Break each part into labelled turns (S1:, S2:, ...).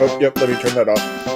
S1: Oh, yep, let me turn that off.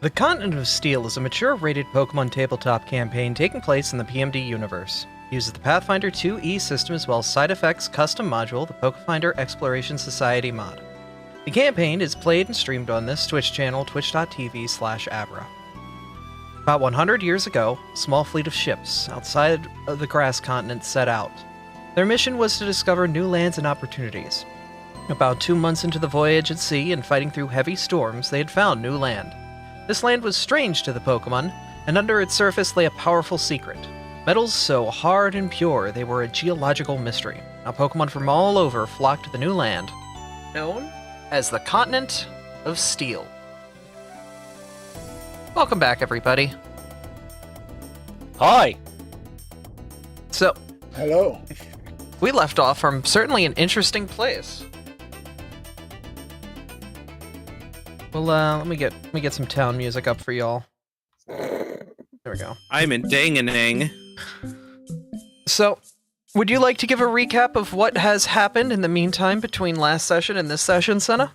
S2: The Continent of Steel is a mature-rated Pokemon tabletop campaign taking place in the PMD universe. It uses the Pathfinder 2E system as well as Side Effects custom module, the Pokefinder Exploration Society mod. The campaign is played and streamed on this Twitch channel, twitch.tv/Abra. About 100 years ago, a small fleet of ships outside of the Grass Continent set out. Their mission was to discover new lands and opportunities. About 2 months into the voyage at sea and fighting through heavy storms, they had found new land. This land was strange to the Pokemon, and under its surface lay a powerful secret. Metals so hard and pure they were a geological mystery. Now Pokemon from all over flocked to the new land, known as the Continent of Steel. Welcome back, everybody.
S3: Hi.
S2: So,
S1: Hello.
S2: we left off from certainly an interesting place. Well, let me get some town music up for y'all. There we go.
S3: I'm in Danganang.
S2: So, would you like to give a recap of what has happened in the meantime between last session and this session, Senna?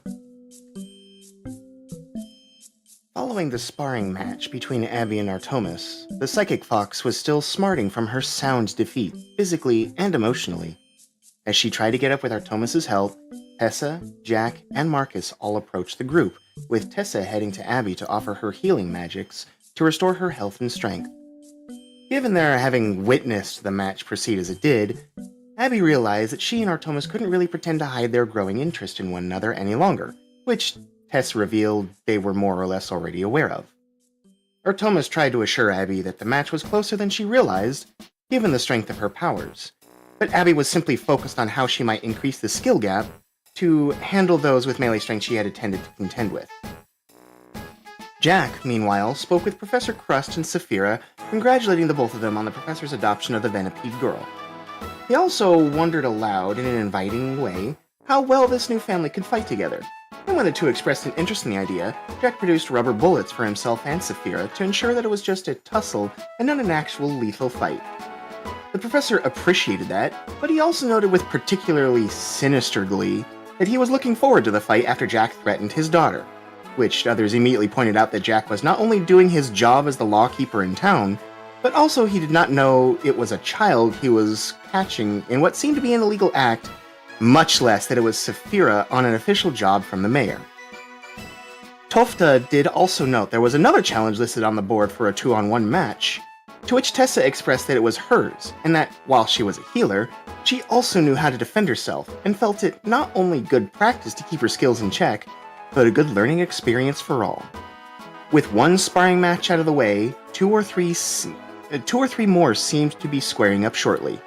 S4: Following the sparring match between Abby and Artomis, the Psychic Fox was still smarting from her sound defeat, physically and emotionally. As she tried to get up with Artomis' help, Tessa, Jack, and Marcus all approached the group, with Tessa heading to Abby to offer her healing magics to restore her health and strength. Given their having witnessed the match proceed as it did, Abby realized that she and Artomis couldn't really pretend to hide their growing interest in one another any longer, which Tess revealed they were more or less already aware of. Artomis tried to assure Abby that the match was closer than she realized, given the strength of her powers, but Abby was simply focused on how she might increase the skill gap to handle those with melee strength she had intended to contend with. Jack, meanwhile, spoke with Professor Crust and Saphira, congratulating the both of them on the professor's adoption of the Venipede girl. He also wondered aloud, in an inviting way, how well this new family could fight together. And when the two expressed an interest in the idea, Jack produced rubber bullets for himself and Saphira to ensure that it was just a tussle and not an actual lethal fight. The professor appreciated that, but he also noted with particularly sinister glee that he was looking forward to the fight after Jack threatened his daughter, which others immediately pointed out that Jack was not only doing his job as the lawkeeper in town, but also he did not know it was a child he was catching in what seemed to be an illegal act, much less that it was Saphira on an official job from the mayor. Tofta did also note there was another challenge listed on the board for a 2-on-1 match, to which Tessa expressed that it was hers, and that, while she was a healer, she also knew how to defend herself, and felt it not only good practice to keep her skills in check, but a good learning experience for all. With one sparring match out of the way, two or three more seemed to be squaring up shortly.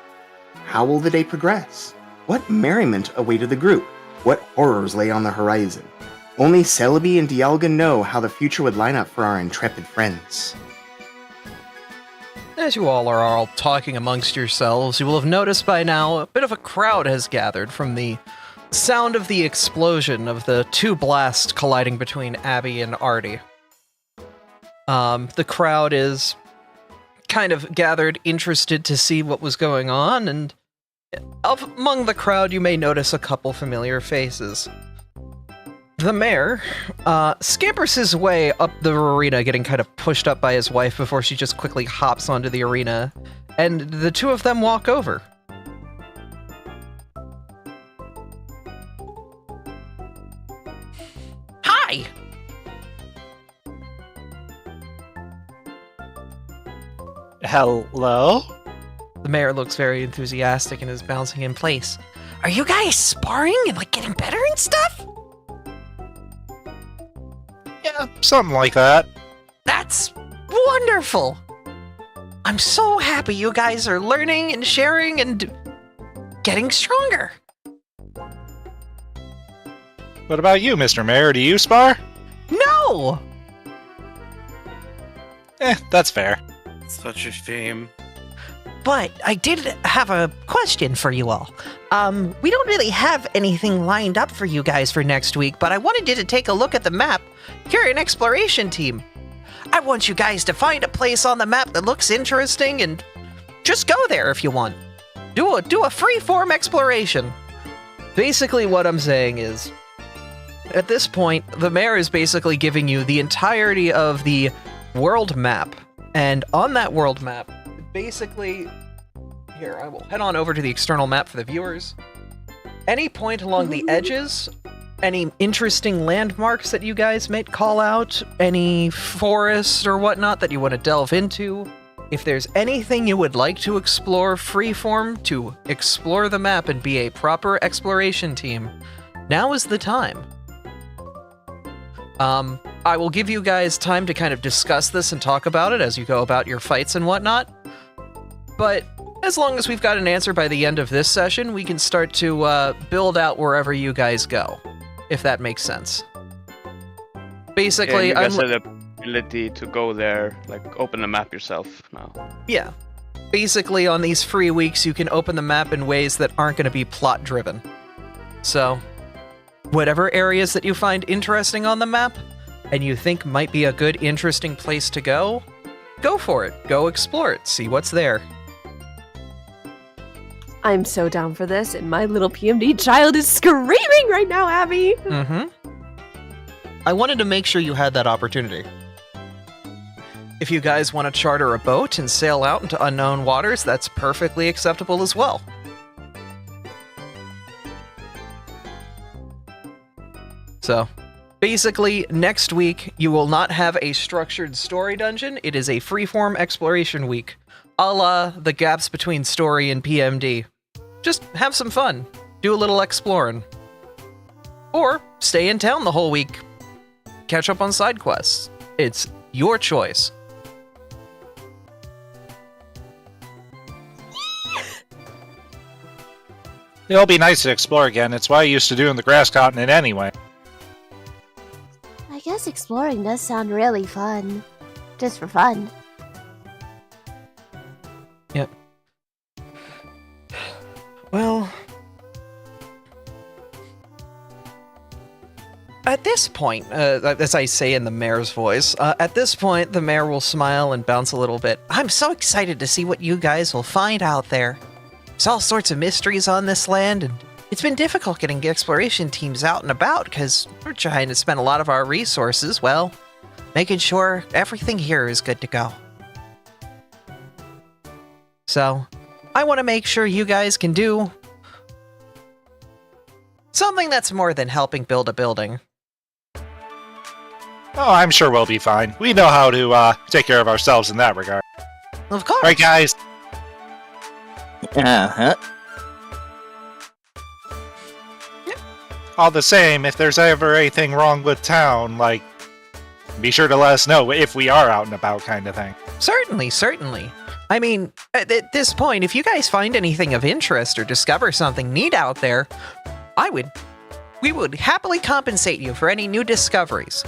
S4: How will the day progress? What merriment awaited the group? What horrors lay on the horizon? Only Celebi and Dialga know how the future would line up for our intrepid friends.
S2: As you all are all talking amongst yourselves, you will have noticed by now a bit of a crowd has gathered from the sound of the explosion of the two blasts colliding between Abby and Artie. The crowd is kind of gathered, interested to see what was going on, and among the crowd you may notice a couple familiar faces. The mayor scampers his way up the arena, getting kind of pushed up by his wife before she just quickly hops onto the arena, and the two of them walk over. Hi!
S5: Hello?
S2: The mayor looks very enthusiastic and is bouncing in place. Are you guys sparring and like getting better and stuff?
S5: Yeah, something like that.
S2: That's wonderful! I'm so happy you guys are learning and sharing and getting stronger.
S5: What about you, Mr. Mayor? Do you spar?
S2: No!
S5: That's fair.
S3: Such a shame.
S6: But I did have a question for you all. We don't really have anything lined up for you guys for next week, but I wanted you to take a look at the map. You're an exploration team. I want you guys to find a place on the map that looks interesting and just go there if you want. Do a free-form exploration.
S2: Basically what I'm saying is, At this point, the mayor is basically giving you the entirety of the world map. And on that world map, basically... Here, I will head on over to the external map for the viewers. Any point along the edges, any interesting landmarks that you guys might call out, any forests or whatnot that you want to delve into, if there's anything you would like to explore freeform to explore the map and be a proper exploration team, now is the time. I will give you guys time to kind of discuss this and talk about it as you go about your fights and whatnot, but as long as we've got an answer by the end of this session, we can start to build out wherever you guys go, if that makes sense. Basically,
S7: you guys have the ability to go there, like open the map yourself now.
S2: Yeah. Basically, on these free weeks, you can open the map in ways that aren't going to be plot-driven. So, whatever areas that you find interesting on the map, and you think might be a good, interesting place to go for it. Go explore it. See what's there.
S8: I'm so down for this, and my little PMD child is screaming right now, Abby!
S2: Mm-hmm. I wanted to make sure you had that opportunity. If you guys want to charter a boat and sail out into unknown waters, that's perfectly acceptable as well. So, basically, next week, you will not have a structured story dungeon. It is a freeform exploration week, a la the gaps between story and PMD. Just have some fun. Do a little exploring. Or stay in town the whole week. Catch up on side quests. It's your choice.
S5: It'll be nice to explore again. It's what I used to do in the grass continent anyway.
S9: I guess exploring does sound really fun. Just for fun.
S2: Yep. Well, at this point, as I say in the mayor's voice, at this point, the mayor will smile and bounce a little bit.
S6: I'm so excited to see what you guys will find out there. There's all sorts of mysteries on this land, and it's been difficult getting exploration teams out and about because we're trying to spend a lot of our resources, well, making sure everything here is good to go. So, I want to make sure you guys can do something that's more than helping build a building.
S5: Oh, I'm sure we'll be fine. We know how to take care of ourselves in that regard.
S6: Of course.
S5: Right, guys?
S10: Uh-huh.
S5: All the same, if there's ever anything wrong with town, like, be sure to let us know if we are out and about kind of thing.
S6: Certainly, certainly. I mean, at this point, if you guys find anything of interest or discover something neat out there, we would happily compensate you for any new discoveries.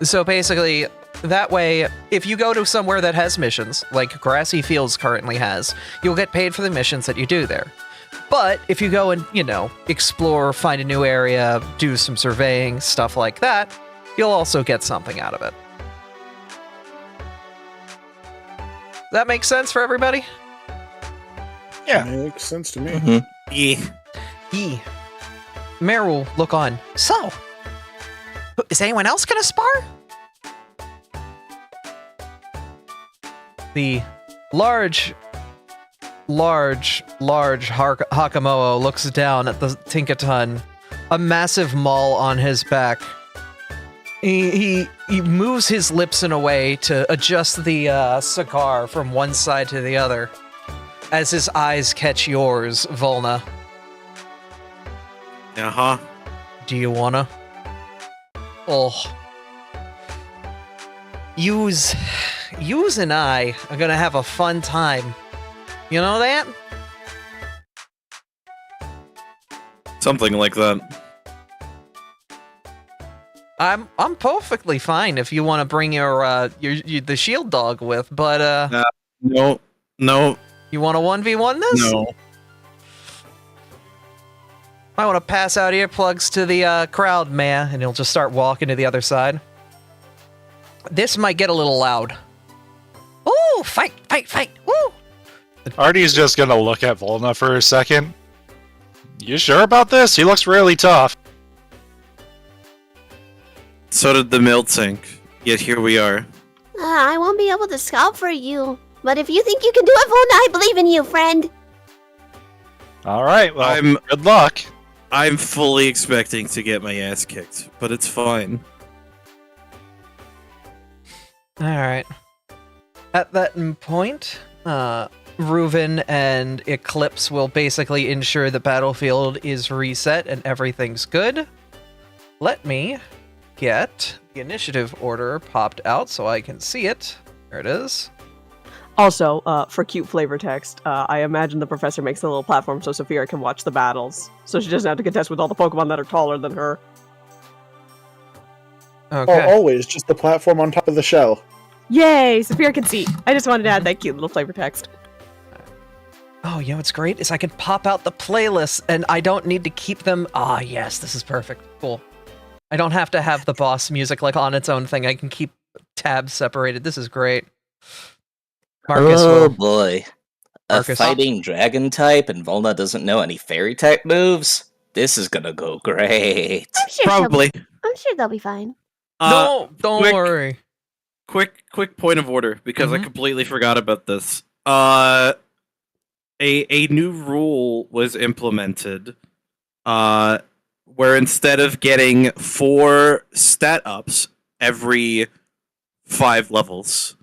S2: So basically, that way, if you go to somewhere that has missions, like Grassy Fields currently has, you'll get paid for the missions that you do there. But if you go and, explore, find a new area, do some surveying, stuff like that, you'll also get something out of it. That makes sense for everybody?
S5: Yeah.
S1: Makes sense to me.
S10: Mm-hmm.
S2: Yeah. Mayor will look on.
S6: So, is anyone else gonna spar?
S2: The large Hakamoa looks down at the Tinkaton, a massive maul on his back. He moves his lips in a way to adjust the cigar from one side to the other as his eyes catch yours, Volna.
S3: Uh-huh.
S2: Do you wanna? Oh. Yous and I are gonna have a fun time. You know that?
S3: Something like that.
S2: I'm perfectly fine if you want to bring your the shield dog with, but
S3: No.
S2: you want to 1v1 this?
S3: No.
S2: I want to pass out earplugs to the crowd, man, and he'll just start walking to the other side. This might get a little loud.
S6: Ooh, fight! Ooh!
S5: Artie's just gonna look at Volna for a second. You sure about this? He looks really tough.
S3: So did the milk tank. Yet here we are.
S9: I won't be able to scout for you. But if you think you can do it, Volna, I believe in you, friend.
S5: Alright, well, good luck.
S3: I'm fully expecting to get my ass kicked, but it's fine.
S2: Alright. At that point, Reuven and Eclipse will basically ensure the battlefield is reset and everything's good. Let me get the initiative order popped out so I can see it. There it is.
S10: Also, for cute flavor text, I imagine the professor makes a little platform so Saphira can watch the battles, so she doesn't have to contest with all the Pokemon that are taller than her.
S2: Okay.
S1: Oh, always just the platform on top of the shell.
S10: Yay! Saphira can see! I just wanted to add that cute little flavor text.
S2: Oh, you know what's great? Is I can pop out the playlists and I don't need to keep them. Ah, yes, this is perfect. Cool. I don't have to have the boss music like on its own thing. I can keep tabs separated. This is great. Marcus
S11: Oh boy. A
S2: Marcus.
S11: fighting dragon type and Volna doesn't know any fairy type moves? This is gonna go great.
S9: I'm sure they'll be fine.
S2: No, don't
S3: quick-
S2: worry.
S3: Quick point of order, because I completely forgot about this. A new rule was implemented, where instead of getting 4 stat ups every 5 levels,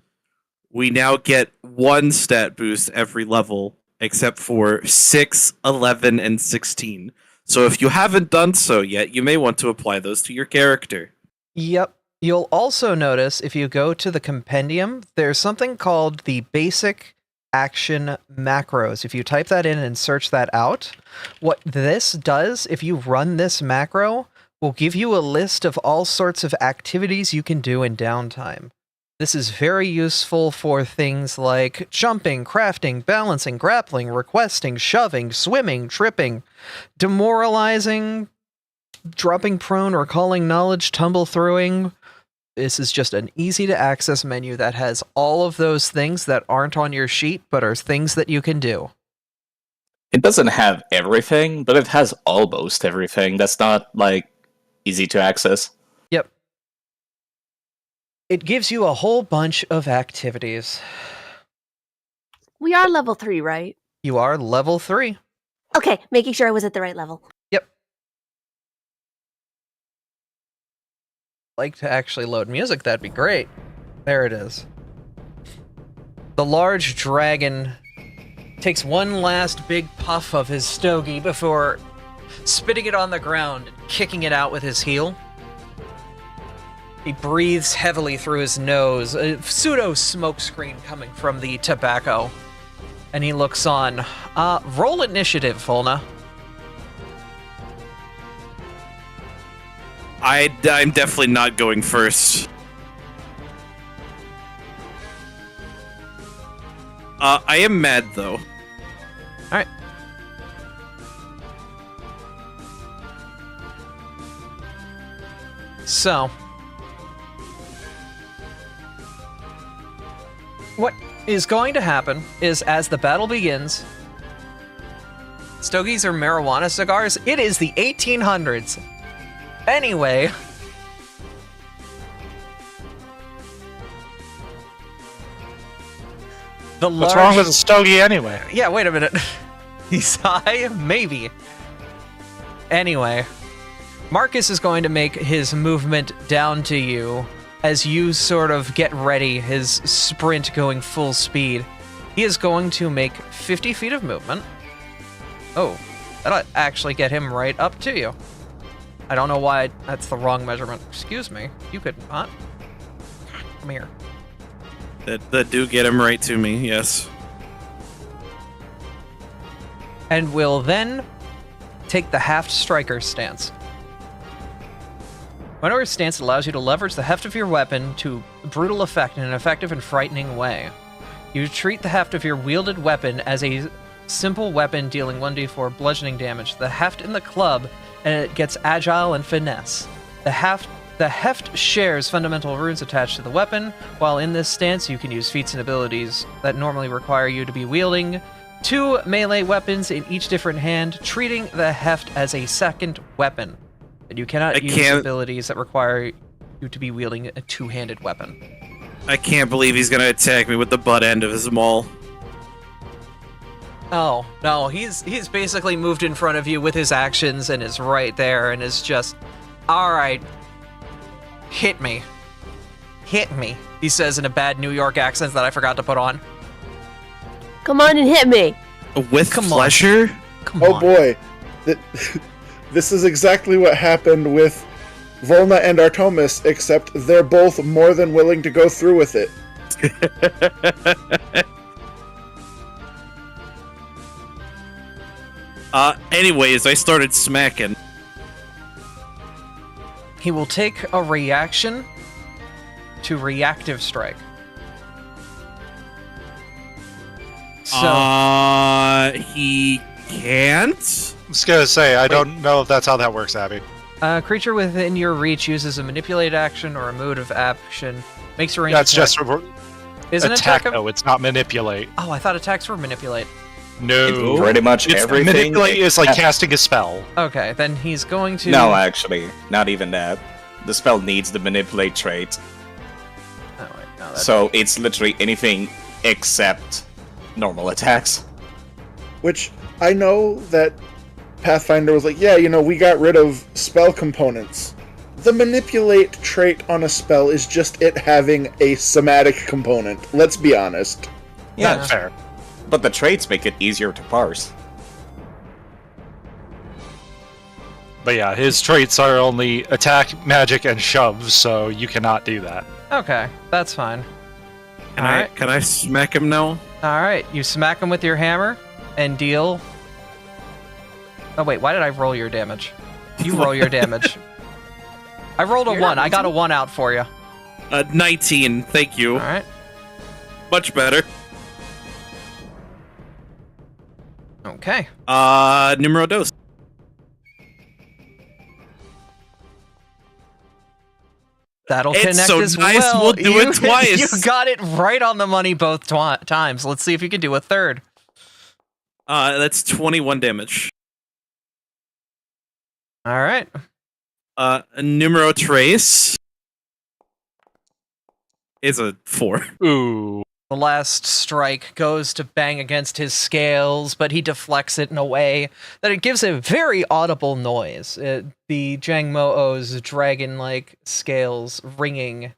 S3: we now get 1 stat boost every level, except for 6, 11, and 16. So if you haven't done so yet, you may want to apply those to your character.
S2: Yep. You'll also notice if you go to the compendium, there's something called the basic action macros. If you type that in and search that out, what this does, if you run this macro, will give you a list of all sorts of activities you can do in downtime. This is very useful for things like jumping, crafting, balancing, grappling, requesting, shoving, swimming, tripping, demoralizing, dropping prone, recalling knowledge, tumble throwing. This is just an easy to access menu that has all of those things that aren't on your sheet, but are things that you can do.
S11: It doesn't have everything, but it has almost everything. That's not, like, easy to access.
S2: Yep. It gives you a whole bunch of activities.
S8: We are level 3, right?
S2: You are level 3.
S9: Okay, making sure I was at the right level.
S2: Yep. Like to actually load music, that'd be great. There it is. The large dragon takes one last big puff of his stogie before spitting it on the ground and kicking it out with his heel. He breathes heavily through his nose, a pseudo smoke screen coming from the tobacco. And he looks on. Roll initiative, Volna.
S3: I'm definitely not going first. I am mad, though.
S2: Alright. So, what is going to happen is as the battle begins, stogies are marijuana cigars. It is the 1800s. Anyway,
S5: What's wrong with a stogie anyway?
S2: Yeah, wait a minute. He's high? Maybe. Anyway, Marcus is going to make his movement down to you as you sort of get ready, his sprint going full speed. He is going to make 50 feet of movement. Oh, that'll actually get him right up to you. I don't know why that's the wrong measurement. Excuse me. You could not. Come here.
S3: That do get him right to me, yes.
S2: And will then take the Haft Striker stance. Whenever stance allows you to leverage the heft of your weapon to brutal effect in an effective and frightening way. You treat the heft of your wielded weapon as a simple weapon dealing 1d4 bludgeoning damage. The heft in the club, and it gets agile and finesse. The heft shares fundamental runes attached to the weapon. While in this stance, you can use feats and abilities that normally require you to be wielding 2 melee weapons in each different hand, treating the heft as a second weapon. And you cannot use abilities that require you to be wielding a two-handed weapon.
S3: I can't believe he's gonna attack me with the butt end of his maul.
S2: Oh, no, he's basically moved in front of you with his actions and is right there and is just, alright, hit me. Hit me, he says in a bad New York accent that I forgot to put on.
S8: Come on and hit me.
S3: With pleasure?
S2: Come
S1: Oh
S2: on.
S1: boy. This is exactly what happened with Volna and Artomis, except they're both more than willing to go through with it.
S3: Anyways, I started smacking.
S2: He will take a reaction to reactive strike. So,
S3: He can't?
S5: I was gonna say, I don't know if that's how that works, Abby.
S2: a creature within your reach uses a manipulate action or a mode of action. Makes a range
S5: That's
S2: attack.
S5: just
S2: Isn't
S5: attack,
S2: attack
S5: though. It's not manipulate.
S2: Oh, I thought attacks were manipulate.
S5: No.
S11: Pretty much
S5: It's
S11: everything.
S5: manipulate is like casting a spell.
S2: Okay, then he's going to...
S11: No, actually, not even that. The spell needs the manipulate trait.
S2: Oh, wait, no, that's...
S11: So it's literally anything except normal attacks.
S1: Which, I know that Pathfinder was like, yeah, you know, we got rid of spell components. The manipulate trait on a spell is just it having a somatic component. Let's be honest.
S11: Yeah,
S5: That's fair.
S11: but the traits make it easier to parse.
S5: But yeah, his traits are only attack, magic, and shove, so you cannot do that.
S2: Okay, that's fine.
S3: Can I smack him now?
S2: Alright, you smack him with your hammer and deal... Oh wait, why did I roll your damage? You roll your damage. I rolled a
S8: You're
S2: 1.
S8: not
S2: I got a
S8: losing.
S2: 1 out for you.
S3: 19, thank you.
S2: Alright.
S3: Much better.
S2: Okay.
S3: Numero dos.
S2: That'll
S3: It's
S2: connect
S3: so
S2: as
S3: nice,
S2: well.
S3: we'll do it twice.
S2: You got it right on the money both times. Let's see if you can do a third.
S3: That's 21 damage.
S2: Alright.
S3: Numero trace is a 4.
S5: Ooh.
S2: The last strike goes to bang against his scales, but he deflects it in a way that it gives a very audible noise. The Jangmo-O's dragon-like scales ringing,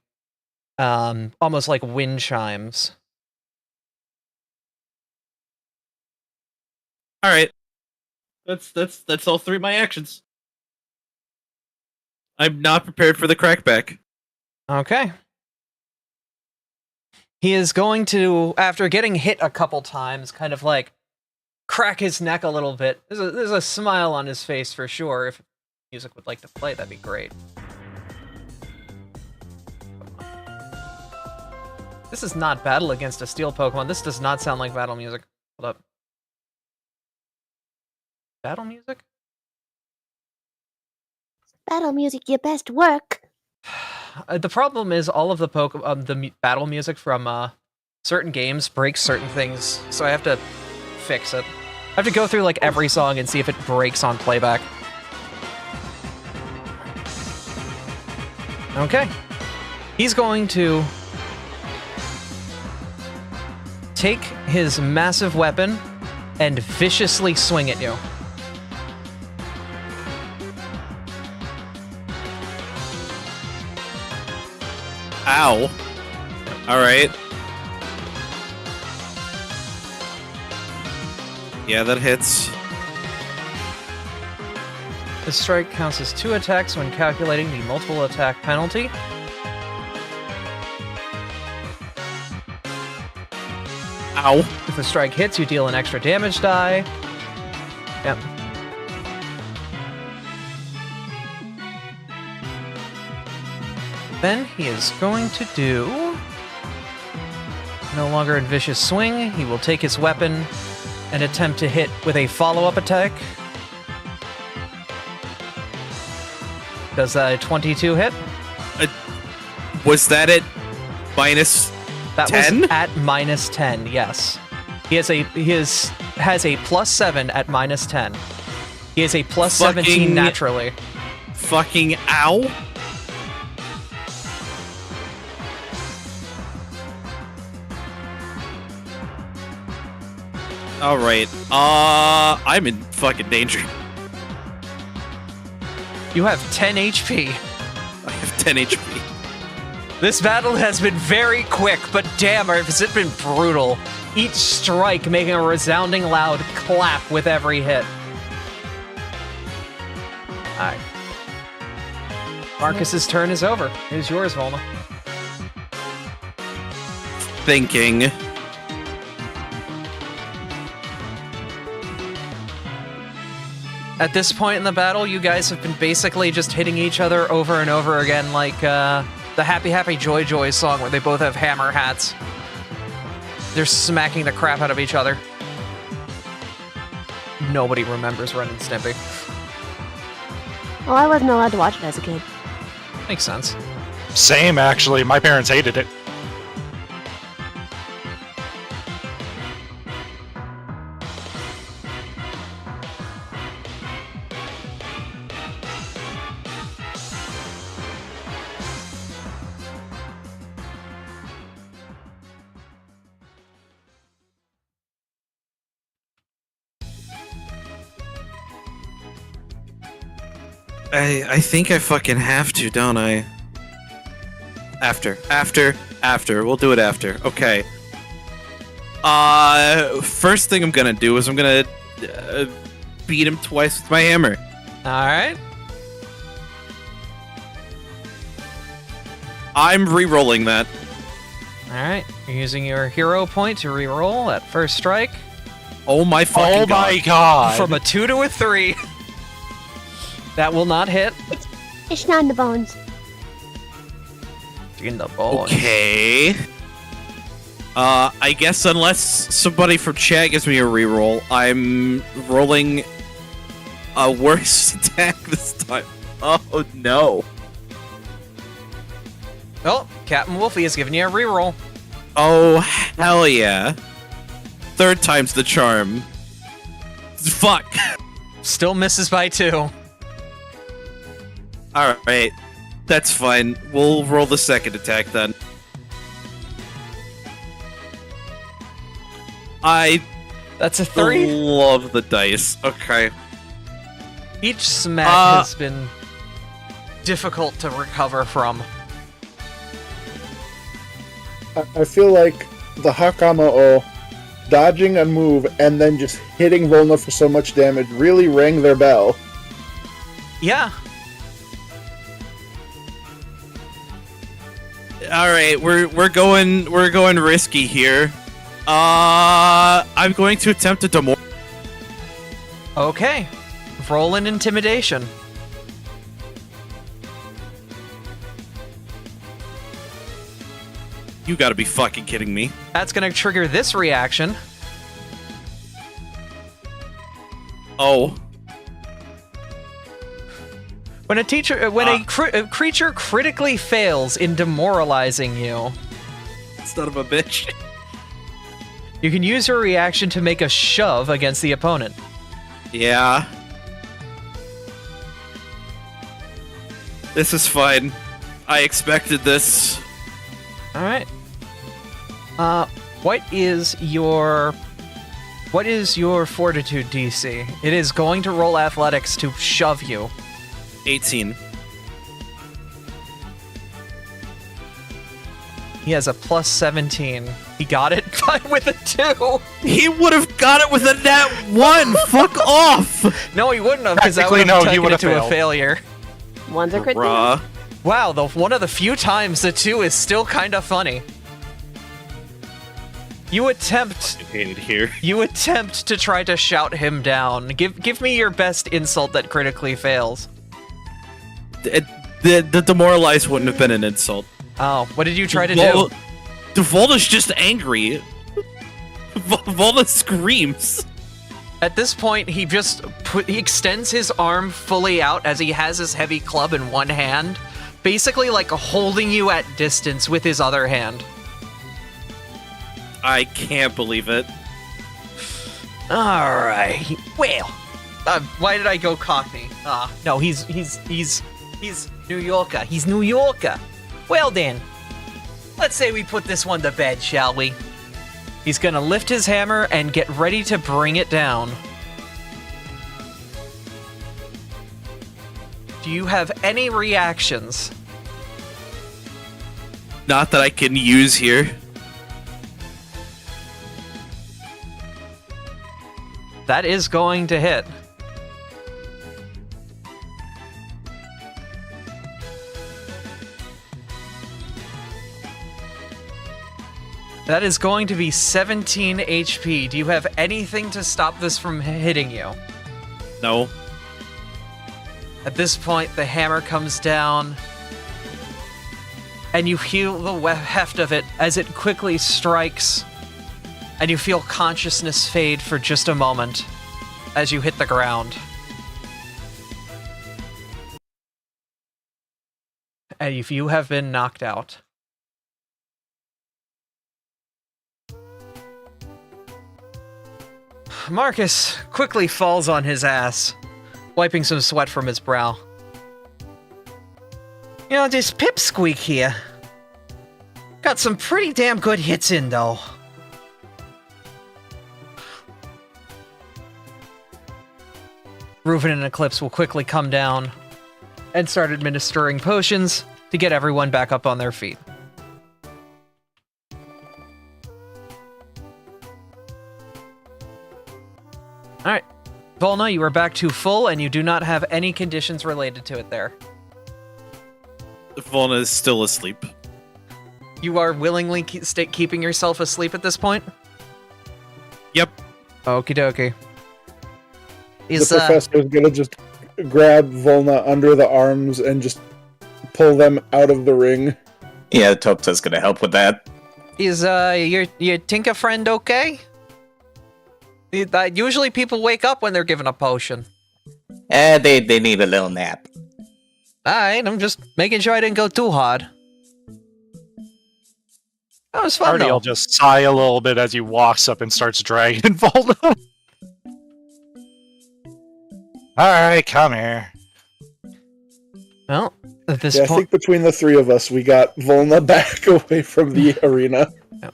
S2: almost like wind chimes.
S3: All right. That's all 3 of my actions. I'm not prepared for the crackback.
S2: Okay. He is going to, after getting hit a couple times, kind of like crack his neck a little bit. There's a smile on his face for sure. If music would like to play, that'd be great. This is not battle against a steel Pokemon. This does not sound like battle music. Hold up. Battle music?
S9: Battle music, your best work.
S2: The problem is all of the battle music from certain games breaks certain things, so I have to fix it. I have to go through like every song and see if it breaks on playback. Okay. He's going to take his massive weapon and viciously swing at you.
S3: Ow. All right. Yeah, that hits.
S2: The strike counts as 2 attacks when calculating the multiple attack penalty.
S3: Ow.
S2: If the strike hits, you deal an extra damage die. Yep. Then he is going to do... No longer in vicious swing, he will take his weapon and attempt to hit with a follow-up attack. Does that 22 hit?
S3: Was that at minus
S2: That
S3: 10?
S2: was at minus 10, yes. He has a plus 7 at minus 10. He has a plus 17 naturally.
S3: Fucking ow. All right. I'm in fucking danger.
S2: You have 10 HP.
S3: I have 10 HP.
S2: This battle has been very quick, but damn, has it been brutal. Each strike making a resounding loud clap with every hit. Alright. Marcus's turn is over. Here's yours, Volma.
S3: Thinking.
S2: At this point in the battle, you guys have been basically just hitting each other over and over again, like the Happy Happy Joy Joy song where they both have hammer hats. They're smacking the crap out of each other. Nobody remembers Ren and Stimpy.
S8: Well, I wasn't allowed to watch it as a kid.
S2: Makes sense.
S5: Same, actually. My parents hated it.
S3: I think I fucking have to, don't I? After. We'll do it after. Okay. First thing I'm gonna do is I'm gonna beat him twice with my hammer.
S2: Alright.
S3: I'm re-rolling that.
S2: Alright. You're using your hero point to re-roll at first strike.
S3: Oh my fucking god.
S5: Oh my god.
S2: From a 2 to a 3. That will not hit.
S9: It's not in the bones.
S2: In the bones.
S3: Okay. I guess unless somebody from chat gives me a reroll, I'm rolling a worse attack this time. Oh no.
S2: Oh, Captain Wolfie has given you a reroll.
S3: Oh hell yeah. Third time's the charm. Fuck.
S2: Still misses by 2.
S3: Alright. That's fine. We'll roll the second attack then.
S2: That's a 3.
S3: Love the dice. Okay.
S2: Each smack has been difficult to recover from.
S1: I feel like the Hakama-o dodging a move and then just hitting Volna for so much damage really rang their bell.
S2: Yeah.
S3: All right, we're going risky here. I'm going to attempt to demoralize.
S2: Okay. Roll an intimidation.
S3: You gotta be fucking kidding me.
S2: That's gonna trigger this reaction.
S3: Oh.
S2: When a creature critically fails in demoralizing you,
S3: son of a bitch.
S2: You can use your reaction to make a shove against the opponent.
S3: Yeah. This is fine. I expected this.
S2: Alright. What is your fortitude DC? It is going to roll athletics to shove you.
S3: 18.
S2: He has a plus 17. He got it with a 2.
S3: He would have got it with a nat 1. Fuck off.
S2: No, he wouldn't have, because that would have taken it to a failure.
S8: One's a crit.
S3: Bruh.
S2: Wow, one of the few times the 2 is still kind of funny. You attempt to try to shout him down. Give me your best insult that critically fails.
S3: The demoralize wouldn't have been an insult.
S2: Oh, what did you try to do?
S3: Volna's just angry. Volna screams.
S2: At this point, he he extends his arm fully out as he has his heavy club in one hand, basically like holding you at distance with his other hand.
S3: I can't believe it.
S2: All right. Well, why did I go Cockney? No, he's New Yorker. He's New Yorker. Well then, let's say we put this one to bed, shall we? He's gonna lift his hammer and get ready to bring it down. Do you have any reactions?
S3: Not that I can use here.
S2: That is going to hit. That is going to be 17 HP. Do you have anything to stop this from hitting you?
S3: No.
S2: At this point, the hammer comes down, and you feel the heft of it as it quickly strikes, and you feel consciousness fade for just a moment as you hit the ground. And if you have been knocked out. Marcus quickly falls on his ass, wiping some sweat from his brow. You know, this pipsqueak here got some pretty damn good hits in, though. Reuven and Eclipse will quickly come down and start administering potions to get everyone back up on their feet. Alright. Volna, you are back to full, and you do not have any conditions related to it there.
S3: Volna is still asleep.
S2: You are willingly keeping yourself asleep at this point?
S3: Yep.
S2: Okie dokie.
S1: The professor's gonna just grab Volna under the arms and just pull them out of the ring.
S11: Yeah, Topta's gonna help with that.
S2: Is your Tinker friend okay? Usually people wake up when they're given a potion.
S11: They need a little nap.
S2: Alright, I'm just making sure I didn't go too hard. That was fun,
S5: Artie
S2: though.
S5: will just sigh a little bit as he walks up and starts dragging Volna. Alright, come here.
S2: Well, at this
S1: I
S2: point...
S1: think between the three of us, we got Volna back away from the arena.
S2: Yep.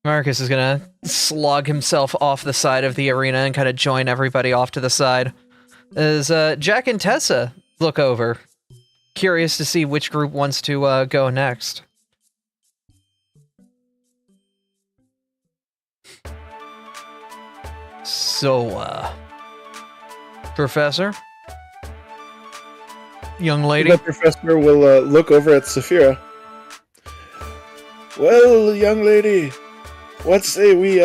S2: Marcus is gonna slog himself off the side of the arena and kind of join everybody off to the side. As Jack and Tessa look over, curious to see which group wants to go next. So, Professor? Young lady?
S1: The professor will look over at Saphira. Well, young lady, what say we,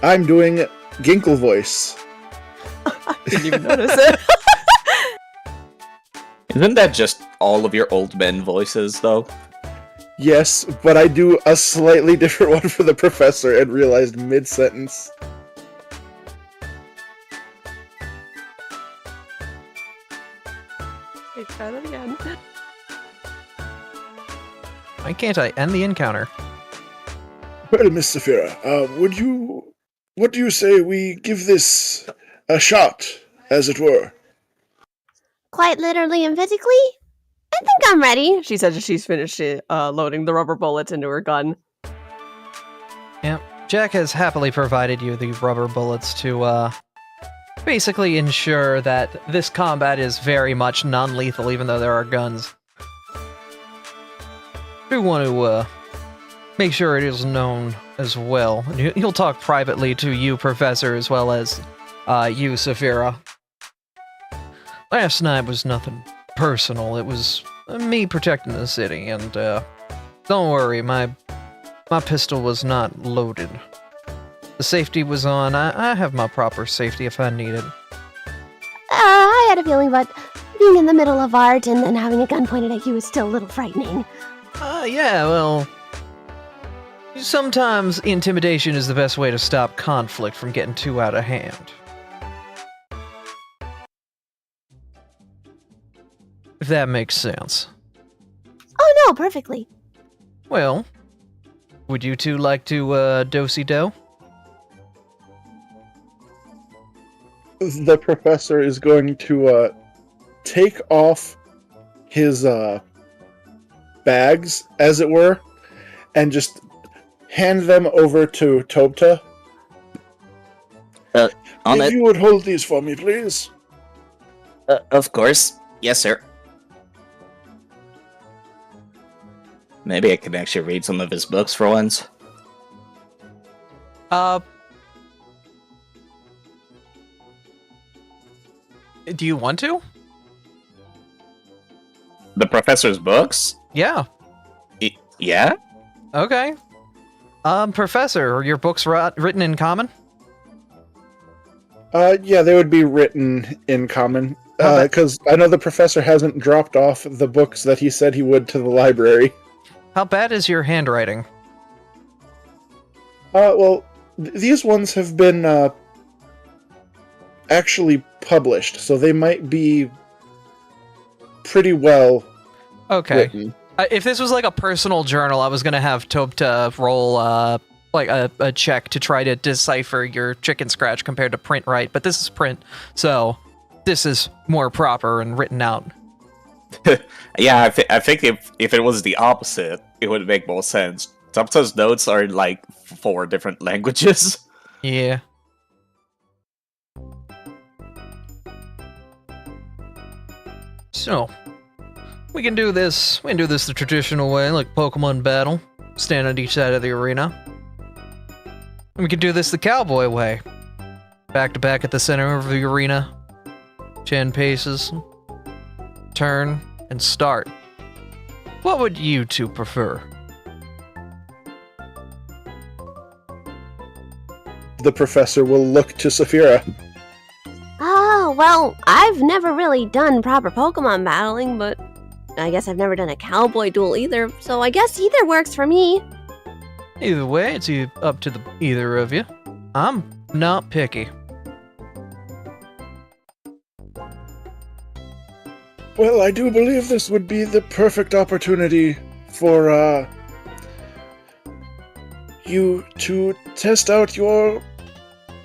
S1: I'm doing Ginkle voice.
S10: I didn't even notice it.
S11: Isn't that just all of your old men voices, though?
S1: Yes, but I do a slightly different one for the professor and realized mid-sentence.
S10: Okay, try that again.
S2: Why can't I end the encounter?
S1: Well, Miss Saphira, what do you say we give this a shot, as it were?
S9: Quite literally and physically? I think I'm ready.
S10: She says as she's finished loading the rubber bullets into her gun.
S2: Yeah, Jack has happily provided you the rubber bullets to, basically ensure that this combat is very much non-lethal, even though there are guns. Do want to, make sure it is known as well. And he'll talk privately to you, Professor, as well as, you, Saphira. Last night was nothing personal. It was me protecting the city, and, don't worry, my pistol was not loaded. The safety was on. I have my proper safety if I need it.
S9: I had a feeling, but being in the middle of art and then having a gun pointed at you is still a little frightening.
S2: Yeah, well... Sometimes intimidation is the best way to stop conflict from getting too out of hand. If that makes sense.
S9: Oh no, perfectly.
S2: Well, would you two like to, do-si-do?
S1: The professor is going to take off his bags, as it were, and just hand them over to Tobta. If you would hold these for me, please.
S11: Of course. Yes, sir. Maybe I can actually read some of his books for once.
S2: Do you want to?
S11: The professor's books?
S2: Yeah.
S11: Yeah?
S2: Okay. Professor, are your books written in common?
S1: Yeah, they would be written in common. Because I know the professor hasn't dropped off the books that he said he would to the library.
S2: How bad is your handwriting?
S1: Well, these ones have been, actually published, so they might be pretty well written.
S2: If this was like a personal journal, I was gonna have Tobta roll like a check to try to decipher your chicken scratch compared to print right, but this is print, so this is more proper and written out.
S11: Yeah, I think if it was the opposite, it would make more sense. Topta's notes are in like 4 different languages.
S2: Yeah. So, we can do this the traditional way, like Pokemon battle. Stand on each side of the arena. And we can do this the cowboy way. Back to back at the center of the arena. 10 paces. Turn, and start. What would you two prefer?
S1: The professor will look to Saphira.
S9: Oh, well, I've never really done proper Pokemon battling, but I guess I've never done a cowboy duel either, so I guess either works for me.
S2: Either way, it's up to either of you. I'm not picky.
S1: Well, I do believe this would be the perfect opportunity for, you to test out your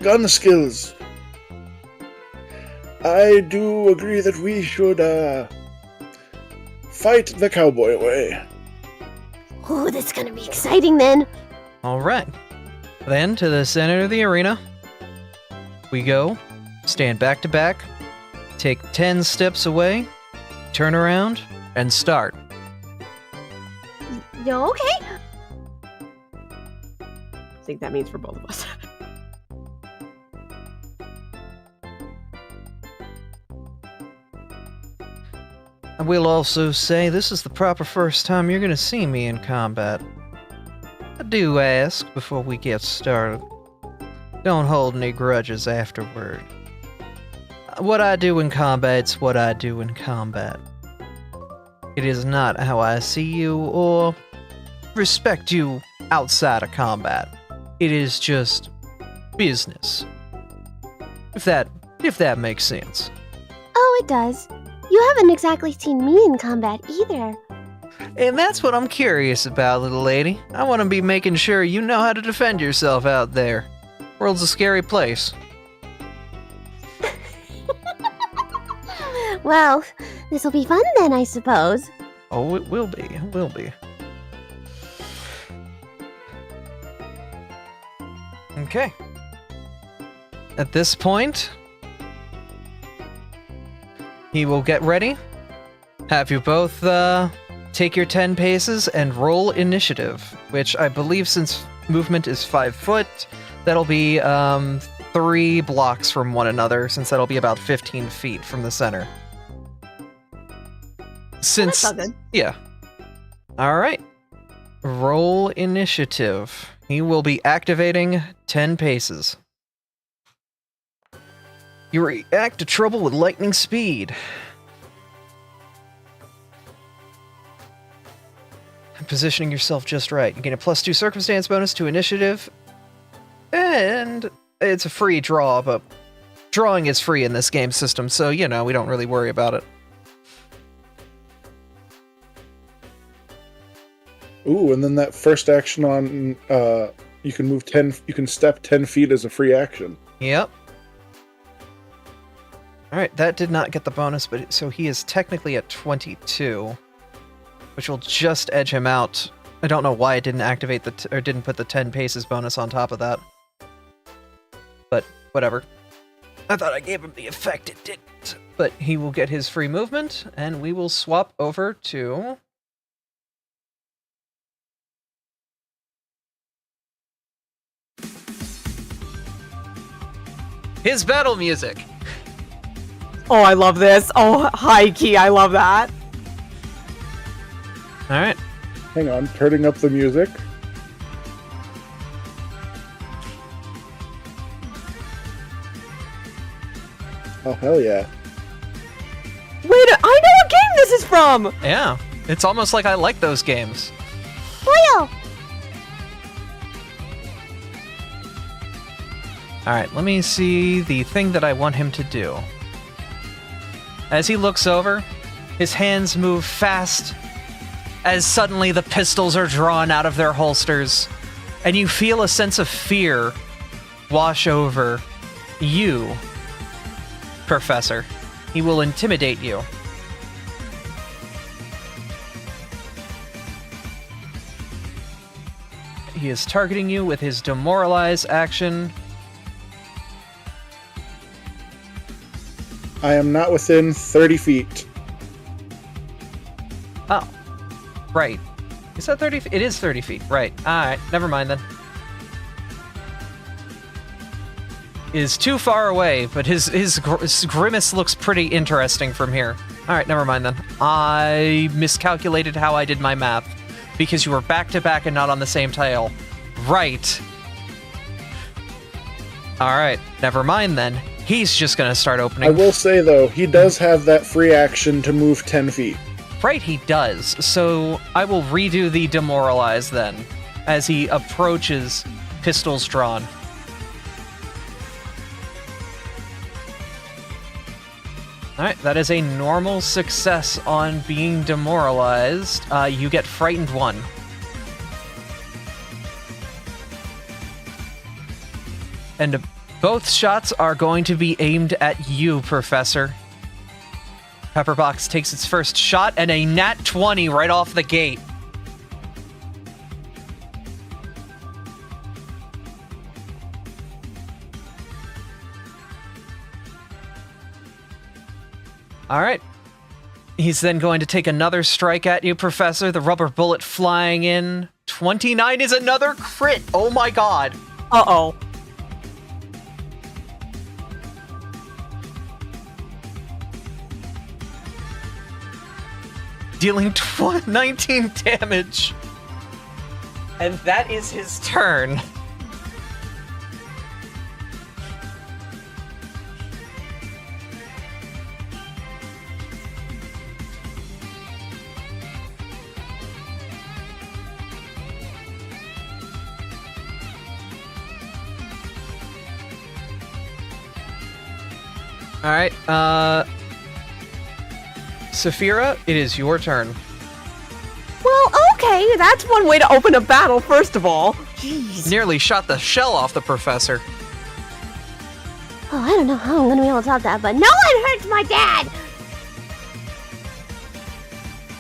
S1: gun skills. I do agree that we should, fight the cowboy way.
S9: Ooh, this is gonna be exciting then.
S2: Alright. Then, to the center of the arena, we go, stand back to back, take 10 steps away, turn around, and start.
S9: Yo, okay.
S10: I think that means for both of us.
S2: I will also say this is the proper first time you're going to see me in combat. I do ask before we get started. Don't hold any grudges afterward. What I do in combat's what I do in combat. It is not how I see you or respect you outside of combat. It is just business. If that makes sense.
S9: Oh, it does. You haven't exactly seen me in combat either.
S2: And that's what I'm curious about, little lady. I want to be making sure you know how to defend yourself out there. World's a scary place.
S9: Well, this'll be fun then, I suppose.
S2: Oh, it will be. It will be. Okay. At this point, he will get ready. Have you both take your 10 paces and roll initiative, which I believe since movement is 5 foot, that'll be 3 blocks from one another, since that'll be about 15 feet from the center. Since
S10: That's all good.
S2: yeah. All right. Roll initiative. He will be activating 10 paces. You react to trouble with lightning speed. Positioning yourself just right. You gain a +2 circumstance bonus to initiative. And it's a free draw, but drawing is free in this game system, so, you know, we don't really worry about it.
S1: Ooh, and then that first action on, you can step 10 feet as a free action.
S2: Yep. Alright, that did not get the bonus, but so he is technically at 22. which will just edge him out. I don't know why it didn't activate or didn't put the 10 paces bonus on top of that. But whatever. I thought I gave him the effect it didn't. But he will get his free movement, and we will swap over to... his battle music!
S10: Oh, I love this. Oh, high key, I love that.
S2: Alright.
S1: Hang on, turning up the music. Oh, hell yeah.
S10: Wait, I know what game this is from!
S2: Yeah, it's almost like I like those games.
S9: Boyo!
S2: Alright, let me see the thing that I want him to do. As he looks over, his hands move fast as suddenly the pistols are drawn out of their holsters, and you feel a sense of fear wash over you, Professor. He will intimidate you. He is targeting you with his Demoralize action.
S1: I am not within 30 feet.
S2: Oh. Right. Is that 30 feet? It is 30 feet. Right. Alright. Never mind then. Is too far away, but his grimace looks pretty interesting from here. Alright, never mind then. I miscalculated how I did my math. Because you were back-to-back and not on the same tile. Right. Alright, never mind then. He's just gonna start opening.
S1: I will say, though, he does have that free action to move 10 feet.
S2: Right, he does. So I will redo the Demoralize then, as he approaches, pistols drawn. Alright, that is a normal success on being demoralized. You get Frightened 1. And both shots are going to be aimed at you, Professor. Pepperbox takes its first shot, and a nat 20 right off the gate. Alright. He's then going to take another strike at you, Professor. The rubber bullet flying in. 29 is another crit! Oh my god!
S10: Uh-oh.
S2: Dealing 19 damage. And that is his turn. Alright, Saphira, it is your turn.
S10: Well, okay, that's one way to open a battle, first of all. Jeez.
S2: Nearly shot the shell off the professor.
S9: Oh, I don't know how I'm gonna be able to top that, but no one hurts my dad!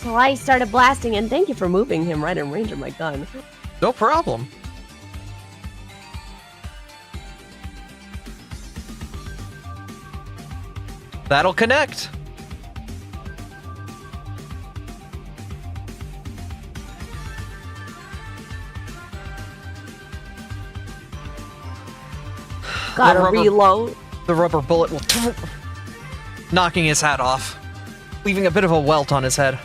S9: So I started blasting, and
S10: Thank you for moving him right in range of my gun.
S2: No problem. That'll connect.
S10: Gotta reload.
S2: The rubber bullet will knocking his hat off, leaving a bit of a welt on his head.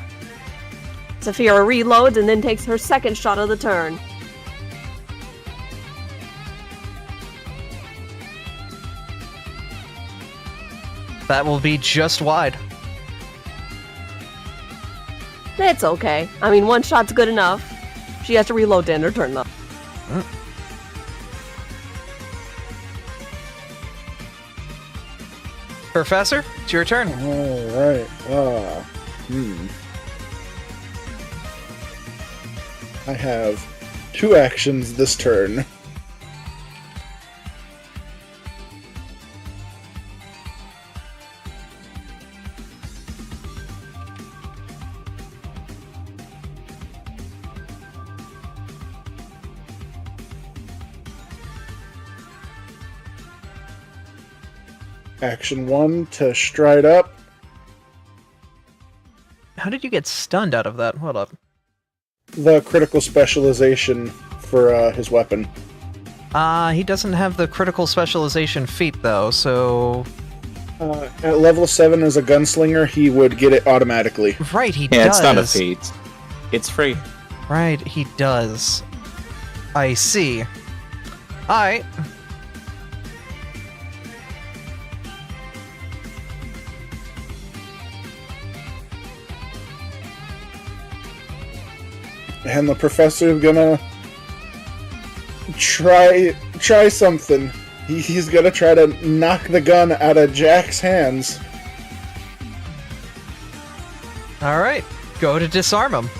S10: Saphira reloads and then takes her second shot of the turn.
S2: That will be just wide.
S10: It's okay. I mean, one shot's good enough. She has to reload to end her turn, though.
S2: Professor, it's your turn.
S1: Alright. I have 2 actions this turn. Action 1 to stride up.
S2: How did you get stunned out of that? Hold up.
S1: The critical specialization for his weapon.
S2: He doesn't have the critical specialization feat, though, so...
S1: At level 7 as a gunslinger, he would get it automatically.
S2: Right, he
S11: Yeah,
S2: does.
S11: it's not a feat. It's free.
S2: Right, he does. I see. Alright.
S1: And the professor's gonna try something. He's gonna try to knock the gun out of Jack's hands.
S2: Alright, go to disarm him.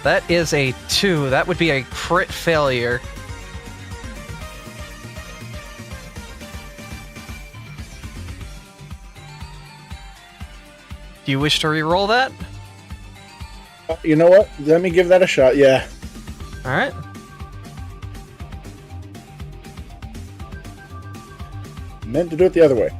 S2: That is a 2. That would be a crit failure. Do you wish to re-roll that?
S1: You know what? Let me give that a shot, yeah.
S2: Alright.
S1: Meant to do it the other way.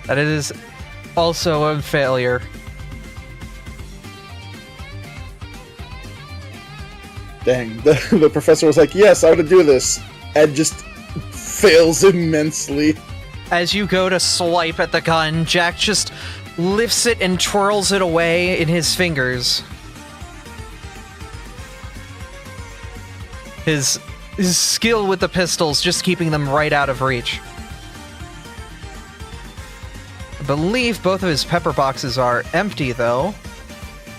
S2: That is also a failure.
S1: Dang, the professor was like, yes, I would do this. And just fails immensely.
S2: As you go to swipe at the gun, Jack just lifts it and twirls it away in his fingers. His skill with the pistols just keeping them right out of reach. I believe both of his pepper boxes are empty, though.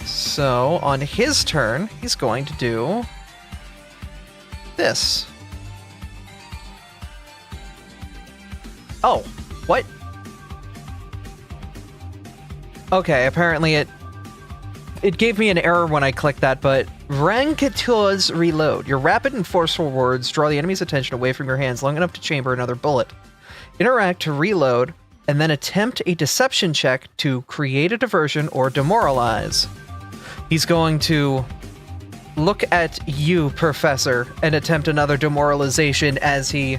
S2: So, on his turn, he's going to do this. Oh, what? Okay, apparently it gave me an error when I clicked that, but Rankateurs reload. Your rapid and forceful words draw the enemy's attention away from your hands long enough to chamber another bullet. Interact to reload, and then attempt a deception check to create a diversion or demoralize. He's going to look at you, Professor, and attempt another demoralization as he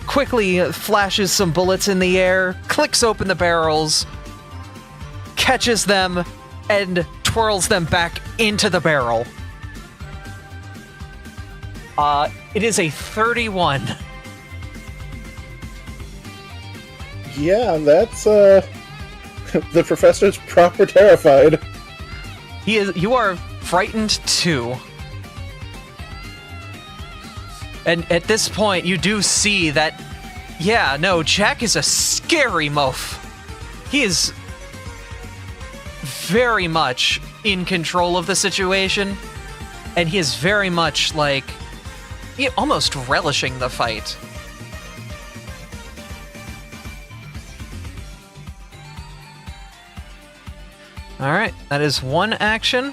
S2: quickly flashes some bullets in the air, clicks open the barrels, catches them, and twirls them back into the barrel. It is a 31.
S1: Yeah, that's, the professor's proper terrified.
S2: You are frightened too. And at this point, you do see that, yeah, no, Jack is a scary mof. He is very much in control of the situation, and he is very much, like, almost relishing the fight. Alright, that is one action.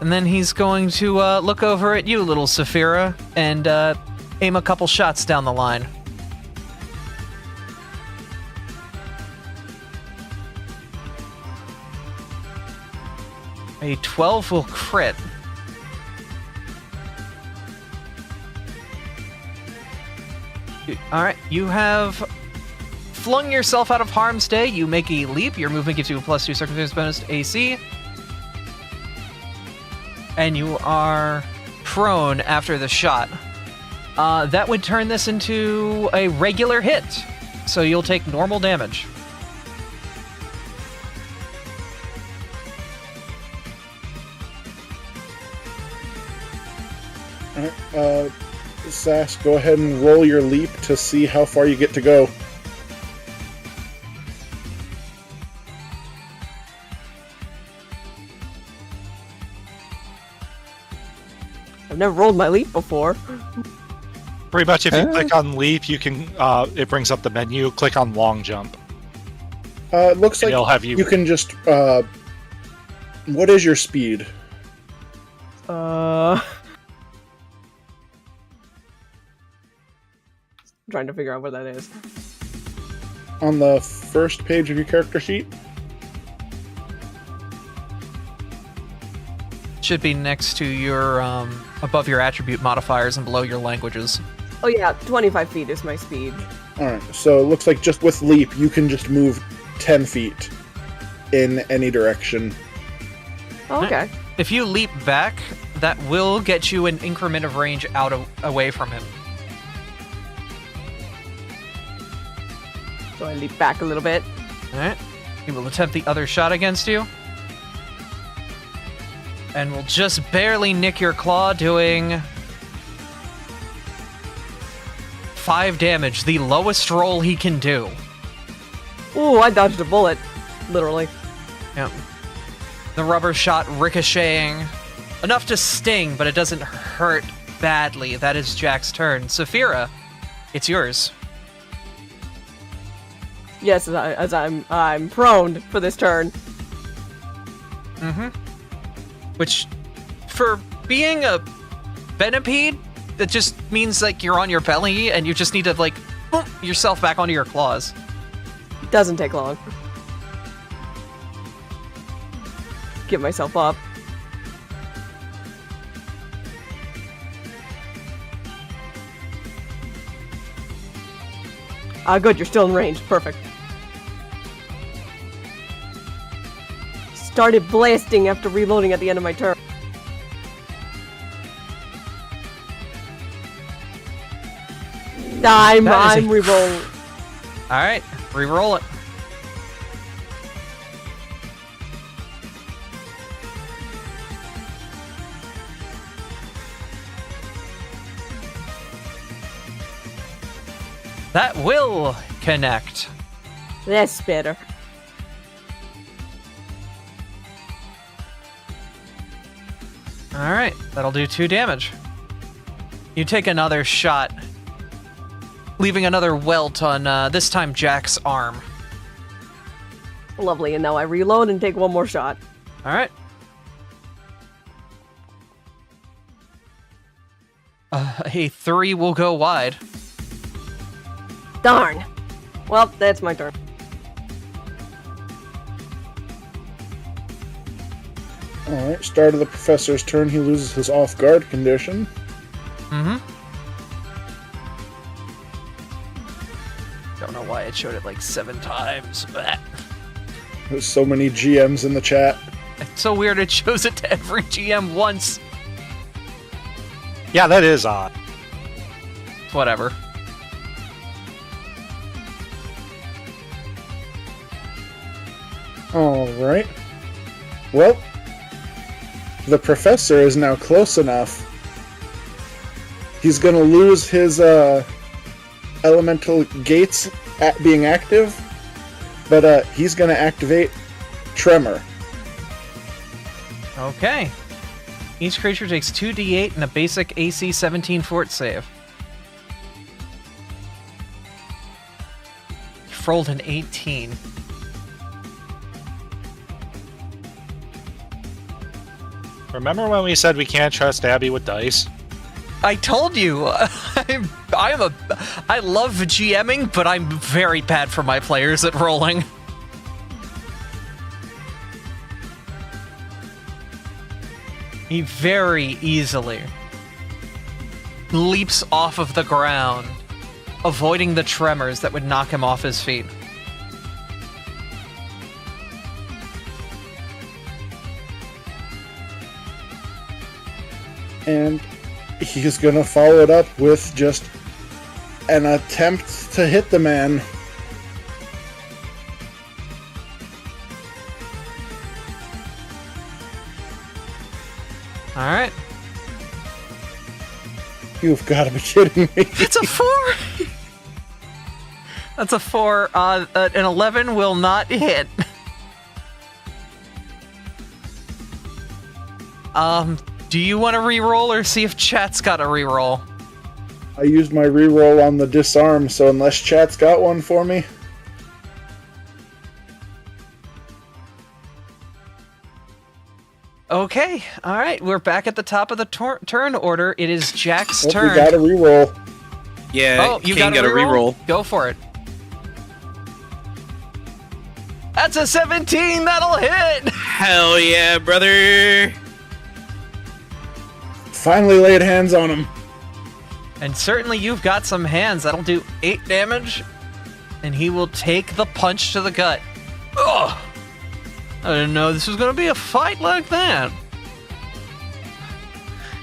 S2: And then he's going to look over at you, little Saphira, and aim a couple shots down the line. A 12 will crit. Alright, you have flung yourself out of harm's way. You make a leap. Your movement gives you a +2 circumstance bonus to AC. And you are prone after the shot. That would turn this into a regular hit. So you'll take normal damage.
S1: Alright, Sass, go ahead and roll your leap to see how far you get to go.
S10: I've never rolled my leap before.
S5: Pretty much, if you click on leap, you can. It brings up the menu. Click on long jump.
S1: It looks
S5: and
S1: like
S5: it'll have you.
S1: You can just. What is your speed?
S10: I'm trying to figure out what that is.
S1: On the first page of your character sheet.
S2: Should be next to your, above your attribute modifiers and below your languages.
S10: Oh yeah, 25 feet is my speed.
S1: Alright, so it looks like just with leap, you can just move 10 feet in any direction.
S10: Oh, okay.
S2: If you leap back, that will get you an increment of range away from him.
S10: So I leap back a little bit.
S2: Alright. He will attempt the other shot against you. And will just barely nick your claw, doing 5 damage, the lowest roll he can do.
S10: Ooh, I dodged a bullet. Literally.
S2: Yep. The rubber shot ricocheting. Enough to sting, but it doesn't hurt badly. That is Jack's turn. Saphira, it's yours.
S10: Yes, as I'm prone for this turn.
S2: Mm-hmm. Which, for being a venipede, that just means like you're on your belly and you just need to like boom yourself back onto your claws.
S10: Doesn't take long. Get myself up. Ah, good, you're still in range. Perfect. Started blasting after reloading at the end of my turn. I'm re-rolling.
S2: Alright, re-roll it. That will connect.
S10: That's better.
S2: Alright, that'll do 2 damage. You take another shot, leaving another welt on, this time, Jack's arm.
S10: Lovely, and now I reload and take one more shot.
S2: Alright. A 3 will go wide.
S10: Darn. Well, that's my turn.
S1: Alright, start of the professor's turn, he loses his off-guard condition.
S2: Mm-hmm. Don't know why it showed it like 7 times. Blech.
S1: There's so many GMs in the chat.
S2: It's so weird it shows it to every GM once.
S5: Yeah, that is odd.
S2: Whatever.
S1: Alright. Well, the professor is now close enough. He's gonna lose his elemental gates at being active, but he's gonna activate Tremor.
S2: Okay. Each creature takes 2d8 and a basic AC 17 fort save. You've rolled an 18.
S5: Remember when we said we can't trust Abby with dice?
S2: I told you, I love GMing, but I'm very bad for my players at rolling. He very easily leaps off of the ground, avoiding the tremors that would knock him off his feet.
S1: And he's gonna follow it up with just an attempt to hit the man.
S2: Alright.
S1: You've gotta be kidding me.
S2: It's a 4! That's a 4. An 11 will not hit. Do you want to re-roll or see if chat's got a re-roll?
S1: I used my reroll on the disarm, so unless chat's got one for me.
S2: Okay, alright, we're back at the top of the turn order. It is Jack's turn.
S1: We got a reroll.
S3: Yeah,
S2: Oh, you
S3: King
S2: got
S3: got
S2: a reroll?
S3: reroll.
S2: Go for it. That's a 17. That'll hit.
S3: Hell yeah, brother!
S1: Finally laid hands on him.
S2: And certainly you've got some hands. That'll do 8 damage. And he will take the punch to the gut. Ugh! I didn't know this was going to be a fight like that.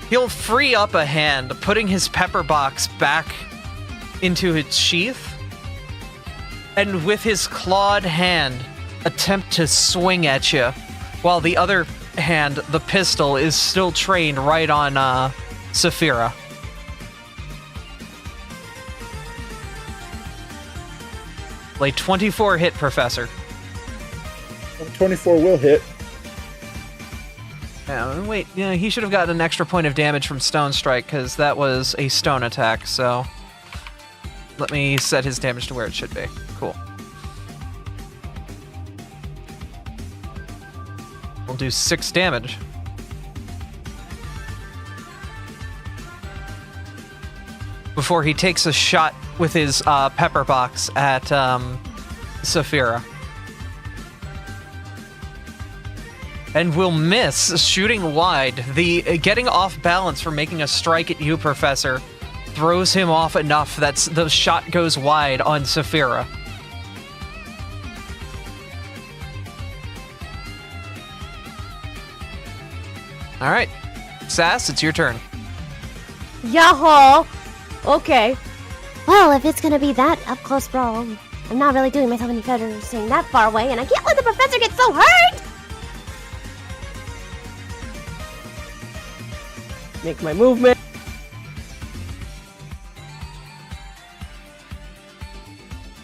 S2: He'll free up a hand, putting his pepper box back into its sheath. And with his clawed hand, attempt to swing at you. While the other hand, the pistol, is still trained right on Saphira. Like 24 hit, Professor.
S1: 24 will hit.
S2: Wait, yeah, he should have gotten an extra point of damage from Stone Strike, because that was a stone attack, so... Let me set his damage to where it should be. Cool. We'll do 6 damage. Before he takes a shot with his pepper box at Saphira. And will miss, shooting wide. The getting off balance for making a strike at you, Professor, throws him off enough that the shot goes wide on Saphira. All right, Sass, it's your turn.
S9: Yahoo! Okay. Well, if it's gonna be that up-close brawl, I'm not really doing myself any favor staying that far away, and I can't let the professor get so hurt!
S10: Make my movement.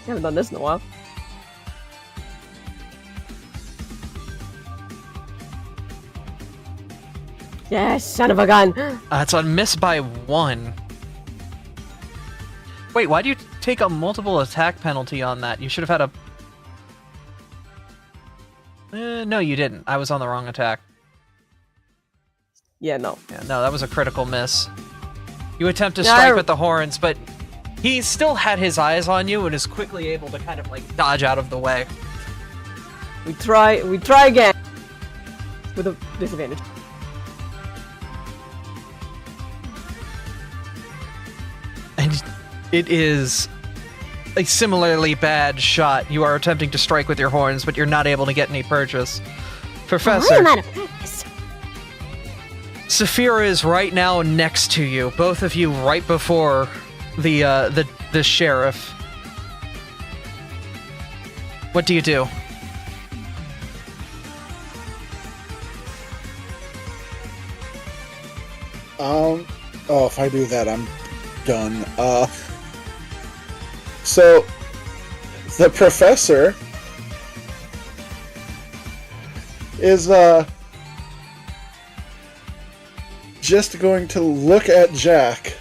S10: I haven't done this in a while. Yes, son of a gun.
S2: It's on miss by 1. Wait, why do you take a multiple attack penalty on that? You should have had a... no, you didn't. I was on the wrong attack.
S10: Yeah, no.
S2: Yeah, no, that was a critical miss. You attempt to strike with the horns, but he still had his eyes on you and is quickly able to kind of like dodge out of the way.
S10: We try again. With a disadvantage.
S2: And it is a similarly bad shot. You are attempting to strike with your horns, but you're not able to get any purchase. Professor,
S9: I'm out of practice.
S2: Saphira is right now next to you, both of you right before the sheriff. What do you do?
S1: Oh, if I do that, I'm done. So the professor is just going to look at Jack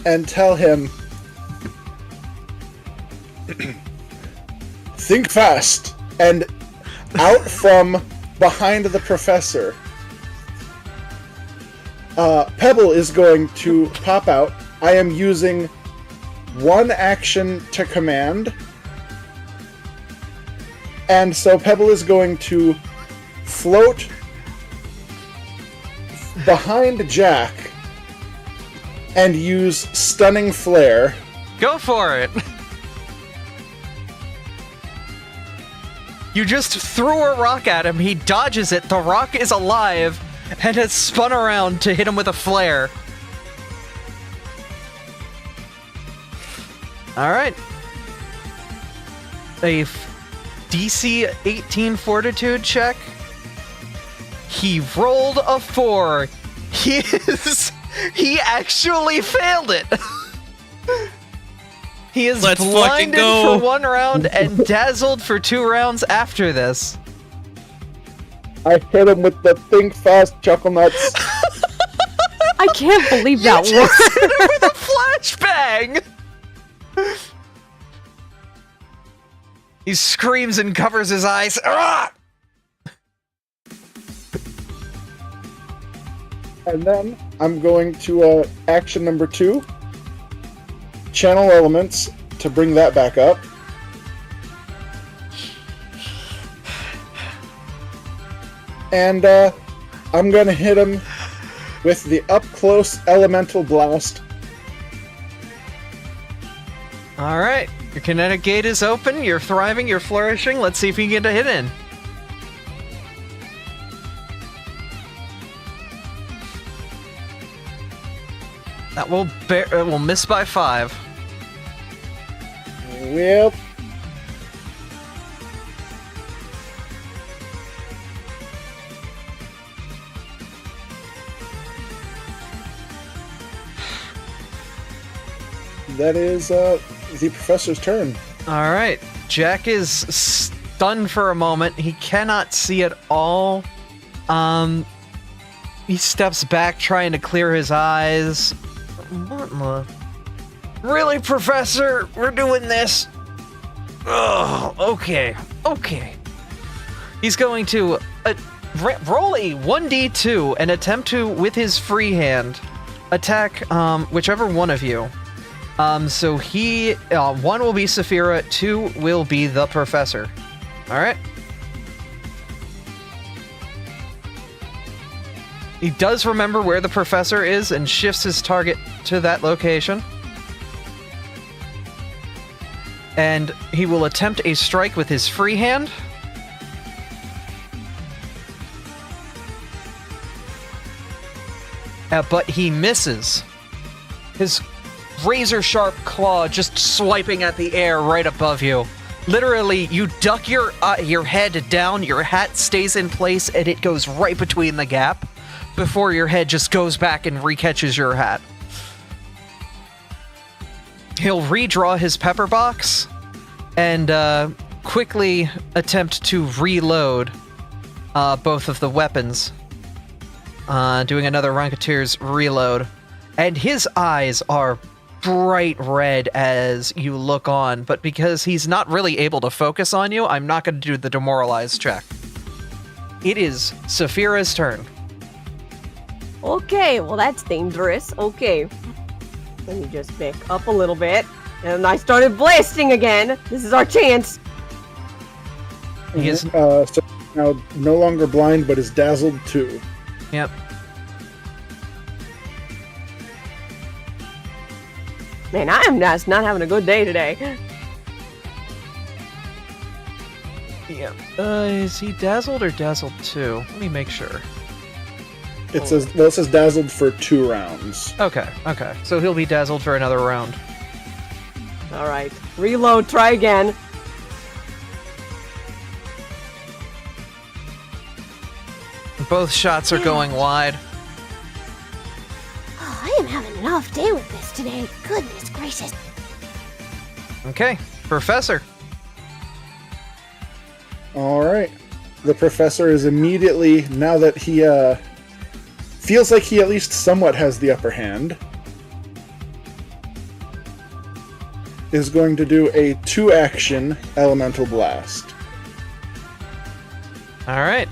S1: and tell him, think fast, and out from behind the professor, Pebble is going to pop out. I am using one action to command, and so Pebble is going to float behind Jack and use Stunning Flare.
S2: Go for it! You just threw a rock at him, he dodges it, the rock is alive, and has spun around to hit him with a flare. Alright. A DC 18 Fortitude check. He rolled a 4. He actually failed it. He is
S3: Let's
S2: blinded
S3: fucking go.
S2: for 1 round and dazzled for 2 rounds after this.
S1: I hit him with the Think Fast Chuckle Nuts.
S10: I can't believe that
S2: You
S10: worked.
S2: just hit him with a flashbang. He screams and covers his eyes. Ah!
S1: And then I'm going to action number 2. channel elements to bring that back up. And I'm gonna hit him with the up-close elemental blast.
S2: All right, your kinetic gate is open. You're thriving. You're flourishing. Let's see if you can get a hit in. That will miss by 5.
S1: Yep. That is the professor's turn.
S2: All right, Jack is stunned for a moment. He cannot see at all. He steps back, trying to clear his eyes. What in the... Really, Professor? We're doing this? Oh, okay. He's going to roll a 1d2 and attempt to, with his free hand, attack whichever one of you. So he, 1 will be Saphira, 2 will be the Professor. All right. He does remember where the Professor is and shifts his target to that location. And he will attempt a strike with his free hand. But he misses. His razor-sharp claw just swiping at the air right above you. Literally, you duck your head down, your hat stays in place, and it goes right between the gap before your head just goes back and recatches your hat. He'll redraw his pepper box and quickly attempt to reload both of the weapons, doing another Ranketeer's reload. And his eyes are bright red as you look on, but because he's not really able to focus on you, I'm not going to do the demoralize check. It is Saphira's turn.
S10: Okay, well that's dangerous. Okay. Let me just back up a little bit. And I started blasting again. This is our chance.
S2: He is...
S1: So now no longer blind, but is dazzled too.
S2: Yep.
S10: Man, I am just not having a good day today.
S2: Yeah. Is he dazzled or dazzled 2? Let me make sure.
S1: It says dazzled for 2 rounds.
S2: Okay. So he'll be dazzled for another round.
S10: Alright. Reload, try again.
S2: Both shots are going wide.
S9: Oh, I am having an off day with this today. Goodness gracious.
S2: Okay, Professor.
S1: Alright. The Professor is immediately, now that he feels like he at least somewhat has the upper hand, is going to do a 2-action Elemental Blast.
S2: Alright.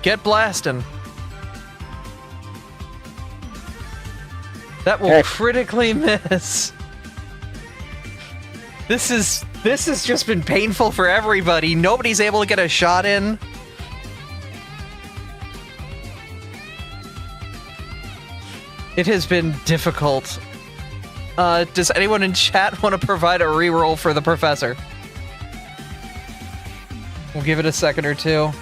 S2: Get blasting. That will critically miss. This has just been painful for everybody. Nobody's able to get a shot in. It has been difficult. Does anyone in chat want to provide a reroll for the Professor? We'll give it a second or two.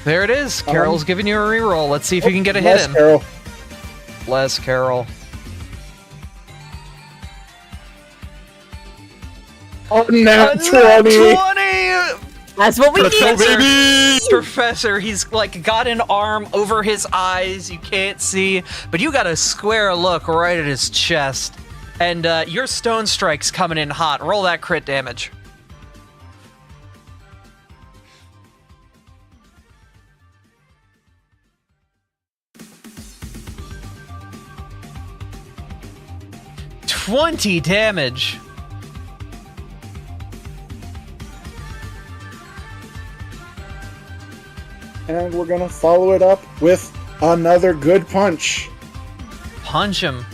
S2: There it is. Carol's giving you a reroll. Let's see if you can get a hit in.
S1: Carol.
S2: Bless Carol.
S1: Oh, nat 20!
S10: That's what we need,
S2: baby! Professor, he's like got an arm over his eyes. You can't see, but you got a square look right at his chest. And your stone strike's coming in hot. Roll that crit damage. $20 damage.
S1: And we're gonna follow it up with another good punch.
S2: Punch him.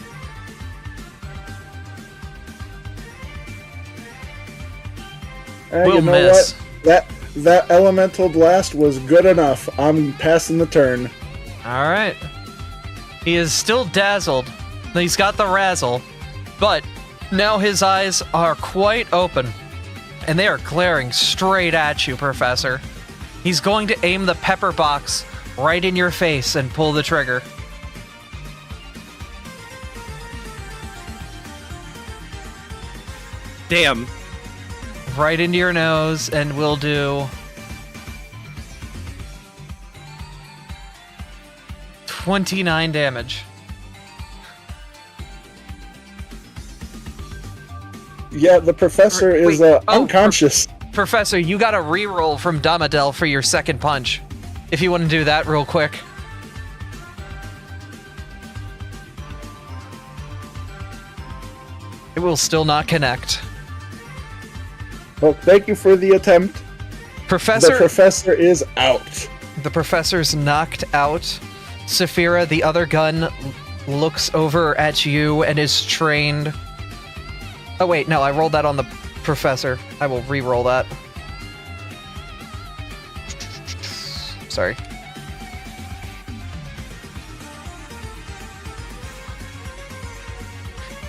S1: And
S2: We'll
S1: you know
S2: miss.
S1: what? That elemental blast was good enough. I'm passing the turn.
S2: All right. He is still dazzled. He's got the razzle, but now his eyes are quite open, and they are glaring straight at you, Professor. He's going to aim the pepper box right in your face and pull the trigger.
S3: Damn.
S2: Right into your nose, and we'll do 29 damage.
S1: Yeah, the professor is unconscious.
S2: Professor, you got a reroll from Damadel for your second punch. If you want to do that real quick. It will still not connect.
S1: Well, thank you for the attempt.
S2: Professor...
S1: The professor is out.
S2: The professor's knocked out. Saphira, the other gun, looks over at you and is trained. Oh wait, no, I rolled that on the professor. I will re-roll that. Sorry.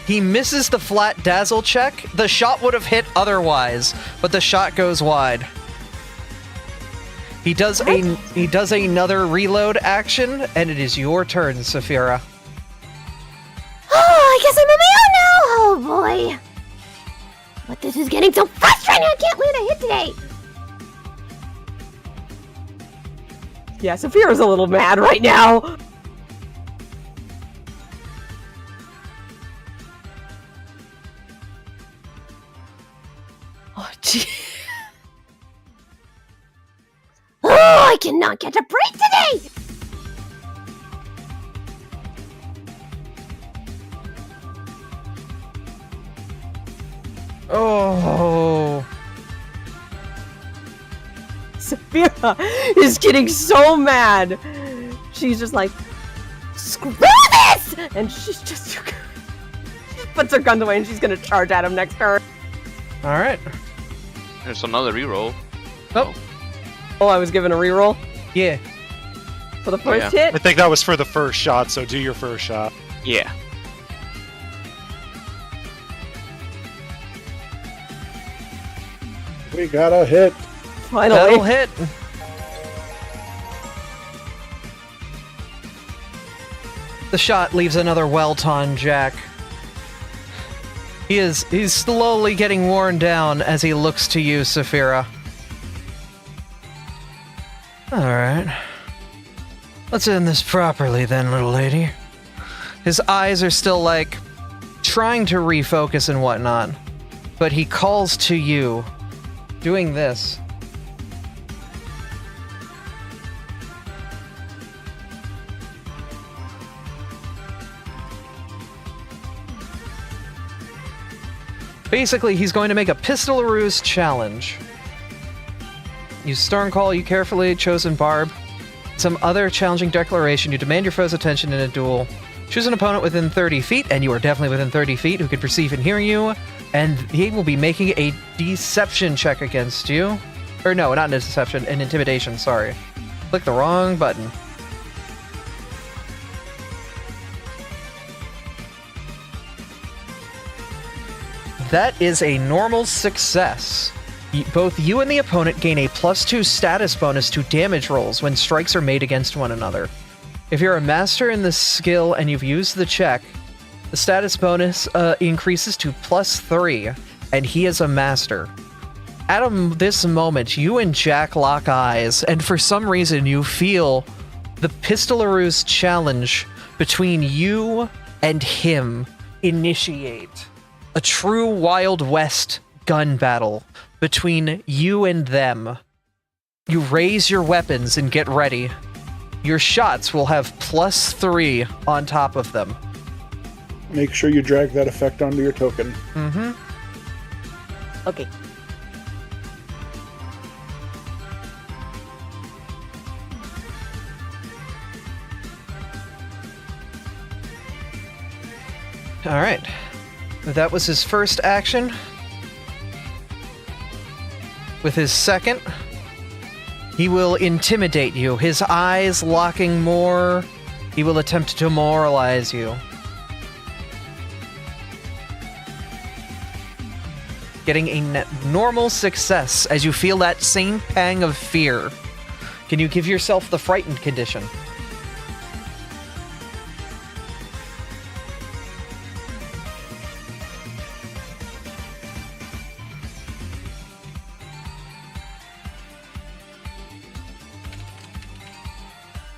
S2: He misses the flat dazzle check. The shot would have hit otherwise, but the shot goes wide. He does another reload action, and it is your turn, Saphira.
S9: Oh, I guess I'm on my own now. Oh boy. But this is getting so frustrating. I can't land a hit today.
S10: Yeah, Saphira's a little mad right now.
S9: Oh, gee. Oh, I cannot catch a break today.
S2: Oh.
S10: Saphira is getting so mad. She's just like, screw this! And she's just she puts her guns away and she's gonna charge at him next turn.
S2: Alright.
S7: There's another reroll.
S10: Oh, I was given a reroll
S2: Yeah.
S10: for the first
S5: I
S10: hit?
S5: think that was for the first shot, so do your first shot.
S7: Yeah.
S1: We got a hit.
S10: Finally.
S2: That'll hit. The shot leaves another welt on Jack. He's slowly getting worn down as he looks to you, Saphira. Alright. Let's end this properly then, little lady. His eyes are still, like, trying to refocus and whatnot. But he calls to you, doing this. Basically, he's going to make a Pistol Ruse challenge. Use Stern Call, you carefully chosen barb. Some other challenging declaration. You demand your foe's attention in a duel. Choose an opponent within 30 feet, and you are definitely within 30 feet, who can perceive and hear you. And he will be making a deception check against you. Or no, not deception, an intimidation, sorry. Click the wrong button. That is a normal success. Both you and the opponent gain a +2 status bonus to damage rolls when strikes are made against one another. If you're a master in this skill and you've used the check, the status bonus increases to +3, and he is a master. At this moment, you and Jack lock eyes, and for some reason you feel the Pistolaroo's challenge between you and him initiate. A true Wild West gun battle between you and them. You raise your weapons and get ready. Your shots will have +3 on top of them.
S1: Make sure you drag that effect onto your token.
S2: Mm-hmm.
S10: Okay.
S2: Alright. That was his first action. With his second, he will intimidate you. His eyes locking more. He will attempt to demoralize you. Getting a normal success as you feel that same pang of fear. Can you give yourself the frightened condition?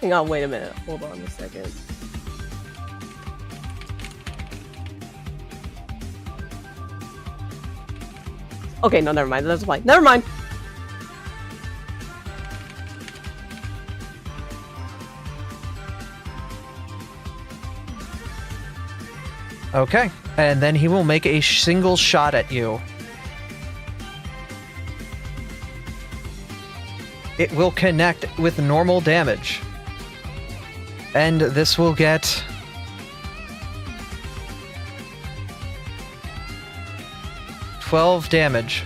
S10: Hang on, wait a minute. Hold on a second. Okay, no, never mind. That's fine. Never mind.
S2: Okay, and then he will make a single shot at you. It will connect with normal damage. And this will get... $12 damage.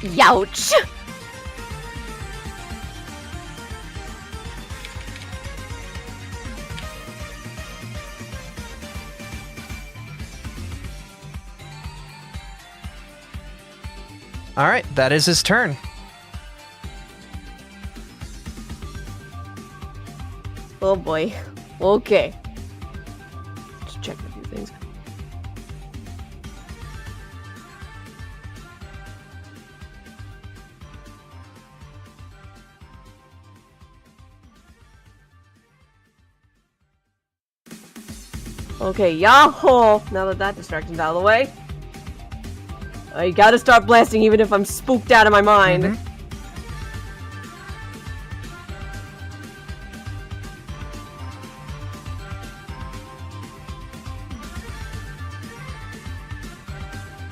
S10: Youch!
S2: Alright, that is his turn.
S10: Oh boy. Okay. Let's check a few things. Okay, Yahoo! Now that that distraction's out of the way, I gotta start blasting even if I'm spooked out of my mind.
S2: Mm-hmm.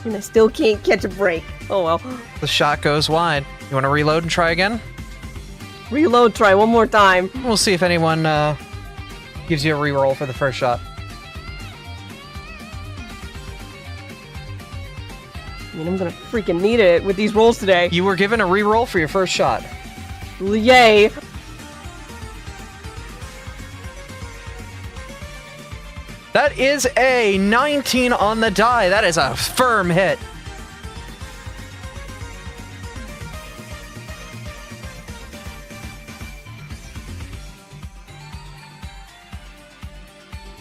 S10: And I still can't catch a break. Oh well.
S2: The shot goes wide. You want to reload and try again?
S10: Reload, try one more time.
S2: We'll see if anyone gives you a reroll for the first shot.
S10: I mean, I'm gonna freaking need it with these rolls today.
S2: You were given a reroll for your first shot.
S10: Yay!
S2: That is a 19 on the die. That is a firm hit.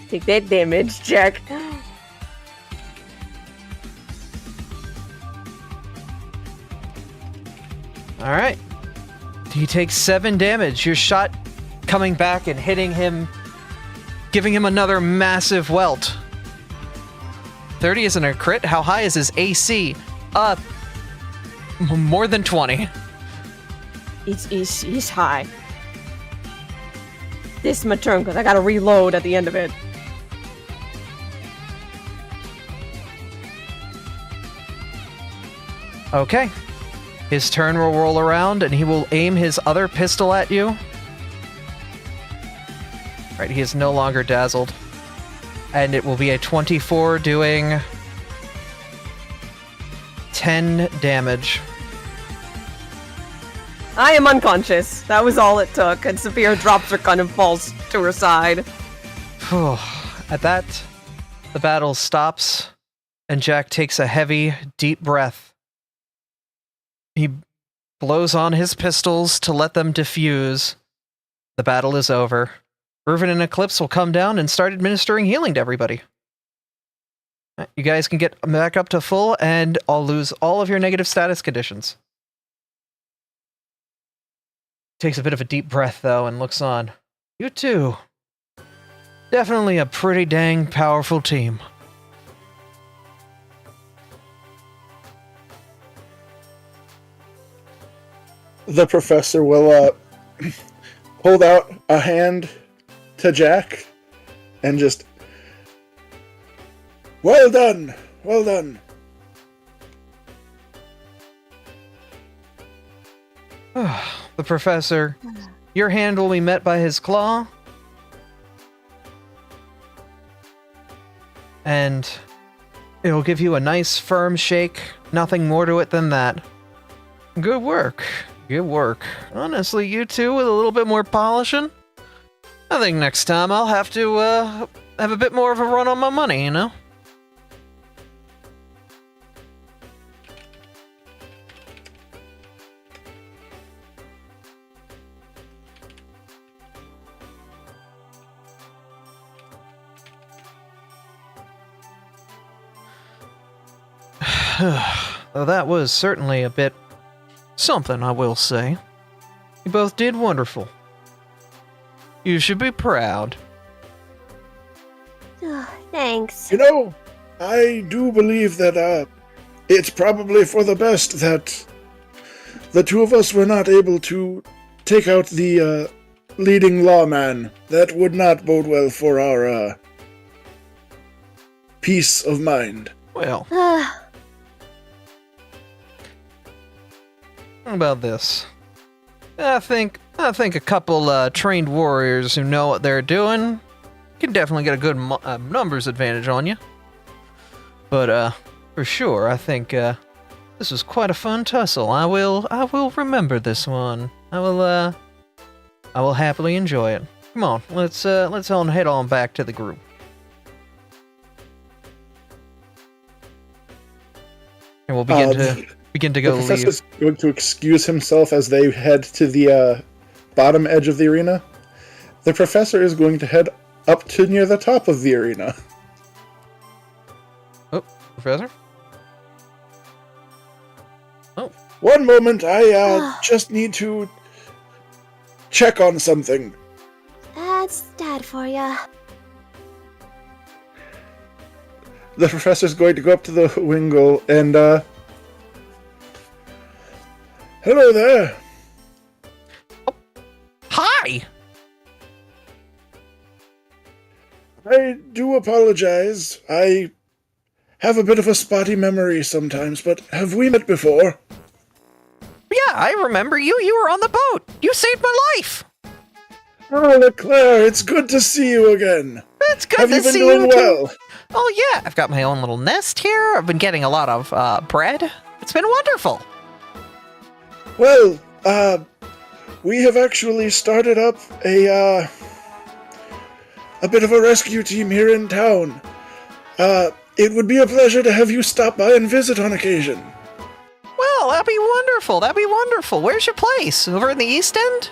S10: Take that damage, check.
S2: Alright. He takes 7 damage. Your shot coming back and hitting him, giving him another massive welt. 30 isn't a crit. How high is his AC? More than 20.
S10: It's high. This is my turn, because I gotta reload at the end of it.
S2: Okay. His turn will roll around, and he will aim his other pistol at you. Right, he is no longer dazzled. And it will be a 24 doing 10 damage.
S10: I am unconscious. That was all it took, and Sophia drops her gun and falls to her side.
S2: At that, the battle stops, and Jack takes a heavy, deep breath. He blows on his pistols to let them diffuse. The battle is over. Reuven and Eclipse will come down and start administering healing to everybody. You guys can get back up to full, and I'll lose all of your negative status conditions. Takes a bit of a deep breath, though, and looks on. You too. Definitely a pretty dang powerful team.
S1: The professor will hold out a hand to Jack and just, well done, well done.
S2: the professor, your hand will be met by his claw. And it'll give you a nice firm shake. Nothing more to it than that. Good work. Good work. Honestly, you two with a little bit more polishing. I think next time I'll have to have a bit more of a run on my money, you know? Well, that was certainly a bit something, I will say. You both did wonderful. You should be proud.
S9: Thanks.
S1: You know, I do believe that it's probably for the best that the two of us were not able to take out the leading lawman. That would not bode well for our peace of mind.
S2: Well, how about this? I think a couple trained warriors who know what they're doing can definitely get a good numbers advantage on you. But for sure, I think this was quite a fun tussle. I will remember this one. I will happily enjoy it. Come on, let's head on back to the group. And we'll begin to go
S1: The
S2: leave.
S1: professor's going to excuse himself as they head to the bottom edge of the arena. The professor is going to head up to near the top of the arena.
S2: Oh, Professor? Oh.
S1: One moment, I just need to check on something.
S9: That's Dad for ya.
S1: The professor's going to go up to the Wingle and, hello there.
S6: Hi!
S1: I do apologize. I have a bit of a spotty memory sometimes, but have we met before?
S6: Yeah, I remember you. You were on the boat. You saved my life.
S1: Oh, Leclerc, it's good to see you again.
S6: It's good
S1: have
S6: to
S1: you been
S6: see
S1: doing
S6: you too.
S1: well?
S6: Oh yeah, I've got my own little nest here. I've been getting a lot of bread. It's been wonderful.
S1: Well, we have actually started up a bit of a rescue team here in town. It would be a pleasure to have you stop by and visit on occasion.
S6: Well, that'd be wonderful. That'd be wonderful. Where's your place? Over in the East End?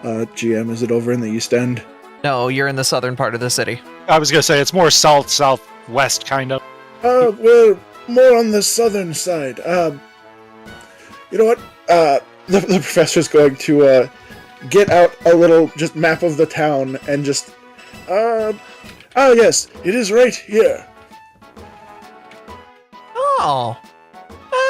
S1: GM, is it over in the East End?
S2: No, you're in the southern part of the city.
S5: I was gonna say it's more southwest kind of.
S1: Well, more on the southern side. You know what? The professor's going to, get out a little just map of the town and just, yes, it is right here.
S6: Oh,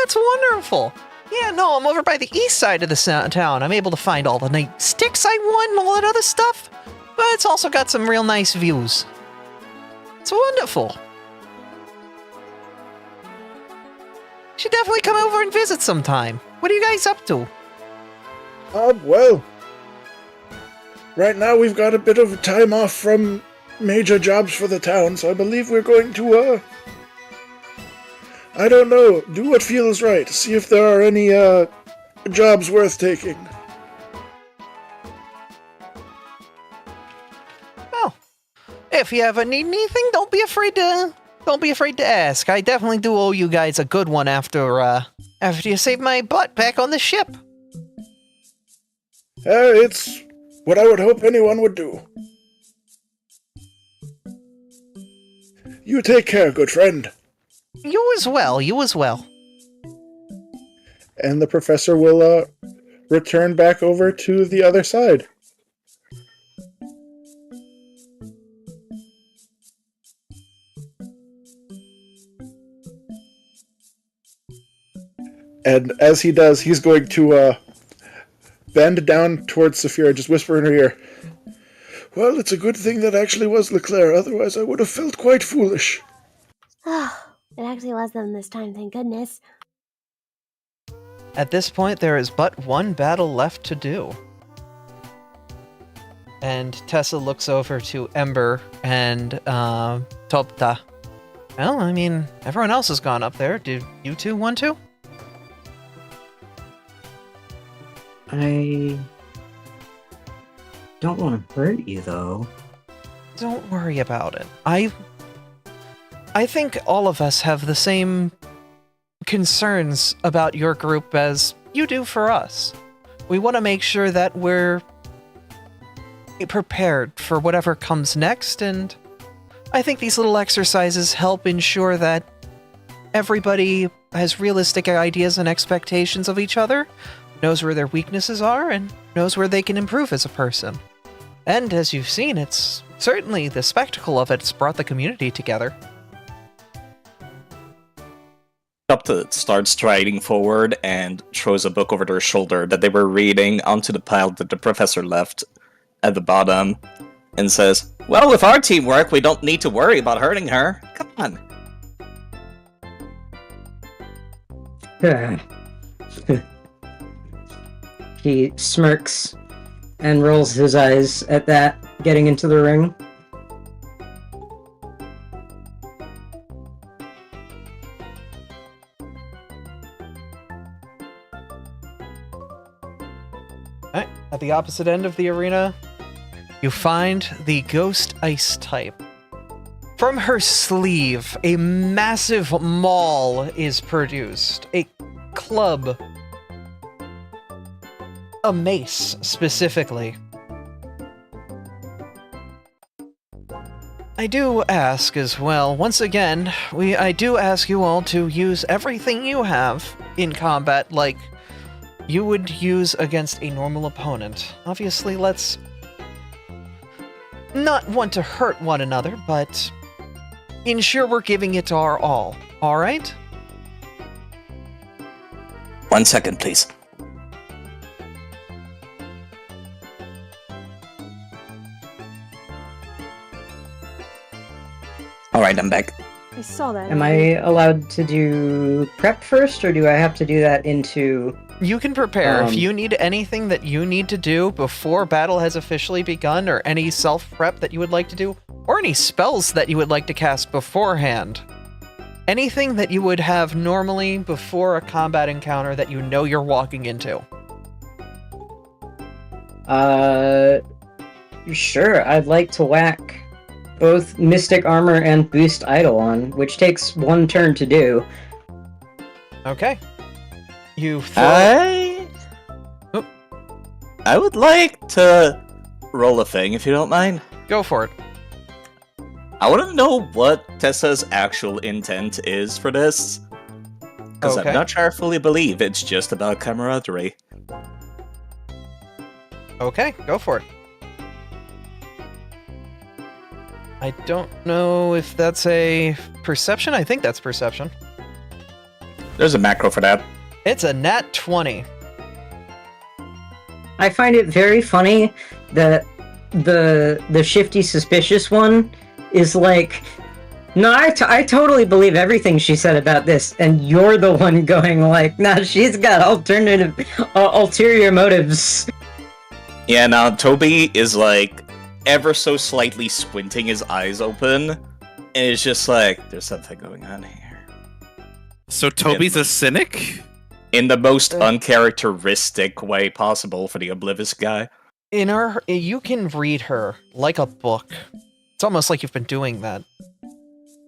S6: that's wonderful. Yeah, no, I'm over by the east side of the town. I'm able to find all the nice sticks I won and all that other stuff. But it's also got some real nice views. It's wonderful. You should definitely come over and visit sometime. What are you guys up to?
S1: Well, right now we've got a bit of time off from major jobs for the town, so I believe we're going to, I don't know, do what feels right, see if there are any, jobs worth taking.
S6: Well, if you ever need anything, don't be afraid to ask. I definitely do owe you guys a good one after you saved my butt back on the ship.
S1: It's what I would hope anyone would do. You take care, good friend.
S6: You as well, you as well.
S1: And the professor will, return back over to the other side. And as he does, he's going to, bend down towards Saphira, just whisper in her ear, "Well, it's a good thing that actually was Leclerc, otherwise I would have felt quite foolish."
S9: Oh, it actually was them this time, thank goodness.
S2: At this point, there is but one battle left to do. And Tessa looks over to Ember and Topta. Well, I mean, everyone else has gone up there. Do you two want to?
S12: I don't want to hurt you, though.
S2: Don't worry about it. I think all of us have the same concerns about your group as you do for us. We want to make sure that we're prepared for whatever comes next, and I think these little exercises help ensure that everybody has realistic ideas and expectations of each other, knows where their weaknesses are, and knows where they can improve as a person. And as you've seen, it's certainly the spectacle of it's brought the community together.
S11: Topta starts striding forward and throws a book over their shoulder that they were reading onto the pile that the professor left at the bottom, and says, "Well, with our teamwork, we don't need to worry about hurting her. Come on."
S12: He smirks and rolls his eyes at that, getting into the ring.
S2: Alright, at the opposite end of the arena, you find the Ghost Ice type. From her sleeve, a massive maul is produced. A club. A mace, specifically. I do ask as well, once again, I do ask you all to use everything you have in combat like you would use against a normal opponent. Obviously, let's not want to hurt one another, but ensure we're giving it our all. Alright?
S11: 1 second, please. Alright, I'm back.
S10: I saw that.
S12: Am I allowed to do prep first, or do I have to do that into...
S2: You can prepare. If you need anything that you need to do before battle has officially begun, or any self-prep that you would like to do, or any spells that you would like to cast beforehand. Anything that you would have normally before a combat encounter that you know you're walking into.
S12: Sure, I'd like to whack both Mystic Armor and Boost Eidolon, which takes 1 turn to do.
S2: Okay. You throw...
S11: I would like to roll a thing, if you don't mind.
S2: Go for it.
S11: I want to know what Tessa's actual intent is for this. Because
S2: Okay.
S11: I'm not sure I fully believe it's just about camaraderie.
S2: Okay, go for it. I don't know if that's a perception. I think that's perception.
S11: There's a macro for that.
S2: It's a nat 20.
S12: I find it very funny that the shifty suspicious one is like, no, I totally believe everything she said about this, and you're the one going like, nah, she's got ulterior motives.
S11: Yeah, now Toby is like ever so slightly squinting his eyes open, and it's just like, there's something going on here.
S3: So Toby's a cynic?
S11: In the most uncharacteristic way possible for the oblivious guy.
S2: You can read her like a book. It's almost like you've been doing that.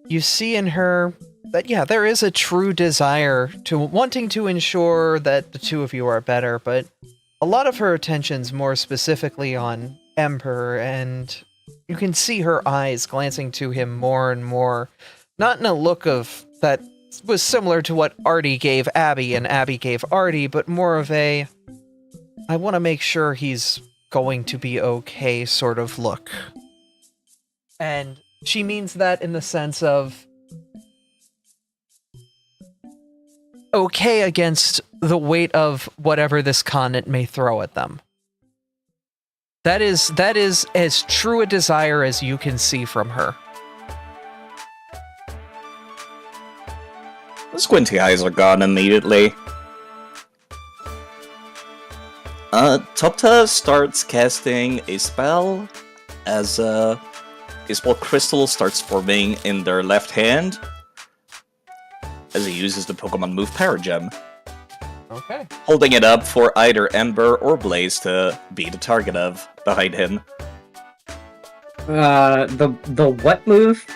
S2: You see in her that, yeah, there is a true desire to wanting to ensure that the two of you are better, but a lot of her attention's more specifically on Ember, and you can see her eyes glancing to him more and more, not in a look of that was similar to what Artie gave Abby and Abby gave Artie, but more of a, I want to make sure he's going to be okay sort of look. And she means that in the sense of okay against the weight of whatever this continent may throw at them. That is as true a desire as you can see from her.
S11: The squinty eyes are gone immediately. Topta starts casting a spell as a small crystal starts forming in their left hand as he uses the Pokemon move Power Gem,
S2: Okay.
S11: holding it up for either Ember or Blaze to be the target of behind him.
S12: The what move?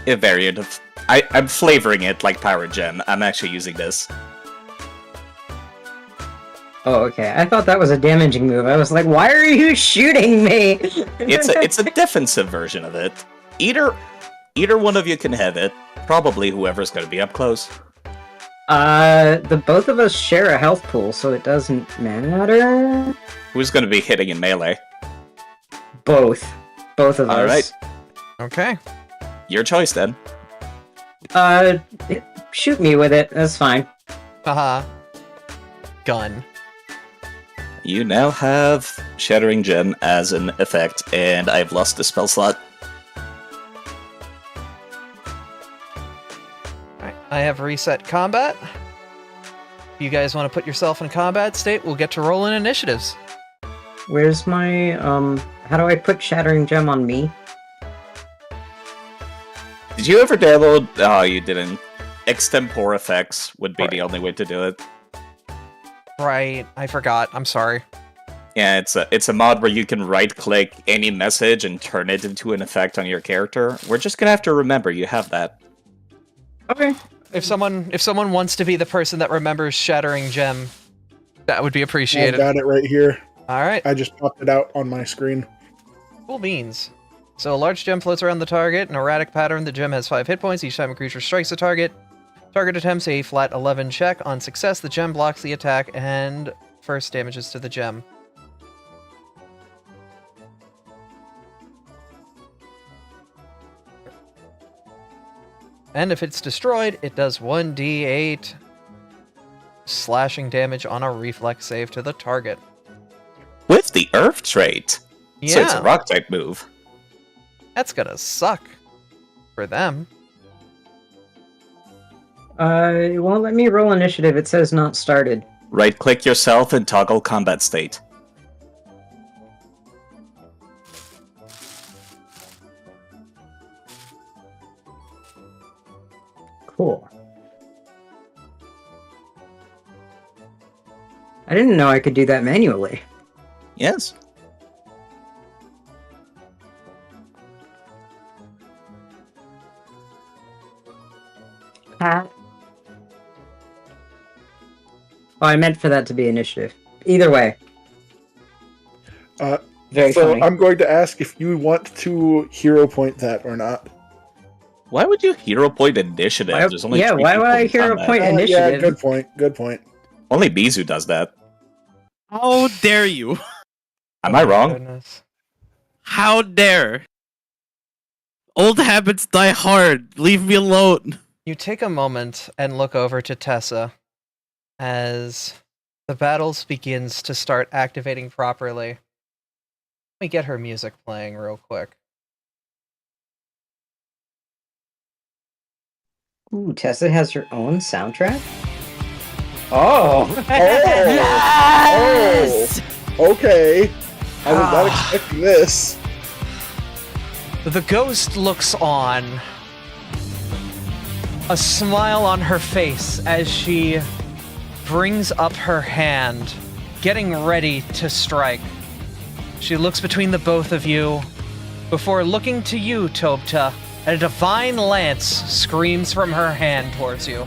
S11: A variant of... I'm flavoring it like Power Gem. I'm actually using this.
S12: Oh, okay. I thought that was a damaging move. I was like, why are you shooting me?
S11: It's a defensive version of it. Either one of you can have it. Probably whoever's going to be up close.
S12: The both of us share a health pool, so it doesn't matter.
S11: Who's going to be hitting in melee?
S12: Both of us.
S11: All right.
S2: Okay.
S11: Your choice then.
S12: Shoot me with it. That's fine.
S2: Haha. Gun.
S11: You now have Shattering Gem as an effect, and I've lost the spell slot.
S2: Alright, I have reset combat. If you guys want to put yourself in combat state, we'll get to roll in initiatives.
S12: Where's my, how do I put Shattering Gem on me?
S11: Did you ever download... Oh, you didn't. Extempore effects would be the only way to do it.
S2: Right, I forgot. I'm sorry.
S11: Yeah, it's a mod where you can right-click any message and turn it into an effect on your character. We're just gonna have to remember you have that.
S2: Okay. If someone wants to be the person that remembers Shattering Gem, that would be appreciated.
S1: I got it right here.
S2: Alright.
S1: I just popped it out on my screen.
S2: Cool beans. So a large gem floats around the target. In an erratic pattern, the gem has 5 hit points each time a creature strikes a target. Target attempts a flat 11 check. On success, the gem blocks the attack and first damages to the gem. And if it's destroyed, it does 1d8 slashing damage on a reflex save to the target.
S11: With the Earth trait.
S2: Yeah.
S11: So it's a rock type move.
S2: That's gonna suck. For them.
S12: It won't let me roll initiative. It says not started.
S11: Right-click yourself and toggle combat state.
S12: Cool. I didn't know I could do that manually.
S11: Yes.
S12: Oh, I meant for that to be initiative. Either way. Very
S1: so
S12: funny.
S1: I'm going to ask if you want to hero point that or not.
S11: Why would you hero point initiative?
S12: Why,
S11: There's only
S12: yeah,
S11: three
S12: why would
S11: people
S12: I
S11: in
S12: hero
S11: combat.
S12: point initiative?
S1: Yeah, good point. Good point.
S11: Only Bizu does that.
S3: How dare you?
S11: Am I wrong?
S2: Goodness.
S3: How dare? Old habits die hard. Leave me alone.
S2: You take a moment and look over to Tessa as the battles begins to start activating properly. Let me get her music playing real quick.
S12: Ooh, Tessa has her own soundtrack? Oh!
S10: Yes!
S1: Okay. I was not expecting this.
S2: The ghost looks on, a smile on her face as she brings up her hand, getting ready to strike. She looks between the both of you before looking to you, Topta, and a divine lance screams from her hand towards you.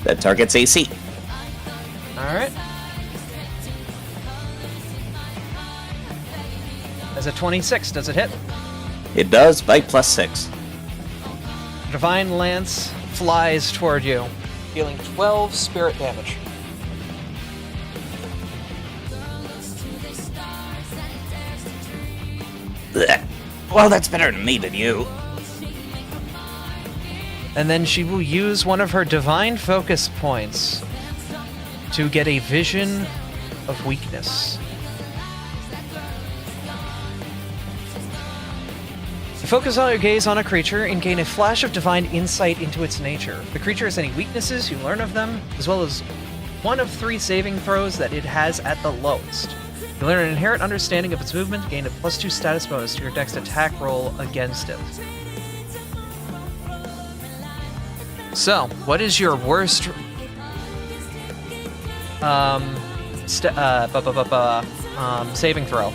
S11: That target's AC.
S2: Alright. As a 26, does it hit?
S11: It does by +6.
S2: Divine Lance flies toward you, dealing 12 spirit damage.
S11: Blech. Well, that's better than me than you.
S2: And then she will use one of her divine focus points to get a vision of weakness. If focus on your gaze on a creature and gain a flash of divine insight into its nature. If the creature has any weaknesses, you learn of them, as well as one of 3 saving throws that it has at the lowest. You learn an inherent understanding of its movement, gain a +2 status bonus to your dex attack roll against it. So, what is your worst saving throw?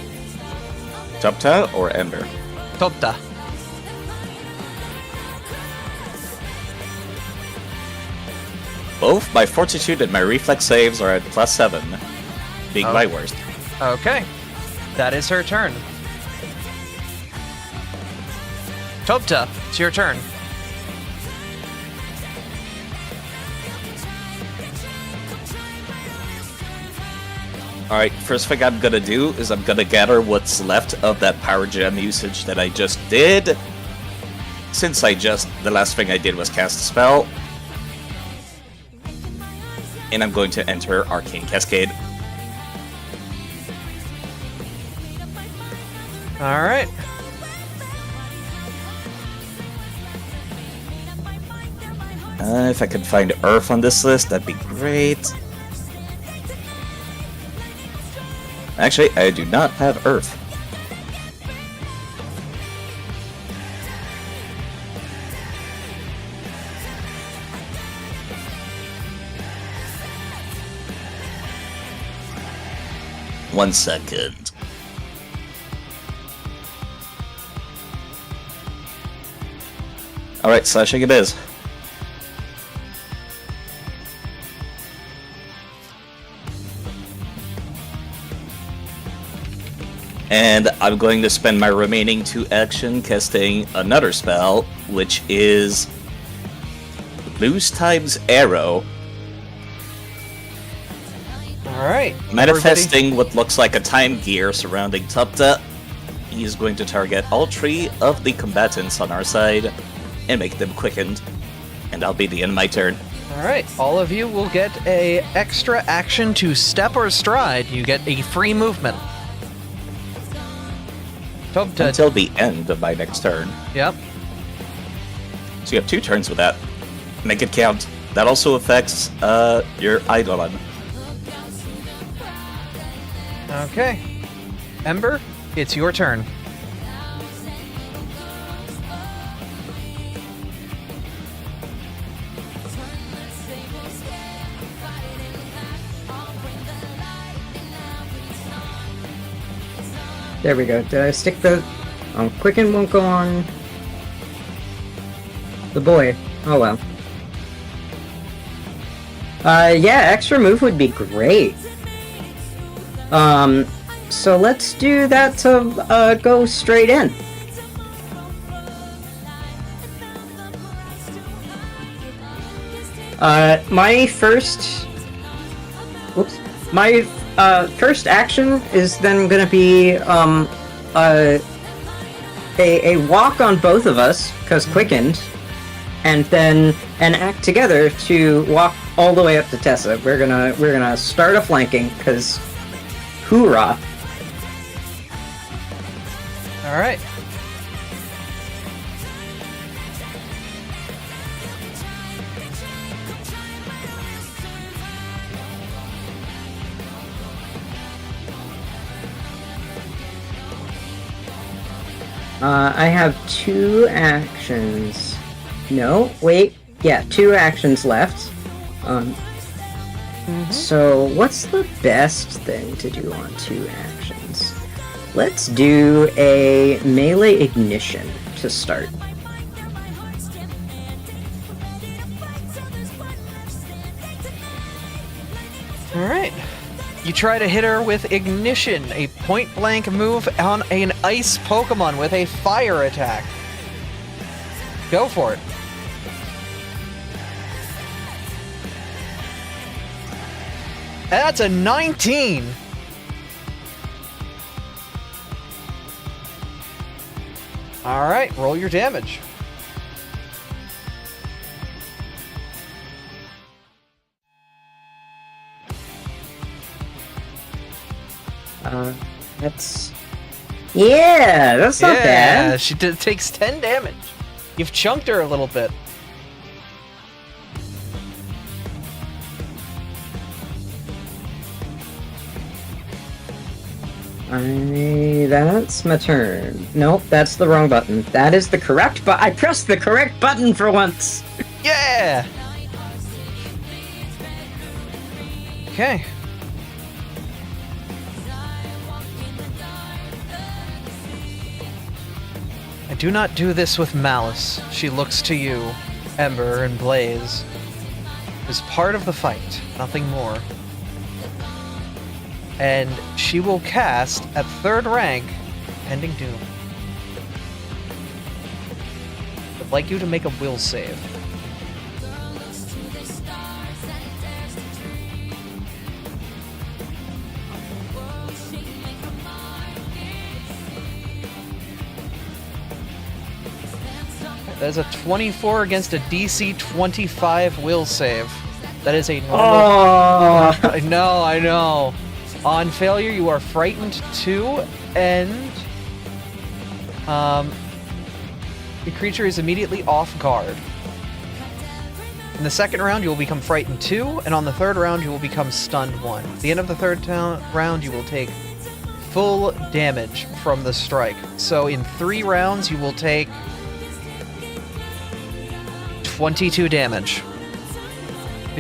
S11: Tupta or Ember?
S2: Topta.
S11: Both my fortitude and my reflex saves are at +7, being my worst.
S2: Okay. That is her turn. Topta, it's your turn.
S11: Alright, first thing I'm gonna do is I'm gonna gather what's left of that power gem usage that I just did. Since the last thing I did was cast a spell. And I'm going to enter Arcane Cascade.
S2: Alright.
S11: If I could find Earth on this list, that'd be great. Actually, I do not have Earth. One second. Alright, slashing it is. And I'm going to spend my remaining 2 action casting another spell, which is Blues Time's Arrow.
S2: Alright.
S11: Manifesting what looks like a time gear surrounding Tupta, he is going to target all 3 of the combatants on our side and make them quickened. And that'll be the end of my turn.
S2: Alright, all of you will get a extra action to step or stride. You get a free movement.
S11: Until the end of my next turn.
S2: Yep.
S11: So you have 2 turns with that. Make it count. That also affects your Eidolon.
S2: Okay. Ember, it's your turn.
S12: There we go. Did I stick the... Quicken won't go on... the boy. Oh well. Yeah, extra move would be great. So let's do that to, go straight in. My first... Whoops. My, first action is then gonna be, a walk on both of us, because quickened, and then an act together to walk all the way up to Tessa. We're gonna start a flanking, because hoorah.
S2: Alright.
S12: I have 2 actions. No, wait. Yeah, 2 actions left. So what's the best thing to do on 2 actions? Let's do a melee ignition to start.
S2: Alright. You try to hit her with Ignition, a point-blank move on an ice Pokemon with a fire attack. Go for it. That's a 19! Alright, roll your damage.
S12: That's Yeah, that's not
S2: Yeah,
S12: bad.
S2: she takes 10 damage. You've chunked her a little bit.
S12: That's my turn. Nope, that's the wrong button. That is the correct button. I pressed the correct button for once.
S2: Yeah! Okay. I do not do this with malice. She looks to you, Ember and Blaze, as part of the fight, nothing more. And she will cast, at 3rd rank, Pending Doom. I'd like you to make a will save. That is a 24 against a DC 25 will save. That is a normal...
S12: Oh.
S2: I know. On failure, you are frightened 2, and... the creature is immediately off guard. In the 2nd round, you will become frightened 2, and on the 3rd round, you will become stunned 1. At the end of the 3rd round, you will take full damage from the strike. So in 3 rounds, you will take 22 damage.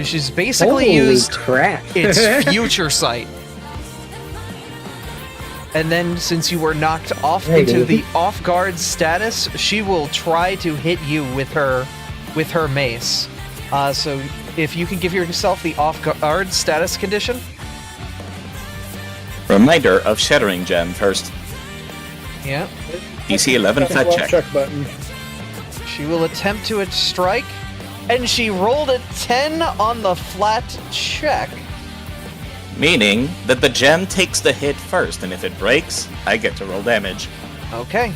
S2: She's basically
S12: Holy
S2: used
S12: crap.
S2: its future sight. And then, since you were knocked off into the off-guard status, she will try to hit you with her mace. So, if you can give yourself the off-guard status condition.
S11: Reminder of Shattering Gem first.
S2: Yeah.
S11: DC 11
S1: Press
S11: flat
S1: left
S11: check.
S1: check button.
S2: She will attempt to strike, and she rolled a 10 on the flat check.
S11: Meaning that the gem takes the hit first, and if it breaks, I get to roll damage.
S2: Okay.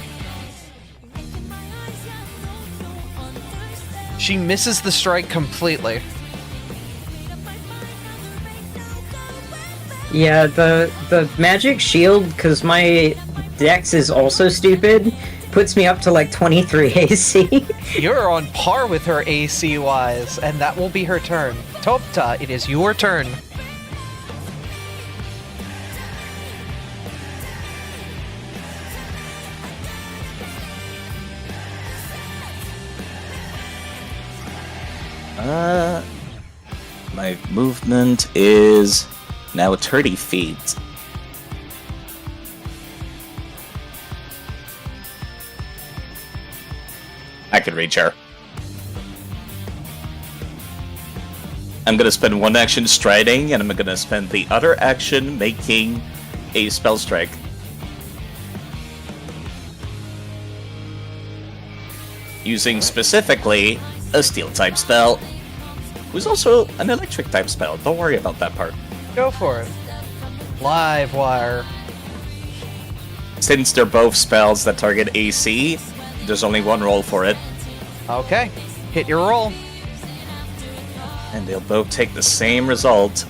S2: She misses the strike completely.
S12: Yeah, the magic shield, because my dex is also stupid, puts me up to like 23 AC.
S2: You're on par with her AC-wise, and that will be her turn. Topta, it is your turn.
S11: My movement is now 30 feet. I can reach her. I'm gonna spend one action striding, and I'm gonna spend the other action making a spell strike. Using specifically a steel type spell, who's also an electric type spell. Don't worry about that part.
S2: Go for it. Live wire.
S11: Since they're both spells that target AC, there's only one roll for it.
S2: Okay. Hit your roll.
S11: And they'll both take the same result.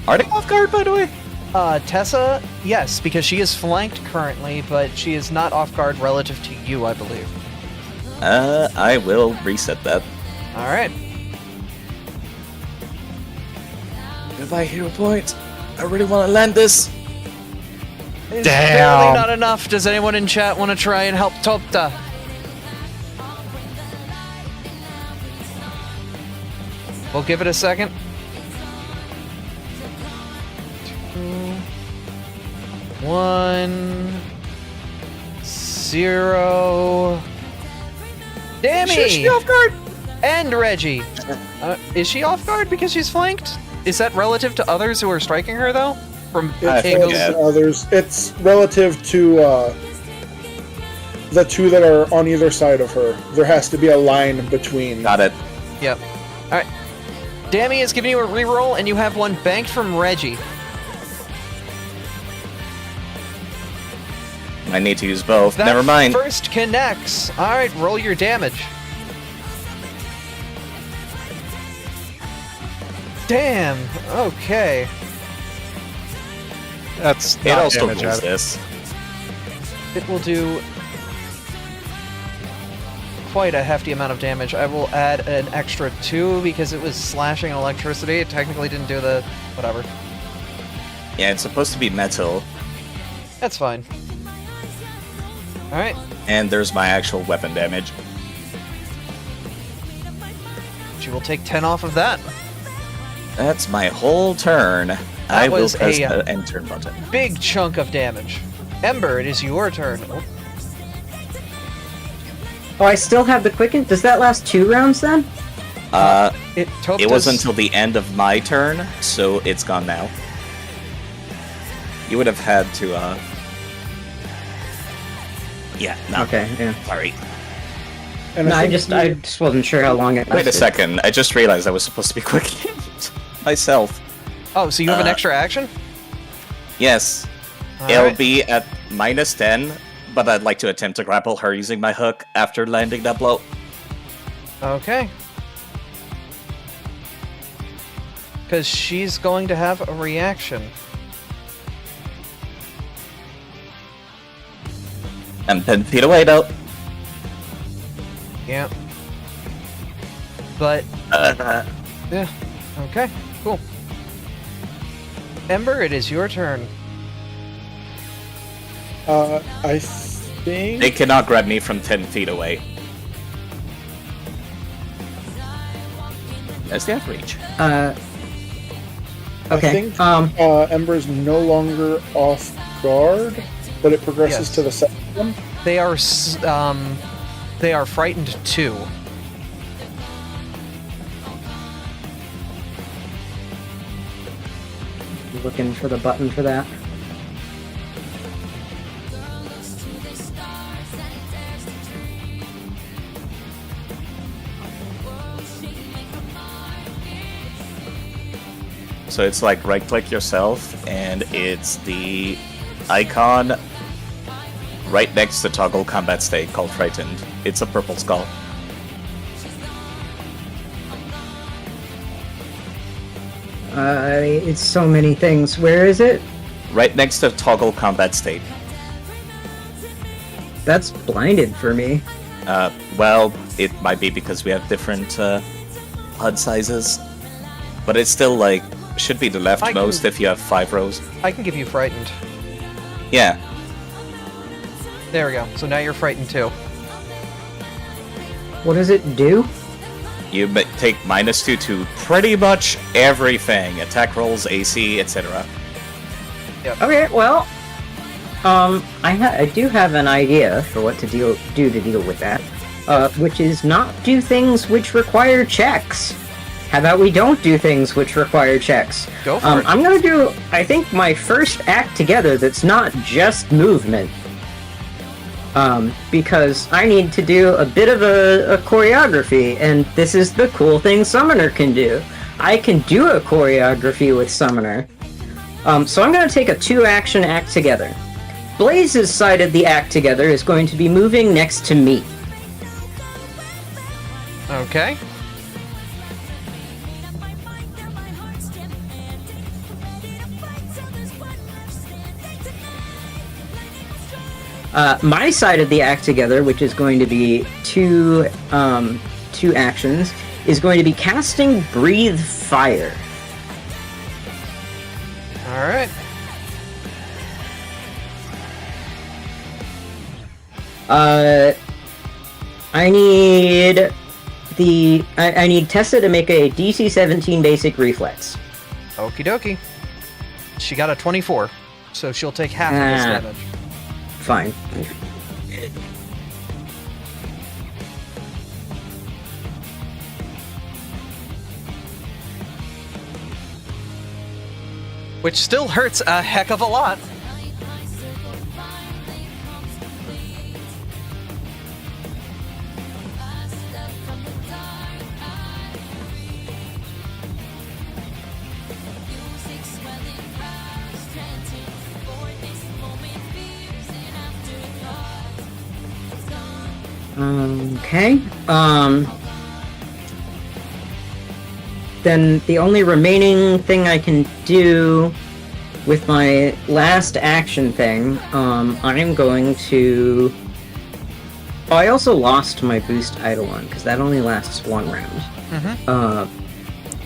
S11: Are they off guard, by the way?
S2: Tessa, yes, because she is flanked currently, but she is not off guard relative to you, I believe.
S11: I will reset that.
S2: Alright.
S11: Goodbye, hero point. I really want to land this.
S2: It's
S5: Damn.
S2: barely not enough. Does anyone in chat want to try and help Topta? We'll give it a second. 2, 1, 0. Dammy!
S11: Is she off guard?
S2: And Reggie. Is she off guard because she's flanked? Is that relative to others who are striking her, though? From
S1: It's
S2: angles?
S1: relative to others. It's relative to the two that are on either side of her. There has to be a line between.
S11: Got it.
S2: Yep. Alright. Dammy is giving you a reroll, and you have one banked from Reggie.
S11: I need to use both.
S2: That
S11: Never mind.
S2: First connects. Alright, roll your damage. Damn. Okay.
S5: That's
S11: It
S5: not
S11: also
S5: damage
S11: rules
S5: out of-
S11: this.
S2: it will do quite a hefty amount of damage. I will add an extra 2 because it was slashing electricity. It technically didn't do the whatever.
S11: Yeah, it's supposed to be metal.
S2: That's fine. Alright.
S11: And there's my actual weapon damage.
S2: She will take 10 off of that.
S11: That's my whole turn. I will
S2: was
S11: press
S2: a,
S11: the end turn button.
S2: Big chunk of damage. Ember, it is your turn. Oh,
S12: Oh, I still have the quicken. Does that last 2 rounds then?
S11: It was until the end of my turn, so it's gone now. You would have had to, Yeah, no.
S12: Okay, yeah.
S11: Sorry.
S1: And
S12: No, I
S1: think
S12: just wasn't sure how long it lasted.
S11: Wait a second, I just realized I was supposed to be quickened myself.
S2: Oh, so you have an extra action?
S11: Yes.
S2: All
S11: It'll
S2: right.
S11: be at -10, but I'd like to attempt to grapple her using my hook after landing that blow.
S2: Okay. Because she's going to have a reaction.
S11: I'm 10 feet away though.
S2: Yeah. But, yeah. Okay, cool. Ember, it is your turn.
S1: I think...
S11: They cannot grab me from 10 feet away. That's the average.
S12: Okay.
S1: I think Ember's no longer off guard, but it progresses
S2: Yes.
S1: to the second one.
S2: They are, they are frightened too.
S12: Looking for the button for that.
S11: So it's like right-click yourself, and it's the icon right next to toggle combat state called Frightened. It's a purple skull.
S12: It's so many things. Where is it?
S11: Right next to toggle combat state.
S12: That's blinded for me.
S11: Well, it might be because we have different HUD sizes, but it's still like should be the leftmost if you have 5 rows.
S2: I can give you frightened.
S11: Yeah.
S2: There we go. So now you're frightened too.
S12: What does it do?
S11: You take -2 to pretty much everything: attack rolls, AC, etc.
S12: Okay, well, I do have an idea for what to do to deal with that, which is not do things which require checks. How about we don't do things which require checks?
S2: Go for it.
S12: I'm gonna do, I think, my first act together that's not just movement. Because I need to do a bit of a choreography, and this is the cool thing Summoner can do. I can do a choreography with Summoner. So I'm going to take a 2-action act together. Blaze's side of the act together is going to be moving next to me.
S2: Okay.
S12: My side of the act together, which is going to be two actions, is going to be casting Breathe Fire.
S2: Alright.
S12: I need Tessa to make a DC 17 basic reflex.
S2: Okie dokie. She got a 24, so she'll take half of this damage.
S12: Fine.
S2: Which still hurts a heck of a lot.
S12: Okay. Then the only remaining thing I can do with my last action thing, I'm going to... Oh, I also lost my boost Eidolon, because that only lasts 1 round.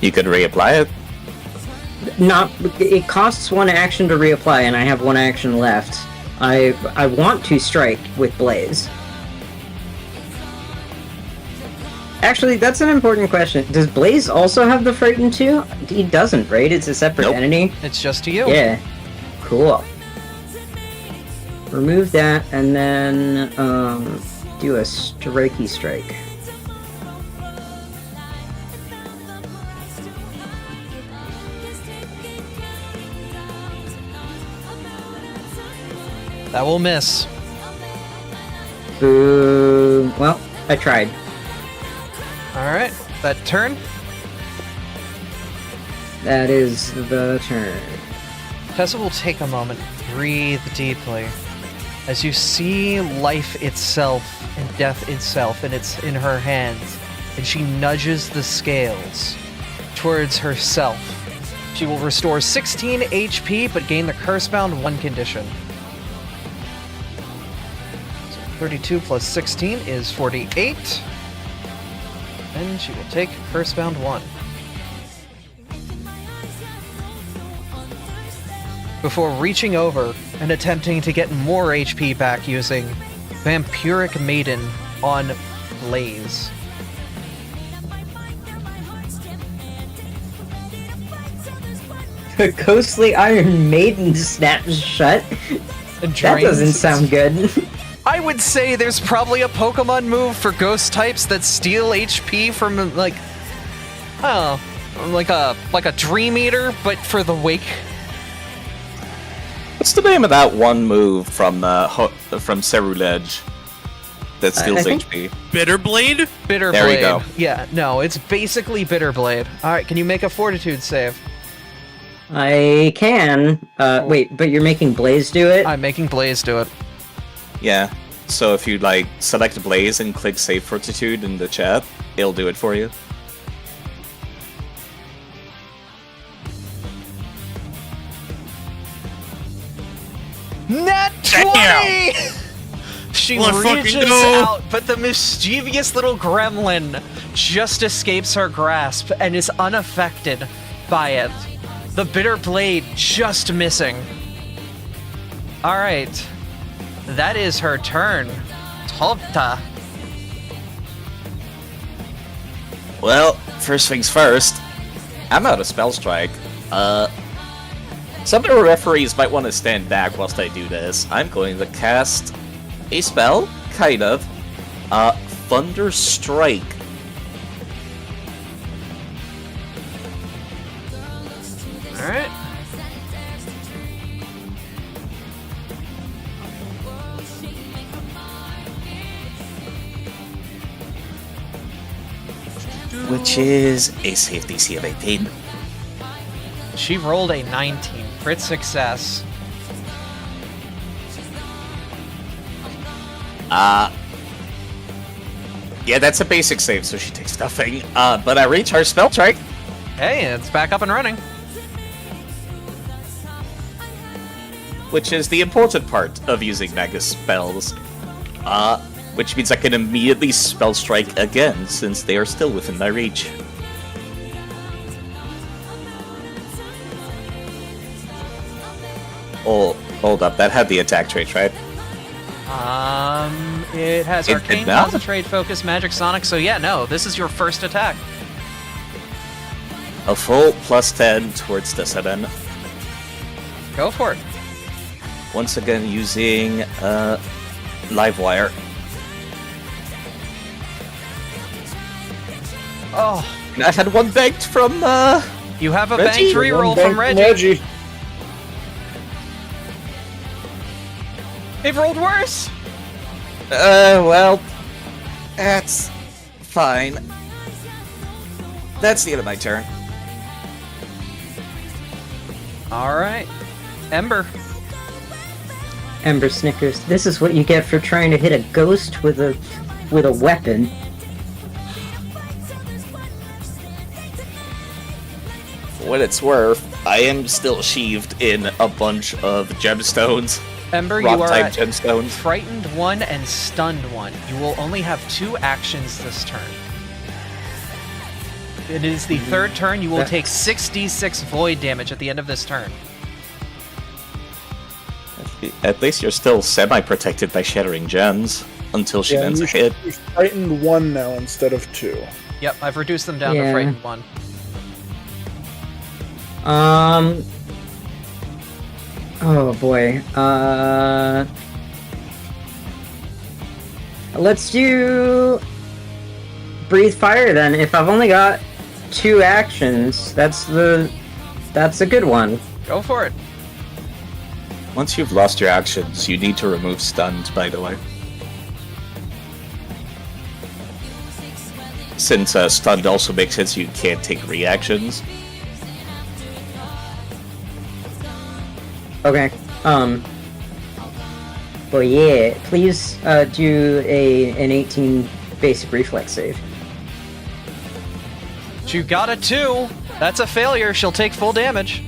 S11: You could reapply it.
S12: It costs 1 action to reapply, and I have 1 action left. I want to strike with Blaze. Actually, that's an important question. Does Blaze also have the Frighten too? He doesn't, right? It's a separate entity?
S2: It's just to you.
S12: Yeah. Cool. Remove that, and then, do a strikey strike.
S2: That will miss.
S12: Boo. Well, I tried.
S2: Alright, that turn.
S12: That is the turn.
S2: Tessa will take a moment, breathe deeply, as you see life itself and death itself, and it's in her hands, and she nudges the scales towards herself. She will restore 16 HP, but gain the Cursebound 1 condition. So 32 plus 16 is 48. And she will take Cursebound 1. Before reaching over and attempting to get more HP back using Vampiric Maiden on Blaze.
S12: Ghostly Iron Maiden snaps shut? That doesn't sound good.
S2: I would say there's probably a Pokemon move for ghost types that steal HP from, like, I don't know, like a Dream Eater, but for the Wake.
S11: What's the name of that one move from Ceruledge that steals HP?
S3: Bitterblade?
S2: Bitterblade.
S11: There we go.
S2: Yeah, no, it's basically Bitterblade. Alright, can you make a Fortitude save?
S12: I can. Wait, but you're making Blaze do it?
S2: I'm making Blaze do it.
S11: Yeah, so if you, like, select Blaze and click Save Fortitude in the chat, it'll do it for you.
S2: Nat 20! She reaches out, but the mischievous little gremlin just escapes her grasp and is unaffected by it. The bitter blade just missing. Alright. That is her turn. Tolta.
S11: Well, first things first, I'm out of Spell Strike. Some of the referees might want to stand back whilst I do this. I'm going to cast a spell, kind of. Thunder Strike.
S2: Alright.
S11: Which is a save DC of 18.
S2: She rolled a 19. Crit success.
S11: Yeah, that's a basic save, so she takes nothing. But I recharge Spell Strike.
S2: Hey, it's back up and running.
S11: Which is the important part of using Mega Spells. Which means I can immediately Spell Strike again, since they are still within my reach. Oh, hold up, that had the attack trait, right?
S2: It has Arcane, Concentrate, Focus, Magic, Sonic, so yeah, no, this is your first attack.
S11: A full plus 10 towards this, and then
S2: Go for it.
S11: once again using Livewire.
S2: Oh.
S11: I had one banked from
S2: You have a
S11: Reggie?
S2: banked reroll from Reggie. They've rolled worse.
S11: Well, that's fine. That's the end of my turn.
S2: Alright. Ember.
S12: Ember snickers. This is what you get for trying to hit a ghost with a weapon.
S11: For what it's worth, I am still sheathed in a bunch of gemstones.
S2: Ember, you
S11: Rock
S2: are
S11: type
S2: at
S11: gemstones.
S2: frightened 1 and stunned 1. You will only have 2 actions this turn. It is the third turn. You will take 6d6 void damage at the end of this turn.
S11: At least you're still semi-protected by shattering gems until she lands a
S1: you
S11: hit.
S1: should be frightened 1 now instead of 2.
S2: Yep, I've reduced them down to
S12: Yeah.
S2: frightened 1.
S12: Oh boy. Let's do breathe fire then. If I've only got 2 actions, that's a good one.
S2: Go for it.
S11: Once you've lost your actions, you need to remove stunned, by the way. Since stunned also makes it so you can't take reactions.
S12: Okay. Well, yeah. Please do an 18 basic reflex save.
S2: You got a 2. That's a failure. She'll take full damage.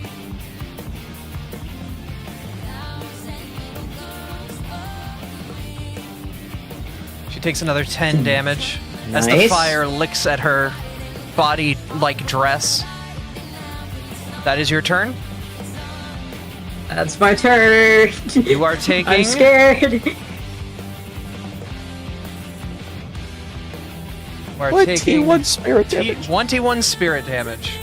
S2: She takes another 10 damage as the
S12: Nice.
S2: fire licks at her body like dress. That is your turn.
S12: That's my turn.
S2: You are taking.
S12: I'm scared.
S2: We're taking
S11: T1 spirit damage.
S2: 1d1 spirit damage.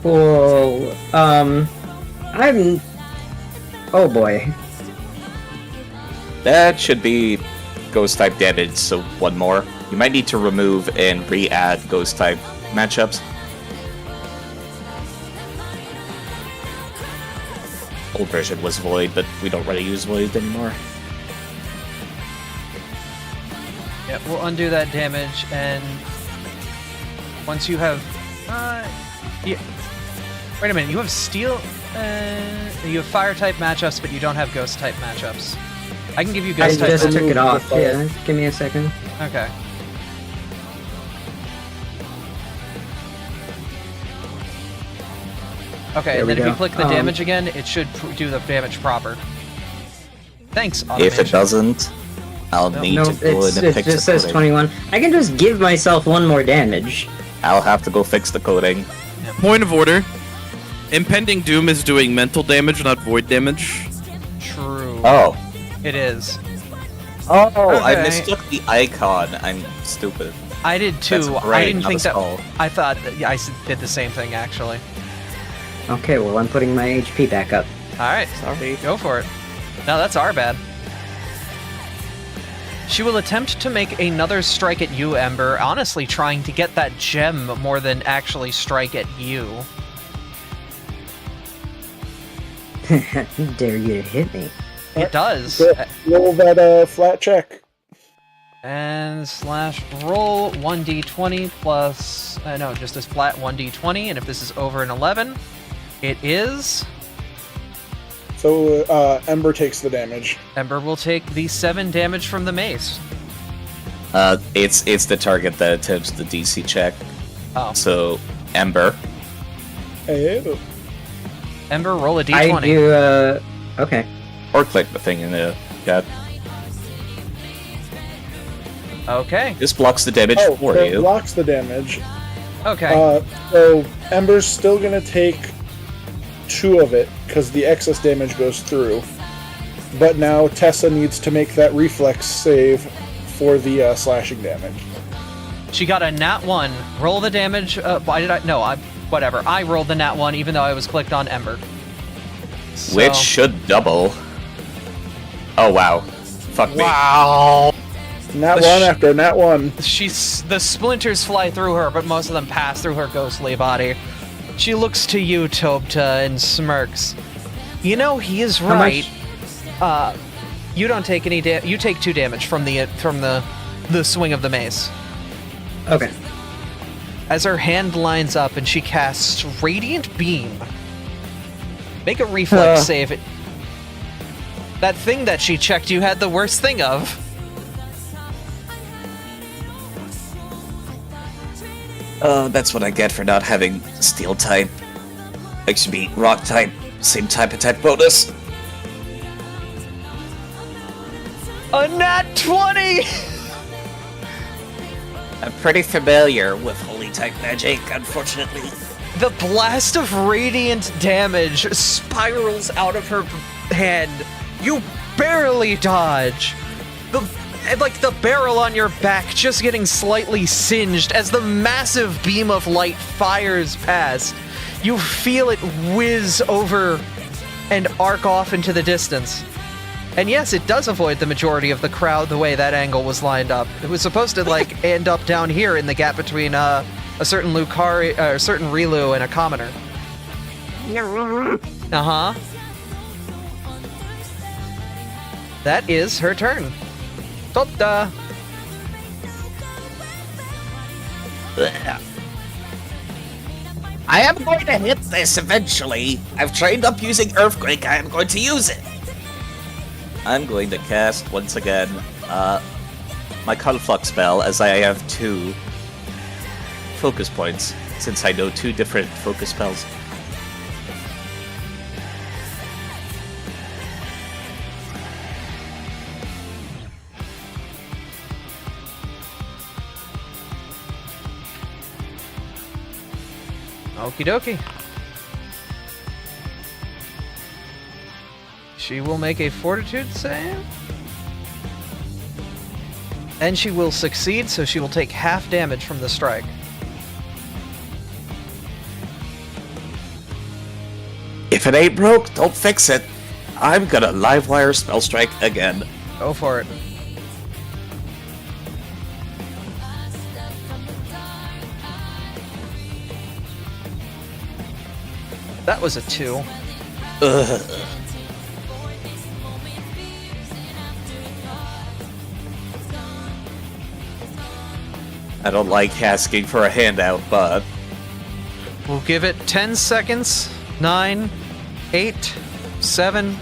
S12: Cool. I'm. Oh boy.
S11: That should be ghost type damage, so 1 more. You might need to remove and re-add ghost type matchups. Old version was void, but we don't really use void anymore.
S2: Yeah, we'll undo that damage, and once you have, yeah. Wait a minute, you have steel, you have fire type matchups, but you don't have ghost type matchups. I can give you
S12: I
S2: ghost type
S12: just
S2: matchups.
S12: took it off. Yeah, give me a second.
S2: Okay. Okay,
S12: There
S2: and
S12: we
S2: then if you
S12: go.
S2: click the damage again, it should do the damage proper. Thanks,
S11: If
S2: automation.
S11: it doesn't, I'll need
S12: No,
S11: to go in and
S12: it
S11: fix
S12: just
S11: the
S12: says
S11: coding.
S12: 21. I can just give myself 1 more damage.
S11: I'll have to go fix the coding.
S3: Point of order. Impending Doom is doing mental damage, not void damage.
S2: True.
S11: Oh.
S2: It is.
S11: Oh, I
S2: Okay.
S11: mistook the icon. I'm stupid.
S2: I did too.
S11: That's a
S2: I
S11: brain,
S2: didn't
S11: not
S2: think
S11: a
S2: that.
S11: skull.
S2: I thought that, yeah, did the same thing actually.
S12: Okay, well, I'm putting my HP back up.
S2: All right,
S11: Sorry.
S2: go for it. No, that's our bad. She will attempt to make another strike at you, Ember. Honestly, trying to get that gem more than actually strike at you.
S12: Dare you to hit me.
S2: It does.
S1: Good. Roll that flat check.
S2: And slash roll 1d20 plus, no, just a flat 1d20. And if this is over an 11, it is.
S1: So Ember takes the damage.
S2: Ember will take the 7 damage from the mace.
S11: It's the target that attempts the DC check.
S2: Oh.
S11: So, Ember.
S1: Hey.
S2: Ember, roll a
S12: I
S2: d20.
S12: do, okay.
S11: Or click the thing in the chat.
S2: Okay.
S11: This blocks the damage
S1: Oh,
S11: for
S1: so
S11: you.
S1: it blocks the damage.
S2: Okay.
S1: So Ember's still gonna take 2 of it because the excess damage goes through. But now Tessa needs to make that reflex save for the slashing damage.
S2: She got a nat 1. Roll the damage. Why did I? No, whatever. I rolled the nat 1 even though I was clicked on Ember. So,
S11: Which should double. Oh, wow. Fuck me.
S5: Wow.
S1: Nat
S2: The
S1: 1 after nat 1.
S2: the splinters fly through her, but most of them pass through her ghostly body. She looks to you, Tobta, and smirks. You know, he is
S12: How
S2: right.
S12: much?
S2: You don't take any you take 2 damage from the swing of the mace.
S12: Okay.
S2: As her hand lines up and she casts Radiant Beam. Make a reflex save. That thing that she checked you had the worst thing of.
S11: That's what I get for not having steel type. Excuse me, rock type. Same type attack bonus.
S2: A nat 20!
S11: I'm pretty familiar with holy type magic, unfortunately.
S2: The blast of radiant damage spirals out of her hand. You barely dodge. The barrel on your back just getting slightly singed as the massive beam of light fires past. You feel it whiz over and arc off into the distance. And yes, it does avoid the majority of the crowd the way that angle was lined up. It was supposed to end up down here in the gap between a certain Lucari, a certain Rilu and a commoner. Uh-huh. That is her turn. Tota.
S11: I am going to hit this eventually. I've trained up using Earthquake. I am going to use it. I'm going to cast, once again, my Conflux spell, as I have 2 focus points, since I know 2 different focus spells.
S2: Okie dokie. She will make a fortitude save. And she will succeed, so she will take half damage from the strike.
S11: If it ain't broke, don't fix it. I'm gonna Livewire Spell Strike again.
S2: Go for it. That was a 2.
S11: Ugh. I don't like asking for a handout, but...
S2: We'll give it 10 seconds. 9, 8, 7,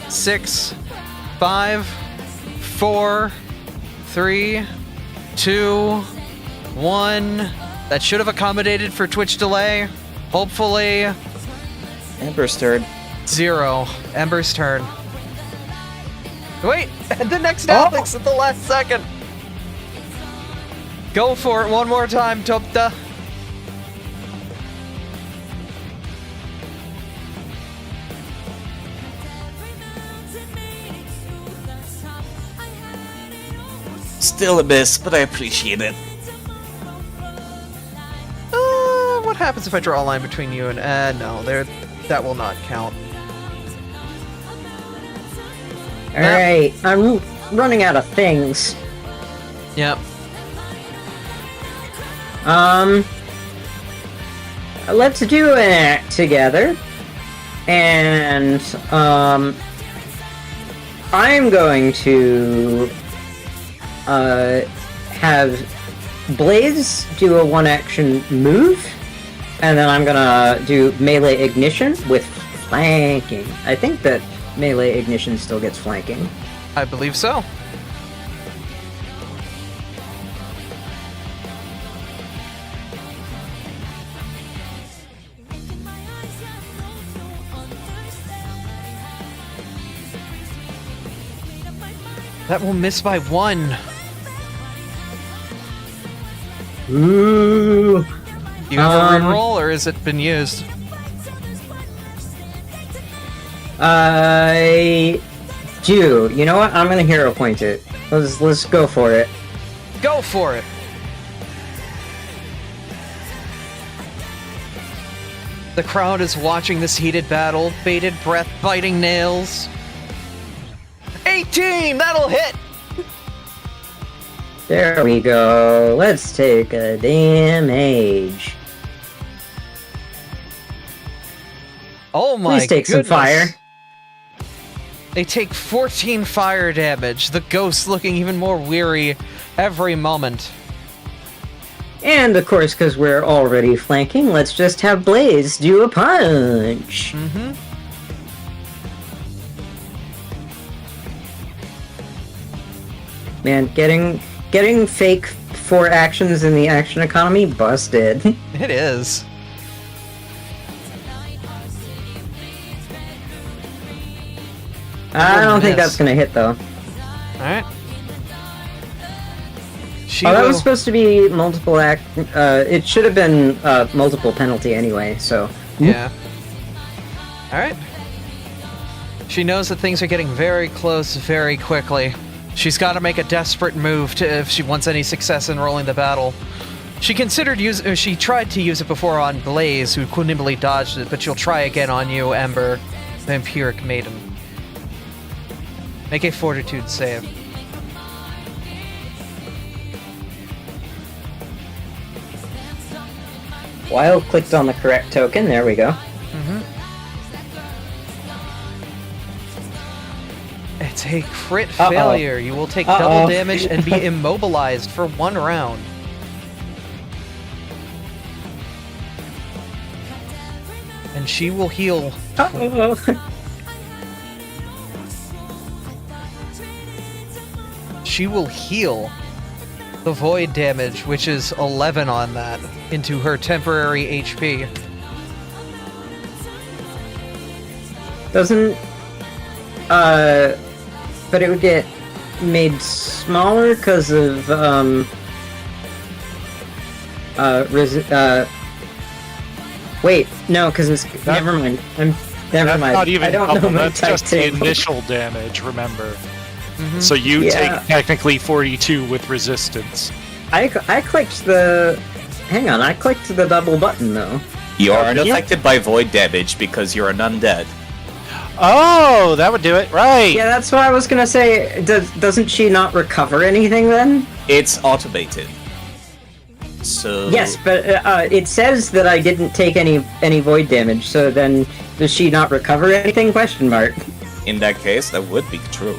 S2: 6, 5, 4, 3, 2, 1. That should have accommodated for Twitch delay. Hopefully.
S11: Ember's turn.
S2: 0. Ember's turn. Wait! The next Alex at the last second! Go for it one more time, Topta.
S11: Still a miss, but I appreciate it.
S2: What happens if I draw a line between you and... no, that will not count.
S12: Alright, I'm running out of things.
S2: Yep.
S12: Let's do an act together. And, I'm going to, have Blaze do a one-action move, and then I'm gonna do melee ignition with flanking. I think that melee ignition still gets flanking.
S2: I believe so. That will miss by 1.
S12: Ooh.
S2: You have a reroll, or has it been used?
S12: I do. You know what? I'm gonna hero point it. Let's go for it.
S2: Go for it! The crowd is watching this heated battle, bated breath, biting nails. 18! That'll hit!
S12: There we go. Let's take a damage.
S2: Oh my
S12: Please take
S2: goodness.
S12: some fire.
S2: They take 14 fire damage, the ghost looking even more weary every moment.
S12: And of course, because we're already flanking, let's just have Blaze do a punch.
S2: Mm-hmm.
S12: Man, getting fake 4 actions in the action economy? Busted.
S2: It is.
S12: I don't think
S2: miss.
S12: that's gonna hit, though.
S2: Alright.
S12: That was supposed to be multiple it should have been multiple penalty anyway, so...
S2: Yeah. Alright. She knows that things are getting very close very quickly. She's got to make a desperate move if she wants any success in rolling the battle. She tried to use it before on Blaze, who nimbly dodged it, but she'll try again on you, Ember, the Empiric Maiden. Make a Fortitude save.
S12: Wild clicked on the correct token, there we go.
S2: It's a crit failure. You will take double damage and be immobilized for 1 round. And she will heal. She will heal the void damage, which is 11 on that, into her temporary HP.
S12: Doesn't... but it would get made smaller because of, wait, no, because it's... never mind. Never mind.
S5: Not even
S12: I don't
S5: double,
S12: know my
S5: that's just the
S12: table.
S5: initial damage, remember. So you take technically 42 with resistance.
S12: I clicked the... Hang on, I clicked the double button, though.
S11: You are unaffected by void damage because you're an undead.
S5: Oh, that would do it, right?
S12: Yeah, that's what I was gonna say. Doesn't she not recover anything then?
S11: It's automated. So...
S12: Yes, but it says that I didn't take any void damage, so then does she not recover anything? Question mark.
S11: In that case, that would be true.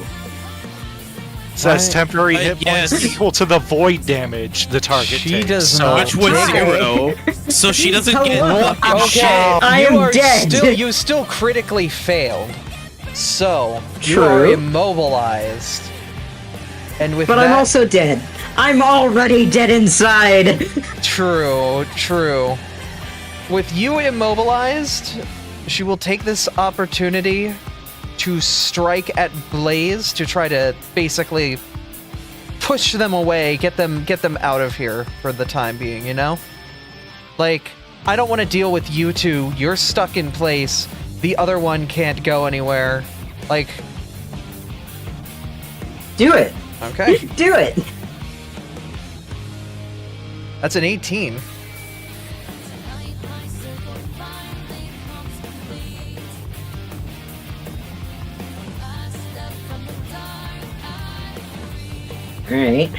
S5: Says temporary hit points equal to the void damage the target takes.
S2: Does not.
S3: Which was 0. So she doesn't get fucking shit.
S12: I am dead.
S2: You still critically failed. So, you
S12: True.
S2: are immobilized. And with
S12: But
S2: that...
S12: I'm also dead. I'm already dead inside.
S2: True. With you immobilized, she will take this opportunity to strike at Blaze to try to basically push them away, get them out of here for the time being, you know? Like, I don't want to deal with you two. You're stuck in place. The other one can't go anywhere. Like...
S12: Do it.
S2: Okay.
S12: Do it.
S2: That's an 18.
S12: Alright.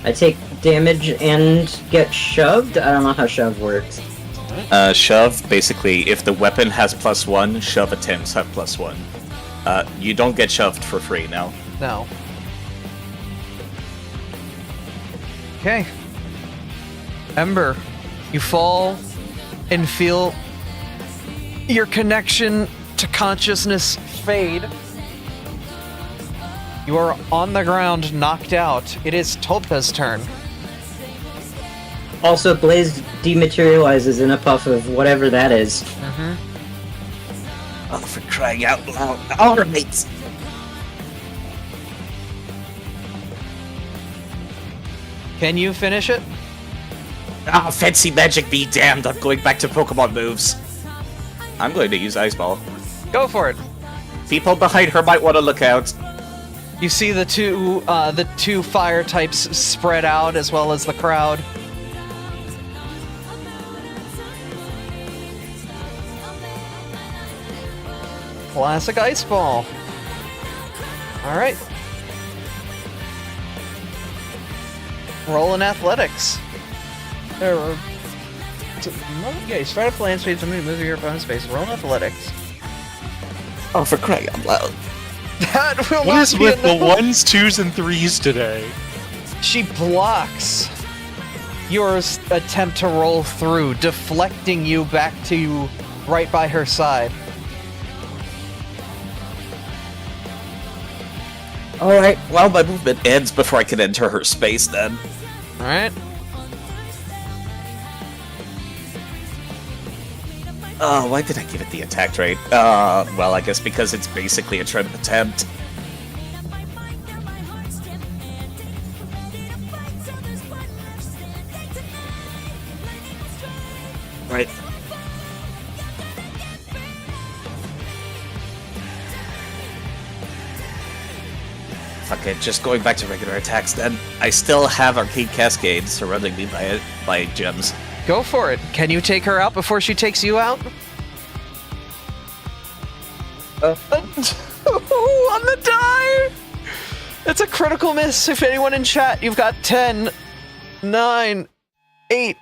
S12: I take damage and get shoved? I don't know how shove works.
S11: Shove, basically, if the weapon has +1, shove attempts have +1. You don't get shoved for free now.
S2: No. Okay. Ember, you fall and feel your connection to consciousness fade. You are on the ground, knocked out. It is Tolpa's turn.
S12: Also, Blaze dematerializes in a puff of whatever that is.
S11: Oh, for crying out loud. Alright!
S2: Can you finish it?
S11: Ah, fancy magic be damned, I'm going back to Pokemon moves. I'm going to use Ice Ball.
S2: Go for it.
S11: People behind her might want to look out.
S2: You see the two fire types spread out as well as the crowd. Classic Ice Ball. All right. Roll in athletics. Yeah, you start up the land speed, somebody moves your opponent's space. Roll in athletics.
S11: Oh, for crying out loud.
S2: That will
S5: What
S2: not
S5: is
S2: be
S5: with the
S2: enough.
S5: 1s, 2s, and 3s today?
S2: She blocks your attempt to roll through, deflecting you back to right by her side.
S11: Alright, well, my movement ends before I can enter her space then.
S2: All right.
S11: Why did I give it the attack rate? Well, I guess because it's basically a trim attempt. Right. Fuck it, just going back to regular attacks then. I still have Arcade Cascade surrounding me by gems.
S2: Go for it. Can you take her out before she takes you out? On the die! It's a critical miss. If anyone in chat, you've got 10, 9, 8,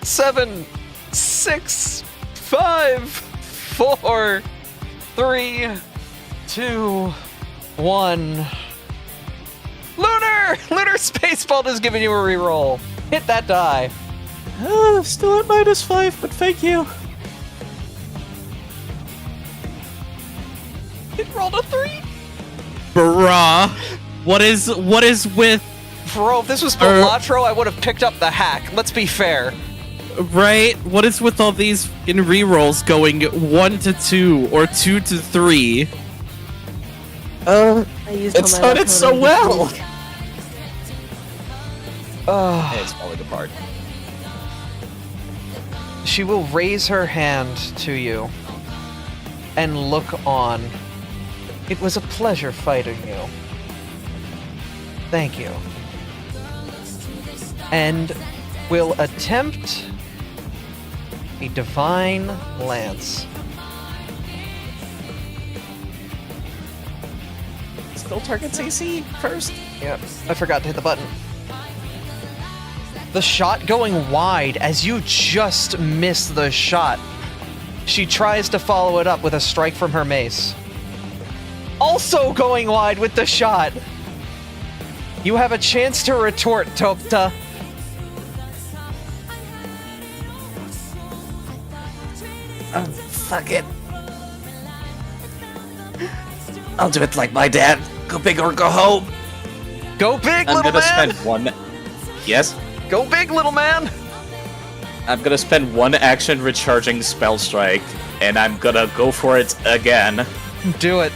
S2: 7, 6, 5, 4, 3, 2, 1. Lunar Spaceball is giving you a reroll. Hit that die.
S11: Still at -5, but thank you.
S2: It rolled a 3.
S3: Bruh. What is with...
S2: Bro, if this was Belatro, I would have picked up the hack. Let's be fair.
S3: Right? What is with all these in rerolls going 1 to 2 or 2 to 3?
S11: It started so well! It's falling apart.
S2: She will raise her hand to you and look on. It was a pleasure fighting you. Thank you. And will attempt a Divine Lance.
S11: Still targets AC first?
S2: Yep, I forgot to hit the button. The shot going wide as you just miss the shot. She tries to follow it up with a strike from her mace. Also going wide with the shot. You have a chance to retort, Topta.
S11: Fuck it. I'll do it like my dad. Go big or go home.
S2: Go big,
S11: I'm
S2: little
S11: gonna
S2: man!
S11: spend one... Yes?
S2: Go big, little man!
S11: I'm gonna spend one action recharging Spell Strike, and I'm gonna go for it again.
S2: Do it.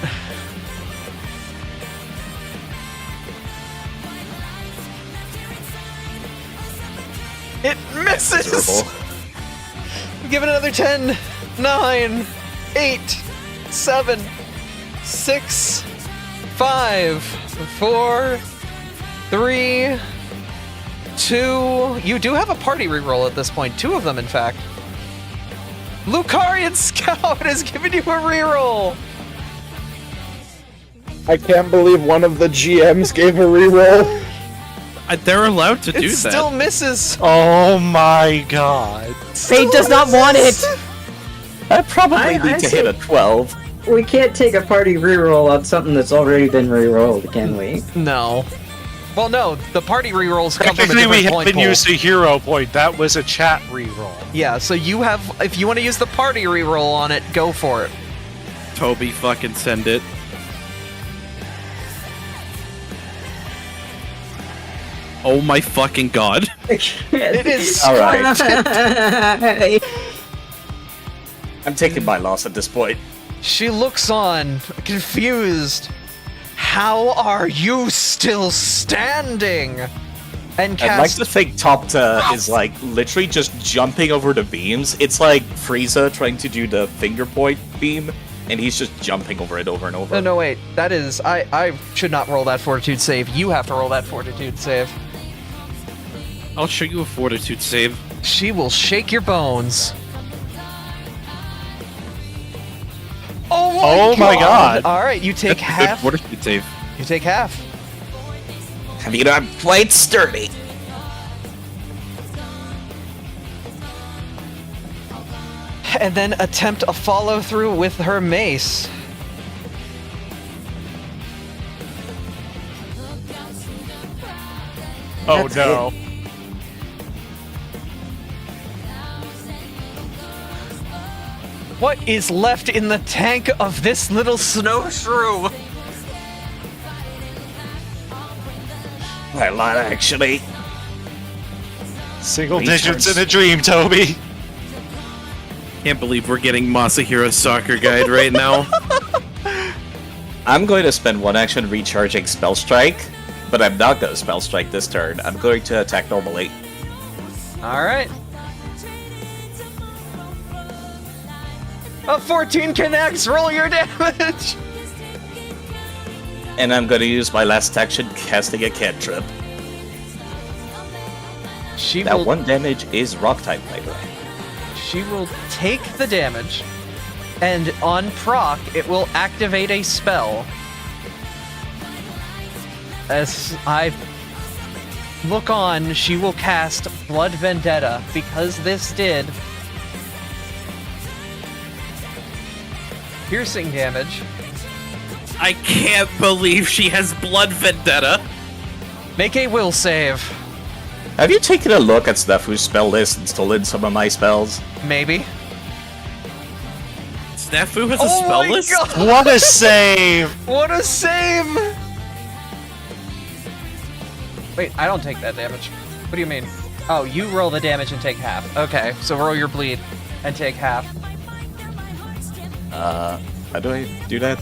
S2: It misses!
S11: Miserable.
S2: Give it another 10, 9, 8, 7, 6, 5, 4, 3, 2. You do have a party reroll at this point. 2 of them, in fact. Lucarian Scout has given you a reroll!
S1: I can't believe one of the GMs gave a reroll.
S3: They're allowed to do
S2: It
S3: that.
S2: still misses!
S5: Oh my god.
S10: Fate does not want it!
S11: I probably
S12: I
S11: need to
S12: say-
S11: hit a 12.
S12: We can't take a party reroll on something that's already been rerolled, can we?
S2: No. Well, no, the party rerolls come from a
S5: Technically, we
S2: different point
S5: haven't
S2: pool.
S5: used a hero point. That was a chat reroll.
S2: Yeah, so you have, if you want to use the party reroll on it, go for it.
S3: Toby, fucking send it. Oh my fucking god.
S2: It is
S11: All right.
S12: Alright.
S11: I'm taking my loss at this point.
S2: She looks on, confused. How are you still standing? And
S11: I'd like
S2: cast.
S11: to think Topta is like literally just jumping over the beams. It's like Frieza trying to do the finger point beam, and he's just jumping over it over and over.
S2: No, wait. That is. I should not roll that fortitude save. You have to roll that fortitude save.
S3: I'll show you a fortitude save.
S2: She will shake your bones. Oh
S5: my god.
S2: All right, you take
S3: That's a good
S2: half.
S3: fortitude save.
S2: You take half.
S11: I mean, I'm quite sturdy.
S2: And then attempt a follow through with her mace.
S5: Oh
S2: That's
S5: no.
S2: What is left in the tank of this little snowshrew?
S11: A lot, actually.
S5: Single digits in a dream, Toby.
S3: Can't believe we're getting Masahiro's soccer guide right now.
S11: I'm going to spend 1 action recharging Spell Strike, but I'm not going to Spell Strike this turn. I'm going to attack normally.
S2: Alright. A 14 connects, roll your damage!
S11: And I'm going to use my last action casting a cantrip. That 1 damage is rock type, by the way.
S2: She will take the damage, and on proc, it will activate a spell. As I look on, she will cast Blood Vendetta, because this did piercing damage.
S3: I can't believe she has Blood Vendetta.
S2: Make a will save.
S11: Have you taken a look at Snafu's spell list and stolen some of my spells?
S2: Maybe.
S3: Snafu has a spell list?
S2: God.
S5: What a save!
S2: What a save! Wait, I don't take that damage. What do you mean? Oh, you roll the damage and take half. Okay, so roll your bleed and take half.
S11: How do I do that?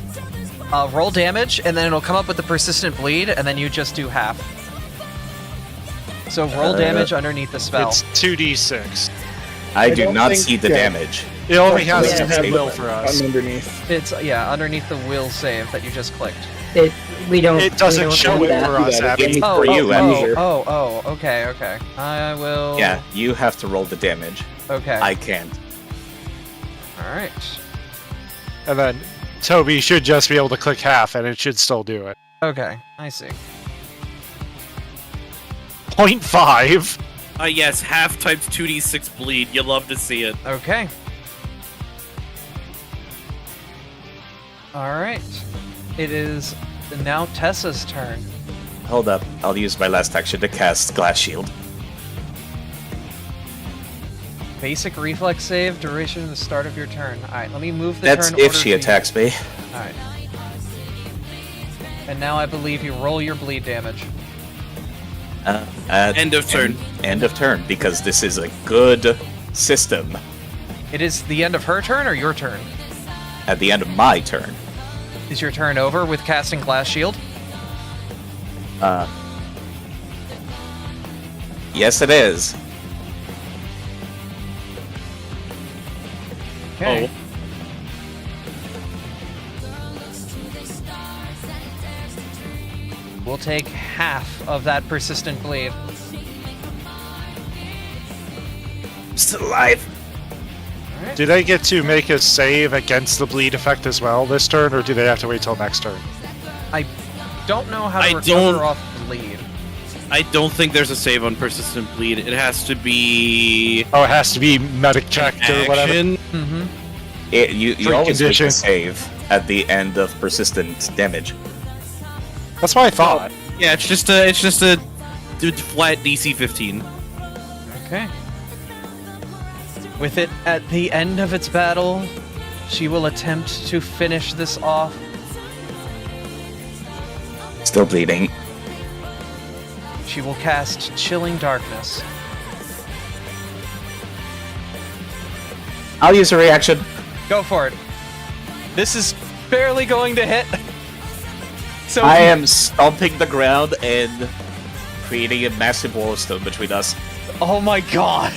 S2: Roll damage, and then it'll come up with the persistent bleed, and then you just do half. So roll damage underneath the spell.
S5: It's 2d6.
S11: I do not see the damage.
S5: It only has
S1: Yeah,
S5: to
S1: have
S5: will for us.
S1: Underneath.
S2: It's, yeah, underneath the will save that you just clicked.
S12: We don't.
S5: It doesn't
S12: we don't
S5: show
S12: do
S5: it
S12: that.
S5: for us, Abby.
S11: It's for you, Abby.
S2: Okay. I will...
S11: Yeah, you have to roll the damage.
S2: Okay.
S11: I can't.
S2: Alright.
S5: And then Toby should just be able to click half, and it should still do it.
S2: Okay, I see.
S5: 0.5.
S3: Yes, half times 2d6 bleed. You love to see it.
S2: Okay. Alright. It is now Tessa's turn.
S11: Hold up, I'll use my last action to cast Glass Shield.
S2: Basic reflex save, duration of the start of your turn. Alright, let me move the
S11: That's
S2: turn
S11: if
S2: order
S11: she
S2: for
S11: attacks me.
S2: Alright. And now I believe you roll your bleed damage.
S3: End of turn.
S11: End of turn, because this is a good system.
S2: It is the end of her turn or your turn?
S11: At the end of my turn.
S2: Is your turn over with casting Glass Shield?
S11: Yes, it is.
S2: Okay.
S3: Oh.
S2: We'll take half of that persistent bleed.
S11: Still alive.
S5: Do they get to make a save against the bleed effect as well this turn, or do they have to wait till next turn?
S2: I don't know how to
S3: I
S2: recover
S3: don't-
S2: off bleed.
S3: I don't think there's a save on persistent bleed. It has to be
S5: Oh, it has to be medic checked or whatever.
S3: action.
S2: Mm-hmm.
S11: You
S5: Free
S11: always make
S5: condition.
S11: a save at the end of persistent damage.
S5: That's what I thought.
S3: Yeah, it's just a flat DC 15.
S2: Okay. With it at the end of its battle, she will attempt to finish this off.
S11: Still bleeding.
S2: She will cast Chilling Darkness.
S11: I'll use a reaction.
S2: Go for it. This is barely going to hit. So
S11: I am stomping the ground and creating a massive wall of stone between us.
S2: Oh my god.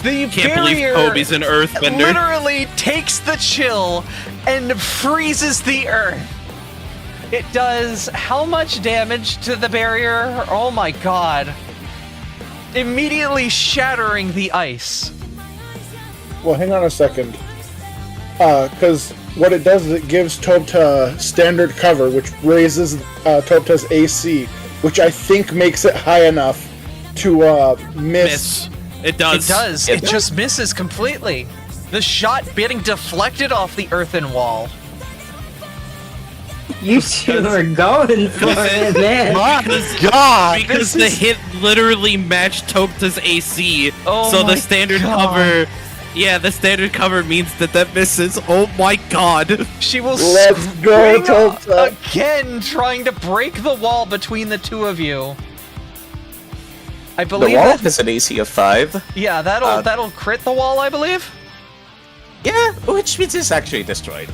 S2: The
S3: Can't believe
S2: barrier
S3: Kobe's an earthbender.
S2: literally takes the chill and freezes the earth. It does how much damage to the barrier? Oh my god. Immediately shattering the ice.
S1: Well, hang on a second. Because what it does is it gives Topta standard cover, which raises Topta's AC, which I think makes it high enough to miss.
S3: It does.
S2: It does. It just misses completely. The shot getting deflected off the earthen wall.
S12: You two are going for it, man.
S3: Because the hit literally matched Topta's AC.
S2: Oh
S3: so
S2: my
S3: the standard
S2: God.
S3: cover. Yeah, the standard cover means that misses. Oh my god.
S2: She will
S1: Let's go,
S2: spring
S1: Topta.
S2: again, trying to break the wall between the two of you. I
S11: The
S2: believe
S11: wall
S2: that,
S11: has an AC of 5.
S2: yeah, that'll crit the wall, I believe.
S11: Yeah, which means it's actually destroyed.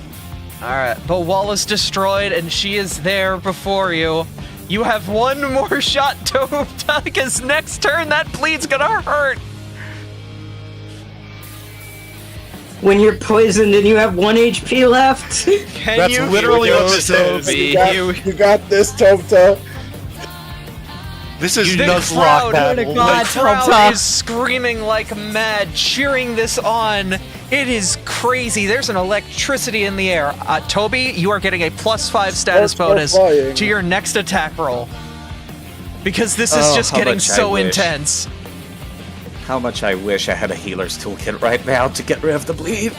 S2: Alright, the wall is destroyed and she is there before you. You have one more shot, Topta, because next turn that bleed's gonna hurt.
S12: When you're poisoned and you have 1 HP left.
S2: Can
S5: That's
S2: you
S5: literally
S2: go,
S5: what this is.
S1: You got this, Topta.
S5: This is
S2: The
S5: Nuzlocke
S2: crowd,
S5: battle.
S10: God,
S2: the crowd
S10: Topta.
S2: is screaming like mad, cheering this on. It is crazy. There's an electricity in the air. Toby, you are getting a +5 status
S1: Start
S2: bonus
S1: flying.
S2: to your next attack roll. Because this is just
S11: how
S2: getting
S11: much I
S2: so
S11: wish.
S2: intense.
S11: How much I wish I had a healer's toolkit right now to get rid of the bleed.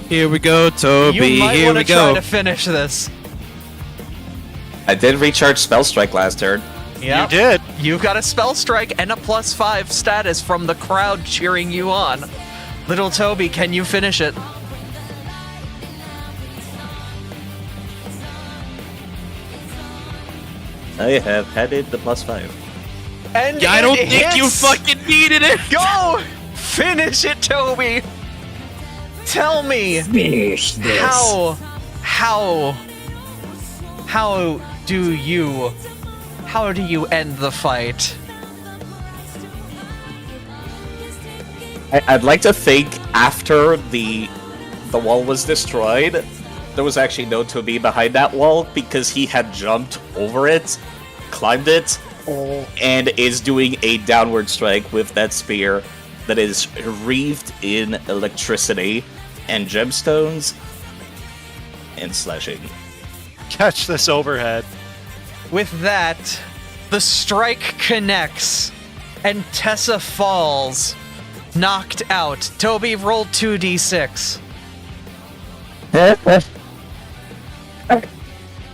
S3: Here we go, Toby.
S2: You might
S3: Here
S2: want
S3: we
S2: to try
S3: go.
S2: to finish this.
S11: I did recharge Spell Strike last turn.
S2: Yep.
S5: You did.
S2: You've got a spell strike and a +5 status from the crowd cheering you on. Little Toby, can you finish it?
S11: I have added the +5.
S2: And
S3: I
S2: it
S3: don't think you
S2: hits.
S3: fucking needed it.
S2: Go! Finish it, Toby! Tell me,
S12: Finish this.
S2: how do you end the fight?
S11: I'd like to think after the wall was destroyed, there was actually no Toby behind that wall because he had jumped over it, climbed it, and is doing a downward strike with that spear that is wreathed in electricity and gemstones and slashing.
S5: Catch this overhead.
S2: With that, the strike connects, and Tessa falls, knocked out. Toby, roll 2d6.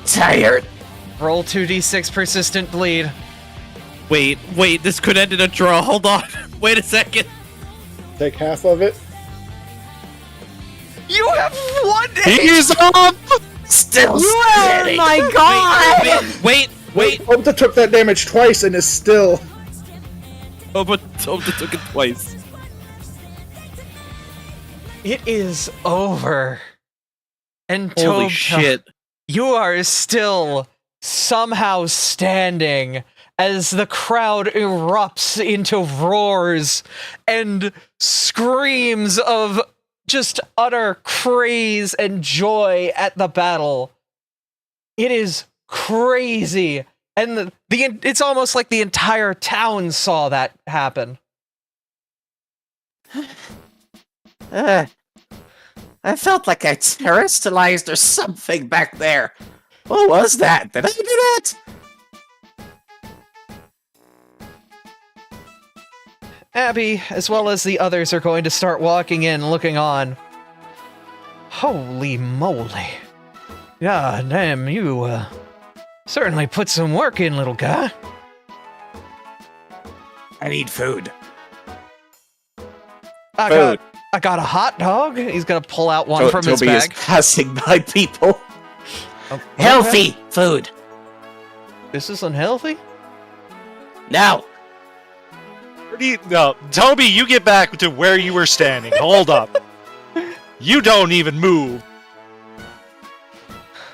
S11: Tired.
S2: Roll 2d6 persistent bleed.
S3: Wait, this could end in a draw. Hold on. Wait a second.
S1: Take half of it.
S2: You have 1
S5: He's up!
S11: Still
S10: Oh
S11: standing.
S10: my god!
S3: Wait.
S1: Topta took that damage twice and is still.
S3: Oh, but Topta took it twice.
S2: It is over. And
S3: Holy
S2: Topta,
S3: shit.
S2: you are still somehow standing as the crowd erupts into roars and screams of just utter craze and joy at the battle. It is crazy. And it's almost like the entire town saw that happen.
S11: I felt like I terrestrialized or something back there. What was that? Did I do that?
S2: Abby, as well as the others, are going to start walking in, looking on. Holy moly. God damn, you, certainly put some work in, little guy.
S11: I need food.
S2: I got a hot dog. He's gonna pull out one from his
S11: Toby
S2: bag.
S11: is passing by people.
S2: Oh,
S11: Healthy
S2: okay.
S11: food.
S2: This is unhealthy?
S11: Now.
S5: No, Toby, you get back to where you were standing. Hold up. You don't even move.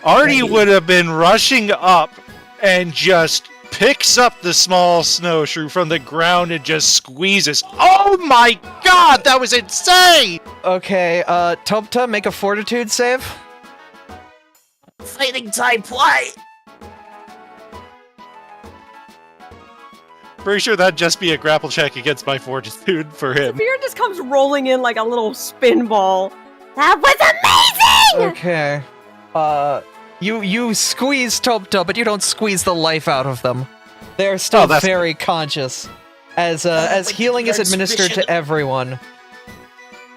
S5: Artie would have been rushing up and just picks up the small snowshoe from the ground and just squeezes. Oh my god, that was insane!
S2: Okay, Topta, make a fortitude save.
S11: Fighting type, why?
S5: Pretty sure that'd just be a grapple check against my fortitude for him.
S10: Beard just comes rolling in like a little spin ball. That was amazing!
S2: Okay. You squeeze Topta, but you don't squeeze the life out of them. They're still very conscious. As healing is administered to everyone.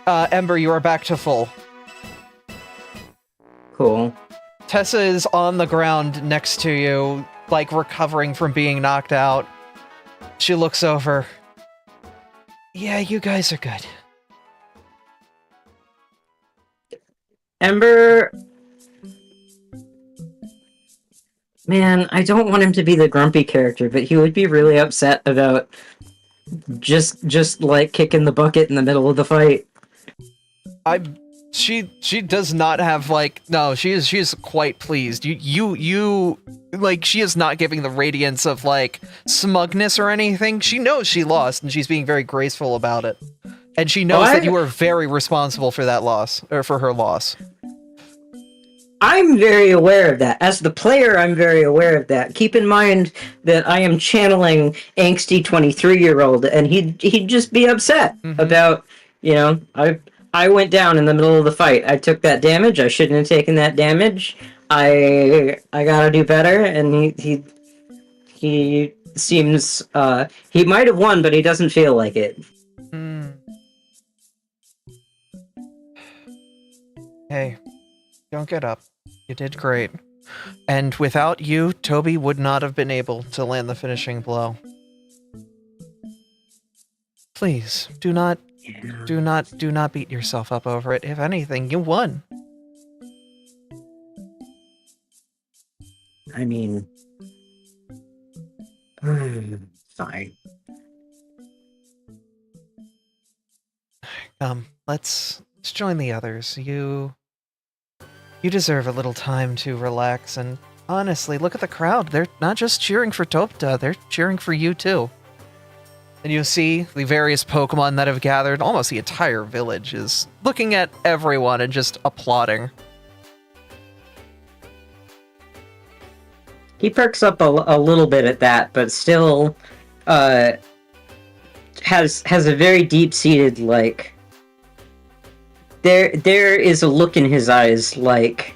S2: Ember, you are back to full.
S12: Cool.
S2: Tessa is on the ground next to you, like recovering from being knocked out. She looks over. Yeah, you guys are good.
S12: Ember... Man, I don't want him to be the grumpy character, but he would be really upset about just like kicking the bucket in the middle of the fight.
S2: She does not have she is quite pleased. You like, she is not giving the radiance of like smugness or anything. She knows she lost and she's being very graceful about it. And she knows that you are very responsible for that loss, or for her loss.
S12: I'm very aware of that. As the player, I'm very aware of that. Keep in mind that I am channeling angsty 23-year-old, and he'd just be upset about, I went down in the middle of the fight. I took that damage. I shouldn't have taken that damage. I gotta do better, and he seems he might have won, but he doesn't feel like it.
S2: Hey, don't get up. You did great. And without you, Toby would not have been able to land the finishing blow. Please, do not beat yourself up over it. If anything, you won.
S12: I mean, fine.
S2: Let's join the others. You deserve a little time to relax, and honestly, look at the crowd. They're not just cheering for Topta, they're cheering for you too. And you see the various Pokemon that have gathered. Almost the entire village is looking at everyone and just applauding.
S12: He perks up a little bit at that, but still has a very deep-seated, like... There is a look in his eyes like,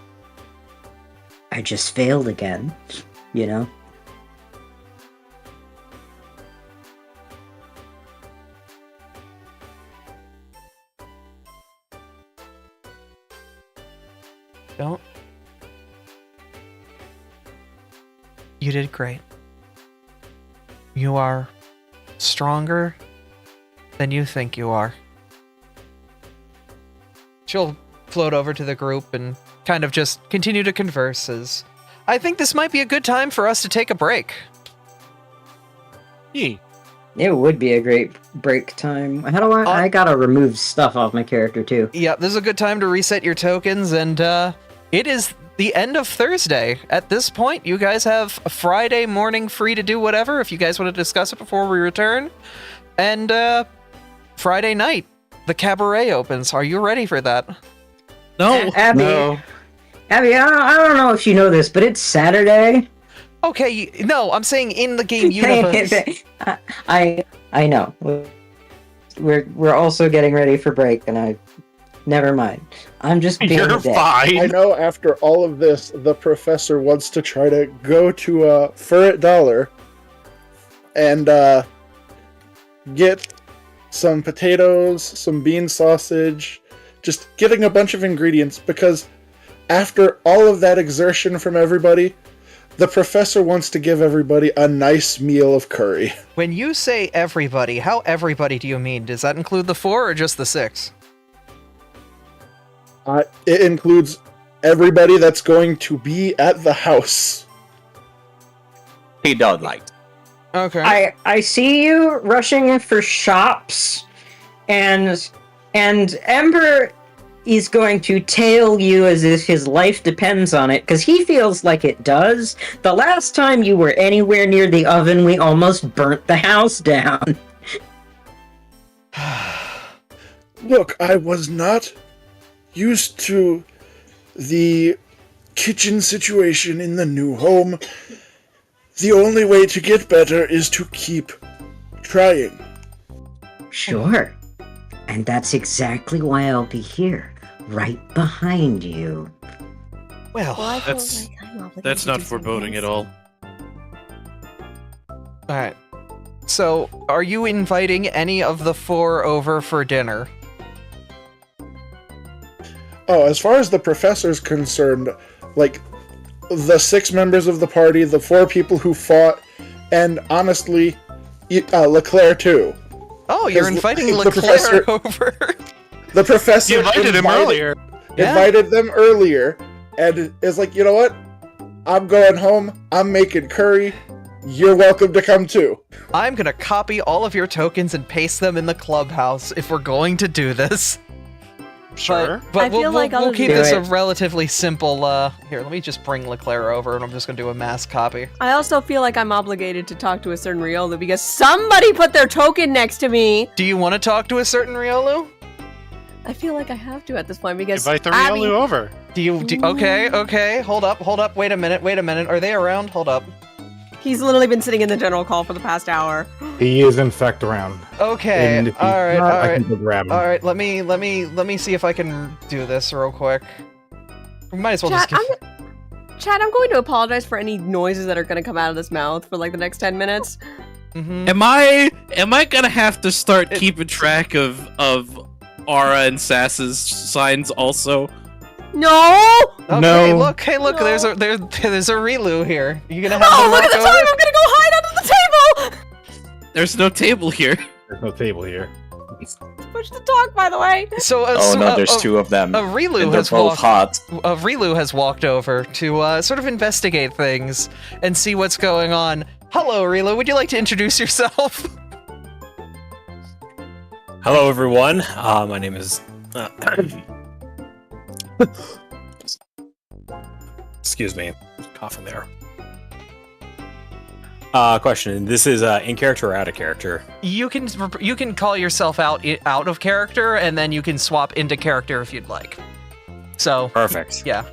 S12: I just failed again, you know?
S2: Don't. You did great. You are stronger than you think you are. She'll float over to the group and kind of just continue to converse, as I think this might be a good time for us to take a break.
S5: It
S12: would be a great break time. How do I gotta remove stuff off my character too.
S2: Yeah, this is a good time to reset your tokens, and it is the end of Thursday. At this point, you guys have a Friday morning free to do whatever if you guys want to discuss it before we return. And Friday night, the cabaret opens. Are you ready for that?
S3: No.
S12: Abby, I don't know if you know this, but it's Saturday.
S2: Okay, no, I'm saying in the game universe.
S12: I know. We're also getting ready for break, and never mind. I'm just being
S5: You're fine.
S1: I know after all of this, the professor wants to try to go to Furret Dollar and get some potatoes, some bean sausage, just getting a bunch of ingredients, because after all of that exertion from everybody, the professor wants to give everybody a nice meal of curry.
S2: When you say everybody, how everybody do you mean? Does that include the 4 or just the 6?
S1: It includes everybody that's going to be at the house.
S11: He don't like.
S2: Okay.
S12: I see you rushing for shops, and Ember is going to tail you as if his life depends on it, because he feels like it does. The last time you were anywhere near the oven, we almost burnt the house down.
S1: Look, I was not used to the kitchen situation in the new home. The only way to get better is to keep trying.
S12: Sure. And that's exactly why I'll be here, right behind you.
S2: Well,
S3: that's not foreboding at all.
S2: Alright. So, are you inviting any of the 4 over for dinner?
S1: Oh, as far as the professor's concerned, like, the 6 members of the party, the 4 people who fought, and honestly, Leclerc too.
S2: Oh, you're inviting
S1: Leclerc
S2: over.
S1: The professor
S5: You invited him earlier.
S1: Invited them earlier, and is like, you know what? I'm going home. I'm making curry. you're welcome to come too.
S2: I'm gonna copy all of your tokens and paste them in the clubhouse if we're going to do this.
S5: Sure.
S2: But
S10: I feel like
S2: we'll
S10: I'll
S2: keep
S12: do
S2: this
S12: it.
S2: a relatively simple, here, let me just bring LeClaire over and I'm just gonna do a mass copy.
S10: I also feel like I'm obligated to talk to a certain Riolu because somebody put their token next to me.
S2: Do you want to talk to a certain Riolu?
S10: I feel like I have to at this point because
S5: Invite the
S10: Abby-
S5: Riolu over.
S2: Okay, hold up, wait a minute. Are they around? Hold up.
S10: He's literally been sitting in the general call for the past hour.
S13: He is in fact around.
S2: Okay,
S13: And if he's
S2: alright,
S13: not, I
S2: alright.
S13: can go grab him.
S2: Alright, let me see if I can do this real quick. We might as well
S10: Chat,
S2: just
S10: Chad, I'm going to apologize for any noises that are going to come out of this mouth for like the next 10 minutes.
S3: Am I gonna have to start keeping track of Aura and Sass's signs also?
S10: No!
S2: Okay,
S13: No.
S2: Hey, look,
S10: No.
S2: there's a Rilu here. You gonna have
S10: Oh,
S2: them
S10: look
S2: walk
S10: at the
S2: over?
S10: time! I'm gonna go hide under the table!
S3: There's no table here.
S13: There's no table here.
S10: Push the talk, by the way.
S2: So,
S11: Oh no, there's two of them.
S2: A Rilu
S11: and they're
S2: has
S11: both
S2: walked.
S11: hot.
S2: A Rilu has walked over to sort of investigate things and see what's going on. Hello, Rilu. Would you like to introduce yourself?
S14: Hello, everyone. My name is. Excuse me, coughing there. Question: This is in character or out of character?
S2: You can call yourself out of character, and then you can swap into character if you'd like. So
S14: Perfect.
S2: yeah.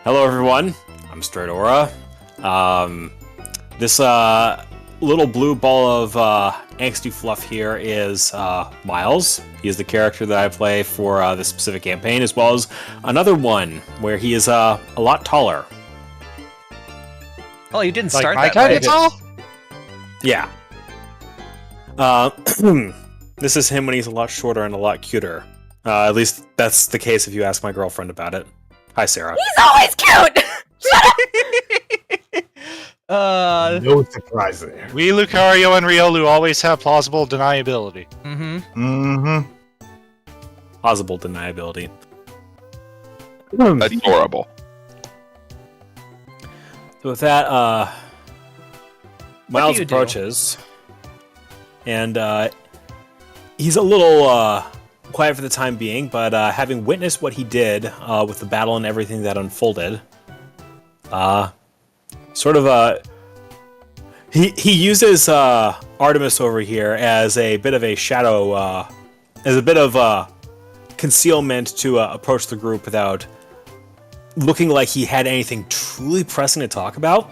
S14: Hello, everyone. I'm Straight Aura. This little blue ball of angsty fluff here is Miles. He is the character that I play for this specific campaign, as well as another one where he is a lot taller.
S2: Oh, you didn't
S5: Like
S2: start
S5: my
S2: that
S5: kind
S2: way.
S5: of tall?
S14: Yeah. This is him when he's a lot shorter and a lot cuter. At least that's the case if you ask my girlfriend about it. Hi, Sarah.
S10: He's always cute!
S13: No surprise there.
S5: We, Lucario, and Riolu always have plausible deniability.
S13: Mm-hmm.
S14: Plausible deniability.
S15: Adorable.
S14: So with that, Miles
S2: do you do?
S14: approaches, and he's a little quiet for the time being, but having witnessed what he did with the battle and everything that unfolded, he uses Artemis over here as a bit of a shadow, as a bit of concealment to approach the group without looking like he had anything truly pressing to talk about.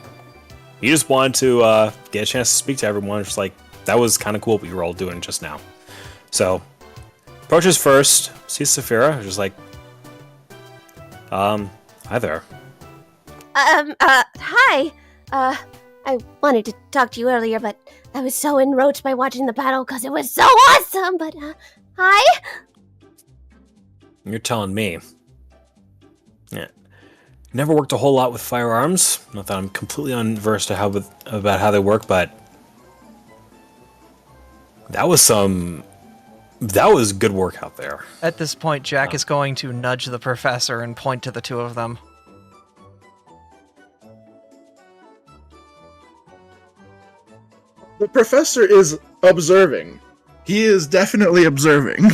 S14: He just wanted to get a chance to speak to everyone. Just like, that was kind of cool what you were all doing just now. So, approaches first, sees Saphira, just like, hi there.
S9: Hi. I wanted to talk to you earlier, but I was so enraged by watching the battle because it was so awesome, but, hi?
S14: You're telling me. Yeah. Never worked a whole lot with firearms. Not that I'm completely unversed to about how they work, but that was good work out there.
S2: At this point, Jack is going to nudge the professor and point to the two of them.
S1: The professor is observing. He is definitely observing.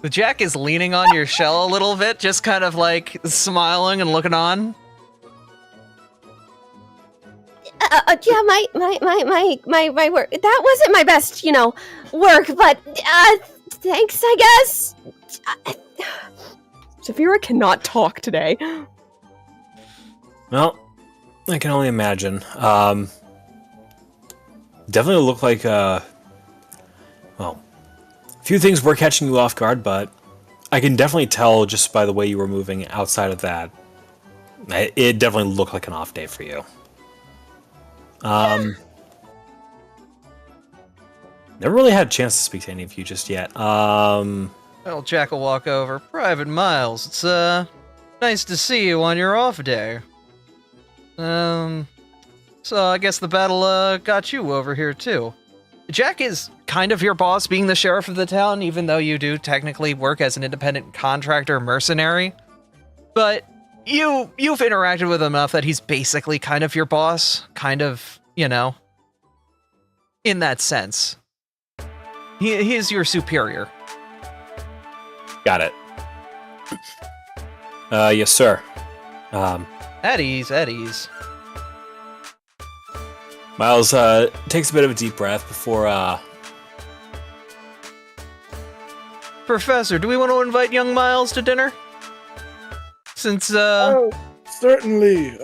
S2: Jack is leaning on your shell a little bit, just kind of like smiling and looking on.
S9: Yeah, my work. That wasn't my best, work, but, thanks, I guess.
S10: Saphira cannot talk today.
S14: Well, I can only imagine. Definitely look like, well, a few things were catching you off guard, but I can definitely tell just by the way you were moving outside of that. It definitely looked like an off day for you. Never really had a chance to speak to any of you just yet.
S2: Well, Jack will walk over. Private Miles, it's, nice to see you on your off day. So I guess the battle, got you over here, too. Jack is kind of your boss, being the sheriff of the town, even though you do technically work as an independent contractor mercenary. But you've interacted with him enough that he's basically kind of your boss, kind of, in that sense. He is your superior.
S14: Got it. Yes, sir.
S2: At ease, at ease.
S14: Miles takes a bit of a deep breath before.
S2: Professor, do we want to invite young Miles to dinner? Since,
S1: Oh, certainly.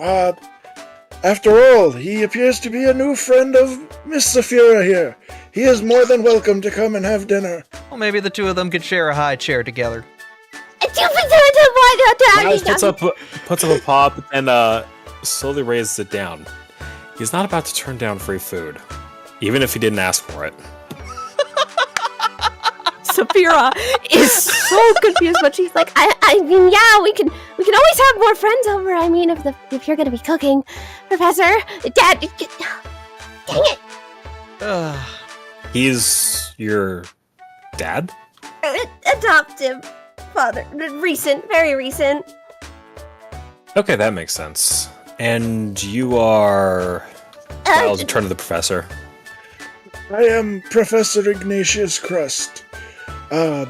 S1: After all, he appears to be a new friend of Miss Saphira here. He is more than welcome to come and have dinner.
S2: Well, maybe the two of them could share a high chair together.
S14: Miles puts up a paw and slowly raises it down. He's not about to turn down free food, even if he didn't ask for it.
S10: Saphira is so confused, but she's like,
S9: I mean, yeah, we can always have more friends over. I mean, if you're gonna be cooking, Professor, Dad, dang it.
S14: He's your dad?
S9: Adoptive father, very recent.
S14: Okay, that makes sense. And you are... Miles, turn to the professor.
S1: I am Professor Ignatius Crust. I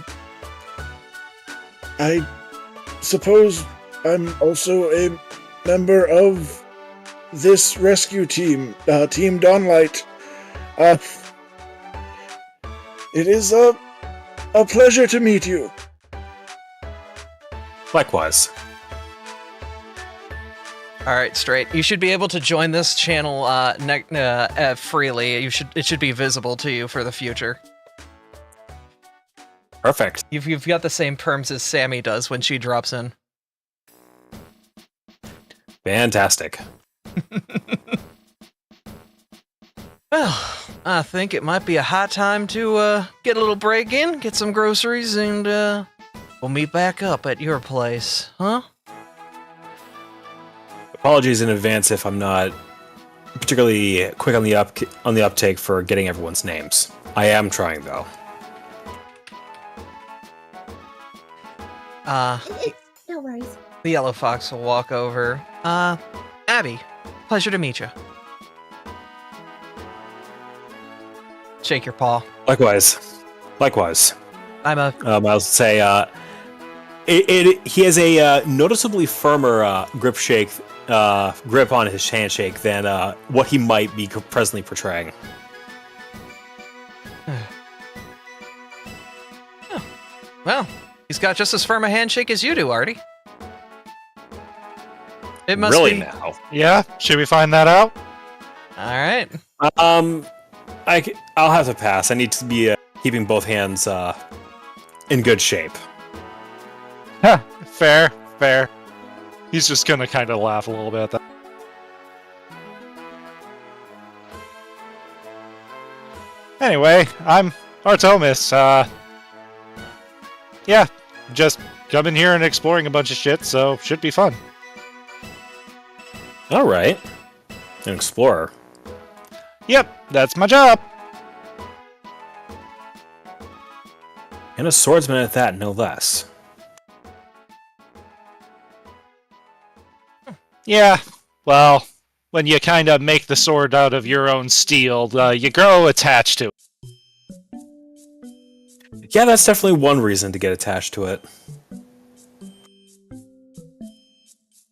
S1: suppose I'm also a member of this rescue team, Team Dawnlight. It is a pleasure to meet you.
S14: Likewise.
S2: All right, straight. You should be able to join this channel freely. It should be visible to you for the future.
S14: Perfect.
S2: You've got the same perms as Sammy does when she drops in.
S14: Fantastic.
S2: Well, I think it might be a high time to get a little break in, get some groceries, and we'll meet back up at your place, huh?
S14: Apologies in advance if I'm not particularly quick on the uptake for getting everyone's names. I am trying, though.
S9: No worries.
S2: The yellow fox will walk over. Abby, pleasure to meet you. Shake your paw.
S14: Likewise.
S2: I'll
S14: say, he has a noticeably firmer grip on his handshake than what he might be presently portraying.
S2: Oh, well, he's got just as firm a handshake as you do, Artie. It must
S14: really
S2: be...
S14: now.
S5: Yeah, should we find that out?
S2: All right.
S14: I'll have to pass. I need to be keeping both hands in good shape.
S5: Huh, fair. He's just gonna kind of laugh a little bit at that. Anyway, I'm Artemis. Yeah, just coming here and exploring a bunch of shit, so should be fun.
S14: All right, an explorer.
S5: Yep, that's my job.
S14: And a swordsman at that, no less.
S5: Yeah, well, when you kind of make the sword out of your own steel, you grow attached to it.
S14: Yeah, that's definitely one reason to get attached to it.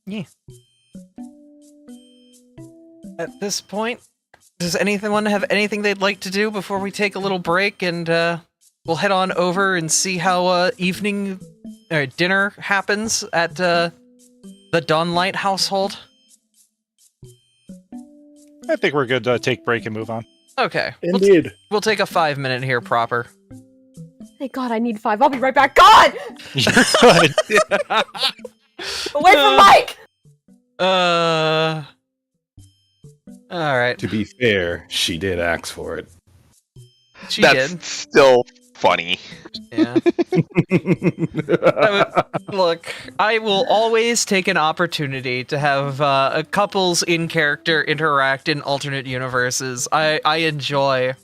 S2: Yeah. At this point, does anyone have anything they'd like to do before we take a little break and we'll head on over and see how evening or dinner happens at the Dawnlight household?
S5: I think we're good to take a break and move on.
S2: Okay.
S1: Indeed.
S2: We'll take a 5-minute here proper.
S10: Thank God I need 5. I'll be right back. God!
S5: You're good.
S10: Away from Mike!
S2: Alright.
S13: To be fair, she did ask for it.
S2: She
S7: That's
S2: did.
S7: still funny.
S2: Yeah. Look, I will always take an opportunity to have couples in character interact in alternate universes. I enjoy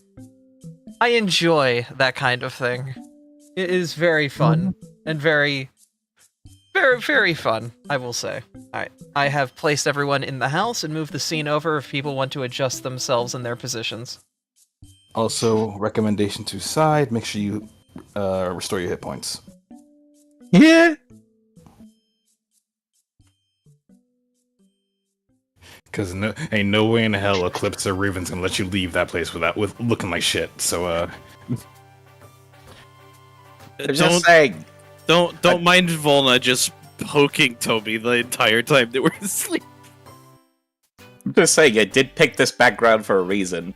S2: that kind of thing. It is very fun and very, very, very fun, I will say. Alright, I have placed everyone in the house and moved the scene over if people want to adjust themselves in their positions.
S13: Also, recommendation to side: make sure you restore your hit points.
S14: Yeah.
S13: Because ain't no way in hell Eclipse or Raven's gonna let you leave that place with looking like shit. So
S11: I'm just saying.
S3: Don't mind Volna just poking Toby the entire time that we're asleep.
S11: I'm just saying, I did pick this background for a reason.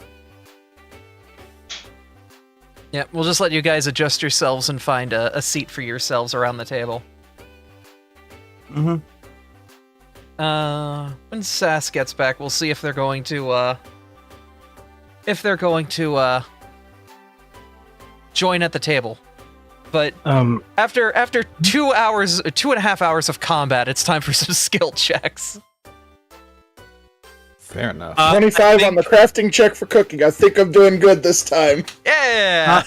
S2: Yeah, we'll just let you guys adjust yourselves and find a seat for yourselves around the table.
S14: Mm-hmm.
S2: When Sass gets back, we'll see if they're going to join at the table. But after 2 hours, 2.5 hours of combat, it's time for some skill checks.
S13: fair enough.
S1: 25 on the crafting check for cooking. I think I'm doing good this time.
S2: Yeah.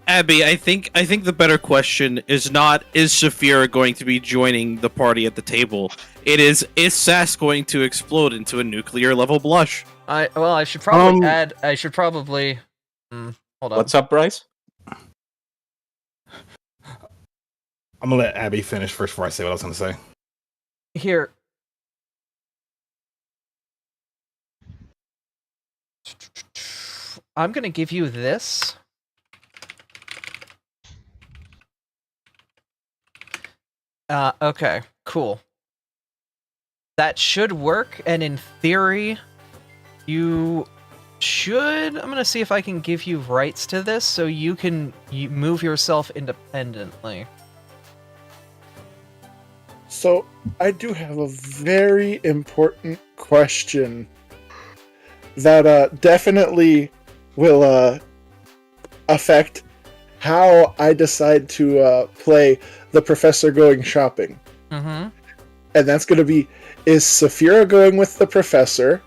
S3: Abby, I think the better question is not, is Saphira going to be joining the party at the table? It is Sass going to explode into a nuclear level blush?
S2: I should probably add. I should probably. Hold on.
S11: What's up, Bryce?
S13: I'm gonna let Abby finish first before I say what I was gonna say.
S2: Here. I'm gonna give you this. Okay, cool. That should work, and in theory, you should... I'm gonna see if I can give you rights to this, so you can move yourself independently.
S1: So, I do have a very important question that definitely will affect how I decide to play the professor going shopping.
S2: Mm-hmm.
S1: And that's going to be, is Saphira going with the professor,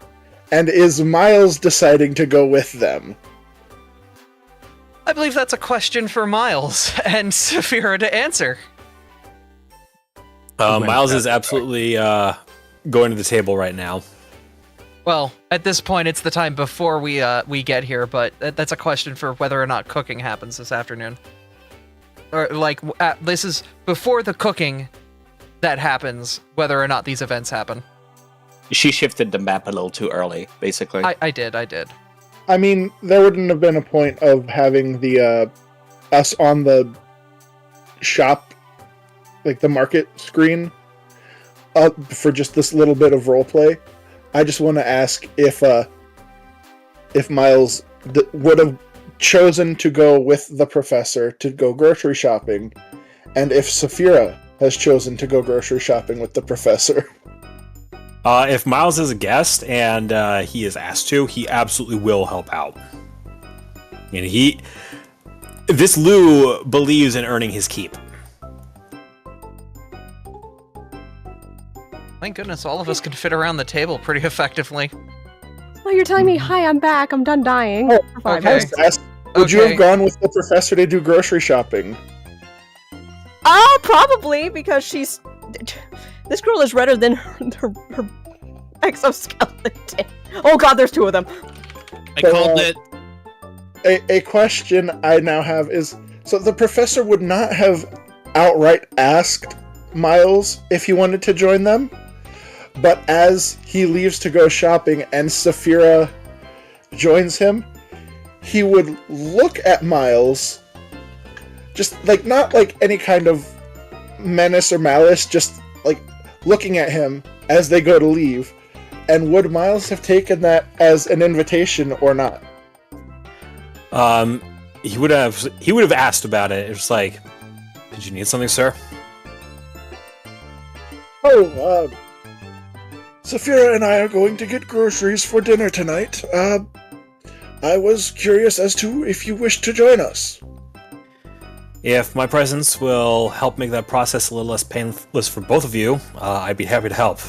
S1: and is Miles deciding to go with them?
S2: I believe that's a question for Miles and Saphira to answer.
S14: Miles is absolutely going to the table right now.
S2: Well, at this point, it's the time before we get here, but that's a question for whether or not cooking happens this afternoon. Or, like, this is before the cooking that happens, whether or not these events happen.
S11: She shifted the map a little too early, basically.
S2: I did.
S1: I mean, there wouldn't have been a point of having the us on the shop, like the market screen, up for just this little bit of roleplay. I just want to ask if Miles would have chosen to go with the professor to go grocery shopping, and if Saphira has chosen to go grocery shopping with the professor.
S14: If Miles is a guest and he is asked to, he absolutely will help out. And this Lou believes in earning his keep.
S2: Thank goodness all of us can fit around the table pretty effectively.
S10: Oh, you're telling me, hi, I'm back. I'm done dying.
S1: Oh,
S10: for 5
S2: okay.
S10: minutes.
S1: Would you have gone with the professor to do grocery shopping?
S10: Probably, because she's... This girl is redder than her exoskeleton. Oh god, there's 2 of them.
S3: I called it.
S1: A question I now have is, so the professor would not have outright asked Miles if he wanted to join them, but as he leaves to go shopping and Saphira joins him, he would look at Miles, just like, not like any kind of menace or malice, just like looking at him as they go to leave. And would Miles have taken that as an invitation or not?
S14: He would have asked about it. It's like, did you need something, sir?
S1: Oh, Saphira and I are going to get groceries for dinner tonight. I was curious as to if you wish to join us.
S14: If my presence will help make that process a little less painless for both of you, I'd be happy to help.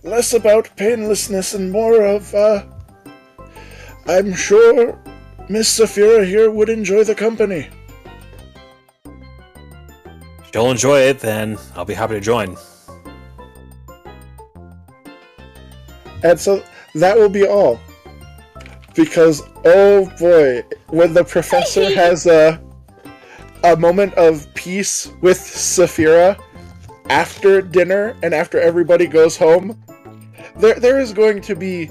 S1: Less about painlessness and more of, I'm sure Miss Saphira here would enjoy the company.
S14: If you'll enjoy it, then I'll be happy to join.
S1: And so that will be all. because oh boy, when the professor has a moment of peace with Saphira after dinner and after everybody goes home, there is going to be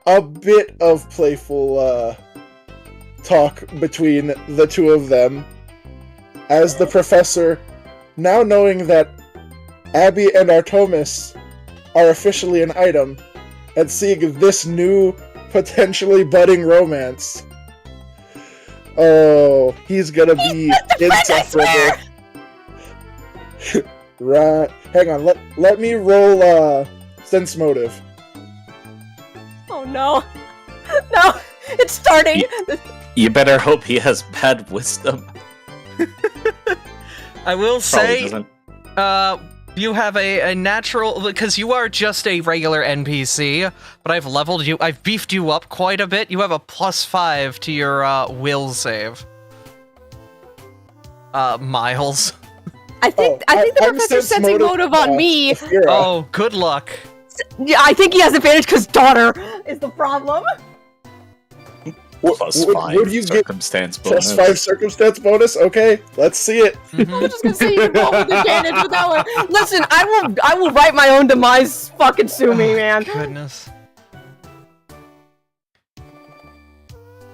S1: a bit of playful talk between the two of them, as the professor, now knowing that Abby and Artemis are officially an item, and seeing this new, potentially budding romance. Oh, he's gonna be insufferable. Right. Hang on, let me roll sense motive.
S10: Oh no. No! It's starting!
S11: You better hope he has bad wisdom.
S2: I will say,
S11: doesn't.
S2: you have a natural, because you are just a regular NPC, but I've leveled you, I've beefed you up quite a bit. You have a +5 to your will save. Miles.
S10: I think the professor's sensing motive on me.
S2: Oh, good luck.
S10: Yeah, I think he has advantage because daughter is the problem.
S11: +5
S1: would you
S11: circumstance bonus.
S1: +5 circumstance bonus? Okay, let's see it.
S10: I'm just gonna say you can roll with advantage with that one. Listen, I will write my own demise. Fucking sue me, man.
S2: Goodness.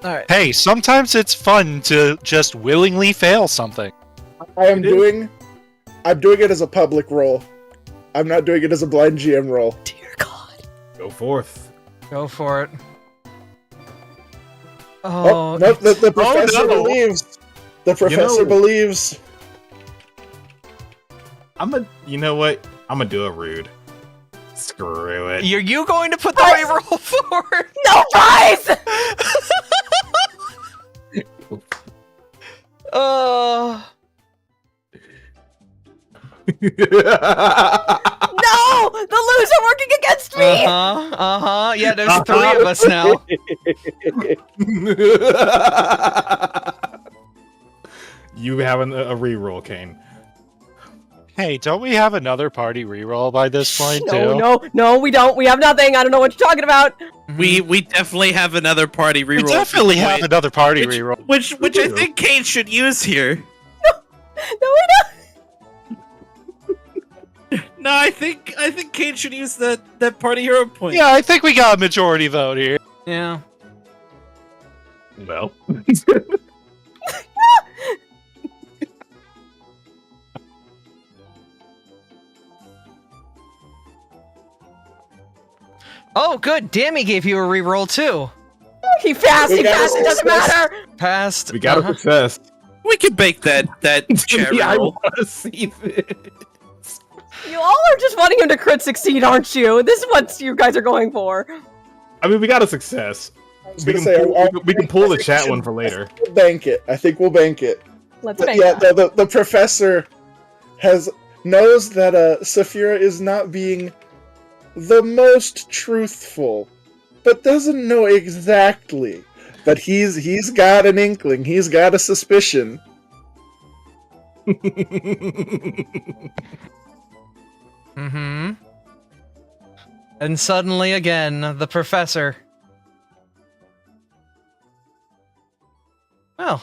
S2: Alright.
S5: Hey, sometimes it's fun to just willingly fail something.
S1: I'm doing it as a public roll. I'm not doing it as a blind GM roll.
S10: Dear God.
S13: Go forth.
S2: Go for it.
S1: Oh, no, the professor believes. The professor believes.
S13: You know what? I'm gonna do a rude. Screw it.
S2: Are you going to put the reroll forward?
S10: No, guys! No! The loos are working against me!
S2: Yeah, there's 3 of us now.
S13: You having a reroll, Kane.
S5: Hey, don't we have another party reroll by this point, too?
S10: No, we don't. We have nothing. I don't know what you're talking about.
S3: We definitely have another party reroll.
S5: We definitely have another party reroll.
S3: Which I think Kane should use here.
S10: No, we don't.
S3: No, I think Kane should use that party hero point.
S5: Yeah, I think we got a majority vote here.
S2: Yeah.
S13: Well.
S2: Oh, good. Dammy gave you a reroll too.
S10: He passed. It doesn't matter.
S2: Passed.
S13: We got a success.
S3: We can bake that chat
S13: Yeah, I
S3: reroll.
S13: want to see this.
S10: You all are just wanting him to crit succeed, aren't you? This is what you guys are going for.
S13: I mean, we got a success. We can pull the chat one for later.
S1: We'll bank it. I think we'll bank it.
S10: Let's
S1: But
S10: bank
S1: yeah,
S10: that.
S1: the professor knows that Saphira is not being the most truthful, but doesn't know exactly. But he's got an inkling. He's got a suspicion.
S2: Mm-hmm. And suddenly again, the professor. Well.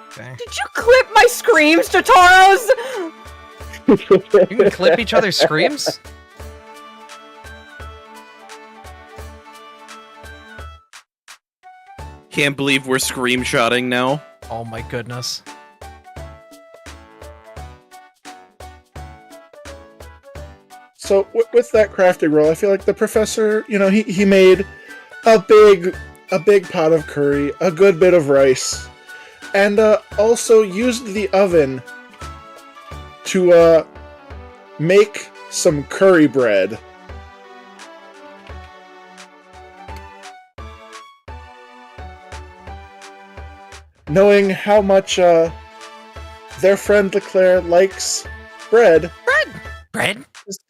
S2: Okay.
S10: Did you clip my screams, Totaros?
S2: You can clip each other's screams?
S3: Can't believe we're screenshotting now.
S2: Oh my goodness.
S1: So with that crafting roll, I feel like the professor, he made a big pot of curry, a good bit of rice, and also used the oven to make some curry bread. Knowing how much their friend Leclerc likes bread.
S2: Bread?
S1: Just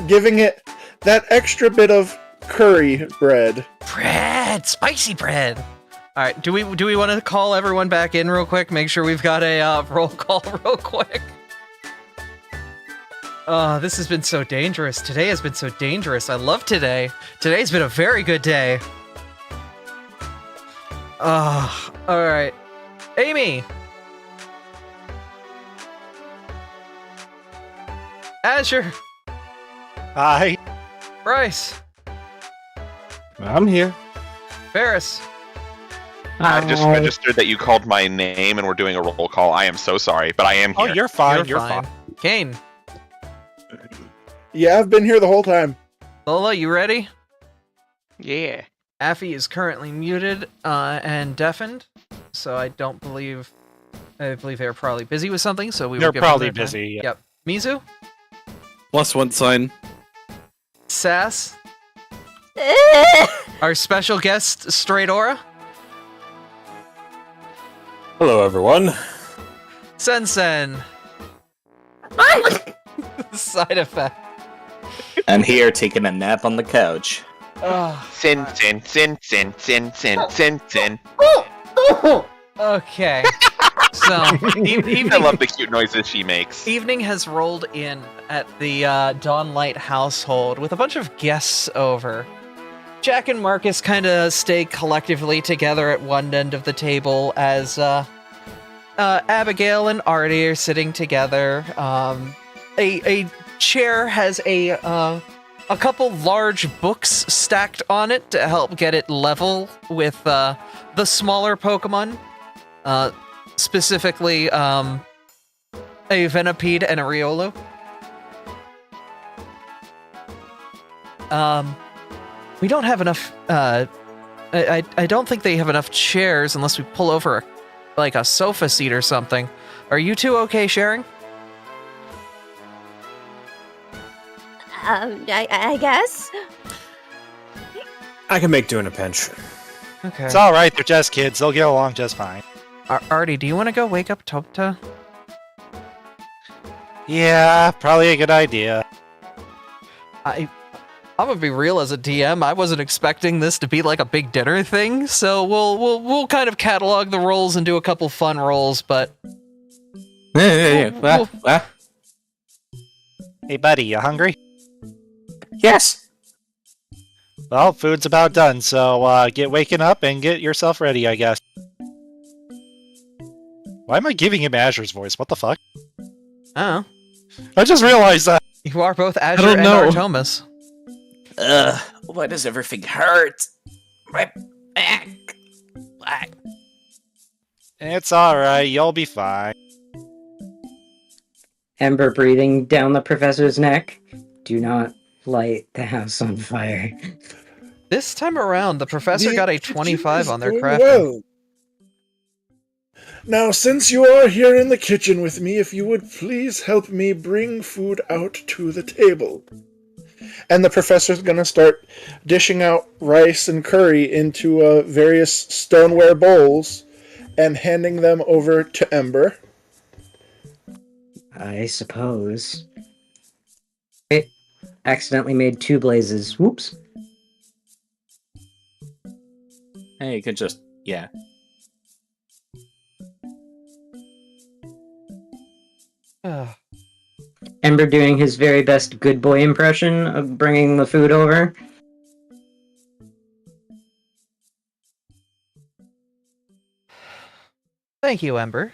S1: giving it that extra bit of curry bread.
S2: Bread! Spicy bread! All right, do we want to call everyone back in real quick? Make sure we've got a roll call real quick. This has been so dangerous. Today has been so dangerous. I love today. Today's been a very good day. All right. Amy. Azure.
S5: Hi.
S2: Bryce.
S13: I'm here.
S2: Ferris.
S15: I just registered that you called my name and we're doing a roll call. I am so sorry, but I am here.
S5: Oh, you're fine. You're fine.
S2: Kane.
S1: Yeah, I've been here the whole time.
S2: Lola, you ready?
S7: Yeah.
S2: Affy is currently muted and deafened, so I believe they're probably busy with something. So we
S5: They're
S2: will give
S5: probably
S2: them their time.
S5: busy. Yeah.
S2: Yep. Mizu.
S3: +1 sign.
S2: Sass. Our special guest, Straight Aura.
S14: Hello, everyone.
S2: Sen. Side effect.
S11: I'm here taking a nap on the couch.
S15: Sin.
S2: Okay. So, evening,
S15: I love the cute noises she makes.
S2: Evening has rolled in at the Dawnlight household with a bunch of guests over. Jack and Marcus kind of stay collectively together at one end of the table as Abigail and Artie are sitting together. A chair has a couple large books stacked on it to help get it level with the smaller Pokemon. Specifically, a Venipede and a Riolu. We don't have enough, I don't think they have enough chairs unless we pull over, like, a sofa seat or something. Are you two okay sharing?
S9: I guess.
S14: I can make do in a pinch.
S2: Okay.
S5: It's all right. They're just kids. They'll get along just fine.
S2: Artie, do you want to go wake up Topta?
S5: Yeah, probably a good idea.
S2: I'm gonna be real as a DM. I wasn't expecting this to be like a big dinner thing, so we'll kind of catalog the rolls and do a couple fun rolls. But
S5: Hey, buddy, you hungry?
S11: Yes.
S5: Well, food's about done, so get waking up and get yourself ready, I guess. Why am I giving him Azure's voice? What the fuck?
S2: Oh.
S5: I just realized that.
S2: You are both Azure and Artomas.
S11: Why does everything hurt? My back.
S5: It's alright, you'll be fine.
S12: Ember breathing down the professor's neck. Do not light the house on fire.
S2: This time around, the professor got a 25 on their
S1: Doing
S2: crafting.
S1: well. Now, since you are here in the kitchen with me, if you would please help me bring food out to the table. And the professor's gonna start dishing out rice and curry into various stoneware bowls and handing them over to Ember.
S12: I suppose. I accidentally made 2 blazes. Whoops.
S11: Hey, you could just, yeah.
S12: Ember doing his very best good boy impression of bringing the food over.
S2: Thank you, Ember.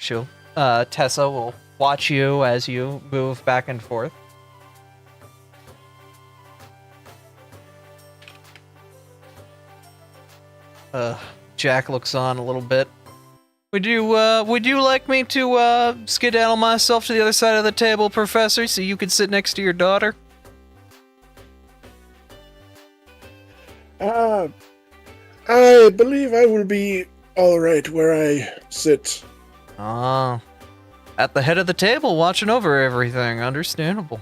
S2: Tessa will watch you as you move back and forth. Jack looks on a little bit. Would you like me to skedaddle myself to the other side of the table, Professor, so you could sit next to your daughter?
S1: I believe I will be alright where I sit.
S2: Ah. At the head of the table, watching over everything. Understandable.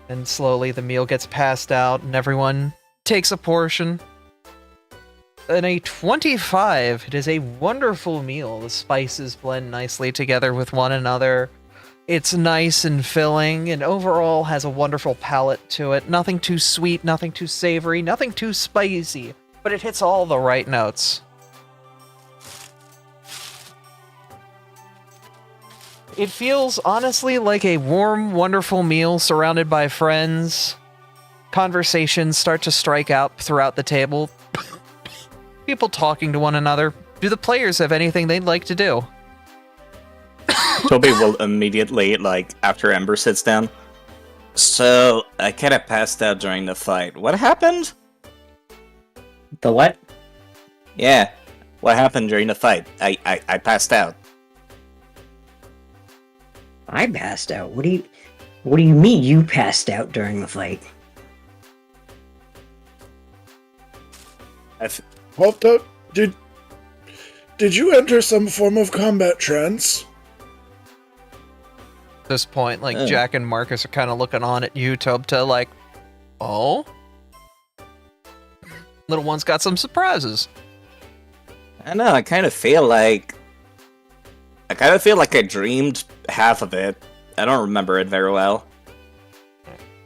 S2: And slowly the meal gets passed out, and everyone takes a portion. And a 25. It is a wonderful meal. The spices blend nicely together with one another. It's nice and filling, and overall has a wonderful palate to it. Nothing too sweet, nothing too savory, nothing too spicy, but it hits all the right notes. It feels honestly like a warm, wonderful meal surrounded by friends. Conversations start to strike out throughout the table. People talking to one another. Do the players have anything they'd like to do?
S11: Toby will immediately, after Ember sits down. So, I kinda passed out during the fight. What happened?
S12: The what?
S11: Yeah, what happened during the fight? I passed out.
S12: I passed out? What do you mean you passed out during the fight?
S1: Hold up. Did you enter some form of combat trance?
S2: At this point, Jack and Marcus are kind of looking on at you, Tobta, like, oh? Little one's got some surprises.
S11: I know, I kind of feel like I dreamed half of it. I don't remember it very well.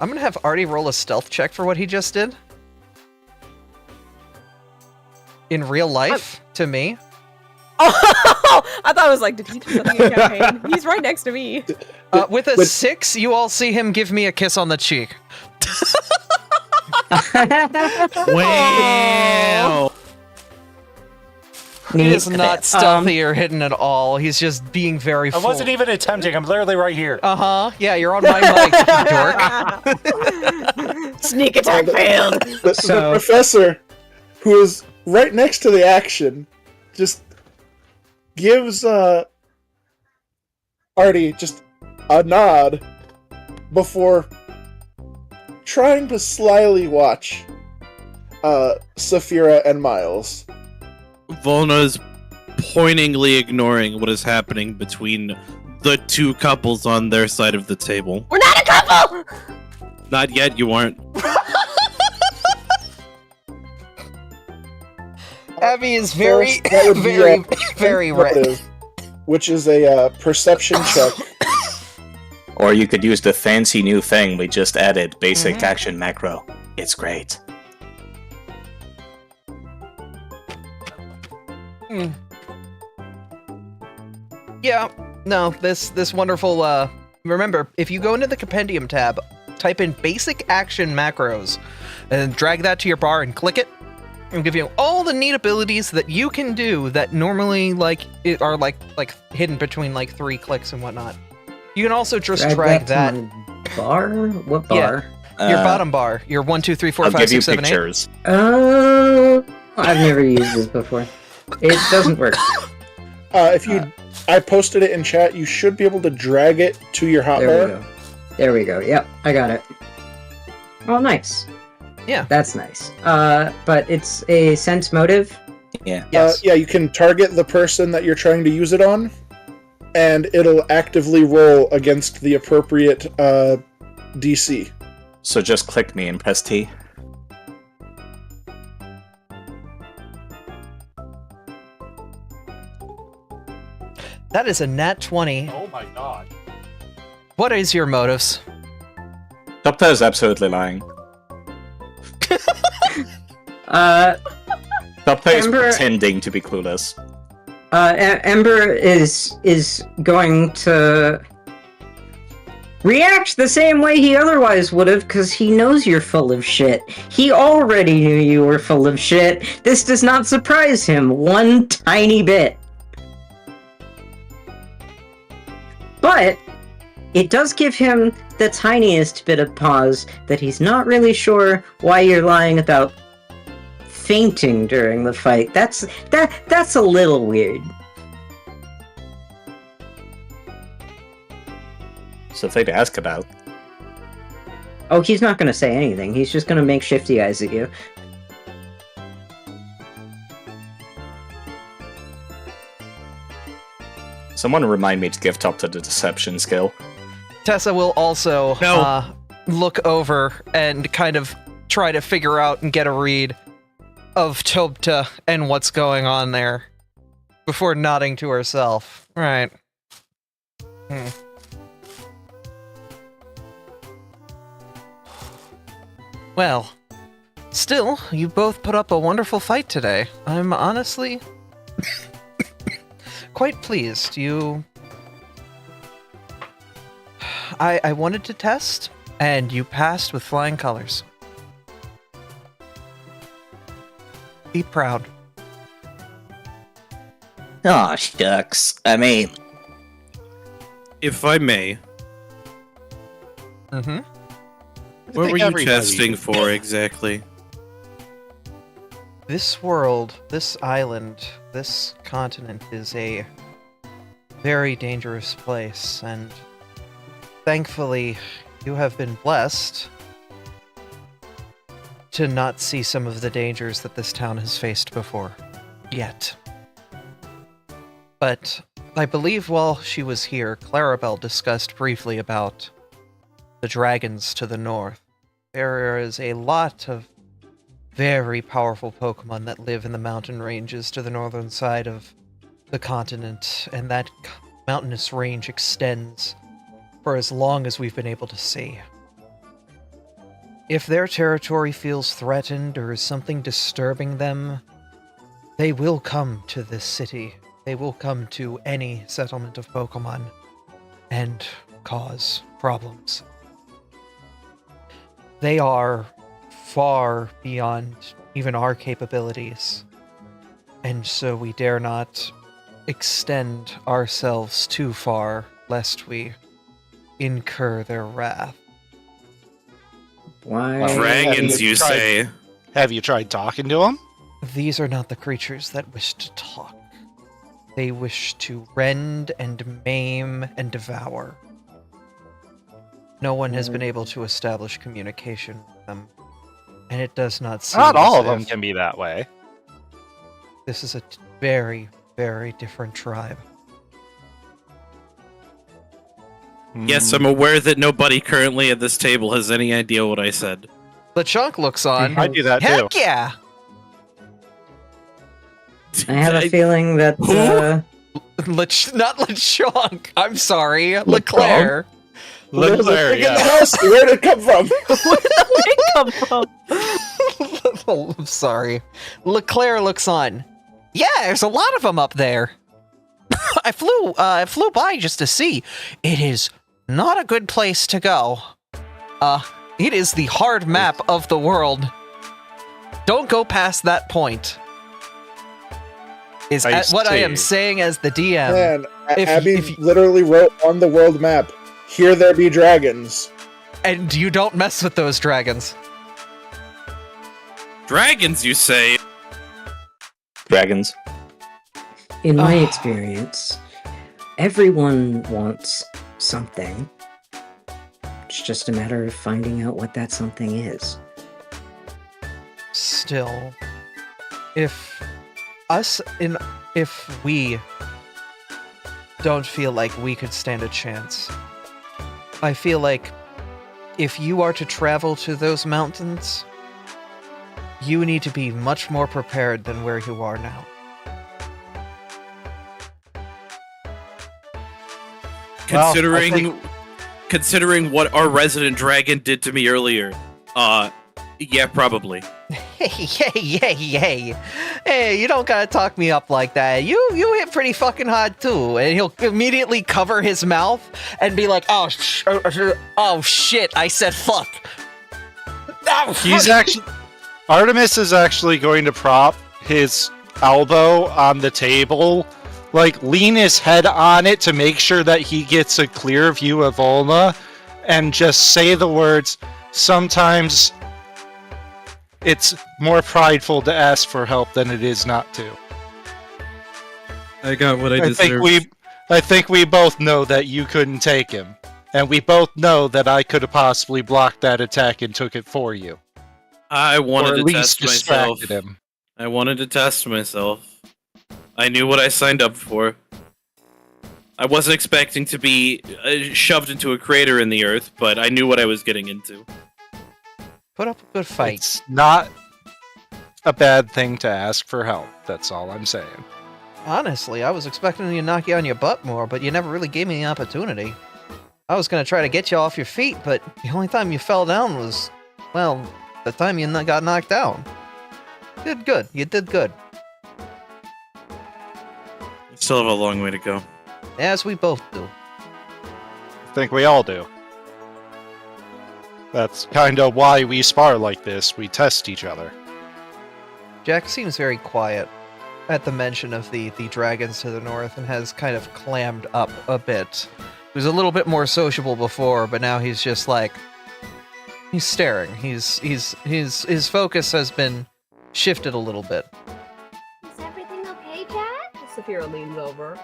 S2: I'm gonna have Artie roll a stealth check for what he just did. In real life, to me.
S10: Oh, I thought it was like, did he do something in campaign? He's right next to me.
S2: With a 6, you all see him give me a kiss on the cheek.
S3: Wow.
S2: He is not stealthy or hidden at all. He's just being very
S5: I wasn't even attempting. I'm literally right here.
S2: Uh-huh. Yeah, you're on my mic, dork.
S10: Sneak attack failed.
S1: The professor, who is right next to the action, just gives Artie just a nod before trying to slyly watch Saphira and Miles.
S3: Volna's pointingly ignoring what is happening between the two couples on their side of the table.
S10: We're not a couple!
S3: Not yet, you aren't.
S2: Abby is very,
S1: First, that would be
S2: very red.
S1: motive, which is a perception check.
S11: Or you could use the fancy new thing we just added, basic action macro. It's great.
S2: Yeah, no, this wonderful, remember, if you go into the compendium tab, type in basic action macros, and drag that to your bar and click it, and give you all the neat abilities that you can do that normally, are hidden between, 3 clicks and whatnot. You can also just drag that.
S12: To my bar? What bar?
S2: Yeah, your bottom bar. Your 1, 2, 3, 4,
S11: I'll
S2: 5,
S11: give
S2: 6,
S11: you
S2: 7, 8.
S11: pictures.
S12: Oh, I've never used this before. It doesn't work.
S1: I posted it in chat. You should be able to drag it to your hotbar.
S12: There we go. There we go. Yep, I got it. Oh, nice.
S2: Yeah.
S12: That's nice. But it's a sense motive?
S11: Yeah.
S2: Yes.
S1: Yeah, you can target the person that you're trying to use it on, and it'll actively roll against the appropriate DC.
S11: So just click me and press T.
S2: That is a nat 20.
S5: Oh my god.
S2: What is your motives?
S11: Doctor is absolutely lying. Doctor is
S12: Ember-
S11: pretending to be clueless.
S12: Ember is going to react the same way he otherwise would have, because he knows you're full of shit. He already knew you were full of shit. This does not surprise him one tiny bit. But it does give him the tiniest bit of pause that he's not really sure why you're lying about fainting during the fight. That's a little weird.
S11: Something to ask about.
S12: Oh, he's not going to say anything. He's just going to make shifty eyes at you.
S11: Someone remind me to give Top to the deception skill.
S2: Tessa will also look over and kind of try to figure out and get a read of Tobta and what's going on there before nodding to herself. Right. Well, still, you both put up a wonderful fight today. I'm honestly quite pleased. I wanted to test, and you passed with flying colors. Be proud.
S11: Aw, shucks. I mean,
S3: If I may,
S2: Mm-hmm.
S3: what were you
S5: everybody-
S3: testing for exactly?
S2: This world, this island, this continent is a very dangerous place, and thankfully, you have been blessed to not see some of the dangers that this town has faced before. Yet. But I believe while she was here, Clarabelle discussed briefly about the dragons to the north. There is a lot of very powerful Pokemon that live in the mountain ranges to the northern side of the continent, and that mountainous range extends for as long as we've been able to see. If their territory feels threatened or is something disturbing them, they will come to this city. They will come to any settlement of Pokemon and cause problems. They are far beyond even our capabilities, and so we dare not extend ourselves too far lest we incur their wrath.
S12: Why?
S3: Dragons, you say?
S5: Have you tried talking to them?
S2: These are not the creatures that wish to talk. They wish to rend and maim and devour. No one has been able to establish communication with them, and it does not seem
S5: Not all
S2: as
S5: of them
S2: if
S5: can be that way.
S2: This is a very, very different tribe.
S3: Yes, I'm aware that nobody currently at this table has any idea what I said.
S2: LeChonk looks on.
S5: I do that
S2: Heck
S5: too.
S2: yeah!
S12: I have a feeling that
S2: Not LeChonk. I'm sorry, LeClaire.
S5: Leclerc,
S1: In the
S5: yeah.
S1: house. Where did it come from?
S10: Where did it come from?
S2: I'm sorry. LeClaire looks on. Yeah, there's a lot of them up there. I flew by just to see. It is not a good place to go. It is the hard map of the world. Don't go past that point. Is
S5: I
S2: what I am
S5: see.
S2: saying as the DM.
S1: Man,
S2: If-
S1: Abby
S2: if-
S1: literally wrote on the world map, "Here there be dragons."
S2: And you don't mess with those dragons.
S3: Dragons, you say?
S11: dragons.
S12: in my experience, everyone wants something. It's just a matter of finding out what that something is.
S2: Still, if we don't feel like we could stand a chance, I feel like if you are to travel to those mountains, you need to be much more prepared than where you are now.
S5: Well,
S3: Considering
S5: I think-
S3: considering what our resident dragon did to me earlier, yeah, probably.
S2: Hey, you don't gotta talk me up like that. You hit pretty fucking hard too. And he'll immediately cover his mouth and be like, oh shit, I said fuck. Oh,
S5: He's actually Artemis is actually going to prop his elbow on the table, like lean his head on it to make sure that he gets a clear view of Olna, and just say the words, sometimes it's more prideful to ask for help than it is not to.
S3: I got what I
S5: I think we both know that you couldn't take him. And we both know that I could have possibly blocked that attack and took it for you.
S3: I
S5: Or
S3: wanted
S5: at
S3: to
S5: least
S3: test myself.
S5: distracted him.
S3: I wanted to test myself. I knew what I signed up for. I wasn't expecting to be shoved into a crater in the earth, but I knew what I was getting into.
S2: Put up a good fight.
S5: It's not a bad thing to ask for help. That's all I'm saying.
S2: Honestly, I was expecting you to knock you on your butt more, but you never really gave me the opportunity. I was gonna try to get you off your feet, but the only time you fell down was, well, the time you got knocked down. Did good. You did good.
S3: Still have a long way to go.
S2: As we both do.
S5: I think we all do. That's kind of why we spar like this. We test each other.
S2: Jack seems very quiet at the mention of the dragons to the north and has kind of clammed up a bit. He was a little bit more sociable before, but now he's just like he's staring. His focus has been shifted a little bit.
S9: Is everything okay, Jack?
S10: Saphira leans over.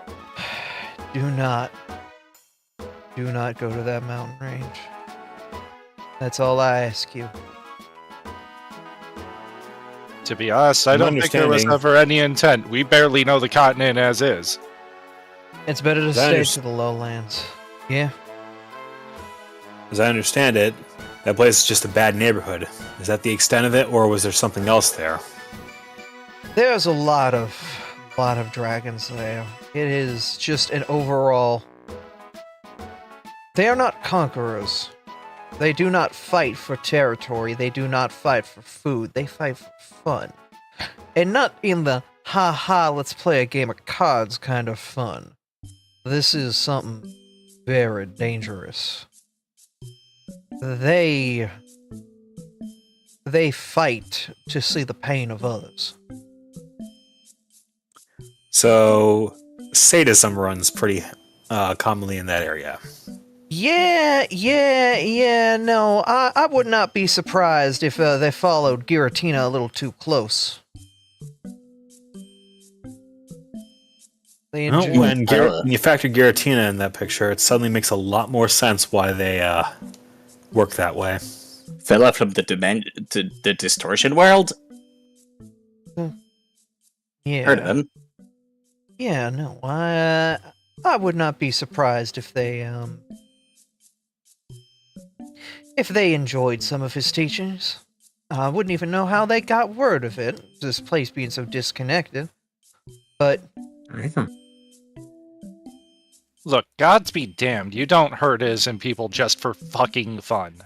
S2: Do not go to that mountain range. That's all I ask you.
S5: To be honest, I don't think there was ever any intent. We barely know the continent as is.
S2: It's better to stay to the lowlands. Yeah.
S14: As I understand it, that place is just a bad neighborhood. Is that the extent of it, or was there something else there?
S2: There's a lot of dragons there. It is just an overall... They are not conquerors. They do not fight for territory. They do not fight for food. They fight for fun. And not in the, ha-ha, let's play a game of cards kind of fun. This is something very dangerous. They fight to see the pain of others.
S14: So, sadism runs pretty commonly in that area.
S2: Yeah, no, I would not be surprised if they followed Giratina a little too close. They enjoy-
S14: When you factor Giratina in that picture, it suddenly makes a lot more sense why they work that way.
S11: Fell out from the distortion world?
S2: Yeah.
S11: Heard of him.
S2: Yeah, no, I would not be surprised if they enjoyed some of his teachings. I wouldn't even know how they got word of it, this place being so disconnected. But...
S5: Look, gods be damned, you don't hurt innocent people just for fucking fun.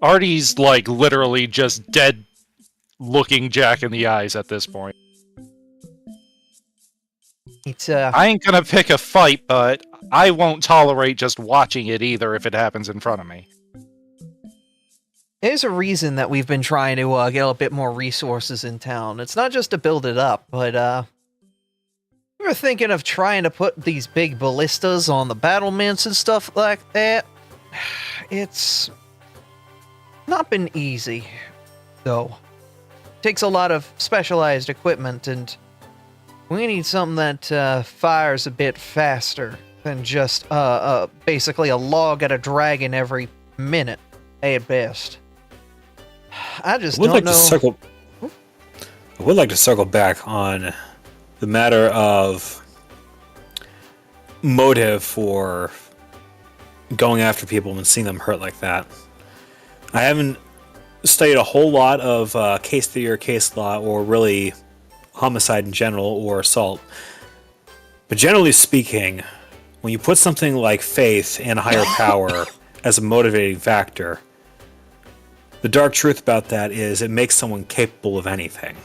S5: Artie's, like, literally just dead looking Jack in the eyes at this point. I ain't gonna pick a fight, but I won't tolerate just watching it either if it happens in front of me.
S2: There's a reason that we've been trying to get a bit more resources in town. It's not just to build it up, but we were thinking of trying to put these big ballistas on the battlements and stuff like that. It's not been easy, though. Takes a lot of specialized equipment, and we need something that fires a bit faster than just basically a log at a dragon every minute, at best. I just don't know.
S14: I would like to circle back on the matter of motive for going after people and seeing them hurt like that. I haven't studied a whole lot of case theory or case law, or really homicide in general, or assault. But generally speaking, when you put something like faith and a higher power as a motivating factor, the dark truth about that is it makes someone capable of anything.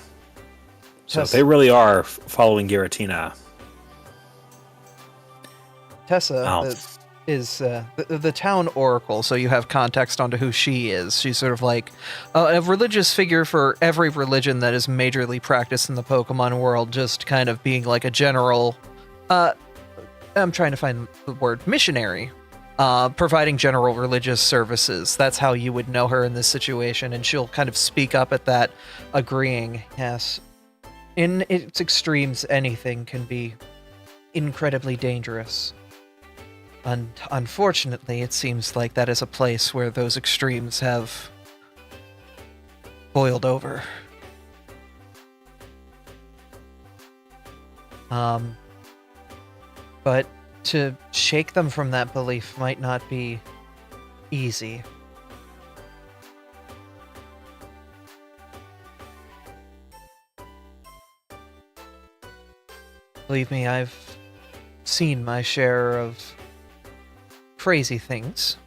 S14: So if they really are following Giratina.
S2: Tessa is the town oracle, so you have context onto who she is. She's sort of like a religious figure for every religion that is majorly practiced in the Pokemon world, just kind of being like a general, I'm trying to find the word, missionary, providing general religious services. That's how you would know her in this situation, and she'll kind of speak up at that, agreeing, yes. In its extremes, anything can be incredibly dangerous. And unfortunately, it seems like that is a place where those extremes have boiled over. But to shake them from that belief might not be easy. Believe me, I've seen my share of crazy things.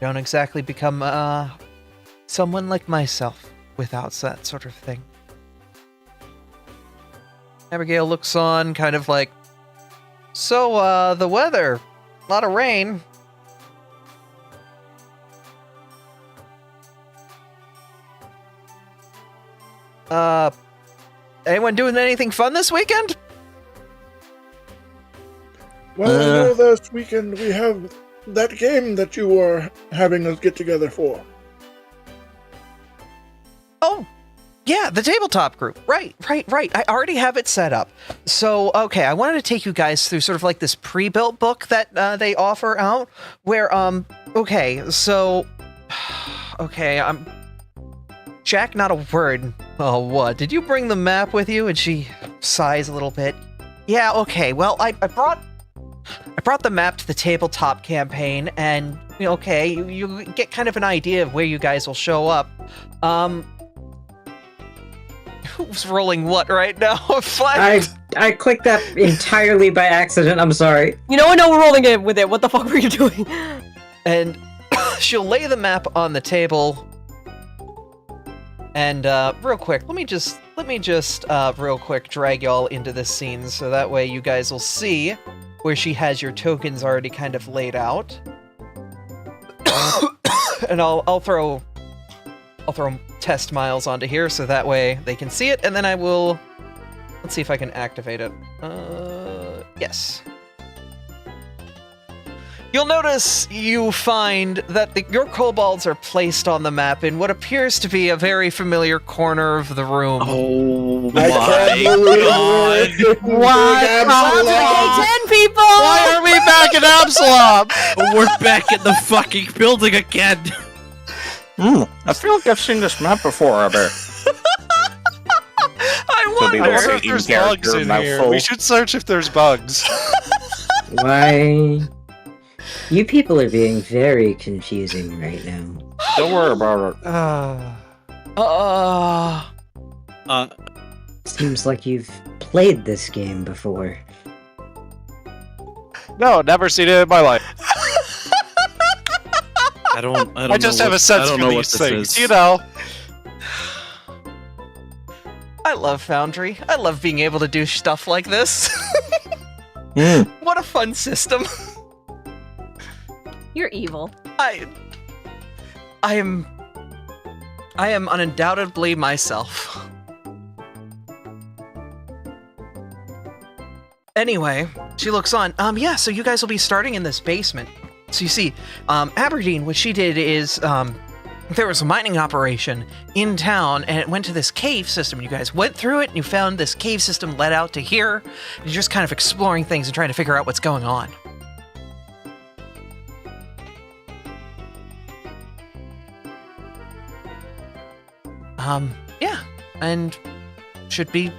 S2: don't exactly become someone like myself without that sort of thing. Abigail looks on, kind of like, so, the weather, a lot of rain. Anyone doing anything fun this weekend?
S1: Well, I know this weekend we have that game that you were having us get together for.
S2: Oh, yeah, the tabletop group. Right. I already have it set up. So, okay, I wanted to take you guys through sort of like this pre-built book that they offer out, where, okay, so, okay, Jack, not a word. Oh, what? Did you bring the map with you? And she sighs a little bit. Yeah, okay, well, I brought the map to the tabletop campaign, and, okay, you get kind of an idea of where you guys will show up. Who's rolling what right now?
S12: I clicked that entirely by accident. I'm sorry.
S10: You know, I know we're rolling it with it. What the fuck were you doing?
S2: And she'll lay the map on the table. And real quick, let me just real quick drag y'all into this scene so that way you guys will see where she has your tokens already kind of laid out. And I'll throw test miles onto here so that way they can see it, and then I will, let's see if I can activate it. Yes. You'll notice you find that your kobolds are placed on the map in what appears to be a very familiar corner of the room.
S3: Oh
S1: I can't believe it.
S10: What? 10 people!
S5: Why are we back in Absalom?
S3: We're back in the fucking building again.
S11: I feel like I've seen this map before, Abra.
S2: I
S5: wonder if there's bugs in here. We should search if there's bugs.
S12: Why? You people are being very confusing right now.
S11: Don't worry about it.
S12: Seems like you've played this game before.
S5: No, never seen it in my life.
S3: I don't
S5: I just have a sense for these things, you know.
S2: I love Foundry. I love being able to do stuff like this. What a fun system.
S8: You're evil.
S2: I am undoubtedly myself. Anyway, she looks on. Yeah, so you guys will be starting in this basement. So you see, Aberdeen, what she did is, there was a mining operation in town, and it went to this cave system. You guys went through it, and you found this cave system led out to here. And you're just kind of exploring things and trying to figure out what's going on. Yeah, and should be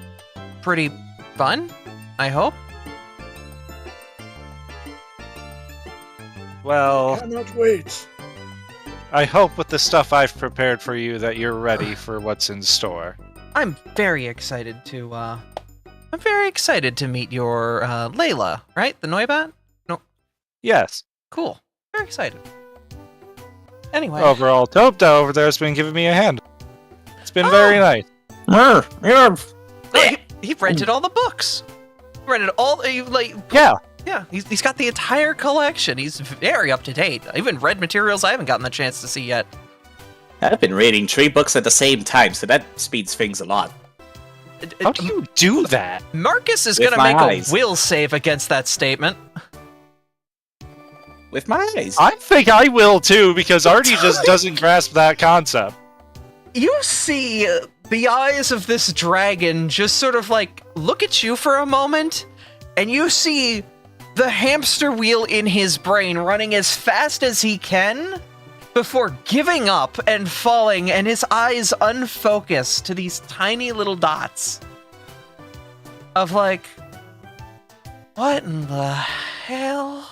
S2: pretty fun, I hope.
S5: Well,
S1: Cannot wait.
S5: I hope with the stuff I've prepared for you that you're ready for what's in store.
S2: I'm very excited to meet your Layla, right? The Noibat? No.
S5: Yes.
S2: Cool. Very excited. Anyway.
S5: Overall, Topta over there has been giving me a hand. It's been very nice.
S2: He rented all the books. He rented all
S5: Yeah.
S2: Yeah, he's got the entire collection. He's very up to date. I even read materials I haven't gotten the chance to see yet.
S11: I've been reading 3 books at the same time, so that speeds things a lot.
S5: How do you do that?
S2: Marcus is
S11: With
S2: going to
S11: my
S2: make
S11: eyes.
S2: a will save against that statement.
S11: With my eyes.
S5: I think I will too, because Artie just doesn't grasp that concept.
S2: You see the eyes of this dragon just sort of like look at you for a moment, and you see the hamster wheel in his brain running as fast as he can before giving up and falling, and his eyes unfocused to these tiny little dots of like, what in the hell?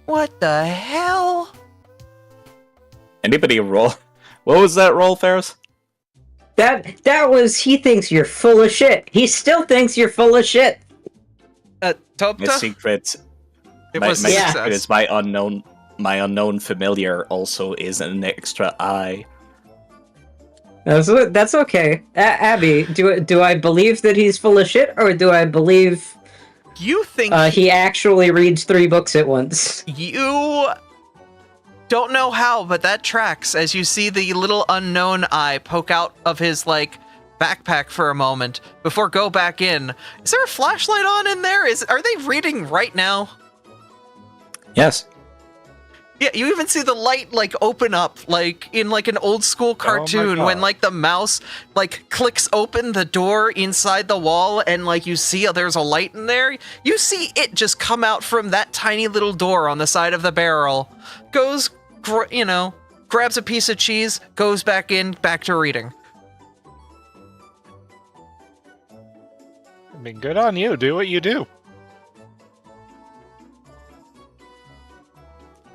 S2: What the hell?
S11: Anybody roll? What was that roll, Ferris?
S12: That was, he thinks you're full of shit. He still thinks you're full of shit.
S2: Topta?
S11: My secret.
S2: It
S11: my
S2: was
S11: my
S2: a
S11: secret
S2: success.
S11: is my unknown my unknown familiar also is an extra eye.
S12: That's okay. Abby, do I believe that he's full of shit, or do I believe
S2: you think
S12: he actually reads 3 books at once?
S2: You don't know how, but that tracks as you see the little unknown eye poke out of his, like, backpack for a moment before go back in. Is there a flashlight on in there? Are they reading right now?
S11: Yes.
S2: Yeah, you even see the light, like, open up, like, in, like, an old school cartoon when, like, the mouse, like, clicks open the door inside the wall and, like, you see there's a light in there. You see it just come out from that tiny little door on the side of the barrel. Goes, grabs a piece of cheese, goes back in, back to reading.
S5: I mean, good on you. Do what you do.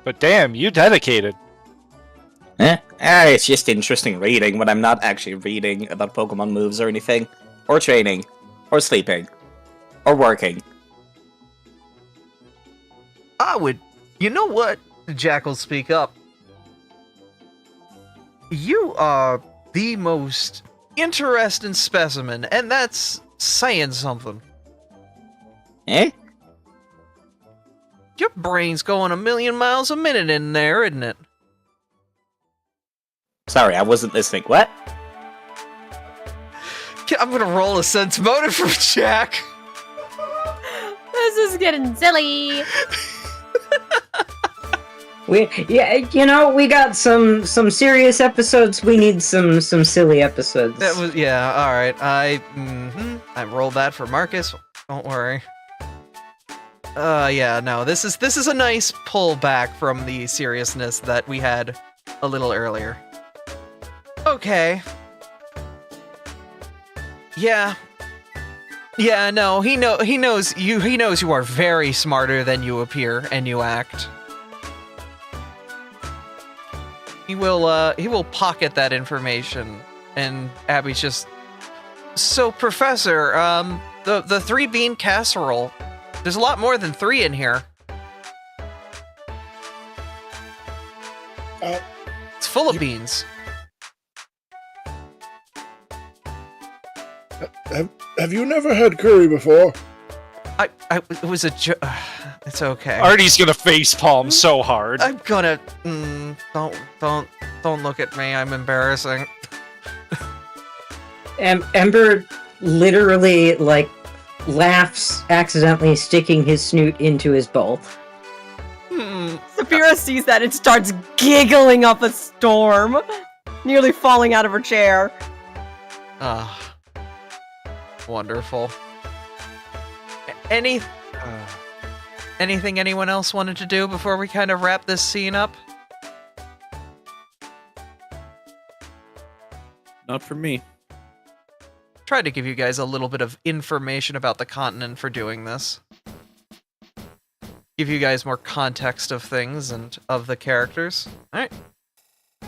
S5: But damn, you dedicated.
S11: It's just interesting reading when I'm not actually reading about Pokemon moves or anything. Or training. Or sleeping. Or working.
S2: You know what? Jack will speak up. You are the most interesting specimen, and that's saying something.
S11: Eh?
S2: Your brain's going 1,000,000 miles a minute in there, isn't it?
S11: Sorry, I wasn't listening. What?
S2: I'm gonna roll a sense motive for Jack.
S9: This is getting silly.
S12: We got some serious episodes. We need some silly episodes.
S2: That was all right. I rolled that for Marcus. Don't worry. No. This is a nice pullback from the seriousness that we had a little earlier. Okay. Yeah. Yeah, no, he knows you are very smarter than you appear and you act. He will pocket that information, and Abby's just... So, Professor, the 3-bean casserole, there's a lot more than 3 in here. It's full of beans.
S1: Have you never had curry before?
S2: It was a it's okay.
S5: Artie's gonna facepalm so hard.
S2: I'm gonna don't look at me. I'm embarrassing.
S12: Ember literally laughs, accidentally sticking his snoot into his bowl.
S10: Saphira sees that and starts giggling up a storm, nearly falling out of her chair.
S2: Wonderful. Anything anyone else wanted to do before we kind of wrap this scene up?
S3: Not for me.
S2: Tried to give you guys a little bit of information about the continent for doing this. Give you guys more context of things and of the characters. Alright.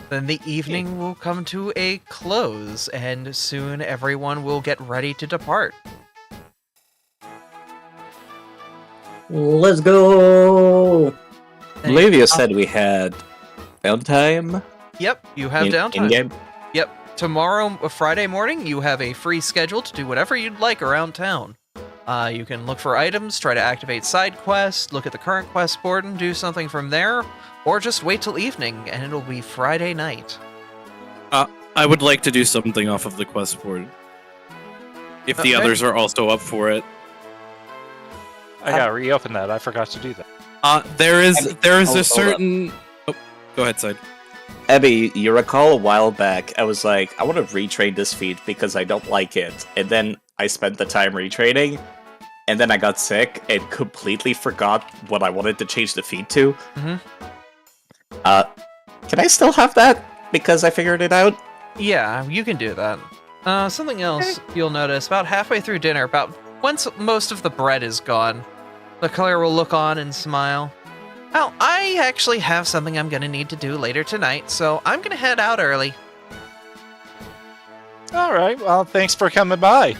S2: Then the evening will come to a close, and soon everyone will get ready to depart.
S12: Let's go!
S11: I believe you said we had downtime?
S2: Yep, you have downtime.
S11: In-game?
S2: Yep, tomorrow, Friday morning, you have a free schedule to do whatever you'd like around town. You can look for items, try to activate side quests, look at the current quest board and do something from there, or just wait till evening and it'll be Friday night.
S3: I would like to do something off of the quest board. If the others are also up for it.
S5: I gotta reopen that. I forgot to do that.
S3: There is a certain... Oh, go ahead, Side.
S11: Abby, you recall a while back, I was like, I want to retrain this feat because I don't like it. And then I spent the time retraining, and then I got sick and completely forgot what I wanted to change the feat to. Can I still have that? Because I figured it out?
S2: Yeah, you can do that. Something else you'll notice, about halfway through dinner, once most of the bread is gone, the color will look on and smile. Well, I actually have something I'm gonna need to do later tonight, so I'm gonna head out early.
S5: Alright, well, thanks for coming by.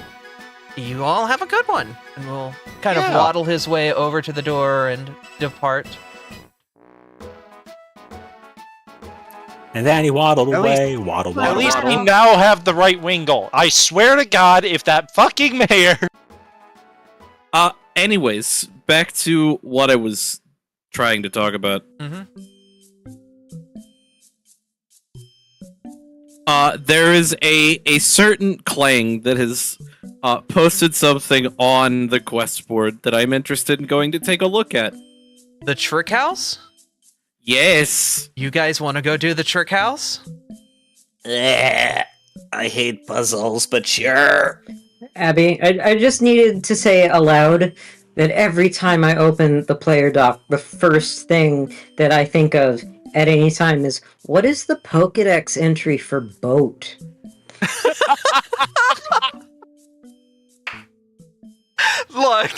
S2: You all have a good one. And we'll kind of waddle his way over to the door and depart.
S14: And then he waddled
S5: At
S14: away, waddle,
S5: At
S14: waddle,
S5: least
S14: waddle.
S5: we now have the right wing goal. I swear to God, if that fucking mayor...
S3: Anyways, back to what I was trying to talk about. There is a certain Clang that has posted something on the quest board that I'm interested in going to take a look at.
S2: The Trick House?
S3: Yes.
S2: You guys want to go do the Trick House?
S11: I hate puzzles, but sure.
S12: Abby, I just needed to say aloud that every time I open the player doc, the first thing that I think of at any time is, what is the Pokedex entry for boat?
S2: Look,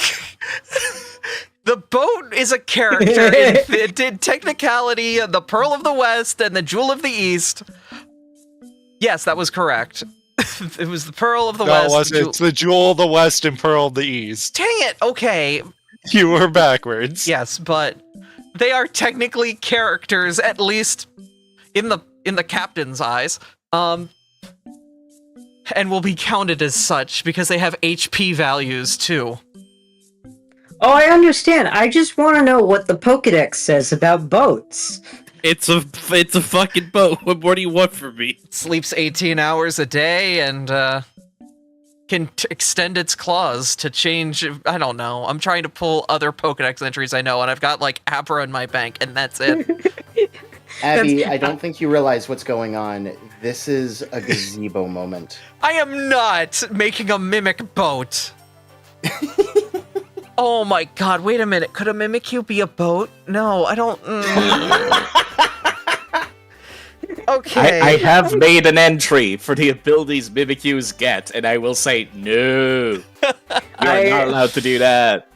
S2: the boat is a character in technicality, the Pearl of the West and the Jewel of the East. Yes, that was correct. It was the Pearl of the
S5: No,
S2: West.
S5: it wasn't. It's the Jewel of the West and Pearl of the East.
S2: Dang it, okay.
S5: You were backwards.
S2: Yes, but they are technically characters, at least in the captain's eyes. And will be counted as such because they have HP values too.
S12: Oh, I understand. I just want to know what the Pokedex says about boats.
S3: It's a fucking boat. What more do you want from me?
S2: It sleeps 18 hours a day and can extend its claws to change. I don't know. I'm trying to pull other Pokedex entries I know, and I've got like Abra in my bank, and that's it.
S4: Abby, I don't think you realize what's going on. This is a gazebo moment.
S2: I am not making a mimic boat. Oh my god, wait a minute. Could a Mimikyu be a boat? No, I don't... Okay.
S11: I have made an entry for the abilities Mimikyus get, and I will say no. You are not allowed to do that.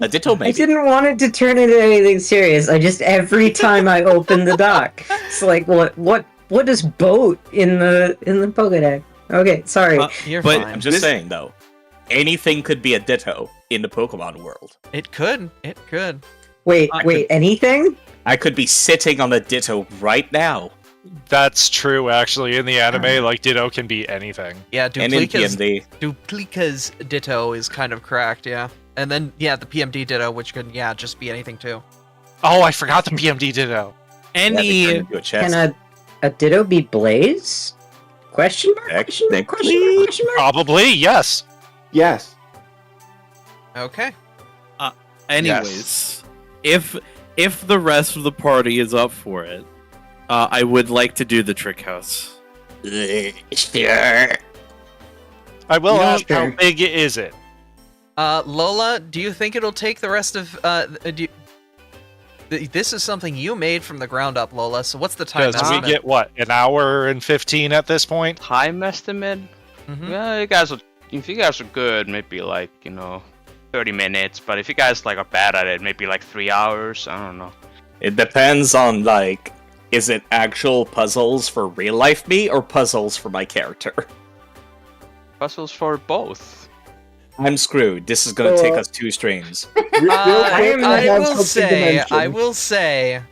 S11: A Ditto, maybe.
S12: I didn't want it to turn into anything serious. I just, every time I open the doc, it's like, what is boat in the Pokedex? Okay, sorry.
S2: You're
S11: but
S2: fine.
S11: I'm just saying, though, anything could be a Ditto in the Pokemon world.
S2: It could. It could.
S12: Wait, anything?
S11: I could be sitting on a Ditto right now.
S5: That's true, actually. In the anime, like, Ditto can be anything.
S2: Yeah,
S11: And in PMD.
S2: Duplica's Ditto is kind of cracked, yeah. And then, yeah, the PMD Ditto, which could, yeah, just be anything, too.
S5: Oh, I forgot the PMD Ditto.
S12: Can a Ditto be Blaze? Question mark? Question mark? Question mark? Question mark?
S5: Probably, yes.
S4: Yes.
S2: Okay.
S3: Anyways, if the rest of the party is up for it, I would like to do the Trick House.
S11: Sure.
S5: I will
S4: Yeah,
S5: ask, how
S4: sure.
S5: big is it?
S2: Lola, do you think it'll take the rest of, this is something you made from the ground up, Lola, so what's the time
S5: Because we
S2: estimate?
S5: get, what, an hour and 15 at this point?
S7: Time estimate? Yeah, if you guys are good, maybe like, 30 minutes. But if you guys like are bad at it, maybe like 3 hours. I don't know.
S11: It depends on, like, is it actual puzzles for real life me or puzzles for my character?
S7: Puzzles for both.
S11: I'm screwed. This is gonna take us 2 streams.
S2: I will say,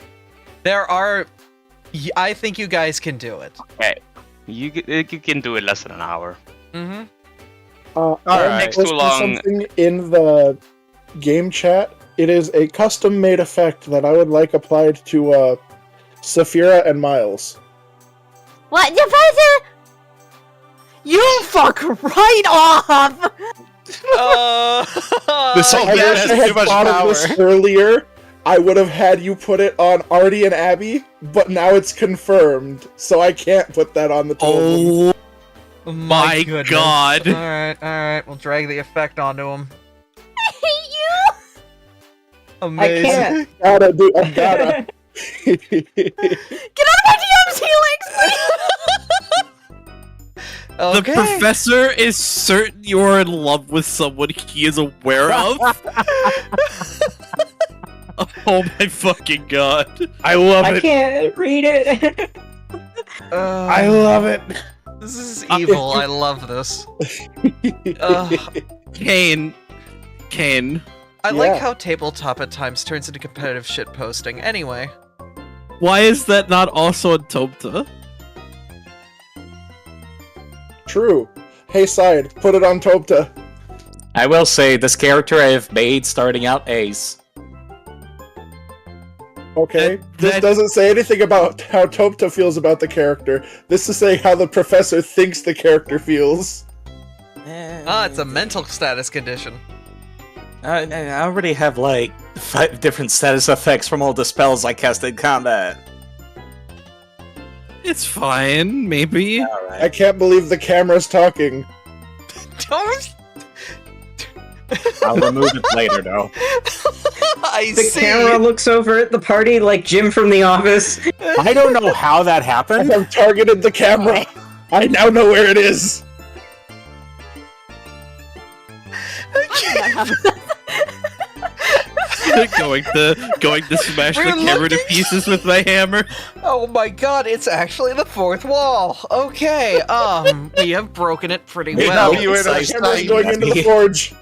S2: there are, I think you guys can do it.
S7: Okay, you can do it less than an hour.
S2: Mm-hmm.
S1: I'm
S7: Takes too
S1: posting
S7: long.
S1: something in the game chat. It is a custom-made effect that I would like applied to Saphira and Miles.
S9: What?
S10: You fuck right off!
S5: This whole
S1: I
S5: man
S1: wish
S5: has
S1: I
S5: too
S1: had
S5: much
S1: thought
S5: power.
S1: of this earlier. I would have had you put it on Artie and Abby, but now it's confirmed, so I can't put that on the total.
S3: Oh my
S2: goodness.
S3: god!
S2: Alright, we'll drag the effect onto him.
S9: I hate you!
S2: Amazing.
S1: I gotta.
S10: Get out of my DMs, Helix!
S3: The professor is certain you're in love with someone he is aware of. Oh my fucking god.
S14: I love
S12: I
S14: it.
S12: can't read it.
S14: I love it.
S2: This is evil. I love this.
S3: Kane.
S2: I like how tabletop at times turns into competitive shit posting. Anyway.
S3: Why is that not also in Topta?
S1: True. Hey, Side, put it on Topta.
S11: I will say, this character I have made starting out Ace.
S1: Okay, this doesn't say anything about how Topta feels about the character. This is saying how the professor thinks the character feels.
S2: It's a mental status condition.
S11: I already have, like, 5 different status effects from all the spells I cast in combat.
S3: It's fine, maybe.
S11: Alright.
S1: I can't believe the camera's talking.
S2: Don't.
S11: I'll remove it later, though.
S12: The camera looks over at the party like Jim from The Office.
S14: I don't know how that happened.
S1: I've targeted the camera. I now know where it is.
S3: going to smash the camera to pieces with my hammer.
S2: Oh my god, it's actually the fourth wall. Okay, we have broken it pretty well.
S1: The camera's going into the forge.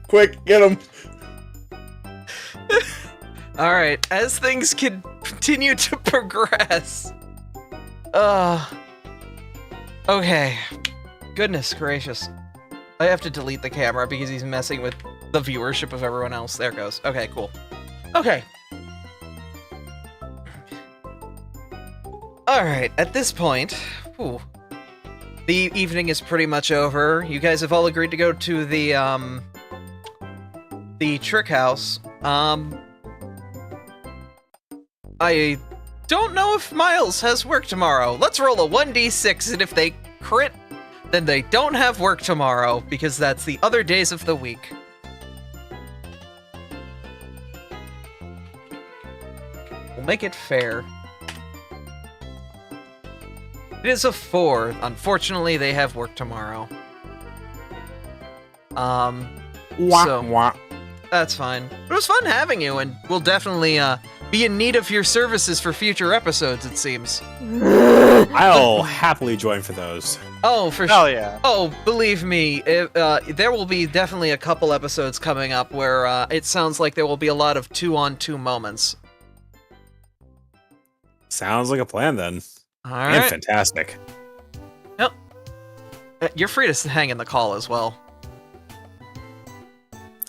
S1: Quick, get him.
S2: Alright, as things continue to progress. Okay. Goodness gracious. I have to delete the camera because he's messing with the viewership of everyone else. There it goes. Okay, cool. Okay. Alright, at this point, the evening is pretty much over. You guys have all agreed to go to the trick house. I don't know if Miles has work tomorrow. Let's roll a 1d6, and if they crit, then they don't have work tomorrow, because that's the other days of the week. We'll make it fair. It is a 4. Unfortunately, they have work tomorrow. So that's fine. It was fun having you, and we'll definitely be in need of your services for future episodes, it seems.
S14: I'll happily join for those.
S2: Oh, for
S5: Hell
S2: sure.
S5: yeah.
S2: Oh, believe me, there will be definitely a couple episodes coming up where it sounds like there will be a lot of 2-on-2 moments.
S14: Sounds like a plan then.
S2: All
S14: And
S2: right.
S14: fantastic.
S2: Yep. You're free to hang in the call as well.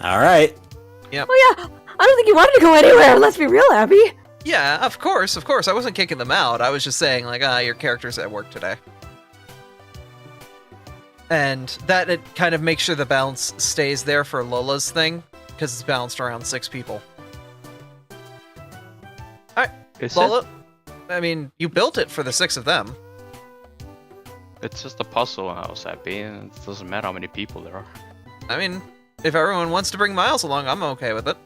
S14: All right.
S2: Yep.
S10: Oh yeah, I don't think you wanted to go anywhere. Let's be real, Abby.
S2: Yeah, of course. I wasn't kicking them out. I was just saying, like, your character's at work today. And that it kind of makes sure the balance stays there for Lola's thing, because it's balanced around 6 people. Alright, Lola, I mean, you built it for the 6 of them.
S7: It's just a puzzle house, Abby. It doesn't matter how many people there are.
S2: I mean, if everyone wants to bring Miles along, I'm okay with it.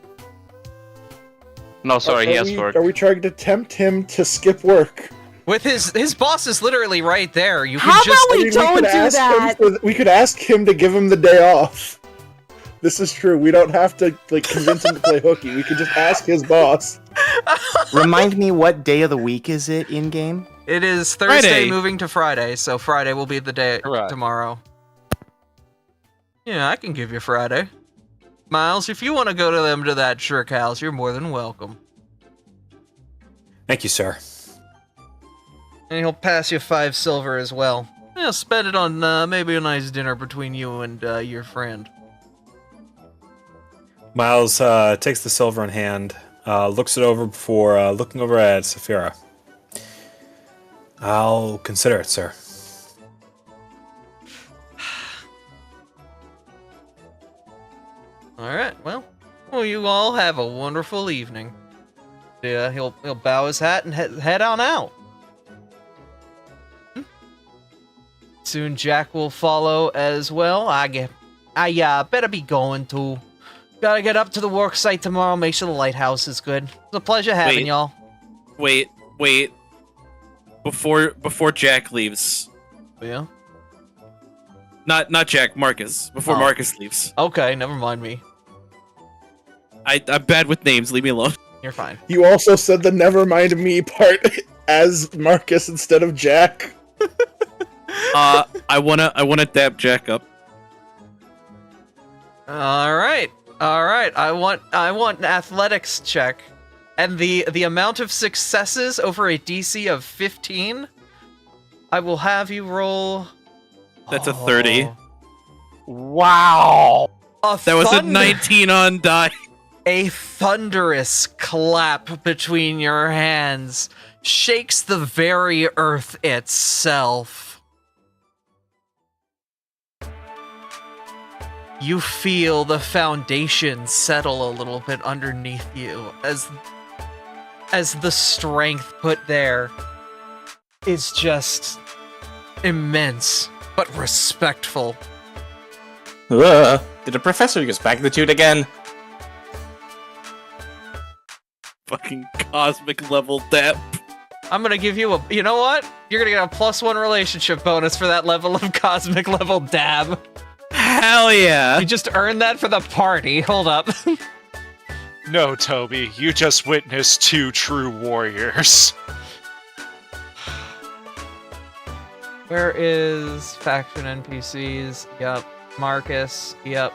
S7: No, sorry, he has work.
S1: Are we trying to tempt him to skip work?
S2: With his boss is literally right there. You
S10: How
S2: can just
S10: about we don't do that?
S1: We could ask him to give him the day off. This is true. We don't have to convince him to play hooky. We could just ask his boss.
S4: Remind me, what day of the week is it in game?
S2: It is Thursday
S3: Friday.
S2: moving to Friday, so Friday will be the day
S5: Correct.
S2: tomorrow. Yeah, I can give you Friday. Miles, if you want to go to them to that trick house, you're more than welcome.
S14: Thank you, sir.
S2: And he'll pass you 5 silver as well. Yeah, spend it on maybe a nice dinner between you and your friend.
S14: Miles takes the silver in hand, looks it over before looking over at Saphira. I'll consider it, sir.
S2: Alright, well, you all have a wonderful evening. Yeah, he'll bow his hat and head on out. Soon Jack will follow as well. I better be going to. Gotta get up to the work site tomorrow, make sure the lighthouse is good. It's a pleasure having y'all.
S3: Wait. Before Jack leaves.
S2: Yeah?
S3: Not Jack, Marcus. Before
S2: Oh.
S3: Marcus leaves.
S2: Okay, never mind me.
S3: I'm bad with names, leave me alone.
S2: You're fine.
S1: You also said the never mind me part as Marcus instead of Jack.
S3: I wanna dap Jack up.
S2: Alright. I want an athletics check And the amount of successes over a DC of 15, I will have you roll.
S3: That's a 30.
S5: Wow.
S3: That was a 19 on die.
S2: A thunderous clap between your hands shakes the very earth itself. You feel the foundation settle a little bit underneath you as the strength put there is just immense but respectful.
S11: Did the professor use magnitude again?
S3: Fucking cosmic level depth.
S2: I'm gonna give you you know what? You're gonna get a +1 relationship bonus for that level of cosmic level dab.
S3: Hell yeah.
S2: You just earned that for the party. Hold up.
S5: No, Toby, you just witnessed 2 true warriors.
S2: Where is faction NPCs? Yep. Marcus. Yep.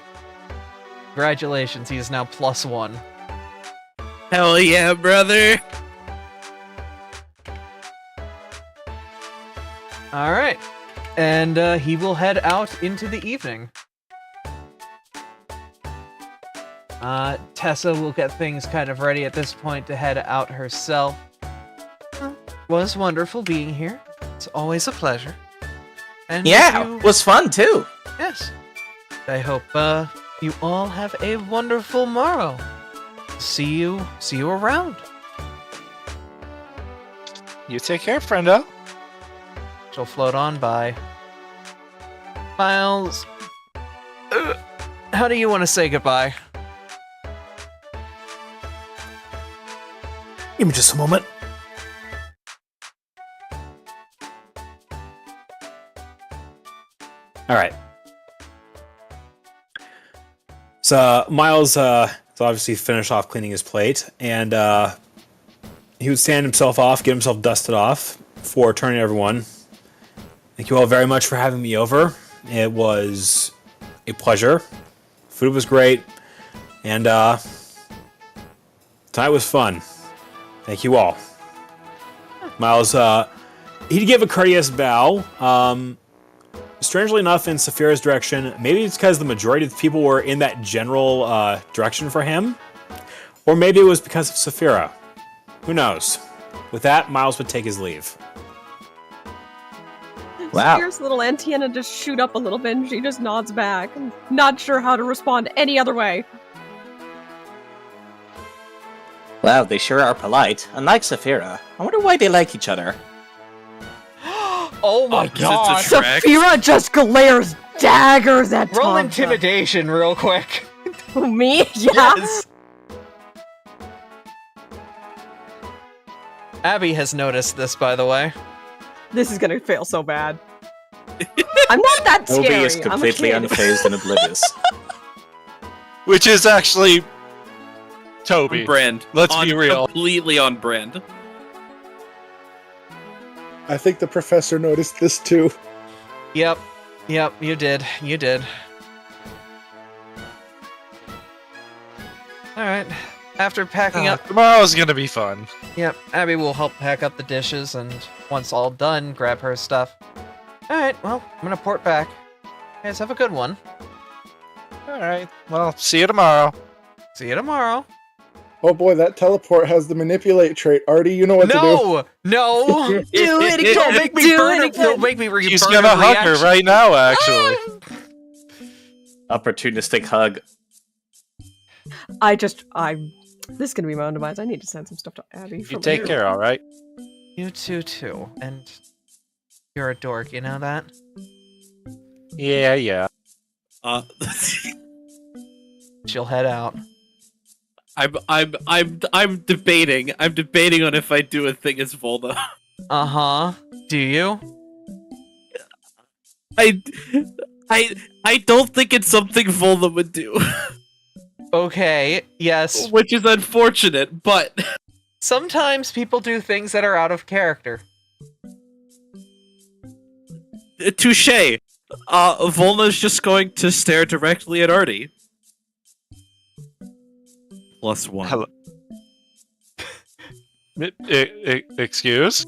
S2: Congratulations, he is now +1.
S3: Hell yeah, brother.
S2: Alright. And he will head out into the evening. Tessa will get things kind of ready at this point to head out herself. Was wonderful being here. It's always a pleasure. And
S11: Yeah, it was fun too.
S2: Yes. I hope you all have a wonderful morrow. See you around.
S5: You take care, friendo.
S2: She'll float on by. Miles, how do you want to say goodbye?
S14: Give me just a moment. All right. So Miles obviously finished off cleaning his plate, and he would stand himself off, get himself dusted off before turning to everyone. Thank you all very much for having me over. It was a pleasure. Food was great, and tonight was fun. Thank you all. Miles, he'd give a courteous bow. Strangely enough, in Saphira's direction, maybe it's because the majority of the people were in that general direction for him, or maybe it was because of Saphira. Who knows? With that, Miles would take his leave.
S11: Wow.
S10: Saphira's little antenna just shoot up a little bit, and she just nods back. I'm not sure how to respond any other way.
S11: Wow, they sure are polite. Unlike Saphira. I wonder why they like each other.
S2: Oh my god!
S10: Saphira just glares daggers at
S2: Roll
S10: Tasha.
S2: intimidation real quick.
S10: Me? Yeah.
S2: Yes. Abby has noticed this, by the way.
S10: This is gonna fail so bad. I'm not that scary.
S11: Toby is completely
S10: I'm a kid.
S11: unfazed and oblivious.
S5: Which is actually Toby.
S3: On brand.
S5: Let's be real.
S3: Completely on brand.
S1: I think the professor noticed this too.
S2: Yep, you did. Alright, after packing up...
S5: Tomorrow's gonna be fun.
S2: Yep, Abby will help pack up the dishes, and once all done, grab her stuff. Alright, well, I'm gonna port back. You guys have a good one.
S5: Alright, well, see you tomorrow.
S2: See you tomorrow.
S1: Oh boy, that teleport has the manipulate trait. Artie, you know what to do.
S2: No!
S10: Do it again!
S2: Don't make me burn it! Don't make me
S5: He's gonna hug her right now, actually.
S11: Opportunistic hug.
S10: This is gonna be my own demise. I need to send some stuff to Abby.
S5: You
S10: from
S5: take
S10: here.
S5: care, alright?
S2: You too. And you're a dork, you know that?
S5: Yeah.
S2: She'll head out.
S3: I'm debating. I'm debating on if I do a thing as Volna.
S2: Uh-huh. Do you?
S3: I don't think it's something Volna would do.
S2: Okay, yes.
S3: Which is unfortunate, but
S2: sometimes people do things that are out of character.
S3: Touche. Volna's just going to stare directly at Artie. +1.
S5: Hello. Excuse?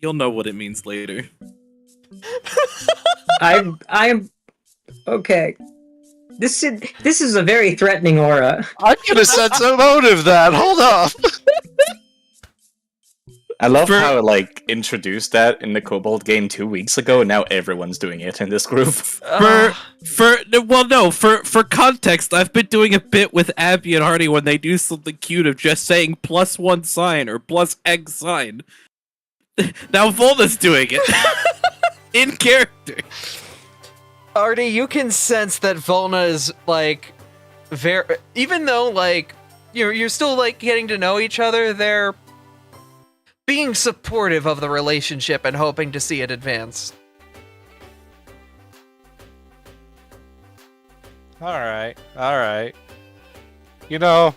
S3: You'll know what it means later.
S12: I'm okay. This is a very threatening aura.
S5: I'm gonna sense a motive that. Hold up.
S11: I love how introduced that in the Kobold game 2 weeks ago, and now everyone's doing it in this group.
S3: For context, I've been doing a bit with Abby and Hardy when they do something cute of just saying +1 sign or +X sign. Now Volna's doing it in character.
S2: Artie, you can sense that Volna is very, even though you're still getting to know each other, they're being supportive of the relationship and hoping to see it advance.
S5: Alright. You know,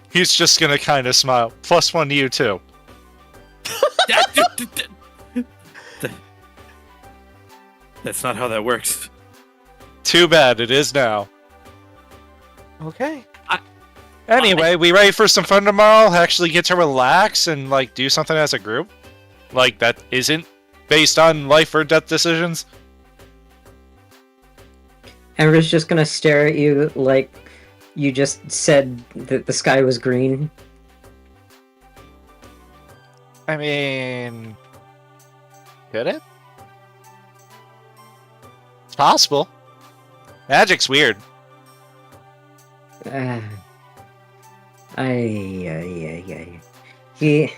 S5: he's just gonna kind of smile. +1 to you too.
S3: That's not how that works.
S5: Too bad, it is now.
S2: Okay.
S5: Anyway, we ready for some fun tomorrow? Actually get to relax and do something as a group? That isn't based on life or death decisions?
S12: Amber's just gonna stare at you like you just said that the sky was green.
S5: I mean... Could it? It's possible. Magic's weird.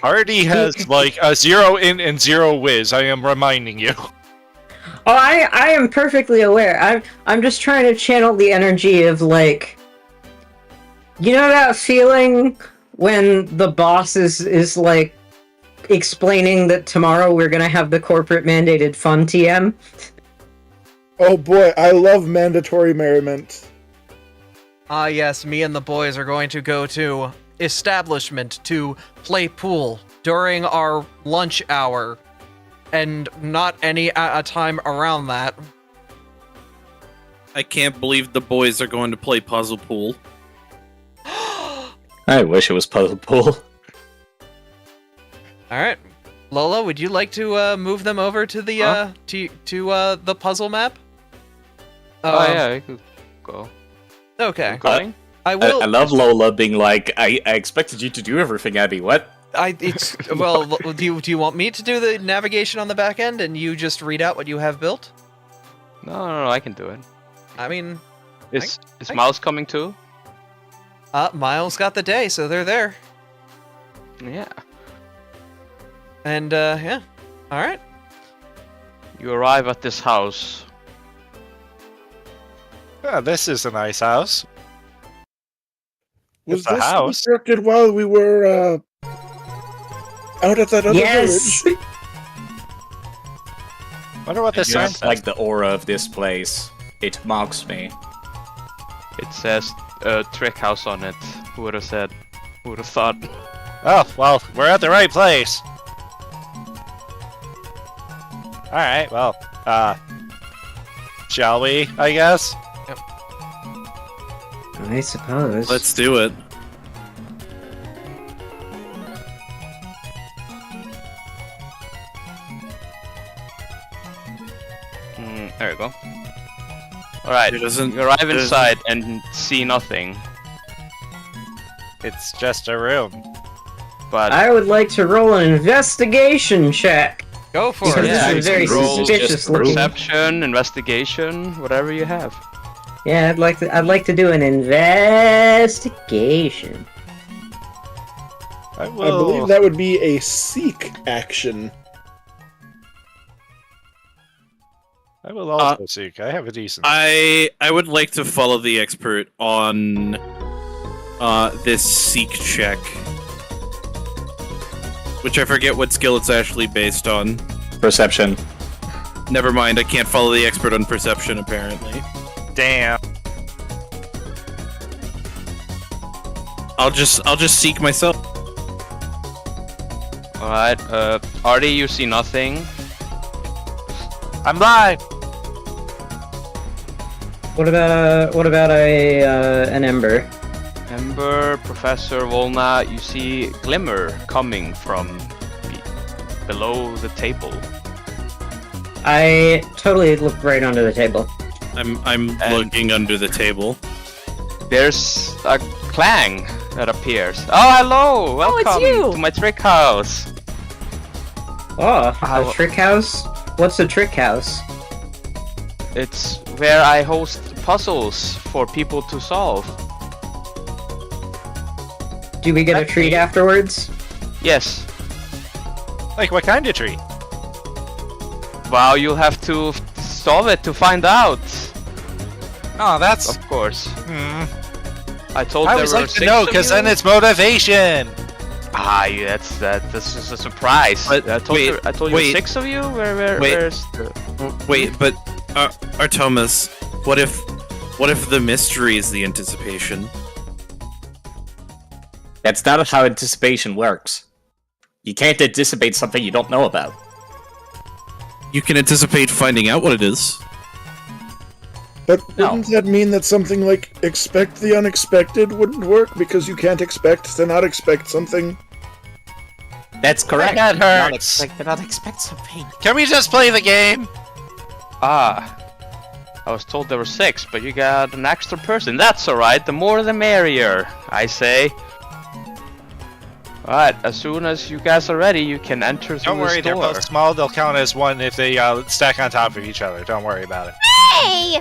S5: Artie has a 0 in and 0 whiz, I am reminding you.
S12: Oh, I am perfectly aware. I'm just trying to channel the energy of you know that feeling when the boss is explaining that tomorrow we're gonna have the corporate mandated fun TM?
S1: Oh boy, I love mandatory merriment.
S2: Ah yes, me and the boys are going to go to establishment to play pool during our lunch hour, and not any time around that.
S3: I can't believe the boys are going to play puzzle pool.
S11: I wish it was puzzle pool.
S2: Alright. Lola, would you like to move them over to the the puzzle map?
S7: Yeah, I could go.
S2: Okay.
S7: Going?
S2: I will.
S11: I love Lola being like, I expected you to do everything, Abby. What?
S2: Well, do you want me to do the navigation on the back end and you just read out what you have built?
S7: No, I can do it.
S2: I mean,
S7: is Miles coming too?
S2: Miles got the day, so they're there.
S7: Yeah.
S2: And yeah, all right.
S7: You arrive at this house.
S5: Yeah, this is a nice house.
S1: Was
S5: it's a
S1: this
S5: house
S1: constructed while we were out at that other village?
S5: Wonder what this sounds
S11: like. The aura of this place. It mocks me.
S7: It says trick house on it. Who would have said? Who would have thought?
S5: Oh, well, we're at the right place. Alright, well, shall we, I guess?
S2: Yep.
S12: I suppose.
S3: Let's do it.
S7: There we go. Alright, you arrive inside and see nothing.
S5: It's just a room.
S7: But
S12: I would like to roll an investigation check.
S2: Go for
S12: Because
S2: it.
S12: this is very suspicious looking.
S7: Perception, investigation, whatever you have.
S12: Yeah, I'd like to do an investigation.
S1: I believe that would be a seek action.
S5: I will also seek. I have a decent.
S3: I would like to follow the expert on this seek check, which I forget what skill it's actually based on.
S11: Perception.
S3: Never mind. I can't follow the expert on perception apparently.
S5: Damn.
S3: I'll just seek myself.
S7: All right, Artie, you see nothing.
S5: I'm live.
S12: What about an ember?
S7: Ember, Professor Volna, you see glimmer coming from below the table.
S12: I totally look right under the table.
S3: I'm looking under the table.
S7: There's a clang that appears. Oh, hello! Welcome
S10: you!
S7: to my trick house.
S12: Oh, a trick house? What's a trick house?
S7: It's where I host puzzles for people to solve.
S12: Do we get a treat afterwards?
S7: Yes.
S5: Like, what kind of treat?
S7: Well, you'll have to solve it to find out.
S5: Oh, that's...
S7: Of course. I told
S5: I
S7: there
S5: always
S7: were
S5: like to
S7: 6
S5: know,
S7: of
S5: because
S7: you.
S5: then it's motivation!
S7: Ah, yeah, this is a surprise.
S3: But
S7: I told you,
S3: wait.
S7: 6 of you? Where's the...
S3: Wait, but Artemis, what if the mystery is the anticipation?
S11: That's not how anticipation works. You can't anticipate something you don't know about.
S3: You can anticipate finding out what it is.
S1: But wouldn't that mean that something like expect the unexpected wouldn't work because you can't expect to not expect something?
S11: That's correct.
S5: That hurts.
S11: Not expect something.
S5: Can we just play the game?
S7: Ah. I was told there were 6, but you got an extra person. That's alright, the more the merrier, I say. Alright, as soon as you guys are ready, you can enter through
S5: Don't worry,
S7: this door.
S5: they're both small. They'll count as one if they stack on top of each other. Don't worry about it.
S9: Hey!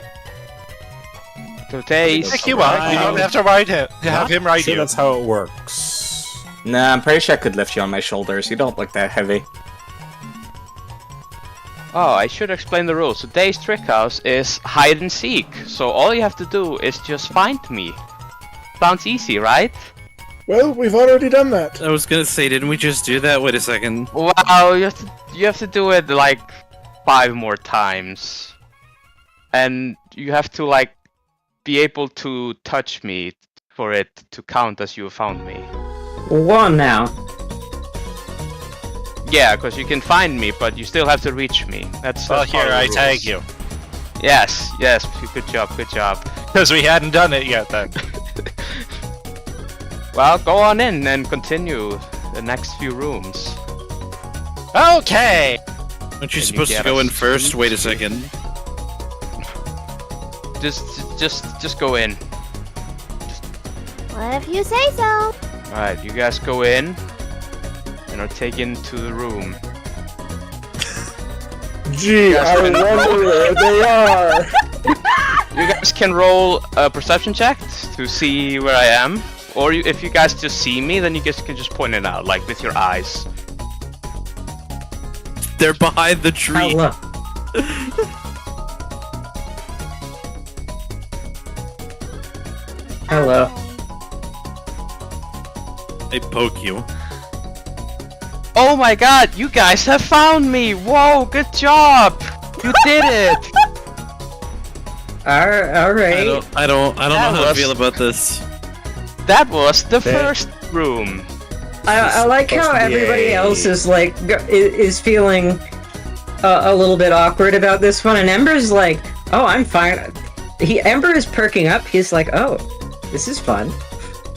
S7: To taste.
S5: Pick you up. You don't have to ride him. Have him ride you.
S14: That's how it works.
S11: Nah, I'm pretty sure I could lift you on my shoulders. You don't look that heavy.
S7: Oh, I should explain the rules. Today's trick house is hide and seek, so all you have to do is just find me. Sounds easy, right?
S1: Well, we've already done that.
S3: I was gonna say, didn't we just do that? Wait a second.
S7: Wow, you have to do it like 5 more times. And you have to like be able to touch me for it to count as you found me.
S12: 1 now.
S7: Yeah, because you can find me, but you still have to reach me. That's
S5: Well,
S7: part
S5: here,
S7: of the
S5: I
S7: rules.
S5: tag you.
S7: Yes, good job.
S5: Because we hadn't done it yet then.
S7: Well, go on in and continue the next few rooms.
S5: Okay!
S3: Aren't you
S7: Can
S3: supposed
S7: you
S3: to
S7: get
S3: go
S7: us
S3: in first?
S7: some
S3: Wait a second.
S7: Just go in.
S9: What if you say so?
S7: Alright, you guys go in and are taken to the room.
S1: Gee, I wonder where they are.
S7: You guys can roll a perception check to see where I am. Or if you guys just see me, then you guys can just point it out, like with your eyes.
S3: They're behind the tree.
S12: Hello. Hello.
S3: They poke you.
S7: Oh my god, you guys have found me! Whoa, good job! You did it!
S12: Alright.
S3: I don't know how to
S7: was-
S3: feel about this.
S7: That was the first room.
S12: I like how everybody else is like is feeling a little bit awkward about this one, and Ember's like, "Oh, I'm fine." Ember is perking up. He's like, "Oh, this is fun."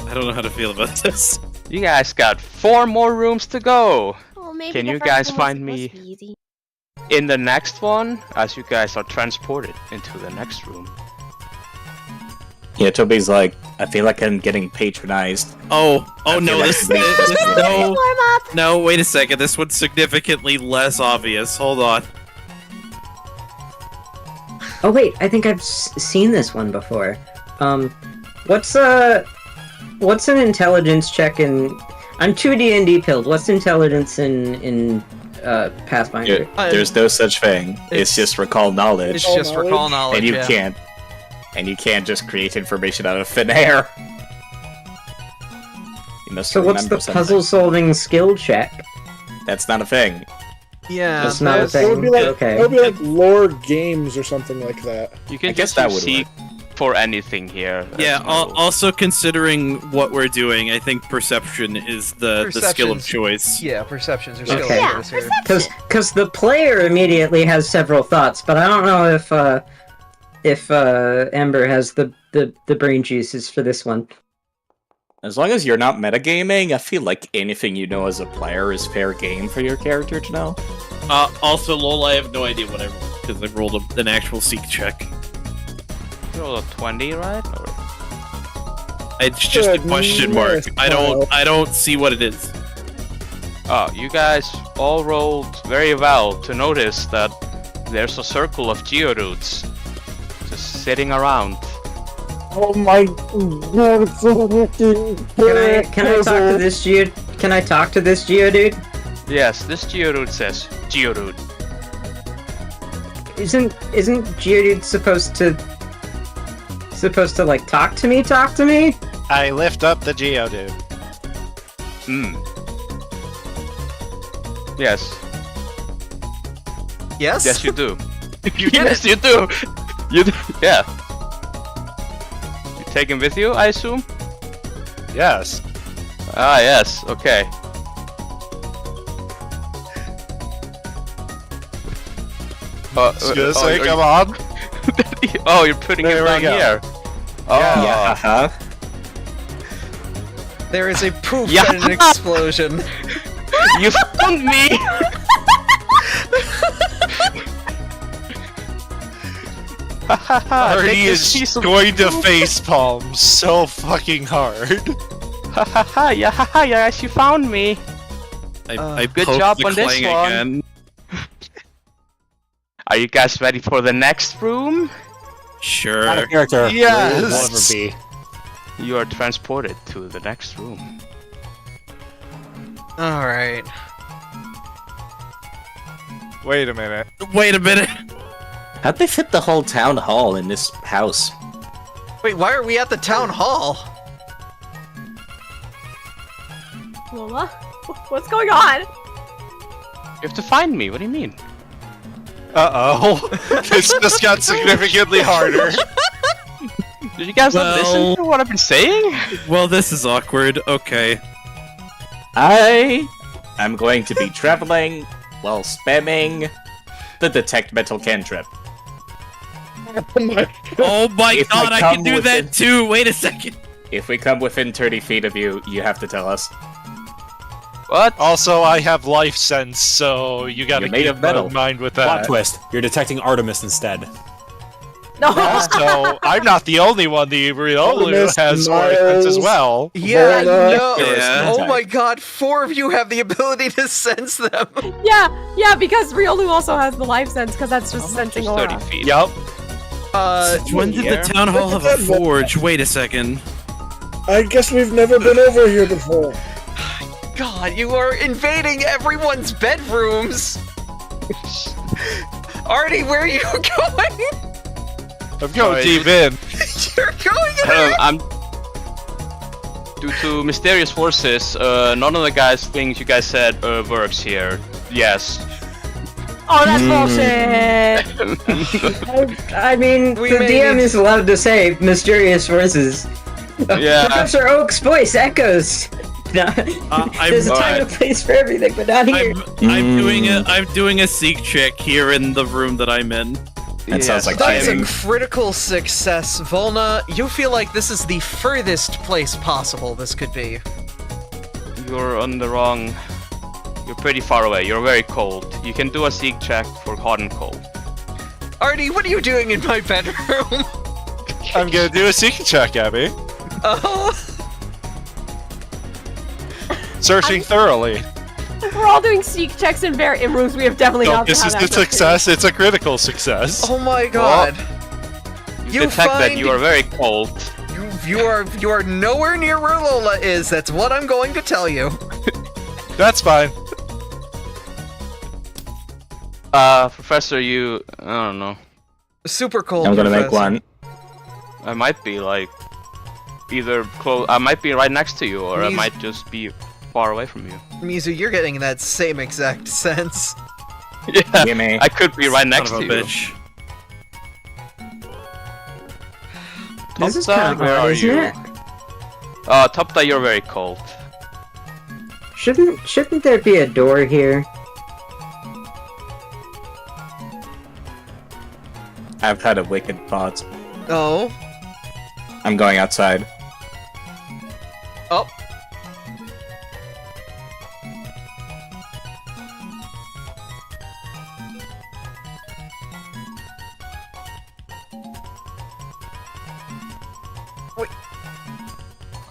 S3: I don't know how to feel about this.
S7: You guys got 4 more rooms to go.
S9: Well, maybe
S7: Can
S9: the
S7: you
S9: first
S7: guys
S9: one was
S7: find
S9: supposed
S7: me
S9: to be easy.
S7: in the next one as you guys are transported into the next room?
S11: Yeah, Toby's like, I feel like I'm getting patronized.
S3: Oh
S11: I
S3: no,
S11: feel
S3: this
S11: like
S3: no. No, wait a second. This one's significantly less obvious. Hold on.
S12: Oh wait, I think I've seen this one before. What's an intelligence check in? I'm 2D&D pilled. What's intelligence in Pathfinder?
S11: There's no such thing. It's just recall knowledge.
S2: It's just recall knowledge.
S11: And you
S2: yeah.
S11: can't just create information out of thin air. You must
S12: So what's the
S11: remember something.
S12: puzzle-solving skill check?
S11: That's not a thing.
S2: Yeah,
S12: That's not a
S1: It
S12: thing.
S1: would be like
S12: Okay.
S1: it would be like lore games or something like that.
S7: You can
S11: I guess
S7: just
S11: that
S7: use
S11: would
S7: seek for anything here.
S3: Yeah.
S7: That's my rule.
S3: Also considering what we're doing, I think perception is the skill of
S2: Perception's-
S3: choice.
S2: Yeah, perceptions are skill
S12: Okay.
S9: Yeah,
S2: items here.
S12: Because the player immediately has several thoughts, but I don't know if Ember has the brain juices for this one.
S11: As long as you're not metagaming, I feel like anything you know as a player is fair game for your character to know.
S3: Also, lol, I have no idea what I rolled, because I rolled an actual seek check.
S7: You rolled a 20, right? Or...
S3: It's just a question mark. I don't see what it is.
S7: Oh, you guys all rolled very well to notice that there's a circle of geodudes just sitting around.
S1: Oh my god, it's so fucking
S12: Can I talk to this Can I talk to this Geodude?
S7: Yes, this Geodude says Geodude.
S12: Isn't Geodude supposed to like talk to me? Talk to me?
S5: I lift up the Geodude.
S7: Yes.
S2: Yes?
S7: Yes, you do. Yes, you do. You do. Yeah. You take him with you, I assume?
S5: Yes.
S7: Ah, yes. Okay.
S5: Just say, come on.
S7: Oh, you're putting him down here. Oh.
S11: Yeah.
S2: There is a poof and an explosion.
S7: You found me!
S5: Artie is going to facepalm so fucking hard.
S7: Yeah, she found me.
S3: I
S7: good
S3: poked
S7: job
S3: the
S7: on this
S3: clang
S7: one.
S3: again.
S7: Are you guys ready for the next room?
S3: Sure.
S14: Out of character.
S5: Yes.
S14: Will never be.
S7: You are transported to the next room.
S2: Alright.
S5: Wait a minute.
S3: Wait a minute.
S11: How'd they fit the whole town hall in this house?
S2: Wait, why are we at the town hall?
S10: Lola? What's going on?
S7: You have to find me. What do you mean?
S5: Uh-oh. This just got significantly harder.
S7: Did you guys not listen to what I've been saying?
S3: Well, this is awkward. Okay.
S11: I am going to be traveling while spamming the detect metal cantrip.
S3: Oh my
S11: If
S3: god,
S11: I
S3: I can
S11: come
S3: do
S11: within-
S3: that too! Wait a second!
S11: If we come within 30 feet of you, you have to tell us.
S7: What?
S5: Also, I have life sense, so you gotta
S11: You're made
S5: keep
S11: of metal.
S5: in mind with
S14: Plot
S5: that.
S14: twist. You're detecting Artemis instead.
S10: No.
S5: Also, I'm not the only one. The Riolu
S1: Artemis,
S5: has life sense as
S1: Miles.
S5: well.
S2: Yeah,
S1: Voila.
S2: no.
S3: Yeah.
S2: Oh my god, 4 of you have the ability to sense them.
S10: Yeah, because Riolu also has the life sense, because that's just sensing
S7: Just 30
S10: aura.
S7: feet.
S5: Yup.
S3: When did the town hall have a forge? Wait a second.
S1: I guess we've never been over here before.
S2: God, you are invading everyone's bedrooms. Artie, where are you going?
S5: I'm going deep in.
S2: You're going in.
S7: I'm. Due to mysterious forces, none of the guys' things you guys said works here. Yes.
S10: Oh, that's bullshit!
S12: I mean,
S2: We
S12: the
S2: may
S12: DM
S2: need-
S12: is allowed to say mysterious voices.
S7: Yeah.
S12: Professor Oak's voice echoes. There's a time and a place for everything, but not here.
S3: I'm doing a seek check here in the room that I'm in.
S11: That sounds like
S2: That is a
S11: cheating.
S2: critical success. Volna, you feel like this is the furthest place possible this could be.
S7: You're on the wrong. You're pretty far away. You're very cold. You can do a seek check for hot and cold.
S2: Artie, what are you doing in my bedroom?
S5: I'm gonna do a secret check, Abby.
S2: Oh.
S5: Searching thoroughly.
S10: We're all doing seek checks in rooms we have definitely
S5: No,
S10: not
S5: this is
S10: had
S5: the
S10: access to.
S5: success. It's a critical success.
S2: Oh my god.
S7: You detect that you are very cold.
S2: You are nowhere near where Lola is. That's what I'm going to tell you.
S5: That's fine.
S7: Professor, I don't know.
S2: Super cold.
S11: I'm gonna make
S2: Professor.
S11: one.
S7: I might be like either close. I might be right next to you, or I
S2: Mizu-
S7: might just be far away from you.
S2: Mizu, you're getting that same exact sense.
S7: Yeah,
S11: Gimme.
S7: I could be right next
S3: Son
S7: to
S3: of a
S7: you.
S3: bitch.
S12: This is
S7: Topta,
S12: kind of
S7: where
S12: odd,
S7: are
S12: isn't
S7: you?
S12: it?
S7: Topta, you're very cold.
S12: Shouldn't there be a door here?
S11: I've had a wicked thought.
S2: Oh.
S11: I'm going outside.
S2: Oh.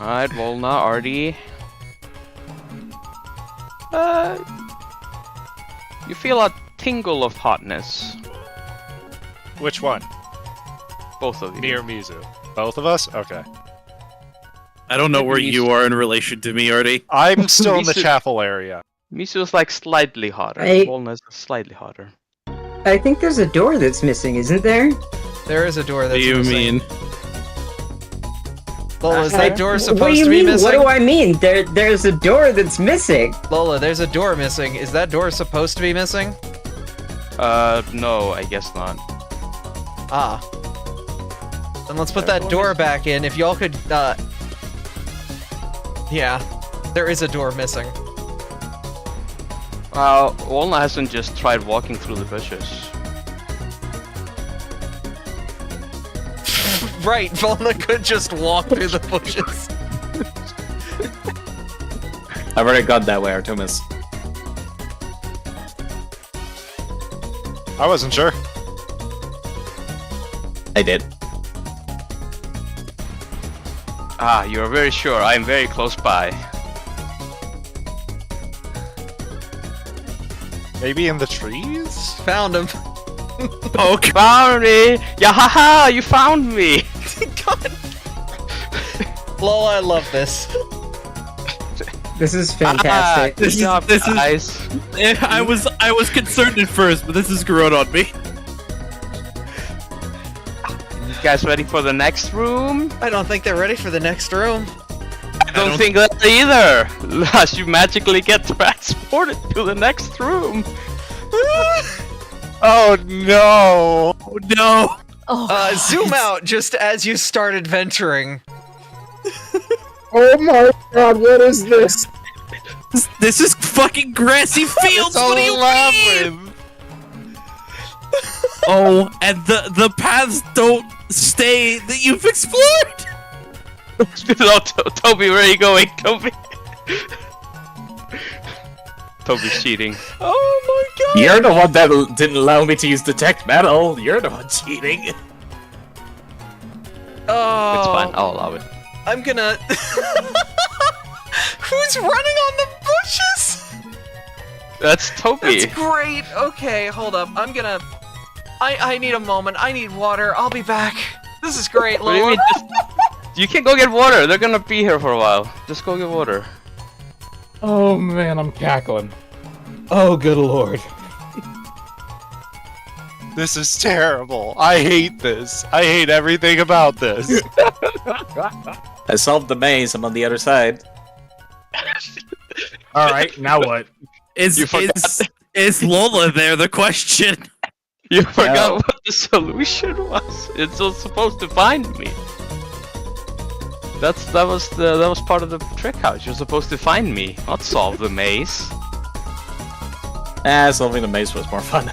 S7: Alright, Volna, Artie. You feel a tingle of hotness.
S5: Which one?
S7: Both of you.
S5: Me or Mizu? Both of us? Okay.
S3: I don't know where you are in relation to me, Artie.
S5: I'm still in the chapel area.
S7: Misu is like slightly hotter.
S12: I-
S7: Volna is slightly hotter.
S12: I think there's a door that's missing, isn't there?
S2: There is a door
S3: What
S2: that's
S3: do you
S2: missing.
S3: mean?
S2: Lola, is that door
S12: What
S2: supposed
S12: do you
S2: to be
S12: mean?
S2: missing?
S12: What do I mean? There's a door that's missing.
S2: Lola, there's a door missing. Is that door supposed to be missing?
S7: No, I guess not.
S2: Ah. Then let's put that door back in. If y'all could, yeah. There is a door missing.
S7: Volna hasn't just tried walking through the bushes.
S2: Right, Volna could just walk through the bushes.
S11: I've already gone that way, Artemis.
S5: I wasn't sure.
S11: I did.
S7: Ah, you're very sure. I'm very close by.
S5: Maybe in the trees?
S2: Found him.
S7: Oh, found me! Yeah, haha! You found me!
S2: God. Lola, I love this.
S12: This is fantastic.
S3: This is. I was concerned at first, but this has grown on me.
S7: You guys ready for the next room?
S2: I don't think they're ready for the next room.
S7: I don't think that either! Unless you magically get transported to the next room.
S5: Oh no!
S3: Oh no!
S2: Zoom out just as you start adventuring.
S1: Oh my god, what is this?
S3: This is fucking grassy fields. What do you mean? Oh, and the paths don't stay that you've explored.
S7: No, Toby, where are you going, Toby? Toby's cheating.
S2: Oh my god!
S11: You're the one that didn't allow me to use detect metal. You're the one cheating.
S2: Oh,
S7: It's fine, I'll allow it.
S2: I'm gonna. Who's running on the bushes?
S7: That's Toby.
S2: That's great. Okay, hold up. I'm gonna. I need a moment. I need water. I'll be back. This is great,
S7: What do you
S2: Lola.
S7: mean? You can go get water. They're gonna be here for a while. Just go get water.
S13: Oh man, I'm cackling. Oh, good lord.
S5: This is terrible. I hate this. I hate everything about this.
S11: I solved the maze. I'm on the other side.
S13: Alright, now what?
S3: Is Lola there? The question.
S7: You forgot what the solution was. It's just supposed to find me. That was part of the trick house. You're supposed to find me, not solve the maze.
S11: Solving the maze was more fun.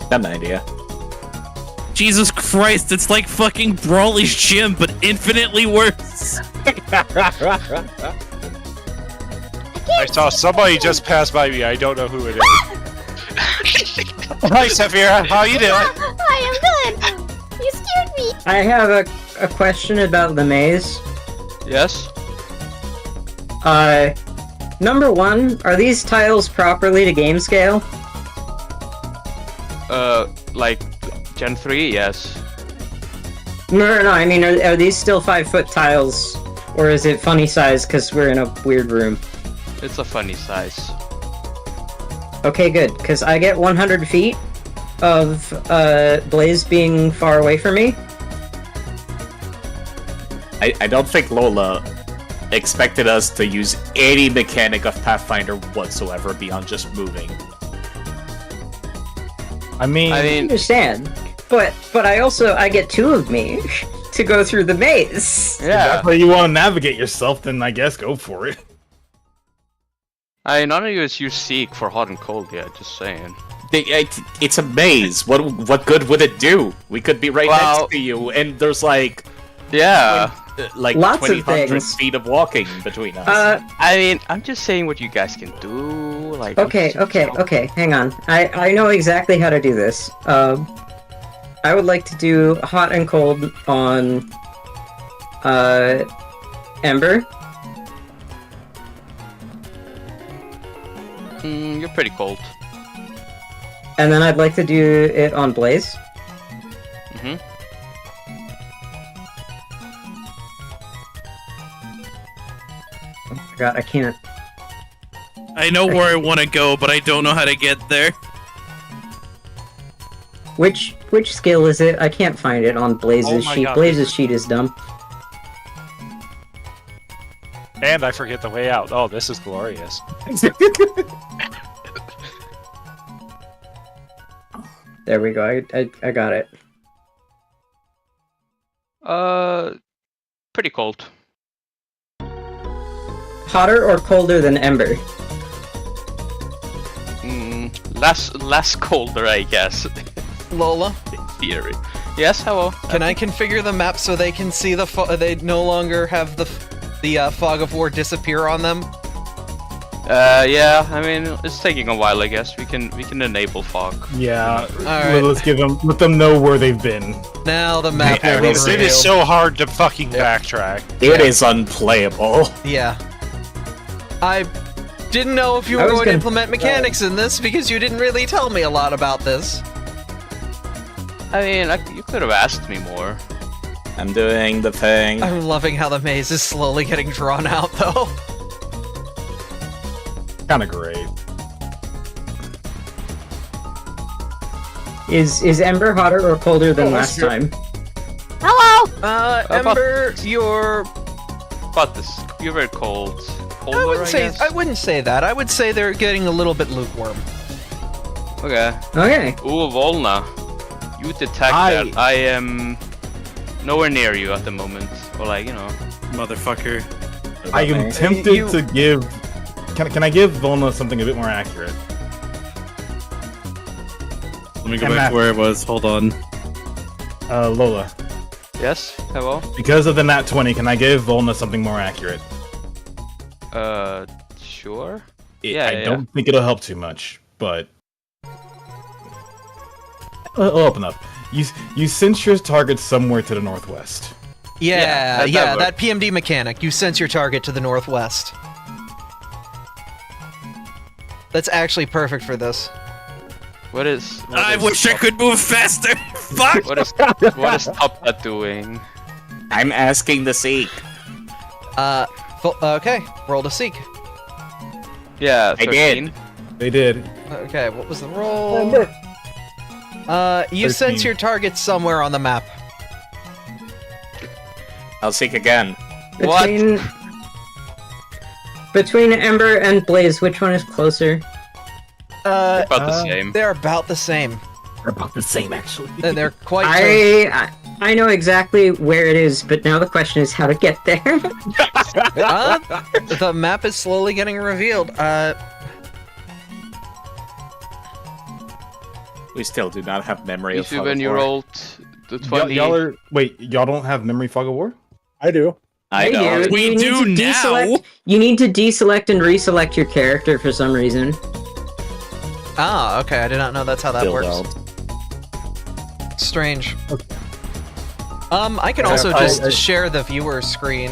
S11: Got an idea.
S3: Jesus Christ, it's like fucking Brawly's gym, but infinitely worse.
S5: I saw somebody just pass by me. I don't know who it is. Hi, Saphira. How you doing?
S9: Hi, I'm good. You scared me.
S12: I have a question about the maze.
S7: Yes?
S12: Number one, are these tiles properly to game scale?
S7: Like Gen 3, yes.
S12: No, I mean, are these still 5-foot tiles? Or is it funny size because we're in a weird room?
S7: It's a funny size.
S12: Okay, good, because I get 100 feet of Blaze being far away from me.
S11: I don't think Lola expected us to use any mechanic of Pathfinder whatsoever beyond just moving.
S13: I mean,
S12: I understand, but I get 2 of me to go through the maze.
S13: if that's how you want to navigate yourself, then I guess go for it.
S7: None of you is use Seek for hot and cold yet, just saying.
S11: It's a maze. What good would it do? We could be right next to you, and there's like...
S7: Yeah.
S11: like
S12: Lots of
S11: 2,000
S12: things.
S11: feet of walking between us.
S7: I mean, I'm just saying what you guys can do. Like,
S12: Okay, hang on. I know exactly how to do this. I would like to do hot and cold on Ember.
S7: You're pretty cold.
S12: And then I'd like to do it on Blaze.
S7: Mm-hmm.
S12: Oh my god, I can't.
S3: I know where I want to go, but I don't know how to get there.
S12: Which skill is it? I can't find it on Blaze's
S5: Oh my
S12: sheet.
S5: God,
S12: Blaze's sheet is dumb.
S5: And I forget the way out. Oh, this is glorious.
S12: There we go. I got it.
S7: Pretty cold.
S12: Hotter or colder than Ember?
S7: Less colder, I guess.
S2: Lola?
S7: In theory. Yes, hello.
S2: Can I configure the map so they can see the they no longer have the fog of war disappear on them?
S7: Yeah. I mean, it's taking a while, I guess. We can enable fog.
S13: Yeah.
S2: Alright.
S13: Let them know where they've been.
S2: Now the map
S5: It
S2: will be
S5: is
S2: revealed.
S5: so hard to fucking backtrack.
S11: It is unplayable.
S2: Yeah. I didn't know if you
S12: I
S2: were
S12: was
S2: going to
S12: gonna-
S2: implement mechanics in this because you didn't really tell me a lot about this.
S7: I mean, you could have asked me more.
S11: I'm doing the thing.
S2: I'm loving how the maze is slowly getting drawn out, though.
S13: Kind of great.
S12: Is Ember hotter or colder than last time?
S9: Hello!
S2: Ember, you're...
S7: But this, you're very cold. Colder,
S2: I wouldn't say that. I would say they're getting a little bit lukewarm.
S7: Okay.
S12: Okay.
S7: Ooh, Volna. You detect that I am nowhere near you at the moment. Or like, you know.
S3: Motherfucker.
S13: I am tempted to give... Can I give Volna something a bit more accurate?
S3: Let me go back to where it was. Hold on.
S13: Lola.
S7: Yes? Hello?
S13: Because of the nat 20, can I give Volna something more accurate?
S7: Sure?
S13: I don't think it'll help too much, but... It'll open up. You sense your target somewhere to the northwest.
S2: Yeah, that PMD mechanic. You sense your target to the northwest. That's actually perfect for this.
S7: What is...
S3: I wish I could move faster! Fuck!
S7: What is Topta doing?
S11: I'm asking the Seek.
S2: Okay, roll to seek.
S7: Yeah, 13.
S11: I did.
S13: They did.
S2: Okay, what was the roll? You
S13: 13.
S2: sense your target somewhere on the map.
S11: I'll Seek again.
S12: Between Ember and Blaze, which one is closer?
S7: About the same.
S2: They're about the same.
S13: They're about the same, actually.
S2: And they're quite...
S12: I know exactly where it is, but now the question is how to get there.
S2: The map is slowly getting revealed.
S11: We still do not have memory of
S7: Usually
S11: Fog
S7: when
S11: of
S7: you
S11: War.
S7: rolled the 20...
S13: Y'all don't have memory Fog of War?
S1: I do.
S11: I know.
S12: You need to deselect- You need to deselect and reselect your character for some reason.
S2: Ah, okay, I did not know that's how that
S11: Still
S2: works.
S11: don't.
S2: Strange. I can also just share the viewer screen.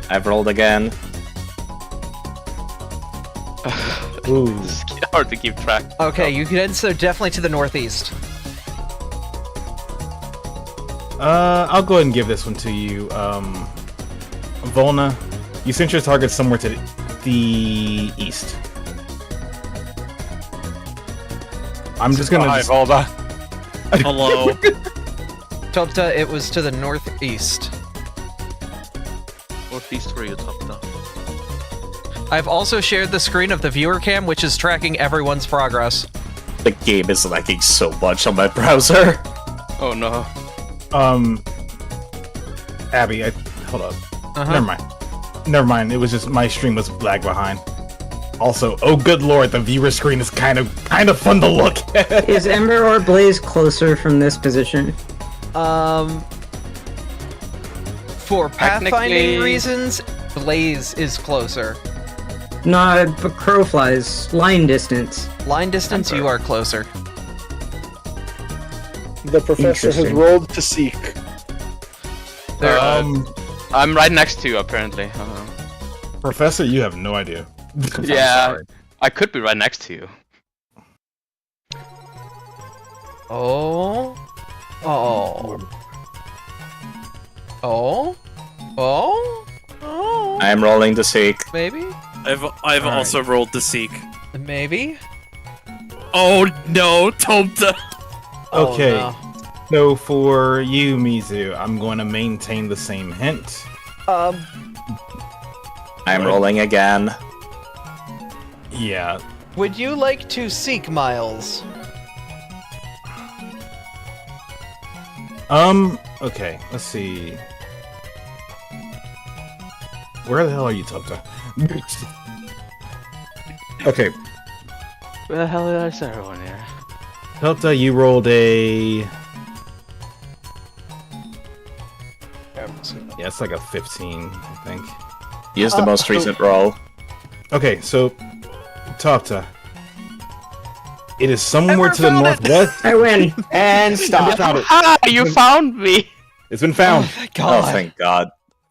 S11: I've rolled again.
S13: Ooh.
S7: It's hard to keep track.
S2: Okay, you can head so definitely to the northeast.
S13: I'll go ahead and give this one to you. Volna, you sent your target somewhere to the east. I'm just gonna...
S5: Hi, Volna.
S3: Hello.
S2: Topta, it was to the northeast.
S7: Northeast for you, Topta.
S2: I've also shared the screen of the viewer cam, which is tracking everyone's progress.
S11: The game is lagging so much on my browser.
S7: Oh no.
S13: Abby, hold up. Never mind. It was just my stream was lag behind. Also, oh good lord, the viewer screen is kind of fun to look at.
S12: Is Ember or Blaze closer from this position?
S2: For pathfinding
S7: Technically-
S2: reasons, Blaze is closer.
S12: No, but crow flies. Line distance.
S2: Line distance, you are closer.
S1: The professor has
S12: Interesting.
S1: rolled to seek.
S7: I'm right next to you, apparently.
S13: Professor, you have no idea.
S7: Yeah, I could be right next to you.
S2: Oh. Oh. Oh. Oh. Oh.
S11: I am rolling to seek.
S2: Maybe.
S3: I've also rolled to seek.
S2: Maybe.
S3: Oh no, Tomta.
S13: Okay.
S2: Oh,
S13: So for you, Mizu, I'm going to maintain the same hint.
S2: no.
S11: I am rolling again.
S13: Yeah.
S2: Would you like to seek, Miles?
S13: Okay, let's see. Where the hell are you, Topta? Okay,
S7: Where the hell is everyone here?
S13: Topta, you rolled a... Yeah, it's like a 15, I think.
S11: Use the most recent roll.
S13: Okay, so, Topta. It is somewhere to the northwest.
S12: I win.
S4: And stop.
S13: Found it.
S7: Ah, you found me!
S13: It's been found.
S11: Oh, thank God.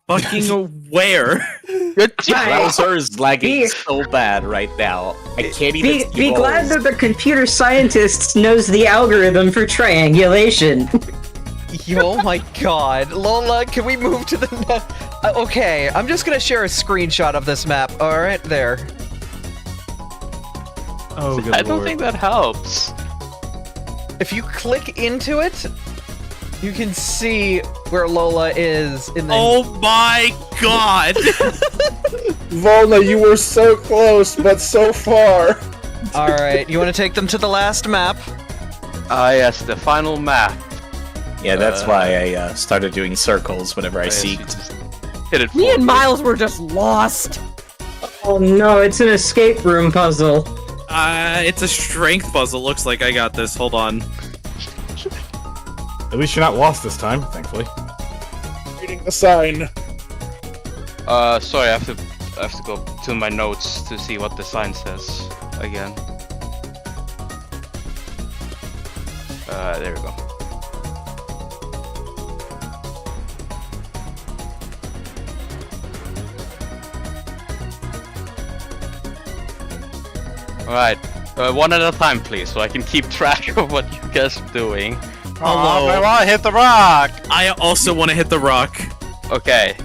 S3: Fucking where?
S7: Good job!
S11: Browser is lagging
S12: Be-
S11: so bad right now. I can't even see
S12: Be glad
S11: rolls.
S12: that the computer scientist knows the algorithm for triangulation.
S2: Oh my god. Lola, can we move to the next? Okay, I'm just gonna share a screenshot of this map. Alright, there.
S13: Oh, good
S7: I don't
S13: lord.
S7: think that helps.
S2: If you click into it, you can see where Lola is in the...
S3: Oh my god!
S1: Volna, you were so close, but so far.
S2: Alright, you want to take them to the last map?
S7: Ah, yes, the final map.
S11: Yeah, that's why I started doing circles whenever I seeked.
S7: Hit it.
S10: Me and Miles were just lost.
S12: Oh no, it's an escape room puzzle.
S3: It's a strength puzzle. Looks like I got this. Hold on.
S13: At least you're not lost this time, thankfully.
S1: Reading the sign.
S7: Sorry, I have to go to my notes to see what the sign says again. There we go. Alright, one at a time please, so I can keep track of what you guys are doing.
S5: Oh, I want to hit the rock!
S3: I also want to hit the rock.
S7: Okay.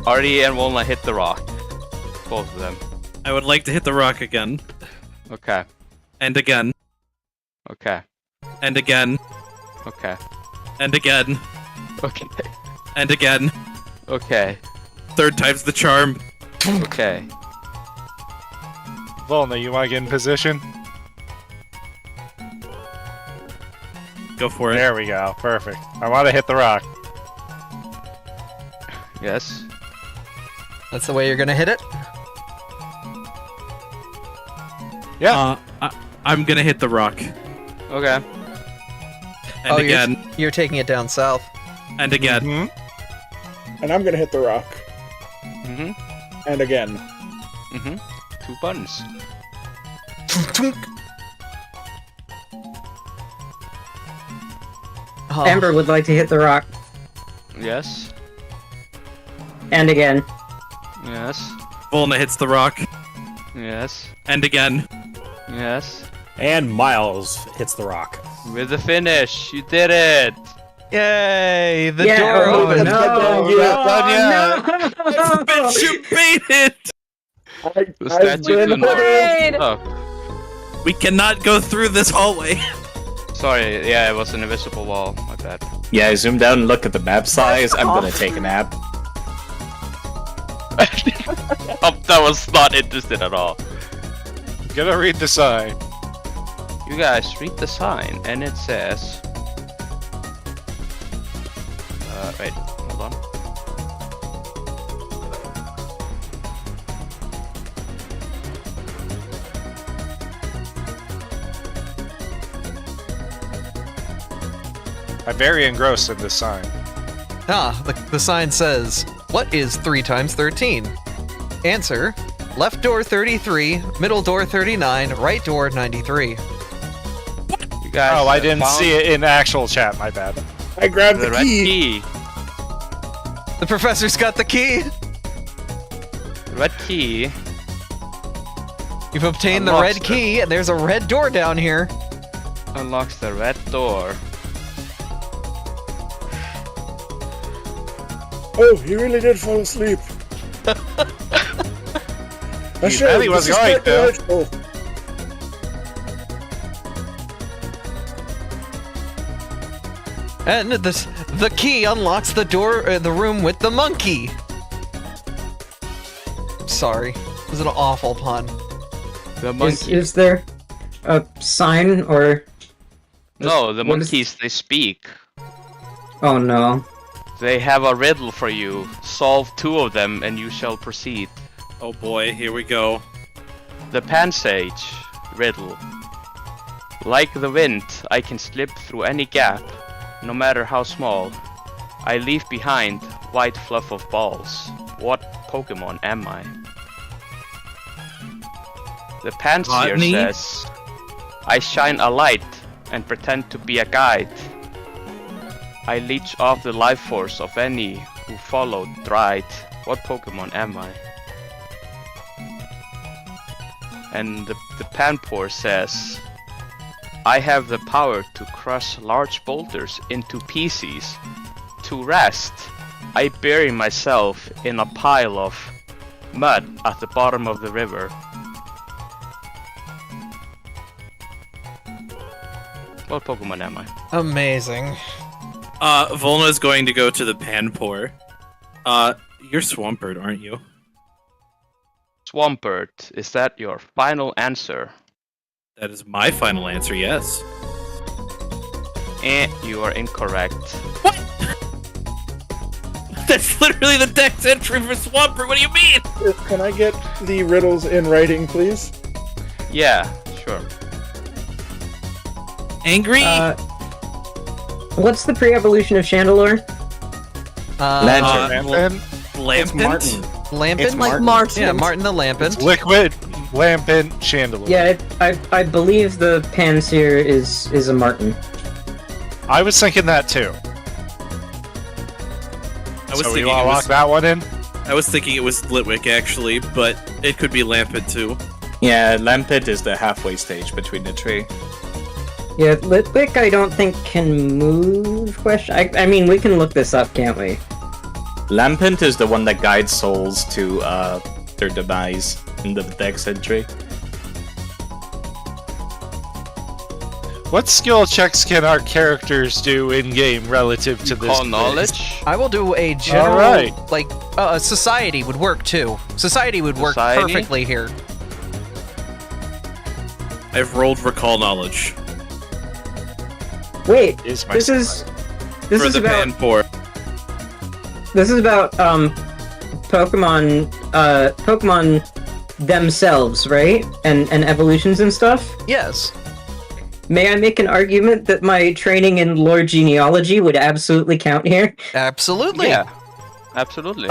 S7: Artie and Walnut hit the rock. Both of them.
S3: I would like to hit the rock again.
S7: Okay.
S3: And again.
S7: Okay.
S3: And again.
S7: Okay.
S3: And again.
S7: Okay.
S3: And again.
S7: Okay.
S3: Third time's the charm.
S7: Okay.
S5: Volna, you want to get in position?
S3: Go for it.
S5: There we go. Perfect. I want to hit the rock.
S7: Yes.
S2: That's the way you're gonna hit it?
S5: Yeah.
S3: I'm gonna hit the rock.
S7: Okay.
S3: And again.
S2: You're taking it down south.
S3: And again.
S5: Mm-hmm.
S1: And I'm gonna hit the rock.
S7: Mm-hmm.
S1: And again.
S7: Mm-hmm. 2 buttons.
S2: Oh.
S12: Amber would like to hit the rock.
S7: Yes.
S12: And again.
S7: Yes.
S3: Volna hits the rock.
S7: Yes.
S3: And again.
S7: Yes.
S14: And Miles hits the rock.
S7: With the finish, you did it.
S2: Yay! The
S12: Yeah,
S2: door
S12: oh,
S2: opens.
S12: no.
S5: Done yet.
S3: Bitch, you beat it!
S7: The statue's unlocked. Oh,
S3: We cannot go through this hallway.
S7: sorry. Yeah, it was an invisible wall. My bad.
S11: Yeah, I zoomed out and looked at the map size. I'm gonna take a nap.
S7: That was not interested at all.
S5: Gotta read the sign.
S7: You guys read the sign, and it says. Wait, hold on.
S5: I'm very engrossed in this sign.
S2: The sign says, what is 3 times 13? Answer, left door 33, middle door 39, right door 93.
S7: You guys
S5: Oh, I didn't
S7: found
S5: see it in actual chat, my bad.
S1: I grabbed
S7: the
S1: the
S7: red
S1: key.
S7: key.
S2: The professor's got the key!
S7: Red key
S2: You've obtained the
S7: Unlocks
S2: red key, and there's a red door down here.
S7: unlocks the red door.
S1: Oh, he really did fall asleep.
S5: He really was going to.
S1: delightful.
S2: And the key unlocks the door, the room with the monkey. Sorry, it was an awful pun.
S7: The monkey.
S12: Is there a sign or?
S7: No, the
S12: what is-
S7: monkeys, they speak.
S12: Oh no.
S7: They have a riddle for you. Solve 2 of them and you shall proceed.
S3: Oh boy, here we go.
S7: The Pansage riddle. Like the wind, I can slip through any gap, no matter how small. I leave behind white fluff of balls. What Pokemon am I? The Panseer
S3: Botany?
S7: says, I shine a light and pretend to be a guide. I leech off the life force of any who followed right. What Pokemon am I? And the Panpour says, I have the power to crush large boulders into pieces. To rest, I bury myself in a pile of mud at the bottom of the river. What Pokemon am I?
S2: Amazing.
S3: Volna is going to go to the Panpour. You're Swampert, aren't you?
S7: Swampert, is that your final answer?
S3: That is my final answer, yes.
S7: You are incorrect.
S3: What? That's literally the dex entry for Swampert, what do you mean?
S1: Can I get the riddles in writing, please?
S7: Yeah, sure.
S3: Angry?
S12: What's the pre-evolution of Chandelure?
S5: Lantern.
S3: Lampent?
S11: Martin.
S2: Lampent?
S11: It's
S10: Like
S11: Martin.
S10: Martin.
S2: Yeah, Martin the Lampent.
S5: Liquid, lampant, chandelier.
S12: Yeah, I believe the Panseer is a Martin.
S5: I was thinking that too.
S3: I was
S5: So
S3: thinking
S5: you
S3: it
S5: want to
S3: was,
S5: lock that one in?
S3: I was thinking it was Litwick, actually, but it could be Lampent, too.
S11: Yeah, Lampet is the halfway stage between the 3.
S12: Yeah, Litwick I don't think can move. I mean, we can look this up, can't we?
S11: Lampent is the one that guides souls to their demise in the dex entry.
S5: What skill checks can our characters do in-game relative to this?
S7: Call
S5: quiz?
S7: knowledge?
S2: I will do a general,
S5: Alright.
S2: like, society would work too. Society would work
S7: Society?
S2: perfectly here.
S3: I've rolled Recall Knowledge.
S12: Wait,
S5: Is my
S12: this is
S3: for the
S12: about
S3: Panpour.
S12: this is about Pokemon themselves, right? And evolutions and stuff.
S2: Yes.
S12: May I make an argument that my training in lore genealogy would absolutely count here?
S2: Absolutely.
S7: Yeah, absolutely.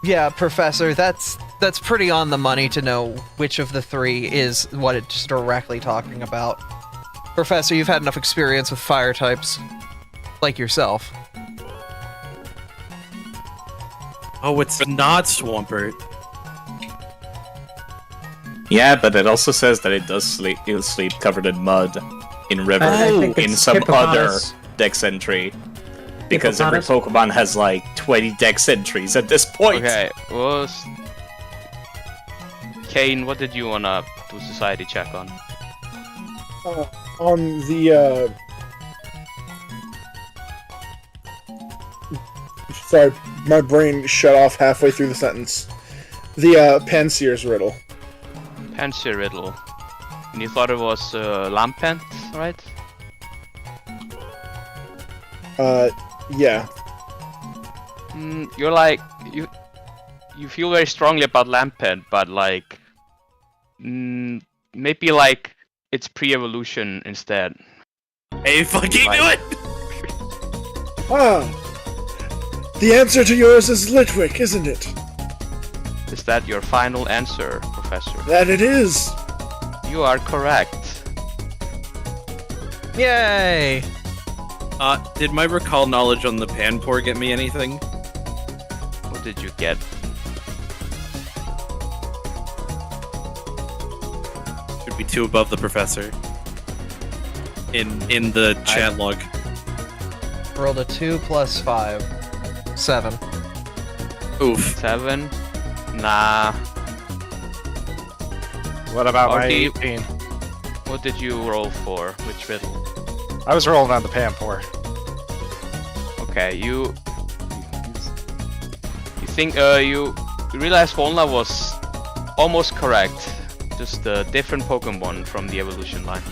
S2: Yeah, Professor, that's pretty on the money to know which of the 3 is what it's directly talking about. Professor, you've had enough experience with fire types, like yourself.
S3: Oh, it's not Swampert.
S11: Yeah, but it also says that it does sleep. It'll sleep covered in mud, in river,
S12: I think
S11: in
S12: it's
S11: some other
S12: hippopotamus.
S11: dex entry. Because every
S12: Hippopotamus?
S11: Pokemon has like 20 dex entries at this point.
S7: Okay, Kane, what did you wanna do society check on?
S1: On the, Sorry, my brain shut off halfway through the sentence. The, Panseer's riddle.
S7: Panseer riddle. And you thought it was Lampent, right?
S1: Yeah.
S7: You're like you feel very strongly about Lampent, but like maybe like it's pre-evolution instead.
S3: Hey, fucking
S7: Like-
S3: do it!
S1: Ah! The answer to yours is Litwick, isn't it?
S7: Is that your final answer, Professor?
S1: That it is.
S7: You are correct.
S2: Yay!
S3: Did my recall knowledge on the Panpour get me anything?
S7: What did you get?
S3: Should be 2 above the professor. In the chat log.
S2: Rolled a 2 plus 5. 7.
S3: Oof.
S7: 7? Nah.
S5: What about my
S7: do you-
S5: 18?
S7: What did you roll for? Which riddle?
S5: I was rolling on the Panpour.
S7: Okay, you think you realize Volna was almost correct, just a different Pokemon from the evolution line.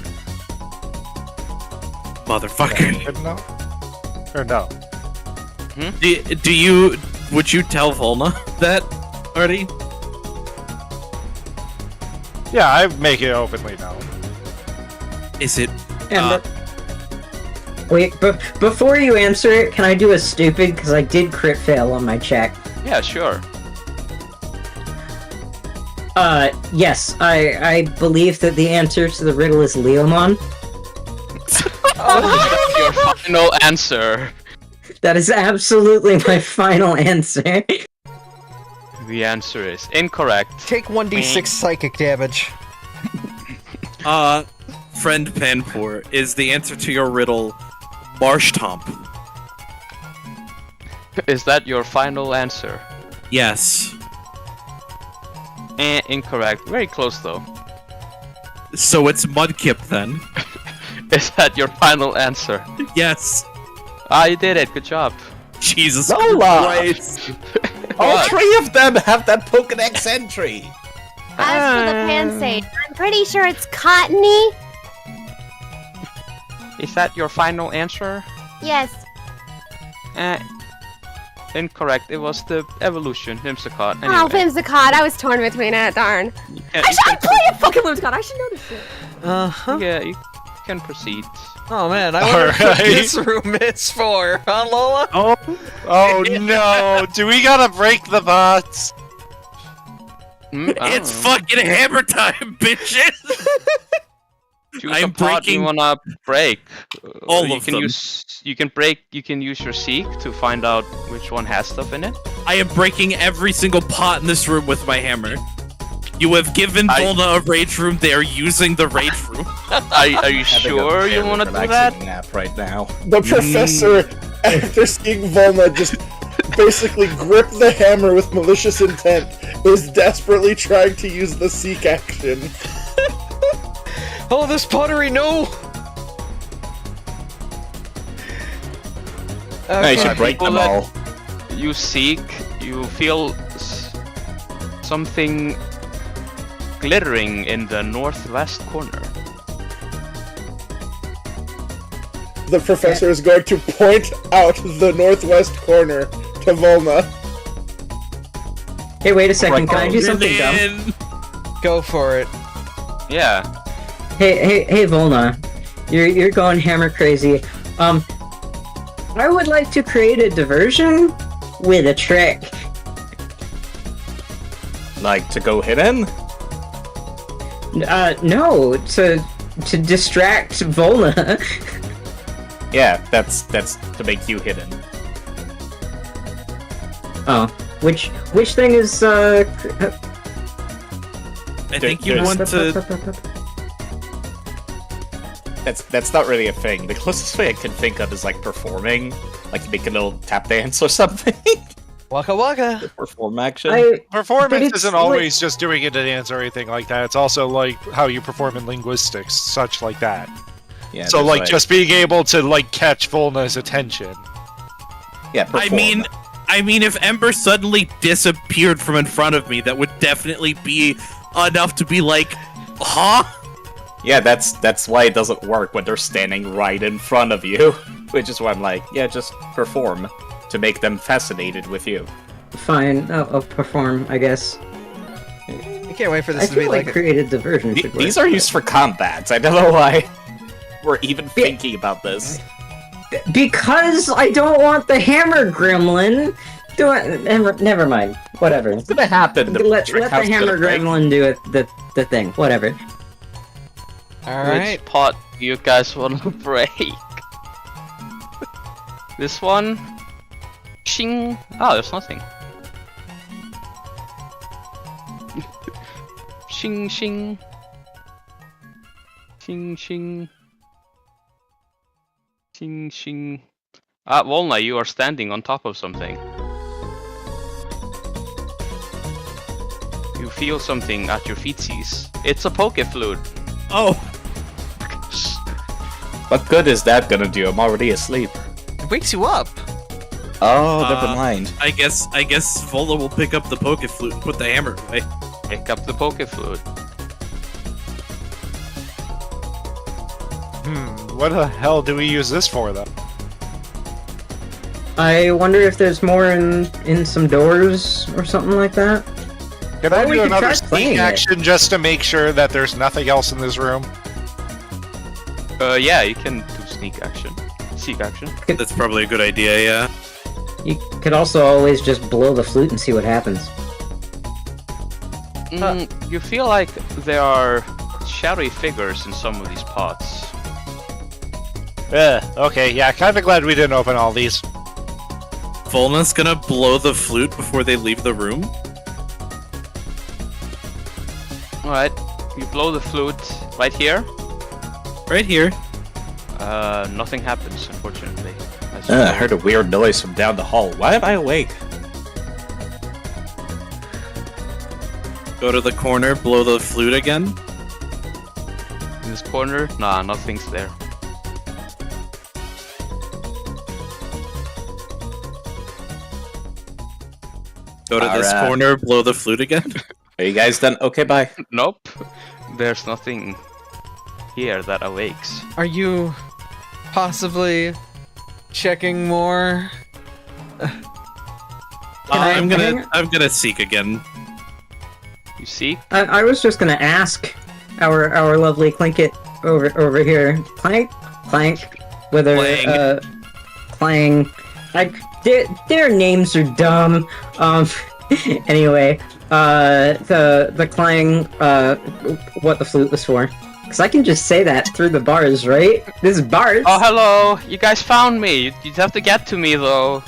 S3: Motherfucker.
S5: Good enough? Or no?
S3: Would you tell Volna that already?
S5: Yeah, I make it openly known.
S3: Is it?
S12: Wait, before you answer it, can I do a stupid? Because I did crit fail on my check.
S7: Yeah, sure.
S12: Yes, I believe that the answer to the riddle is Leomon.
S7: Your final answer.
S12: That is absolutely my final answer.
S7: The answer is incorrect.
S2: Take 1d6 psychic damage.
S3: Friend Panpour, is the answer to your riddle Marshtomp?
S7: Is that your final answer?
S3: Yes.
S7: Incorrect. Very close though.
S3: So it's Mudkip then?
S7: Is that your final answer?
S3: Yes.
S7: Ah, you did it. Good job.
S3: Jesus
S11: Lola!
S3: Christ.
S11: All 3 of them have that Pokedex entry!
S9: As for the Pansage, I'm pretty sure it's cottony.
S7: Is that your final answer?
S9: Yes.
S7: Incorrect. It was the evolution, Whimsicott. Anyway.
S8: Oh, Whimsicott. I was torn between it. Darn. I play a fucking Whimsicott. I should know this shit.
S7: Yeah, you can proceed.
S2: Oh man, I wonder what this room is for, huh, Lola?
S5: Oh no! Do we gotta break the bots?
S3: It's fucking Hammertime, bitches!
S7: Choose
S3: I'm
S7: a pot you
S3: breaking
S7: wanna break.
S3: all
S7: you
S3: of
S7: can
S3: them.
S7: You can use your Seek to find out which one has stuff in it.
S3: I am breaking every single pot in this room with my hammer. You have given Volna a rage room. They are using the rage room.
S7: Are you sure you want to do that?
S11: Nap right now.
S1: The professor, after seeing Volna just basically grip the hammer with malicious intent, is desperately trying to use the seek action.
S2: Oh, this pottery, no!
S11: I should break them all.
S7: You Seek, you feel something glittering in the northwest corner.
S1: The professor is going to point out the northwest corner to Volna.
S12: Hey, wait a second. Can I do something dumb?
S2: Go for it.
S7: Yeah.
S12: Hey, Volna. You're going hammer crazy. I would like to create a diversion with a trick.
S11: Like to go hidden?
S12: No, to distract Volna.
S11: Yeah, that's to make you hidden.
S12: Oh, which thing is
S3: I think you want to.
S11: That's not really a thing. The closest thing I can think of is like performing, like you make a little tap dance or something.
S2: Waka waka.
S11: Perform action.
S5: Performance isn't always just doing a dance or anything like that. It's also like how you perform in linguistics, such like that.
S11: Yeah.
S5: So
S11: there's,
S5: like just being able to like catch Volna's attention.
S11: Yeah. Perform.
S3: I mean, if Ember suddenly disappeared from in front of me, that would definitely be enough to be like, huh?
S11: Yeah, that's why it doesn't work when they're standing right in front of you. Which is why I'm like, yeah, just perform to make them fascinated with you.
S12: Fine, I'll perform, I guess.
S2: I can't wait for this
S12: I
S2: to be
S12: feel
S2: like
S12: like creative diversion should work.
S11: These are used for combats. I don't know why we're even thinking about this.
S12: Because I don't want the hammer gremlin. Never mind. Whatever.
S11: What's gonna happen?
S12: Let the hammer gremlin do it. The thing. Whatever.
S7: Which pot you guys want to break? This one? Shing! Oh, there's nothing. Shing shing. Shing shing. Shing shing. Ah, Volna, you are standing on top of something. You feel something at your feetsies. It's a poke flute.
S3: Oh!
S11: What good is that gonna do? I'm already asleep.
S2: It wakes you up.
S11: Oh, never mind.
S3: I guess Vola will pick up the poke flute and put the hammer away.
S7: Pick up the poke flute.
S5: What the hell do we use this for, though?
S12: I wonder if there's more in some doors or something like that.
S5: Can I
S12: we
S5: do
S12: could
S5: another
S12: try
S5: sneak
S12: playing it.
S5: action just to make sure that there's nothing else in this room?
S7: Yeah, you can do sneak action. Seek action.
S3: That's probably a good idea, yeah.
S12: You could also always just blow the flute and see what happens.
S7: You feel like there are shadowy figures in some of these pots.
S5: Okay, yeah, kinda glad we didn't open all these.
S3: Volna's gonna blow the flute before they leave the room.
S7: Alright, you blow the flute right here.
S3: Right here.
S7: Nothing happens, unfortunately.
S11: I heard a weird noise from down the hall. Why am I awake?
S3: Go to the corner, blow the flute again.
S7: In this corner? Nah, nothing's there.
S3: Go to this
S11: Alright.
S3: corner, blow the flute again.
S11: Are you guys done? Okay, bye.
S7: Nope. There's nothing here that awakes.
S2: Are you possibly checking more?
S3: I'm gonna seek again.
S7: You seek?
S12: I was just gonna ask our lovely Clinket over here, Clank, whether Clang. Their names are dumb. Anyway, the Clang, what the flute was for. Because I can just say that through the bars, right? This is bars.
S7: Oh, hello! You guys found me! You'd have to get to me, though.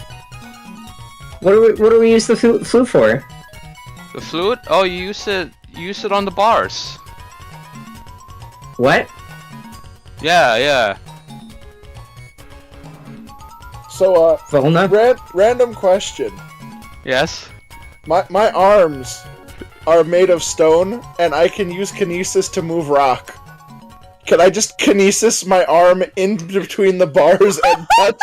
S12: What do we use the flute for?
S7: The flute? Oh, you use it on the bars.
S12: What?
S7: Yeah.
S1: So,
S12: Volna?
S1: Random question.
S7: Yes?
S1: My arms are made of stone, and I can use kinesis to move rock. Can I just kinesis my arm in between the bars and touch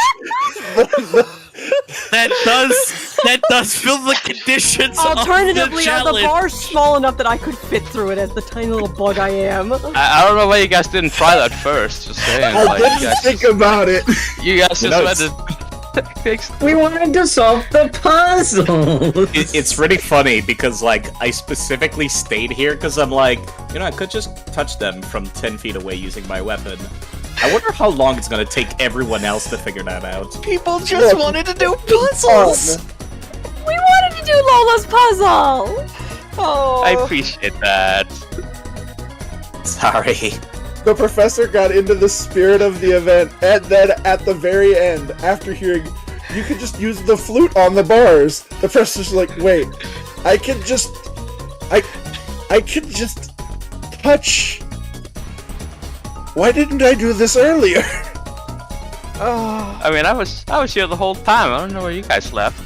S3: That does fill the conditions.
S10: Alternatively,
S3: of
S10: are
S3: the
S10: the
S3: challenge.
S10: bars small enough that I could fit through it as the tiny little bug I am?
S7: I don't know why you guys didn't try that first. Just saying.
S1: I didn't think about it.
S7: You guys just went to
S12: We wanted to solve the puzzle.
S11: It's really funny because, like, I specifically stayed here because I'm like, I could just touch them from 10 feet away using my weapon. I wonder how long it's gonna take everyone else to figure that out.
S2: People just wanted to do puzzles!
S10: We wanted to do Lola's puzzle!
S2: Oh.
S7: I appreciate that.
S11: Sorry.
S1: The professor got into the spirit of the event, and then at the very end, after hearing, you could just use the flute on the bars, the professor's like, wait, I could just touch. Why didn't I do this earlier?
S2: Oh.
S7: I mean, I was here the whole time. I don't know where you guys left.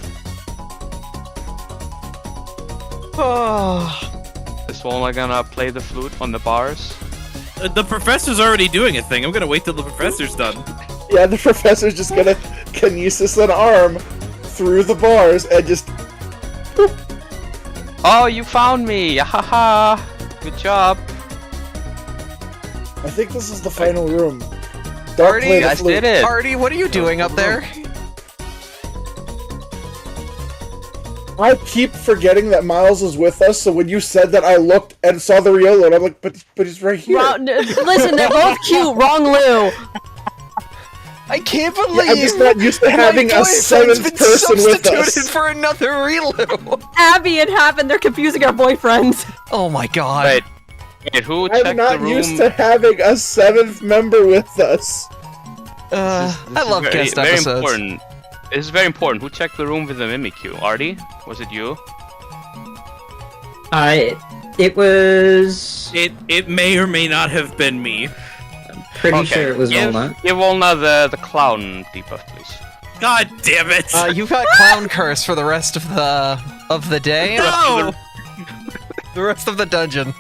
S2: Oh.
S7: Is Volna gonna play the flute on the bars?
S3: The professor's already doing a thing. I'm gonna wait till the professor's done.
S1: Yeah, the professor's just gonna kinesis an arm through the bars and just...
S7: Oh, you found me! Haha! Good job.
S1: I think this is the final room. Don't play the
S7: guys
S1: flute.
S7: did it.
S2: Artie, what are you doing up there?
S1: I keep forgetting that Miles is with us, so when you said that, I looked and saw the Riolo, and I'm like, but he's right here.
S10: Listen, they're both cute. Wrong Lou.
S2: I can't believe
S1: I'm just not used to having
S2: my
S1: a
S2: boyfriend's
S1: seventh
S2: been
S1: person with
S2: substituted
S1: us.
S2: for another Relu.
S10: Abby and Happen, they're confusing our boyfriends.
S2: Oh my god.
S7: Wait, who
S1: I'm
S7: checked
S1: not
S7: the room?
S1: used to having a seventh member with us.
S2: I love
S7: very,
S2: guest
S7: very
S2: episodes.
S7: important. This is very important. Who checked the room with the Mimikyu? Artie? Was it you?
S12: It was
S3: It may or may not have been me.
S12: pretty sure it was
S7: give,
S12: Walnut.
S7: Give Walnut the clown debuff, please.
S3: God damn it!
S2: You've got clown curse for the rest of the day.
S3: No!
S2: The rest of the dungeon.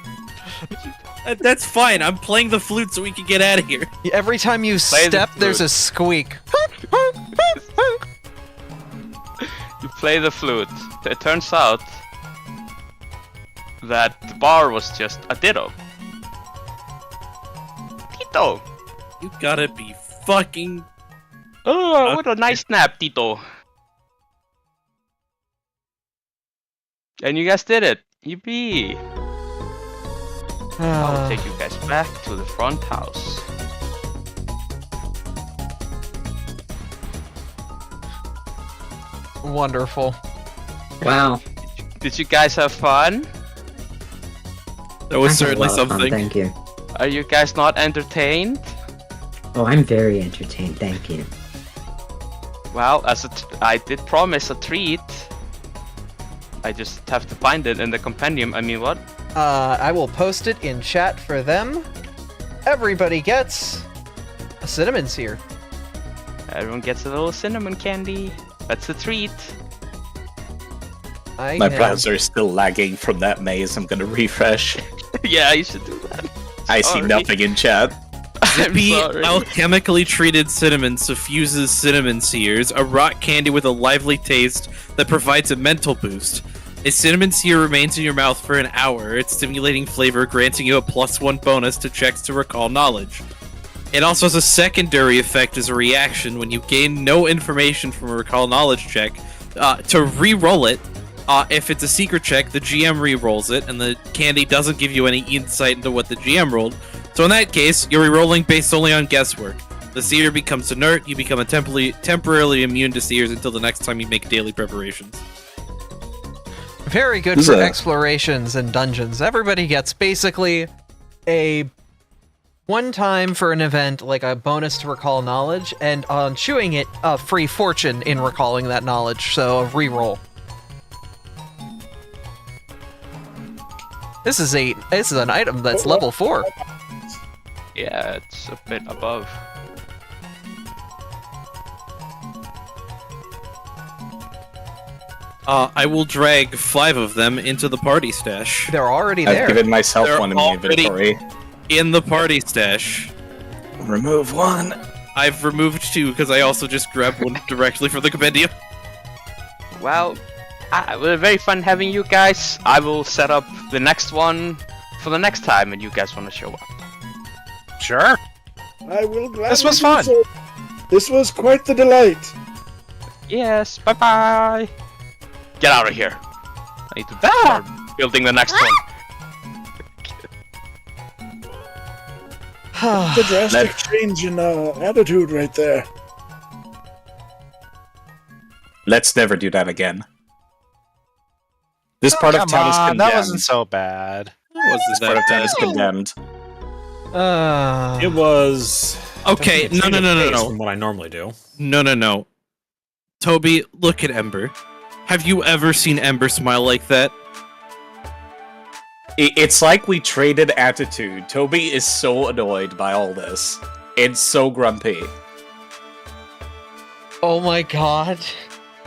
S3: That's fine. I'm playing the flute so we can get out of here.
S2: Every time you
S7: Play the
S2: step, there's
S7: flute.
S2: a squeak.
S7: You play the flute. It turns out that the bar was just a ditto. Tito!
S3: You gotta be fucking...
S7: Oh, what a nice nap, Tito. And you guys did it. Yippee! I'll take you guys back to the front house.
S2: Wonderful.
S12: Wow.
S7: Did you guys have fun?
S3: That was
S12: I had a
S3: certainly
S12: lot of fun,
S3: something.
S12: thank you.
S7: Are you guys not entertained?
S12: Oh, I'm very entertained, thank you.
S7: Well, I did promise a treat. I just have to find it in the compendium. I mean, what?
S2: I will post it in chat for them. Everybody gets a cinnamon sear.
S7: Everyone gets a little cinnamon candy. That's a treat.
S11: My browser is still lagging from that maze. I'm gonna refresh.
S7: Yeah, you should do that.
S11: I see
S7: Sorry.
S11: nothing in chat.
S3: Zippy
S7: sorry.
S3: alchemically treated cinnamon suffuses cinnamon sears, a rock candy with a lively taste that provides a mental boost. A cinnamon sear remains in your mouth for an hour, its stimulating flavor granting you a +1 bonus to checks to recall knowledge. It also has a secondary effect as a reaction when you gain no information from a recall knowledge check. To re-roll it, if it's a secret check, the GM re-rolls it, and the candy doesn't give you any insight into what the GM rolled. So in that case, you're re-rolling based only on guesswork. The seer becomes inert, you become temporarily immune to seers until the next time you make daily preparations.
S2: Very good for explorations and dungeons. Everybody gets basically a one time for an event, like a bonus to recall knowledge, and on chewing it, a free fortune in recalling that knowledge, so a reroll. This is an item that's level 4.
S7: Yeah, it's a bit above.
S3: I will drag 5 of them into the party stash.
S2: They're already
S11: I've
S2: there.
S11: given myself
S3: They're
S11: one in my
S3: already
S11: inventory.
S3: in the party stash.
S11: Remove one.
S3: I've removed 2 because I also just grabbed one directly from the compendium.
S7: Well, it was very fun having you guys. I will set up the next one for the next time, and you guys want to show up.
S5: Sure.
S1: I will gladly
S5: This was
S1: do
S5: fun.
S1: so. This was quite the delight.
S7: Yes, bye-bye. Get out of here. I need to start building the next one.
S1: The drastic change in attitude right there.
S11: Let's never do that again. This part of town is condemned.
S5: That wasn't so bad.
S11: This part of town is condemned.
S14: It was
S3: Okay,
S14: definitely a change of pace
S3: no.
S14: from what I normally do.
S3: No. Toby, look at Ember. Have you ever seen Ember smile like that?
S11: It's like we traded attitude. Toby is so annoyed by all this. It's so grumpy.
S2: Oh my god.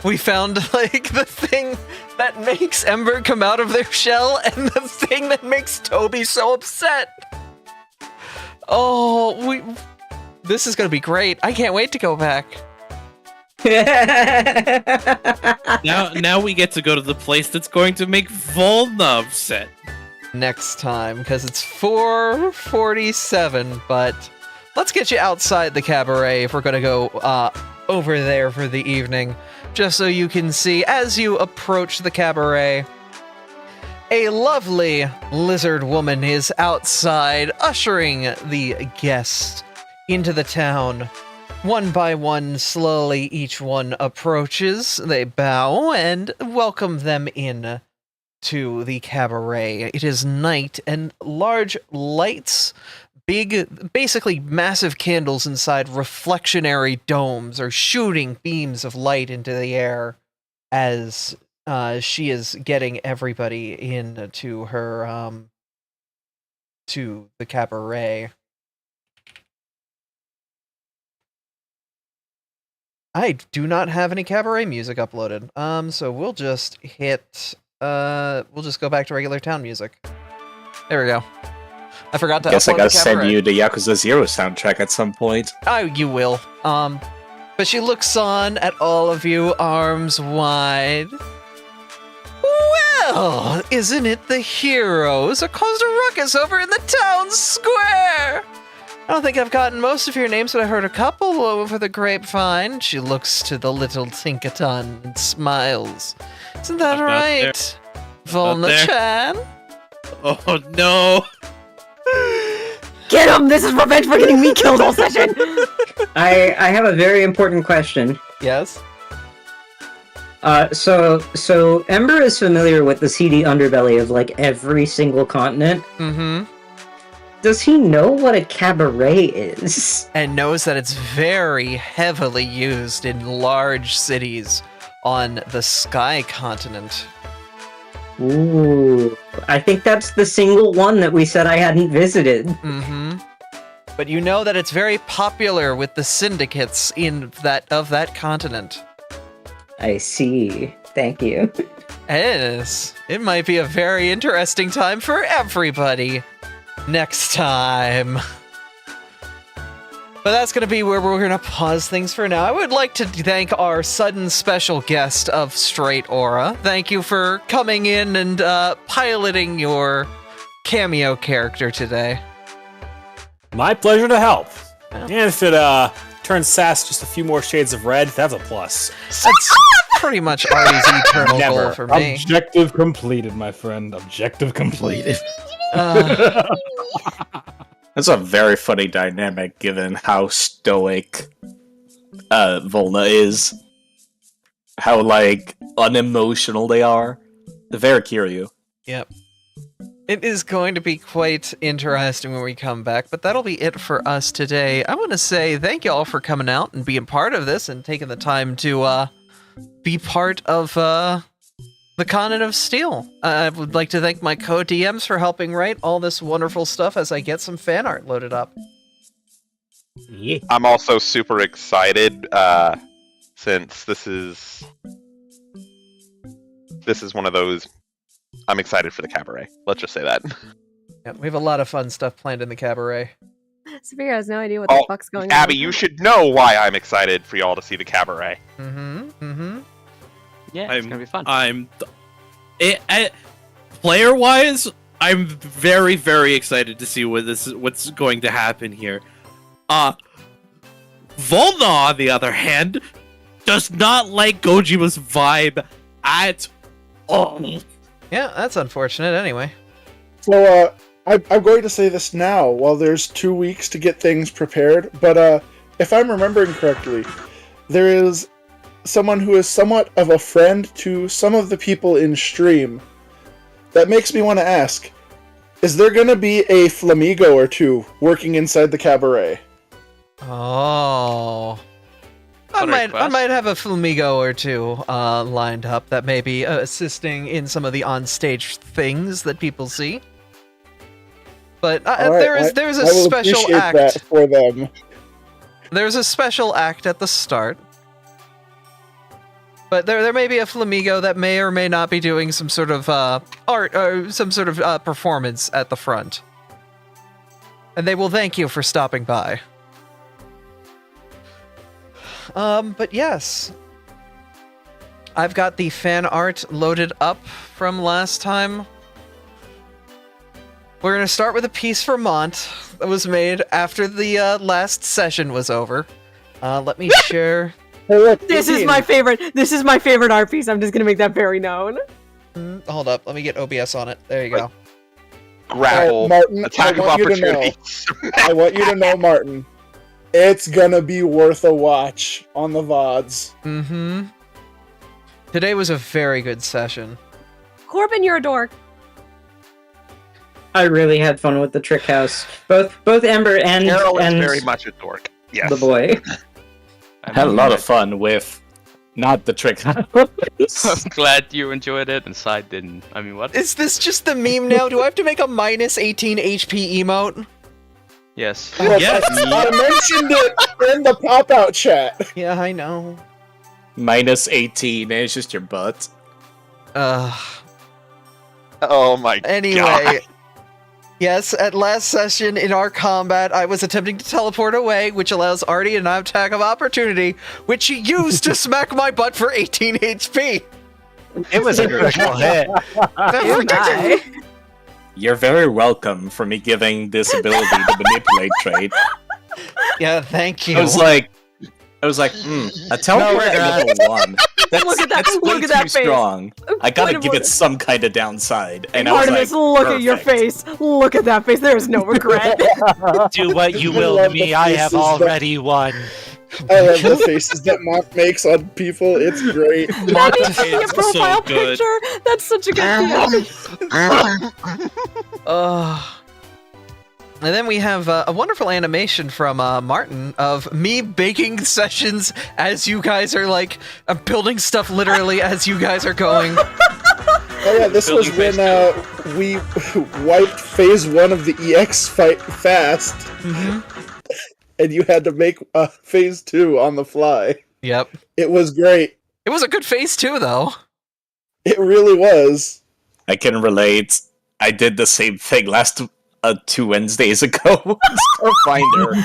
S2: We found, like, the thing that makes Ember come out of their shell and the thing that makes Toby so upset. Oh, this is gonna be great. I can't wait to go back.
S3: Now we get to go to the place that's going to make Volna upset.
S2: Next time, because it's 4:47, but let's get you outside the cabaret if we're gonna go over there for the evening, just so you can see as you approach the cabaret. A lovely lizard woman is outside, ushering the guest into the town. One by one, slowly, each one approaches. They bow and welcome them in to the cabaret. It is night, and large lights, basically massive candles inside reflectionary domes are shooting beams of light into the air as she is getting everybody into her, to the cabaret. I do not have any cabaret music uploaded. So we'll just hit, we'll just go back to regular town music. There we go. I forgot to
S11: Guess I
S2: upload
S11: gotta
S2: the cabaret.
S11: send you the Yakuza 0 soundtrack at some point.
S2: Oh, you will. But she looks on at all of you, arms wide. Well, isn't it the heroes who caused a ruckus over in the town square? I don't think I've gotten most of your names, but I heard a couple over the grapevine. She looks to the little Tinkaton and smiles. Isn't that right, Volna-chan?
S3: Oh no!
S10: Get him! This is revenge for getting me killed all session!
S12: I have a very important question.
S2: Yes?
S12: So Ember is familiar with the seedy underbelly of, like, every single continent.
S2: Mm-hmm.
S12: Does he know what a cabaret is?
S2: And knows that it's very heavily used in large cities on the Sky Continent.
S12: Ooh, I think that's the single one that we said I hadn't visited.
S2: Mm-hmm. But you know that it's very popular with the syndicates of that continent.
S12: I see. Thank you.
S2: Yes, it might be a very interesting time for everybody. Next time. But that's going to be where we're going to pause things for now. I would like to thank our sudden special guest of Straight Aura. Thank you for coming in and piloting your cameo character today.
S14: My pleasure to help. And if it turns Sass just a few more shades of red, that's a plus.
S2: That's pretty much Artie's eternal goal for me.
S13: Objective completed, my friend. Objective completed.
S11: That's a very funny dynamic given how stoic Volna is. How, like, unemotional they are. Very curious.
S2: Yep. It is going to be quite interesting when we come back, but that'll be it for us today. I want to say thank you all for coming out and being part of this and taking the time to be part of the Continent of Steel. I would like to thank my co-DMs for helping write all this wonderful stuff as I get some fan art loaded up.
S13: Yeah.
S15: I'm also super excited since this is one of those. I'm excited for the cabaret. Let's just say that.
S2: Yeah, we have a lot of fun stuff planned in the cabaret.
S8: Saphira has no idea what the fuck's going on.
S15: Abby, you should know why I'm excited for y'all to see the cabaret.
S7: Yeah, it's gonna be fun.
S3: Player-wise, I'm very, very excited to see what's going to happen here. Volna, on the other hand, does not like Gojima's vibe at all.
S2: Yeah, that's unfortunate anyway.
S1: So, I'm going to say this now, while there's 2 weeks to get things prepared, but if I'm remembering correctly, there is someone who is somewhat of a friend to some of the people in stream. That makes me want to ask, is there going to be a Flamigo or two working inside the cabaret?
S2: Oh. I might have a Flamigo or two lined up that may be assisting in some of the onstage things that people see. But
S1: Right,
S2: there's a
S1: I will
S2: special
S1: appreciate
S2: act
S1: that for them.
S2: There's a special act at the start. But there may be a Flamigo that may or may not be doing some sort of art or some sort of performance at the front. And they will thank you for stopping by. But yes. I've got the fan art loaded up from last time. We're going to start with a piece for Mont that was made after the last session was over. Let me share.
S1: Hey, look,
S10: This is my favorite. This is my favorite art piece. I'm just gonna make that very known.
S2: Hold up. Let me get OBS on it. There you go.
S15: Grapple.
S1: Martin,
S15: Attack of
S1: I want you to know.
S15: opportunities.
S1: I want you to know, Martin. It's gonna be worth a watch on the VODs.
S2: Mm-hmm. Today was a very good session.
S10: Corbin, you're a dork.
S12: I really had fun with the trick house. Both Ember and
S15: Carol is very much a dork. Yes.
S12: the boy.
S11: I had a lot of fun with not the trick house.
S7: I'm glad you enjoyed it, and Side didn't. I mean, what?
S2: Is this just the meme now? Do I have to make a minus 18 HP emote?
S7: Yes.
S1: Yes, I mentioned it in the pop-out chat.
S2: Yeah, I know.
S11: Minus 18, and it's just your butt.
S15: Oh my
S2: Anyway.
S15: God.
S2: Yes, at last session in our combat, I was attempting to teleport away, which allows Artie an attack of opportunity, which he used to smack my butt for 18 HP.
S5: It was a critical hit.
S11: You're very welcome for me giving this ability to manipulate trait.
S2: Yeah, thank you.
S11: I was like, a teleport at level 1. That's,
S10: Look at that-
S11: that's way
S10: look at that
S11: too
S10: face.
S11: strong. I gotta
S10: Point of
S11: give it
S10: order.
S11: some kind of downside. And I was
S10: Artemis,
S11: like,
S10: look at your
S11: perfect.
S10: face. Look at that face. There is no regret.
S5: Do what you
S1: I
S5: will
S1: love
S5: to me.
S1: the
S5: I have
S1: faces that-
S5: already won.
S1: I love the faces that Mont makes on people. It's great.
S10: That needs to be a
S3: It's
S10: profile
S3: so good.
S10: picture. That's such a good
S2: And then we have a wonderful animation from Martin of me baking sessions as you guys are like, I'm building stuff literally as you guys are going.
S1: Oh yeah, this was when we wiped phase 1 of the EX fight fast, and you had to make phase 2 on the fly.
S2: Yep.
S1: It was great.
S2: It was a good phase 2, though.
S1: It really was.
S11: I can relate. I did the same thing last 2 Wednesdays ago. Starfinder.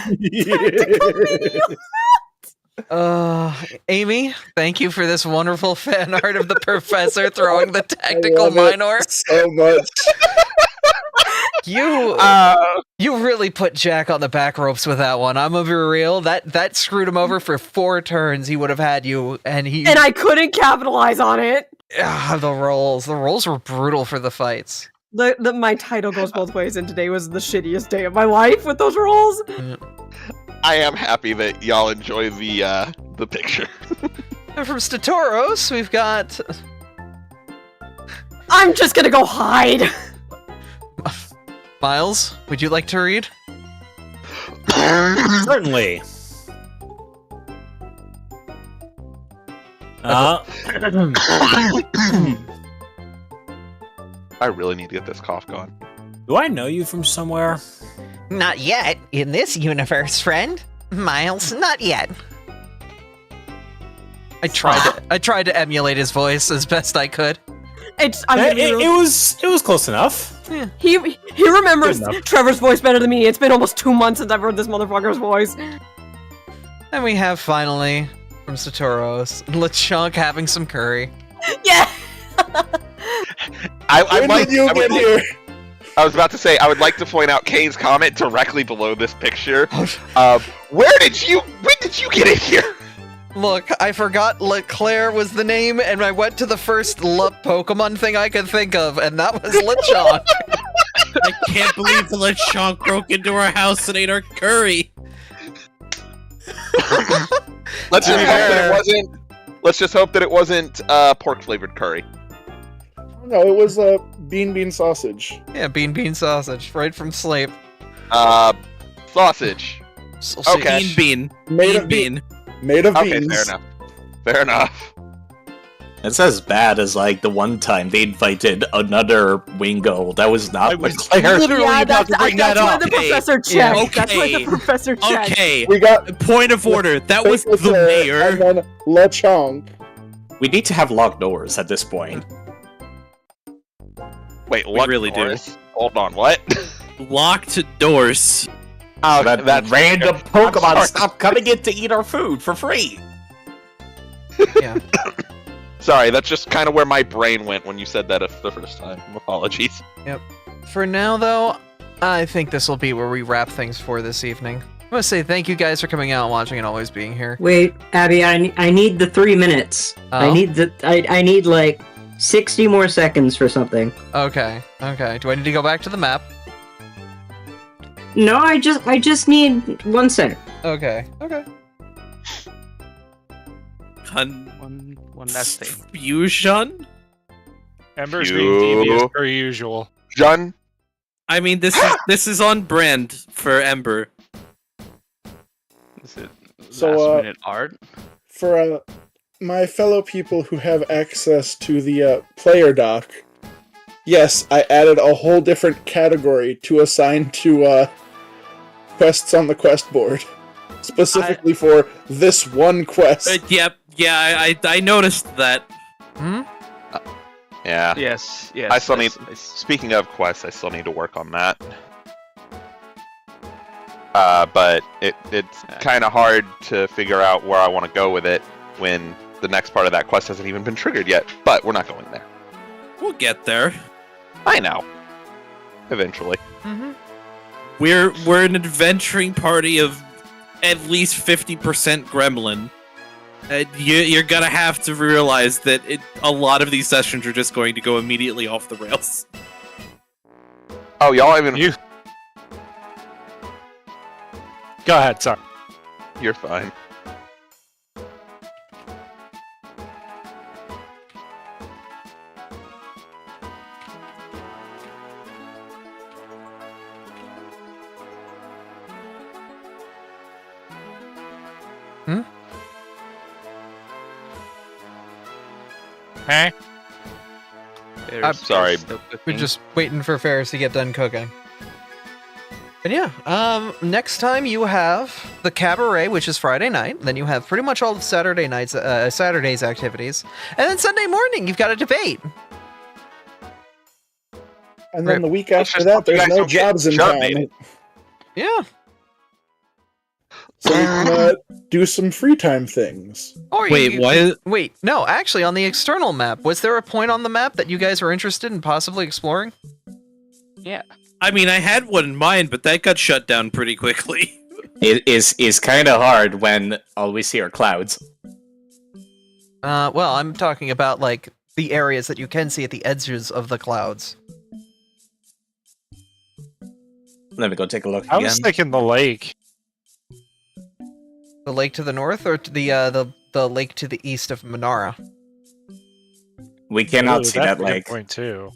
S2: Amy, thank you for this wonderful fan art of the professor throwing the
S1: I
S2: tactical
S1: love it
S2: minor.
S1: so much.
S2: You really put Jack on the back ropes with that one. I'm gonna be real. That screwed him over for 4 turns. He would have had you, and
S10: I couldn't capitalize on it.
S2: The rolls were brutal for the fights.
S10: My title goes both ways, and today was the shittiest day of my life with those rolls.
S15: I am happy that y'all enjoy the picture.
S2: And from Statoros, we've got.
S10: I'm just gonna go hide.
S2: Miles, would you like to read?
S14: Certainly.
S15: I really need to get this cough gone.
S14: Do I know you from somewhere?
S6: Not yet, in this universe, friend. Miles, not yet.
S2: I tried to emulate his voice as best I could.
S10: It
S14: was close enough.
S2: Yeah.
S10: He remembers
S14: Good enough.
S10: Trevor's voice better than me. It's been almost 2 months since I've heard this motherfucker's voice.
S2: And we have finally from Satoros, LeChunk having some curry.
S10: Yeah.
S15: I
S1: When did you get here?
S15: I was about to say I would like to point out Kane's comment directly below this picture. When did you get in here?
S2: Look, I forgot LeClaire was the name, and I went to the first Pokemon thing I could think of, and that was LeChonk.
S3: I can't believe the LeChonk broke into our house and ate our curry.
S15: Let's just hope that it wasn't pork flavored curry.
S1: No, it was bean sausage.
S2: Yeah, bean sausage, right from Sleep.
S15: Sausage. Okay.
S3: Bean.
S1: Made of
S3: bean.
S1: Made of
S15: Okay,
S1: beans.
S15: fair enough.
S11: It's as bad as like the one time they invited another Wingo that was not LeClaire.
S10: Yeah, that's why the professor checked.
S3: Okay.
S10: That's why the professor checked.
S3: Okay.
S1: We got
S3: point of order. That was the
S1: and
S3: mayor.
S1: then LeChonk.
S11: We need to have locked doors at this point.
S15: Wait,
S3: We
S15: what?
S3: really do.
S15: Hold on, what?
S3: Locked doors.
S15: Oh,
S11: That
S15: that's
S11: random
S15: I'm
S11: Pokemon
S15: sorry.
S11: stop coming in to eat our food for free.
S2: Yeah.
S15: Sorry, that's just kind of where my brain went when you said that the first time. Apologies.
S2: Yep. For now, though, I think this will be where we wrap things for this evening. I want to say thank you guys for coming out and watching and always being here.
S12: Wait, Abby, I need the 3 minutes.
S2: Oh?
S12: I need like 60 more seconds for something.
S2: Okay. Do I need to go back to the map?
S12: No, I just need 1 sec.
S2: Okay.
S7: One last thing.
S3: Fusion?
S5: Ember's being devious per usual.
S15: Jun?
S3: I mean, this is on brand for Ember.
S7: Is it
S1: So,
S7: last minute art?
S1: For my fellow people who have access to the player doc, yes, I added a whole different category to assign to quests on the quest board. Specifically for this one quest.
S3: Yep, yeah, I noticed that.
S15: Yeah.
S7: Yes.
S15: I still need. Speaking of quests, I still need to work on that. But it's kind of hard to figure out where I want to go with it when the next part of that quest hasn't even been triggered yet. But we're not going there.
S3: We'll get there.
S15: I know. Eventually.
S3: We're an adventuring party of at least 50% gremlin. You're gonna have to realize that a lot of these sessions are just going to go immediately off the rails.
S15: Oh, y'all even...
S5: Go ahead, sorry.
S15: You're fine.
S5: Hey?
S15: I'm sorry.
S2: We're just waiting for Ferris to get done cooking. And yeah, next time you have the cabaret, which is Friday night. Then you have pretty much all of Saturday's activities, and then Sunday morning you've got a debate.
S1: And then the week after that, there's no jobs in town.
S2: Yeah.
S1: So we can do some free time things.
S2: Wait, no, actually, on the external map, was there a point on the map that you guys were interested in possibly exploring?
S7: Yeah.
S3: I mean, I had one in mind, but that got shut down pretty quickly.
S11: It is kind of hard when all we see are clouds.
S2: Well, I'm talking about, like, the areas that you can see at the edges of the clouds.
S11: Let me go take a look
S5: I
S11: again.
S5: was thinking the lake.
S2: The lake to the north, or to the lake to the east of Manara?
S11: We cannot see
S5: that's
S11: that
S5: a good
S11: lake.
S5: point too.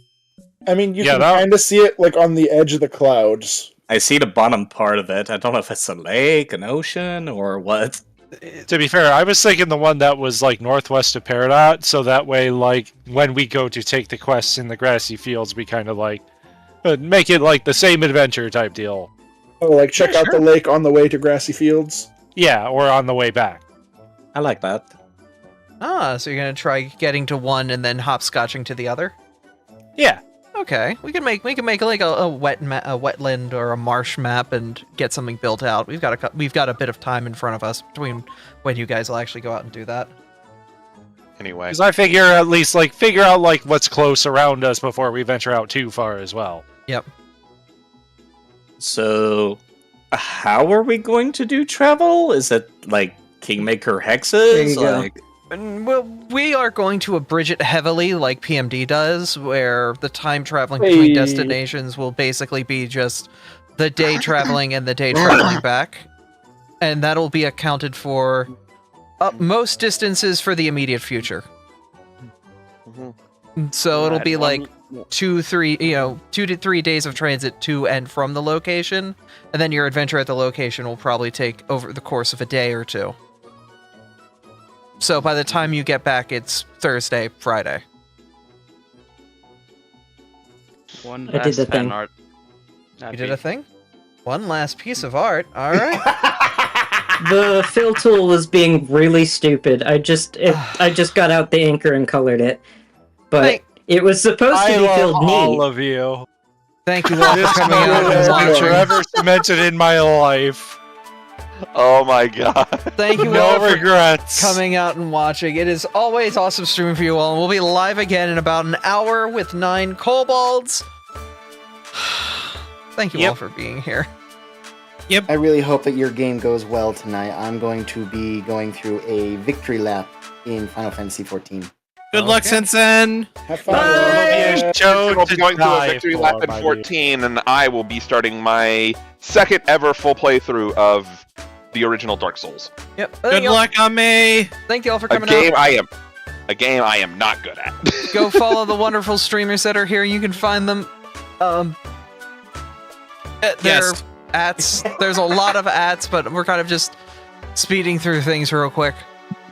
S1: I mean, you can kind of see it, like, on the edge of the clouds.
S11: I see the bottom part of it. I don't know if it's a lake, an ocean, or what.
S5: To be fair, I was thinking the one that was, like, northwest of Peridot, so that way, like, when we go to take the quests in the grassy fields, we kind of, like, make it, like, the same adventure type deal.
S1: Oh, like, check out the lake on the way to grassy fields?
S5: Yeah, or on the way back.
S11: I like that.
S2: Ah, so you're gonna try getting to one and then hopscotching to the other?
S5: Yeah.
S2: Okay, we can make like a wetland or a marsh map and get something built out. We've got a bit of time in front of us between when you guys will actually go out and do that.
S15: Anyway,
S5: Because I figure at least figure out what's close around us before we venture out too far as well.
S2: Yep.
S11: So, how are we going to do travel? Is it like Kingmaker hexes?
S2: Well, we are going to abridge it heavily like PMD does, where the time traveling between destinations will basically be just the day traveling and the day traveling back. And that'll be accounted for most distances for the immediate future. So it'll be like 2 to 3 days of transit to and from the location, and then your adventure at the location will probably take over the course of a day or two. So by the time you get back, it's Thursday, Friday.
S7: One
S12: I did the thing.
S7: art.
S2: You did a thing? One last piece of art. All right.
S12: The fill tool was being really stupid. I just got out the inker and colored it, but it was supposed to be filled neat.
S5: all of you.
S2: Thank you all for coming out and watching.
S5: Forever cemented in my life.
S15: Oh my god.
S2: Thank you
S5: No
S2: all for
S5: regrets.
S2: coming out and watching. It is always awesome streaming for you all, and we'll be live again in about an hour with 9 kobolds. Thank you all for being here.
S4: I really hope that your game goes well tonight. I'm going to be going through a victory lap in Final Fantasy XIV.
S3: Good luck, Sensen.
S1: Have fun.
S15: I'll be going through a victory lap in 14, and I will be starting my second ever full playthrough of the original Dark Souls.
S2: Yep.
S3: Good luck on me.
S2: Thank you all for
S15: A
S2: coming
S15: game
S2: out.
S15: I am not good at.
S2: Go follow the wonderful streamers that are here. You can find them. They're ats. There's a lot of ats, but we're kind of just speeding through things real quick.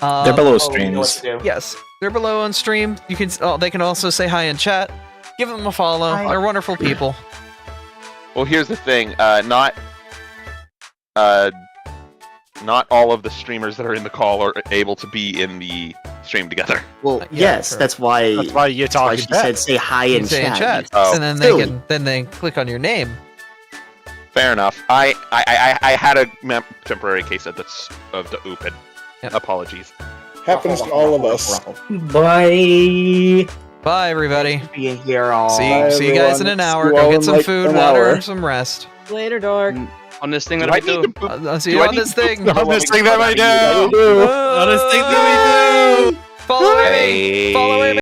S11: They're below streams.
S2: Yes, they're below on stream. You can. They can also say hi in chat. Give them a follow. They're wonderful people.
S15: Well, here's the thing. Not all of the streamers that are in the call are able to be in the stream together.
S4: Well, yes,
S2: sure.
S4: that's why.
S5: you
S4: that's why she said say hi in
S2: Say in
S4: chat.
S15: Oh.
S2: And then they click on your name.
S15: Fair enough. I had a temporary case of the oopid.
S2: Yep.
S15: Apologies.
S1: Happens to all of us.
S12: Bye.
S2: Bye, everybody.
S4: Being here all.
S2: See
S1: Bye,
S2: you guys in
S1: everyone.
S2: an hour.
S1: See you
S2: Go
S1: all
S2: get
S1: in,
S2: some
S1: like,
S2: food,
S1: an
S2: water,
S1: hour.
S2: and some rest.
S10: Later, dork.
S7: On this thing
S15: Do
S7: that
S15: I
S7: we do.
S15: need to-
S2: I'll see
S15: do
S2: you
S15: I
S2: on
S15: need
S2: this
S15: to-
S2: thing.
S5: On this thing that I do.
S2: On this thing that we do. Follow me.
S15: Hey.
S2: Follow me.